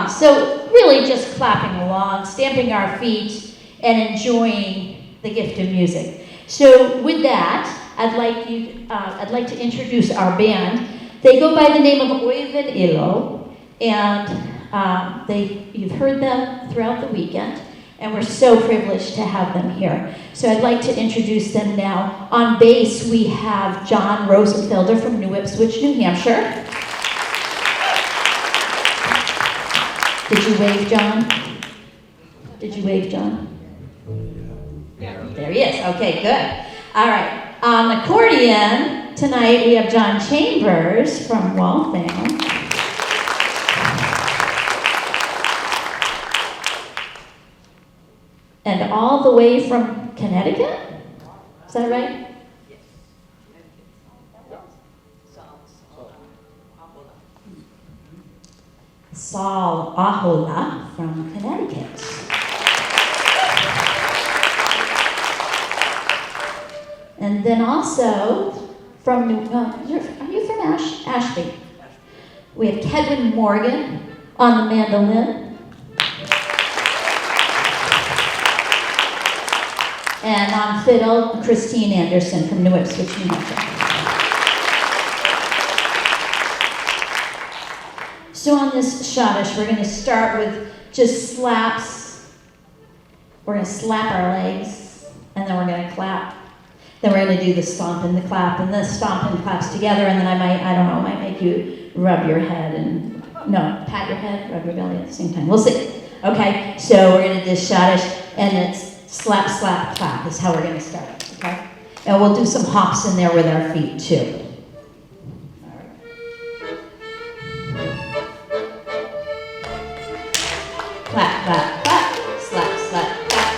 So really just clapping along, stamping our feet, and enjoying the gift of music. So with that, I'd like to introduce our band. They go by the name of Oiven Ilo, and you've heard them throughout the weekend, and we're so privileged to have them here. So I'd like to introduce them now. On bass, we have John Rosenfelder from New Ipswich, New Hampshire. Did you wave, John? Did you wave, John? There he is. Okay, good. All right. On accordion, tonight we have John Chambers from Waltham. And all the way from Connecticut? Is that right? Saul Ahola from Connecticut. And then also from, are you from Ashby? We have Kedwin Morgan on the mandolin. And on fiddle, Christine Anderson from New Ipswich, New Hampshire. So on this shadish, we're going to start with just slaps. We're going to slap our legs, and then we're going to clap. Then we're going to do the stomp and the clap, and the stomp and claps together, and then I might make you rub your head and, no, pat your head, rub your belly at the same time. We'll see. Okay, so we're going to do this shadish, and it's slap, slap, clap is how we're going to start, okay? And we'll do some hops in there with our feet, too. Clap, clap, clap, slap, slap, clap.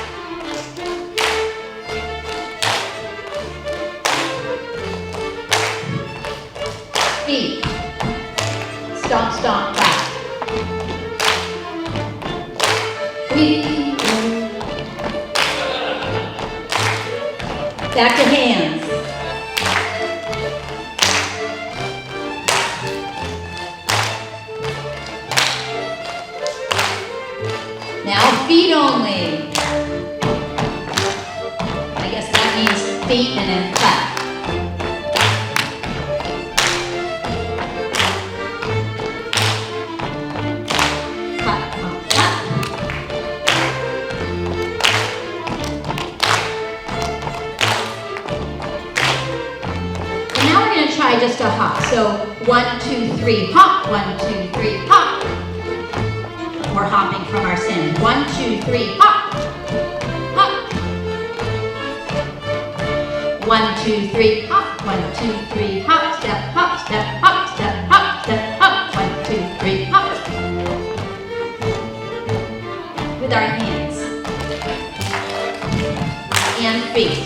Feet. Stomp, stomp, clap. Feet. Back to hands. Now feet only. I guess that means feet and then clap. Clap, clap, clap. And now we're going to try just a hop. So 1, 2, 3, hop. 1, 2, 3, hop. We're hopping from our stand. 1, 2, 3, hop. Hop. 1, 2, 3, hop. 1, 2, 3, hop. Step, hop, step, hop, step, hop, step, hop. 1, 2, 3, hop. With our hands and feet.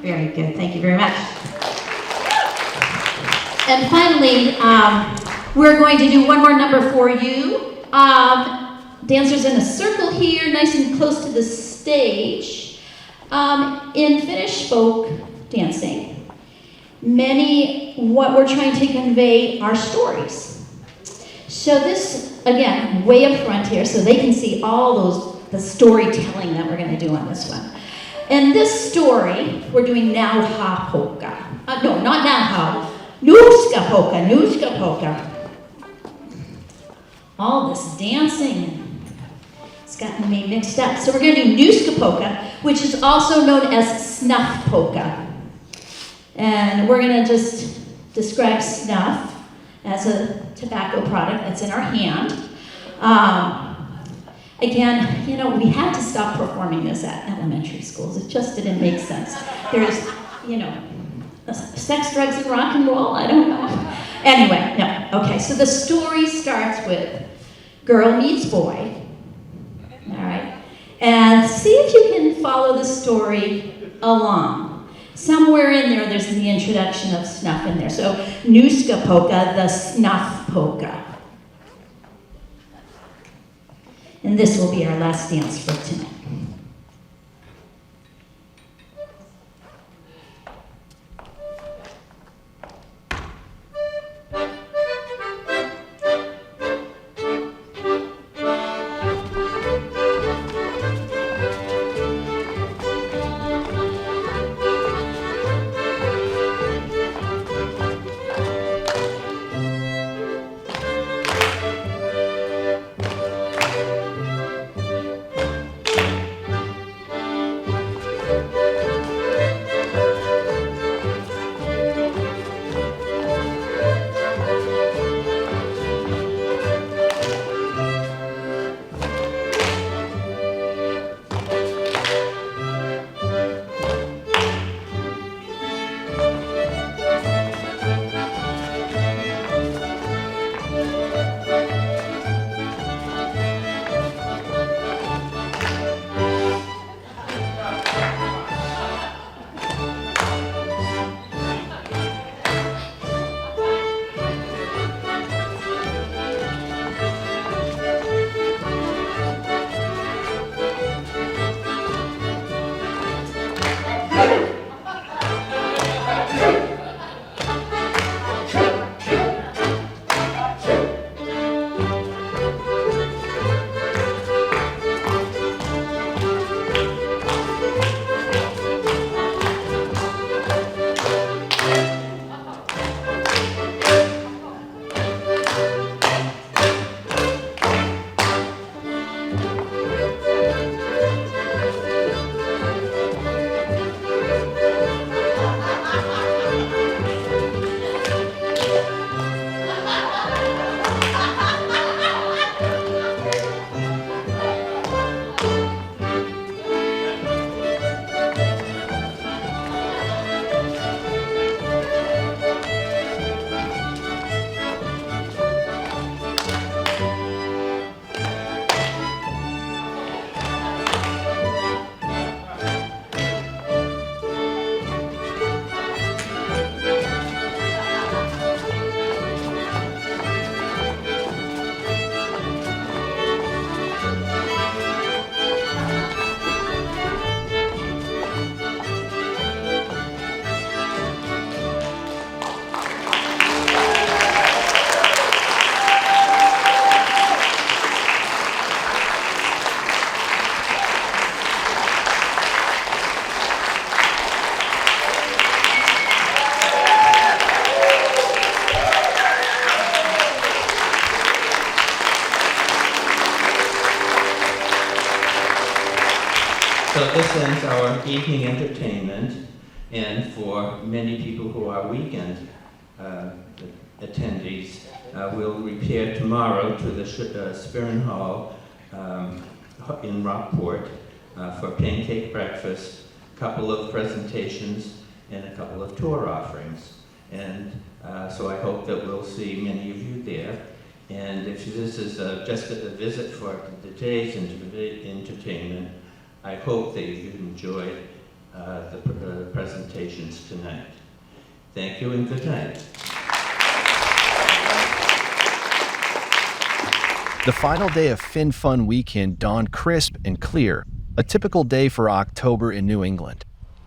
Very good. Thank you very much. And finally, we're going to do one more number for you. Dancers in a circle here, nice and close to the stage. In Finnish folk dancing, what we're trying to convey are stories. So this, again, way up front here, so they can see all the storytelling that we're going to do on this one. In this story, we're doing Nauha polka. No, not Nauha. Nuska polka, Nuska polka. All this dancing, it's gotten me mixed up. So we're going to do Nuska polka, which is also known as snuff polka. And we're going to just describe snuff as a tobacco product that's in our hand. Again, we had to stop performing this at elementary schools. It just didn't make sense. There's, sex, drugs, and rock and roll, I don't know. Anyway, no. Okay, so the story starts with girl meets boy. All right. And see if you can follow the story along. Somewhere in there's the introduction of snuff in there. So, Nuska polka, the snuff polka. And this will be our last dance for tonight. So this ends our evening entertainment, and for many people who are weekend attendees, we'll repair tomorrow to the Spirn Hall in Rockport for pancake breakfast, a couple of presentations, and a couple of tour offerings. And so I hope that we'll see many of you there. And if this is just a visit for the day's entertainment, I hope that you enjoyed the presentations tonight. Thank you and good night. The final day of Finnfunn weekend dawned crisp and clear, a typical day for October in New England.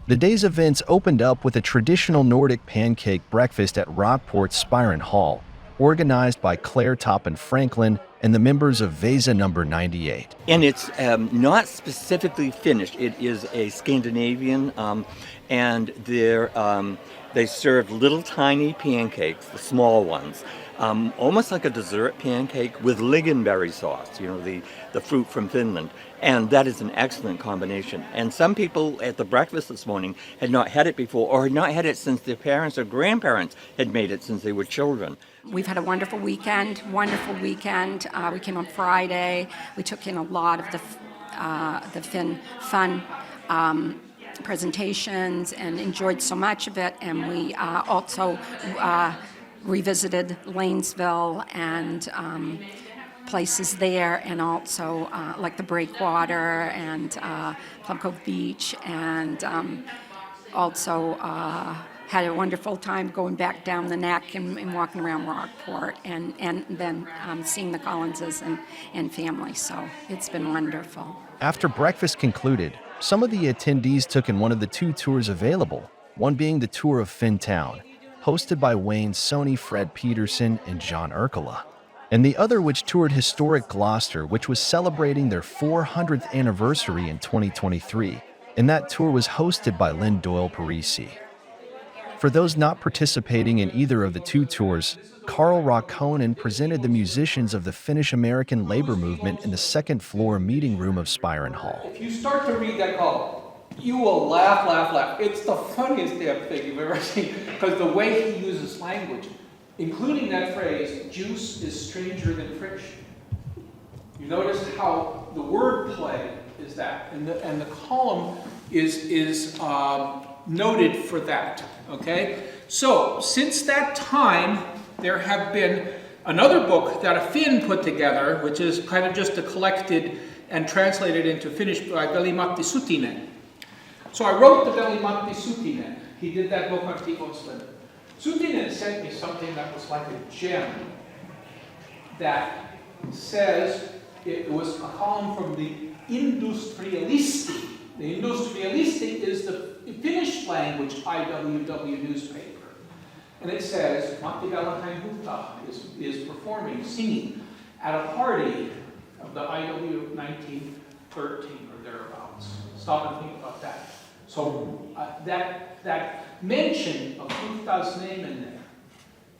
The day's events opened up with a traditional Nordic pancake breakfast at Rockport's Spirn Hall, organized by Claire Toppin Franklin and the members of VESA number 98. And it's not specifically Finnish. It is a Scandinavian, and they serve little tiny pancakes, the small ones, almost like a dessert pancake with lingonberry sauce, you know, the fruit from Finland. And that is an excellent combination. And some people at the breakfast this morning had not had it before, or had not had it since their parents or grandparents had made it since they were children. We've had a wonderful weekend. We came on Friday. We took in a lot of the Finnfunn presentations and enjoyed so much of it. And we also revisited Lanesville and places there, and also like the Breakwater and Plum Cove Beach, and also had a wonderful time going back down the neck and walking around Rockport and then seeing the Collinses and family. So it's been wonderful. After breakfast concluded, some of the attendees took in one of the 2 tours available, one being the tour of Finntown, hosted by Wayne's Sony, Fred Peterson, and John Urkela, and the other which toured historic Gloucester, which was celebrating their 400th anniversary in 2023, and that tour was hosted by Lynn Doyle Parisi. For those not participating in either of the 2 tours, Carl Rakkonen presented the musicians of the Finnish-American labor movement in the second-floor meeting room of Spiron Hall. If you start to read that column, you will laugh, laugh, laugh. It's the funniest damn thing you've ever seen, because the way he uses language, including that phrase, juice is stranger than friction. You notice how the word play is that, and the column is noted for that, okay? So, since that time, there have been another book that a Finn put together, which is kind of just collected and translated into Finnish by Veli-Matti Sutinen. So I wrote the Veli-Matti Sutinen. He did that book on T-Bone Slim. Sutinen sent me something that was like a gem that says it was a column from the Industrialisti. The Industrialisti is the Finnish language IWW newspaper. And it says, Matti Valentine Hutta is performing, singing at a party of the IW 1913 or thereabouts. Stop and think about that. So that mention of Hutta's name in there,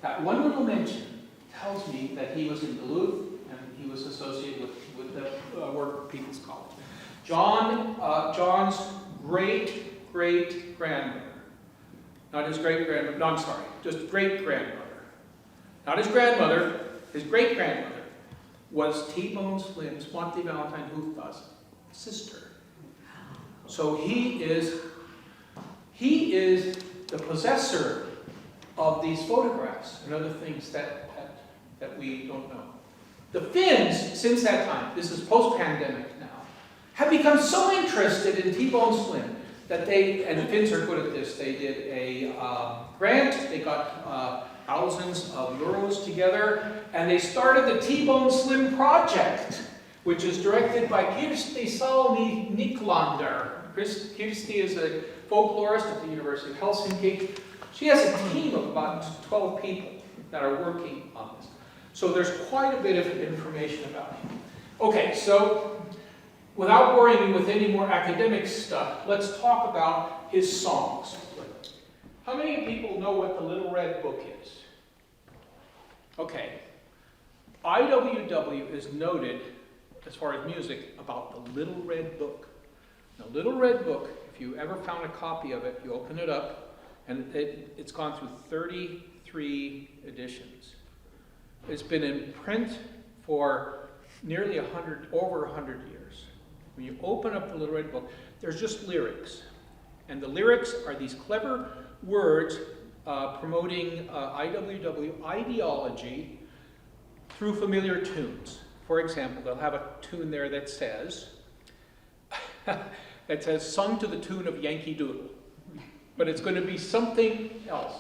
that one little mention tells me that he was in Duluth and he was associated with the Worker People's College. John's great-great-grandmother, not his great-grandmother, no, I'm sorry, just great-grandmother. Not his grandmother, his great-grandmother was T-Bone Slim's, Monty Valentine Hutta's sister. So he is the possessor of these photographs and other things that we don't know. The Finns, since that time, this is post-pandemic now, have become so interested in T-Bone Slim that and the Finns are good at this, they did a grant, they got thousands of euros together, and they started the T-Bone Slim Project, which is directed by Kirsti Salmi Niklander. Kirsti is a folklorist at the University of Helsinki. She has a team of about 12 people that are working on this. So there's quite a bit of information about him. Okay, so without boring you with any more academic stuff, let's talk about his songs. How many people know what the Little Red Book is? Okay. IWW is noted, as far as music, about the Little Red Book. The Little Red Book, if you ever found a copy of it, you open it up, and it's gone through 33 editions. It's been in print for nearly over 100 years. When you open up the Little Red Book, there's just lyrics. And the lyrics are these clever words promoting IWW ideology through familiar tunes. For example, they'll have a tune there that says, sung to the tune of Yankee Doodle. But it's going to be something else.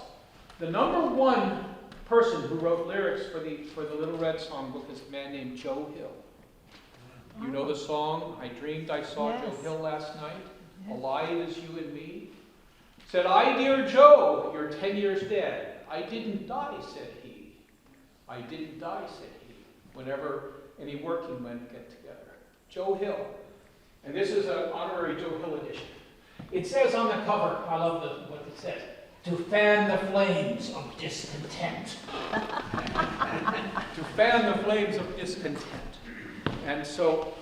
The number one person who wrote lyrics for the Little Red Songbook is a man named Joe Hill. You know the song, I dreamed I saw Joe Hill last night, alive as you and me. Said, I, dear Joe, you're 10 years dead. I didn't die, said he. I didn't die, said he. Whenever any working men get together. Joe Hill. And this is an honorary Joe Hill edition. It says on the cover, I love what it says, to fan the flames of discontent. To fan the flames of discontent. And so,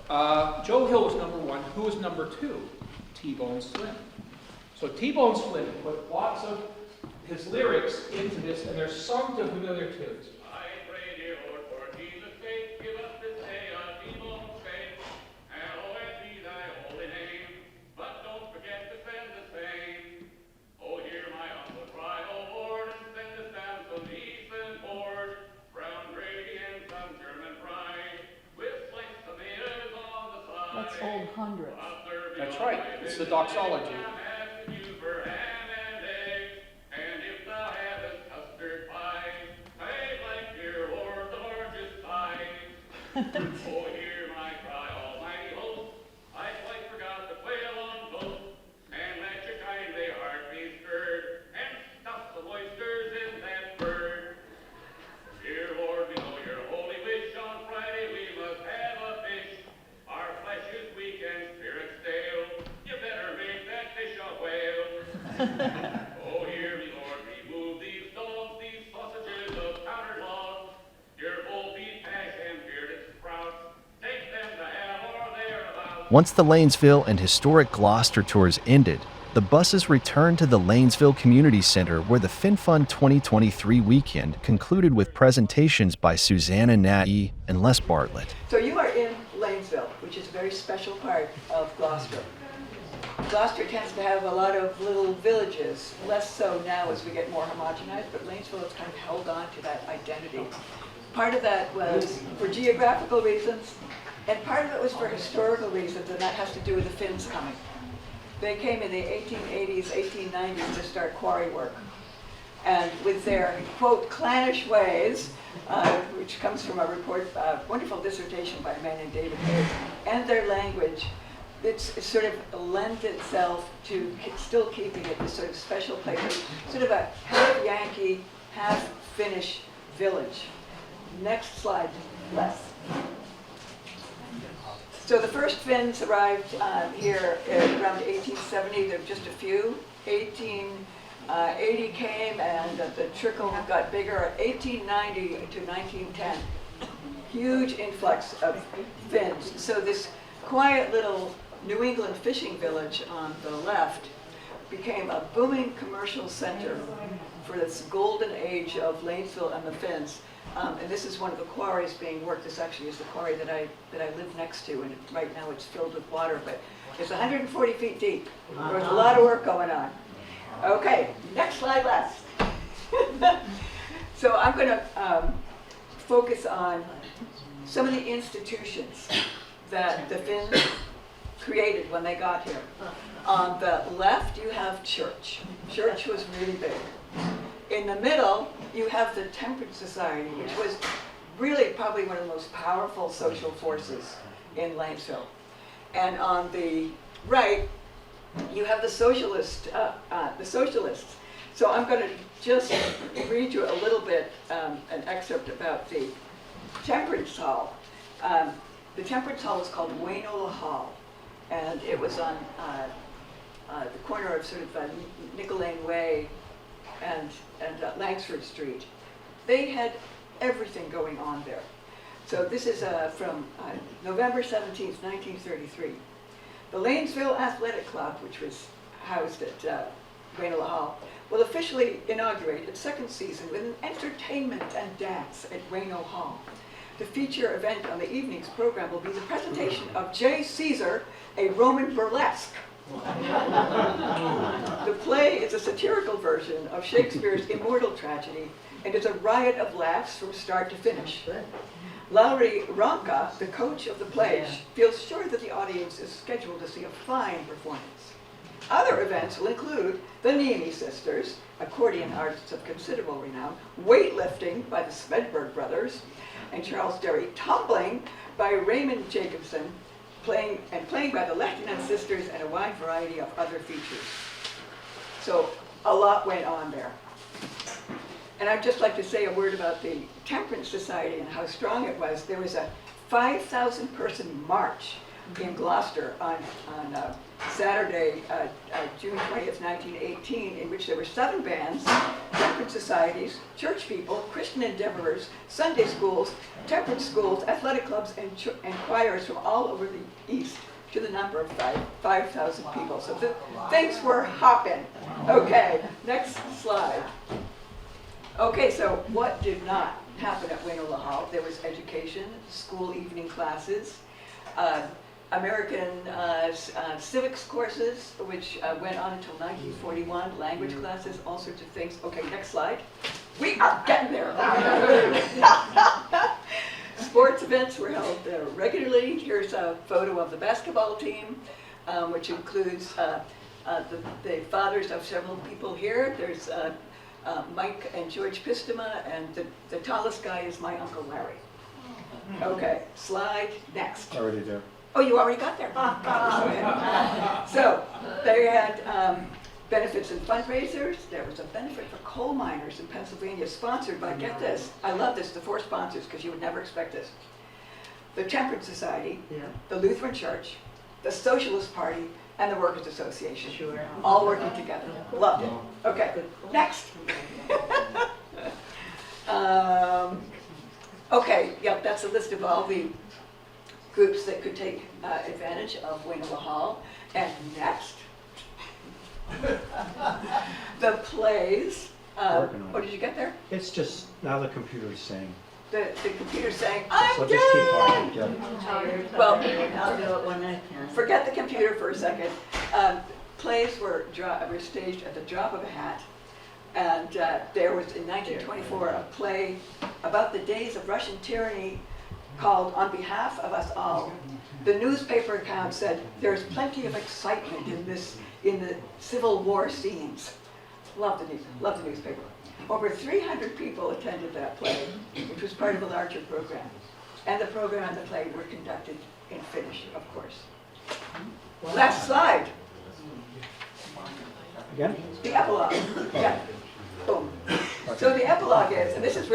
Joe Hill was number one. Who was number two? T-Bone Slim. So T-Bone Slim put lots of his lyrics into this, and they're sung to familiar tunes. Old hundreds. That's right. It's the doxology. hear my cry, almighty host. I quite forgot the quail on toast. And let your kindly heart be stirred, and stuff the oysters in that bird. Dear Lord, we know your holy wish. On Friday we must have a fish. Our flesh is weak and spirit stale. You better make that fish a whale. Oh, hear me, Lord, remove these dogs, these sausages of powdered log. Your bull beef hash and bearded sprouts. Take them to hell or thereabouts. Once the Lanesville and historic Gloucester tours ended, the buses returned to the Lanesville Community Center, where the Finnfunn 2023 weekend concluded with presentations by Susanna Natty and Les Bartlett. So you are in Lanesville, which is a very special part of Gloucester. Gloucester tends to have a lot of little villages, less so now as we get more homogenized, but Lanesville has kind of held on to that identity. Part of that was for geographical reasons, and part of it was for historical reasons, and that has to do with the Finns coming. They came in the 1880s, 1890s to start quarry work. And with their, quote, clannish ways, which comes from a report, wonderful dissertation by a man named David Hayes, and their language, it sort of lends itself to still keeping it this sort of special place, sort of a half Yankee, half Finnish village. Next slide, Les. So the first Finns arrived here around 1870. There were just a few. 1880 came, and the trickle got bigger. 1890 to 1910, huge influx of Finns. So this quiet little New England fishing village on the left became a booming commercial center for this golden age of Lanesville and the Finns. And this is one of the quarries being worked. This actually is the quarry that I live next to, and right now it's filled with water, but it's 140 feet deep. There's a lot of work going on. Okay, next slide, Les. So I'm going to focus on some of the institutions that the Finns created when they got here. On the left, you have church. Church was really big. In the middle, you have the Temperance Society, which was really probably one of the most powerful social forces in Lanesville. And on the right, you have the socialists. So I'm going to just read you a little bit, an excerpt about the Temperance Hall. The Temperance Hall was called Wainola Hall, and it was on the corner of sort of Nicolane Way and Langsford Street. They had everything going on there. So this is from November 17th, 1933. The Lanesville Athletic Club, which was housed at Wainola Hall, will officially inaugurate its second season with an entertainment and dance at Wainola Hall. The feature event on the evening's program will be the presentation of J. Caesar, a Roman burlesque. The play is a satirical version of Shakespeare's immortal tragedy and is a riot of laughs from start to finish. Lowry Ranta, the coach of the play, feels sure that the audience is scheduled to see a fine performance. Other events will include the Neame Sisters, accordion artists of considerable renown, weightlifting by the Smedberg brothers, and Charles Derry, tumbling by Raymond Jacobson, playing by the Lehtonen Sisters, and a wide variety of other features. So a lot went on there. And I'd just like to say a word about the Temperance Society and how strong it was. There was a 5,000-person march in Gloucester on Saturday, June 20th, 1918, in which there were 7 bands, temperance societies, church people, Christian endeavorers, Sunday schools, temperance schools, athletic clubs, and choirs from all over the East, to the number of 5,000 people. So things were hopping. Okay, next slide. Okay, so what did not happen at Wainola Hall? There was education, school evening classes, American civics courses, which went on until 1941, language classes, all sorts of things. Okay, next slide. We are getting there. Sports events were held regularly. Here's a photo of the basketball team, which includes the fathers of several people here. There's Mike and George Pistema, and the tallest guy is my Uncle Larry. Okay, slide next. Already there. Oh, you already got there. So they had benefits and fundraisers. There was a benefit for coal miners in Pennsylvania, sponsored by, get this, I love this, the 4 sponsors, because you would never expect this. The Temperance Society, the Lutheran Church, the Socialist Party, and the Workers' Association. All working together. Loved it. Okay, next. Okay, yep, that's a list of all the groups that could take advantage of Wainola Hall. And next, the plays. Oh, did you get there? It's just, now the computer's saying. The computer's saying, I'm So done! just keep talking, Joe. Well, I'll do it when I can. Forget the computer for a second. Plays were staged at the drop of a hat. And there was, in 1924, a play about the days of Russian tyranny called On Behalf of Us All. The newspaper account said, there's plenty of excitement in the Civil War scenes. Love the newspaper. Over 300 people attended that play, which was part of a larger program. And the program and the play were conducted in Finnish, of course. Last slide. Again? The epilogue. Yeah. Boom. So the epilogue is, and this is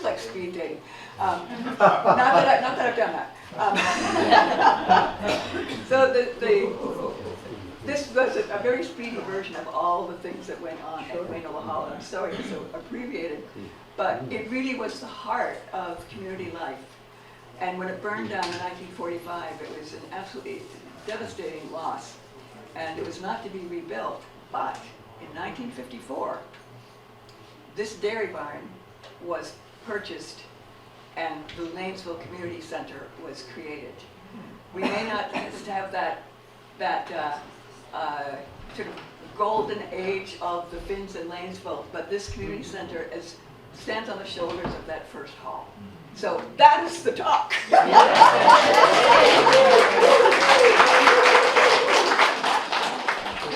like speed dating. Not that I've done that. So this was a very speedy version of all the things that went on at Wainola Hall. I'm sorry it's so abbreviated, but it really was the heart of community life. And when it burned down in 1945, it was an absolutely devastating loss. And it was not to be rebuilt, but in 1954, this dairy barn was purchased and the Lanesville Community Center was created. We may not have that sort of golden age of the Finns in Lanesville, but this community center stands on the shoulders of that first hall. So that is the talk.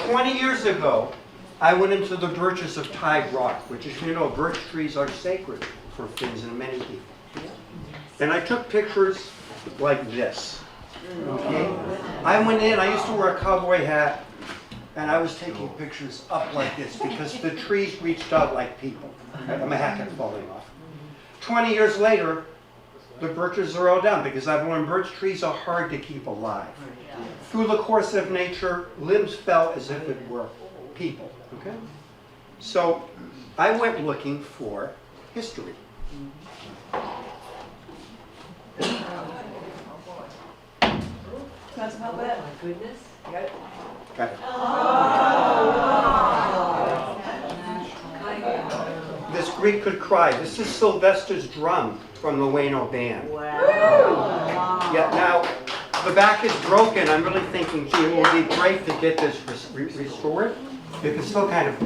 20 years ago, I went into the birches of Tide Rock, which, as you know, birch trees are sacred for Finns and many people. And I took pictures like this. Okay? I went in, I used to wear a cowboy hat, and I was taking pictures up like this because the trees reached out like people. My hat kept falling off. 20 years later, the birches are all down because I've learned birch trees are hard to keep alive. Through the course of nature, limbs fell as if it were people. Okay? So I went looking for history. Want some help with that? Oh my goodness. You got it? Got it. This Greek could cry. This is Sylvester's drum from the Waino band. Wow. Yeah, now, the back is broken. I'm really thinking, gee, it would be great to get this restored. You can still kind of...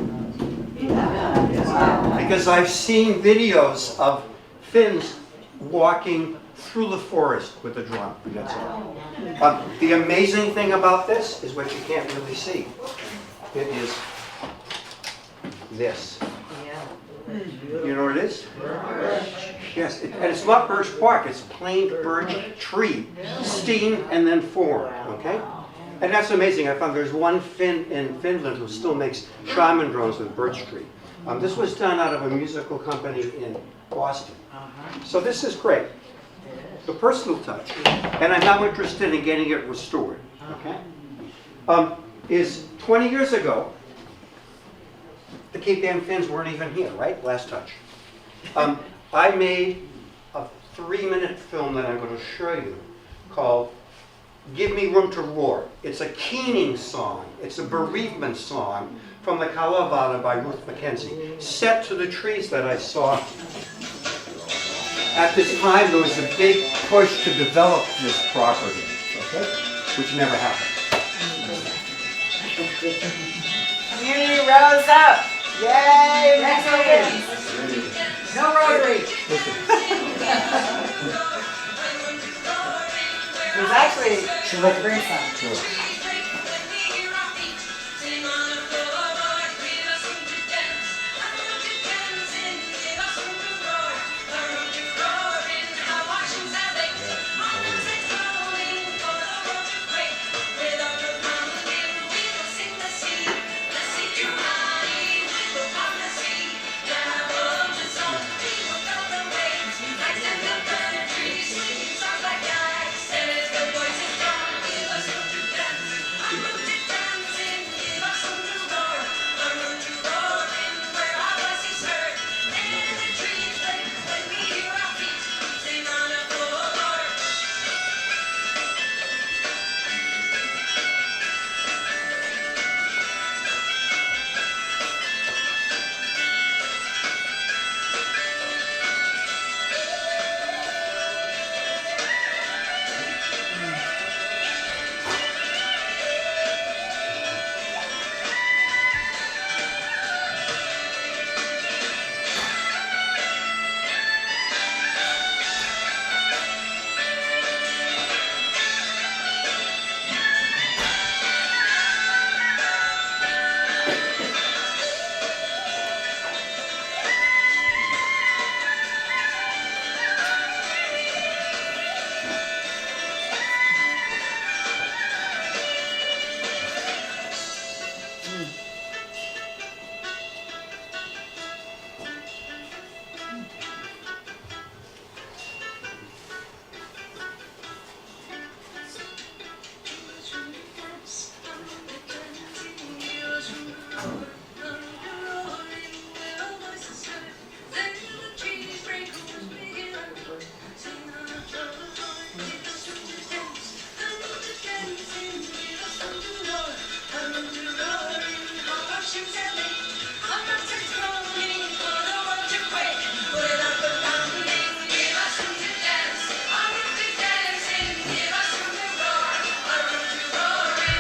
Because I've seen videos of Finns walking through the forest with a drum. That's all. The amazing thing about this is what you can't really see. It is this. You know what it is? Yes, and it's not birch bark, it's plain birch tree, steamed and then formed, okay? And that's amazing. I found there's one Finn in Finland who still makes shaman drones with birch tree. This was done out of a musical company in Boston. So this is great. The personal touch, and I'm now interested in getting it restored, okay? Is 20 years ago, the Cape Ann Finns weren't even here, right? Last touch. I made a 3-minute film that I'm going to show you called Give Me Room to Roar. It's a keening song. It's a bereavement song from the Kalevala by Ruth Mackenzie, set to the trees that I saw. At this time, there was a big push to develop this property, okay? Which never happened. Community rose up. Yay, next wins. No Rotary. It was actually my grandson.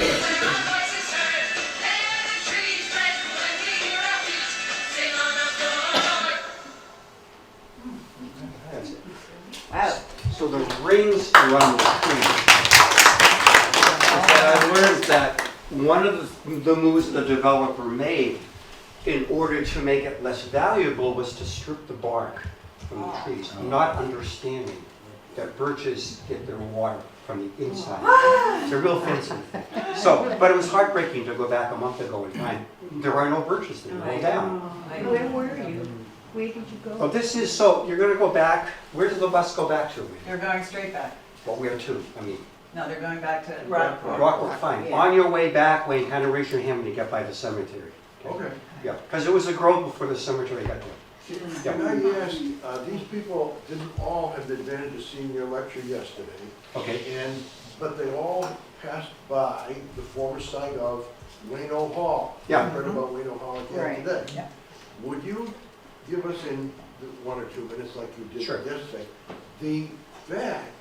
Wow. So the rings around the tree. I learned that one of the moves the developer made in order to make it less valuable was to strip the bark from the trees, not understanding that birches get their water from the inside. It's a real fancy thing. So, but it was heartbreaking to go back a month ago and find there are no birches there, they're all down. Where were you? Where did you go? Oh, this is, so you're going to go back, where does the bus go back to? They're going straight back. Well, where to? I mean, No, they're going back to Rockport. Rockport, fine. Yeah. On your way back, Wayne, kind of raise your hand when you get by the cemetery. Okay. Yeah, because it was a grove before the cemetery got there. Yeah. Can I ask, these people didn't all have the advantage of seeing your lecture yesterday. Okay. But they all passed by the former site of Wayno Hall. Yeah. You heard about Wayno Hall again Right. today. Yeah. Would you give us in 1 or 2 minutes, like you did Sure. yesterday, the fact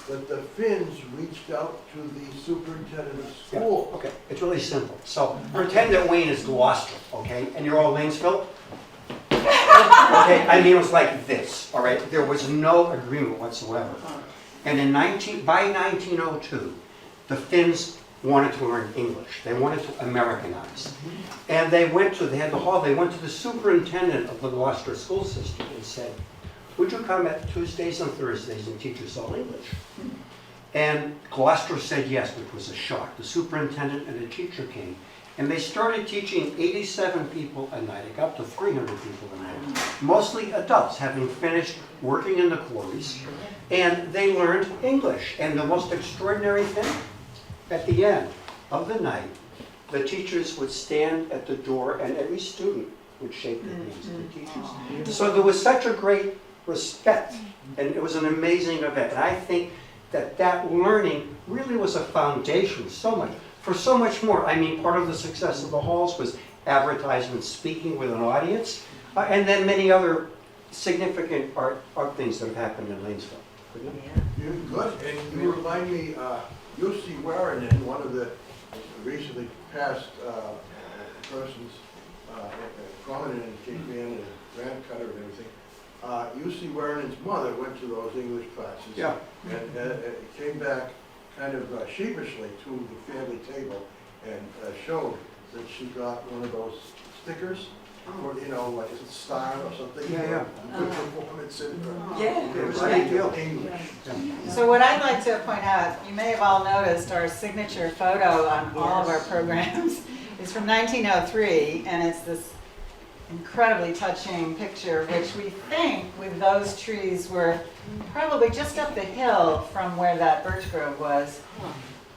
that the Finns reached out to the superintendent of school? Okay, it's really simple. So pretend that Wayne is Gloucester, okay, and you're all Lanesville. Okay, I mean, it was like this, all right? There was no agreement whatsoever. And by 1902, the Finns wanted to learn English. They wanted to Americanize. And they had the hall, they went to the superintendent of the Gloucester school system and said, would you come at Tuesdays and Thursdays and teach us all English? And Gloucester said yes, which was a shock. The superintendent and the teacher came, and they started teaching 87 people a night. It got up to 300 people a night. Mostly adults, having finished working in the quarries, and they learned English. And the most extraordinary thing, at the end of the night, the teachers would stand at the door, and every student would shake their hands at the teachers. So there was such a great respect, and it was an amazing event. And I think that learning really was a foundation for so much more. I mean, part of the success of the halls was advertisement, speaking with an audience, and then many other significant art things that have happened in Lanesville. You're good, and you remind me, U.C. Warren, one of the recently passed persons, prominent in Cape Ann and Grant Cutter and everything, U.C. Warren's mother went to those English classes. Yeah. And came back kind of sheepishly to the family table and showed that she got one of those stickers, or, you know, like a star or something. Yeah. Good performance in Yeah. English. So what I'd like to point out, you may have all noticed our signature photo on all of our programs is from 1903, and it's this incredibly touching picture, which we think with those trees were probably just up the hill from where that birch grove was.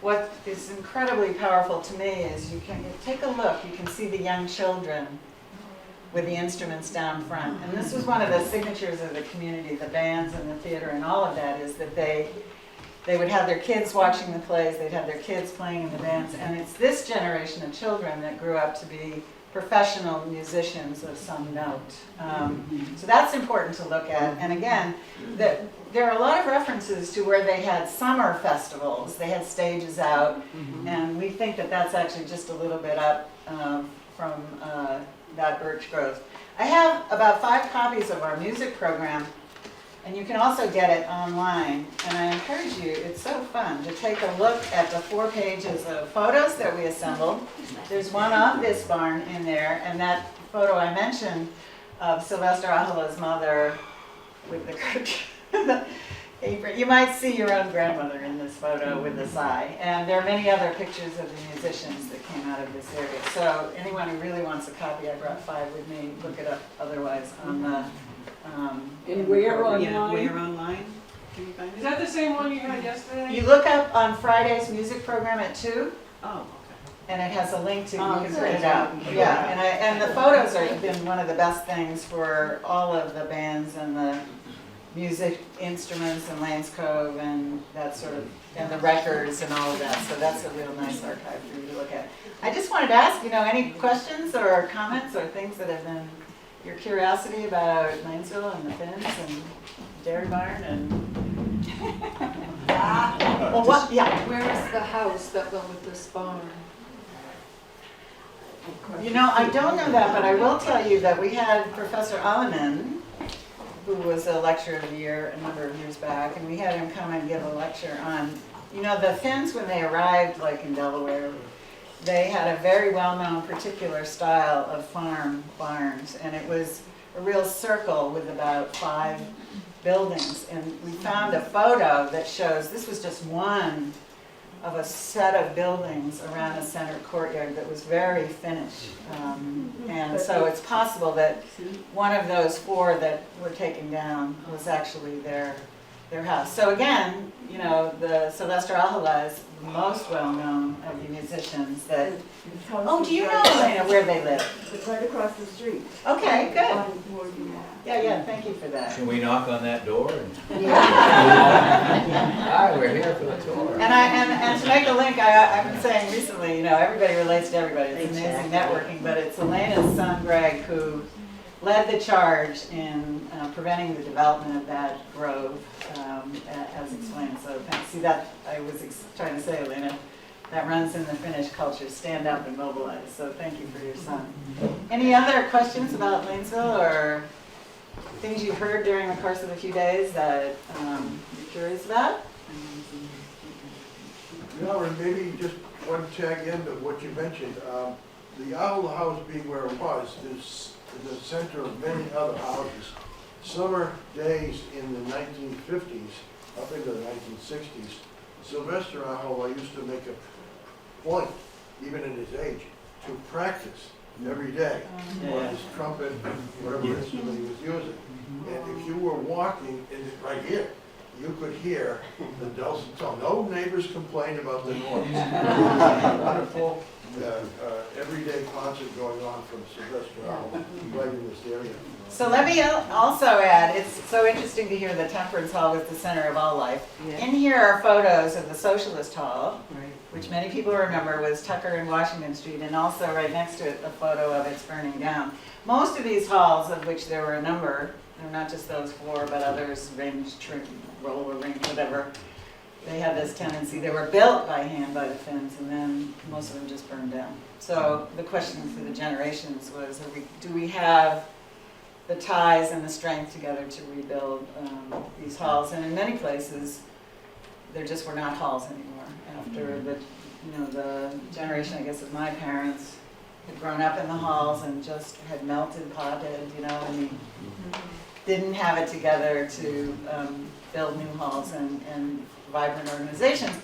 What is incredibly powerful to me is you take a look, you can see the young children with the instruments down front. And this was one of the signatures of the community, the bands and the theater and all of that, is that they would have their kids watching the plays, they'd have their kids playing in the bands, and it's this generation of children that grew up to be professional musicians of some note. So that's important to look at. And again, there are a lot of references to where they had summer festivals, they had stages out, and we think that that's actually just a little bit up from that birch grove. I have about 5 copies of our music program, and you can also get it online. And I encourage you, it's so fun to take a look at the 4 pages of photos that we assembled. There's one of this barn in there, and that photo I mentioned of Sylvester Ahola's mother with the apron. You might see your own grandmother in this photo with the sigh. And there are many other pictures of the musicians that came out of this area. So anyone who really wants a copy, I brought 5 with me. Look it up otherwise on the And where online? Yeah, where online? Can you find it? Is that the same one you had yesterday? You look up on Friday's music program at 2. Oh, okay. And it has a link to, you Oh, can good. print it out. Yeah, and the photos have been one of the best things for all of the bands and the music instruments and Lance Cove and that sort of, and the records and all of that. So that's a real nice archive for you to look at. I just wanted to ask, any questions or comments or things that have been your curiosity about Lanesville and the Finns and Dairy Barn and Well, what, yeah. Where is the house that went with this barn? You know, I don't know that, but I will tell you that we had Professor Alleman, who was a lecturer of the year a number of years back, and we had him come and give a lecture on, you know, the Finns when they arrived, like in Delaware, they had a very well-known particular style of farm barns, and it was a real circle with about 5 buildings. And we found a photo that shows, this was just one of a set of buildings around a center courtyard that was very Finnish. And so it's possible that one of those 4 that were taken down was actually their house. So again, you know, the Sylvester Ahola is the most well-known of the musicians that, oh, do you know, Elena, where they live? It's right across the street. Okay, good. Yeah, thank you for that. Can we knock on that door? Yeah. Hi, we're here for the tour. And to make a link, I've been saying recently, you know, everybody relates to everybody. It's amazing networking, but it's Elena's son, Greg, who led the charge in preventing the development of that grove, as explained. So see that, I was trying to say, Elena, that runs in the Finnish culture, stand up and mobilize. So thank you for your son. Any other questions about Lanesville or things you've heard during the course of a few days that you're curious about? No, and maybe just one tag end of what you mentioned. The Owl House being where it was is the center of many other houses. Summer days in the 1950s, up into the 1960s, Sylvester Ahola used to make a point, even in his age, to practice every day on his trumpet, whatever instrument he was using. And if you were walking right here, you could hear the dulcet tone. No neighbors complained about the noise. Wonderful everyday concert going on from Sylvester Ahola right in this area. So let me also add, it's so interesting to hear the Temperance Hall was the center of all life. Yeah. In here are photos of the Socialist Hall, which many people remember was Tucker and Washington Street, and also right next to it a photo of its burning down. Most of these halls, of which there were a number, they're not just those 4, but others, range, trim, roller rink, whatever, they had this tendency. They were built by hand by the Finns, and then most of them just burned down. So the question for the generations was, do we have the ties and the strength together to rebuild these halls? And in many places, there just were not halls anymore. After the generation, I guess, of my parents had grown up in the halls and just had melted, potted, and didn't have it together to build new halls and vibrant organizations.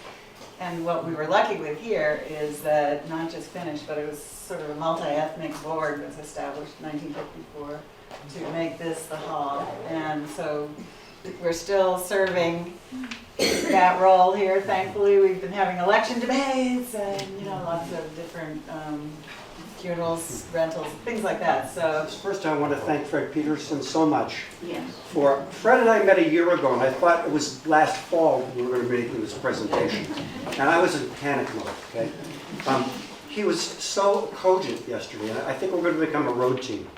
And what we were lucky with here is that not just Finnish, but it was sort of a multi-ethnic board was established in 1954 to make this the hall. And so we're still serving that role here. Thankfully, we've been having election debates and lots of different funerals, rentals, things like that. So First, I want to thank Fred Peterson so much. Yeah. Fred and I met a year ago, and I thought it was last fall we were going to be making this presentation. And I was in panic mode, okay? He was so cogent yesterday, and I think we're going to become a road team.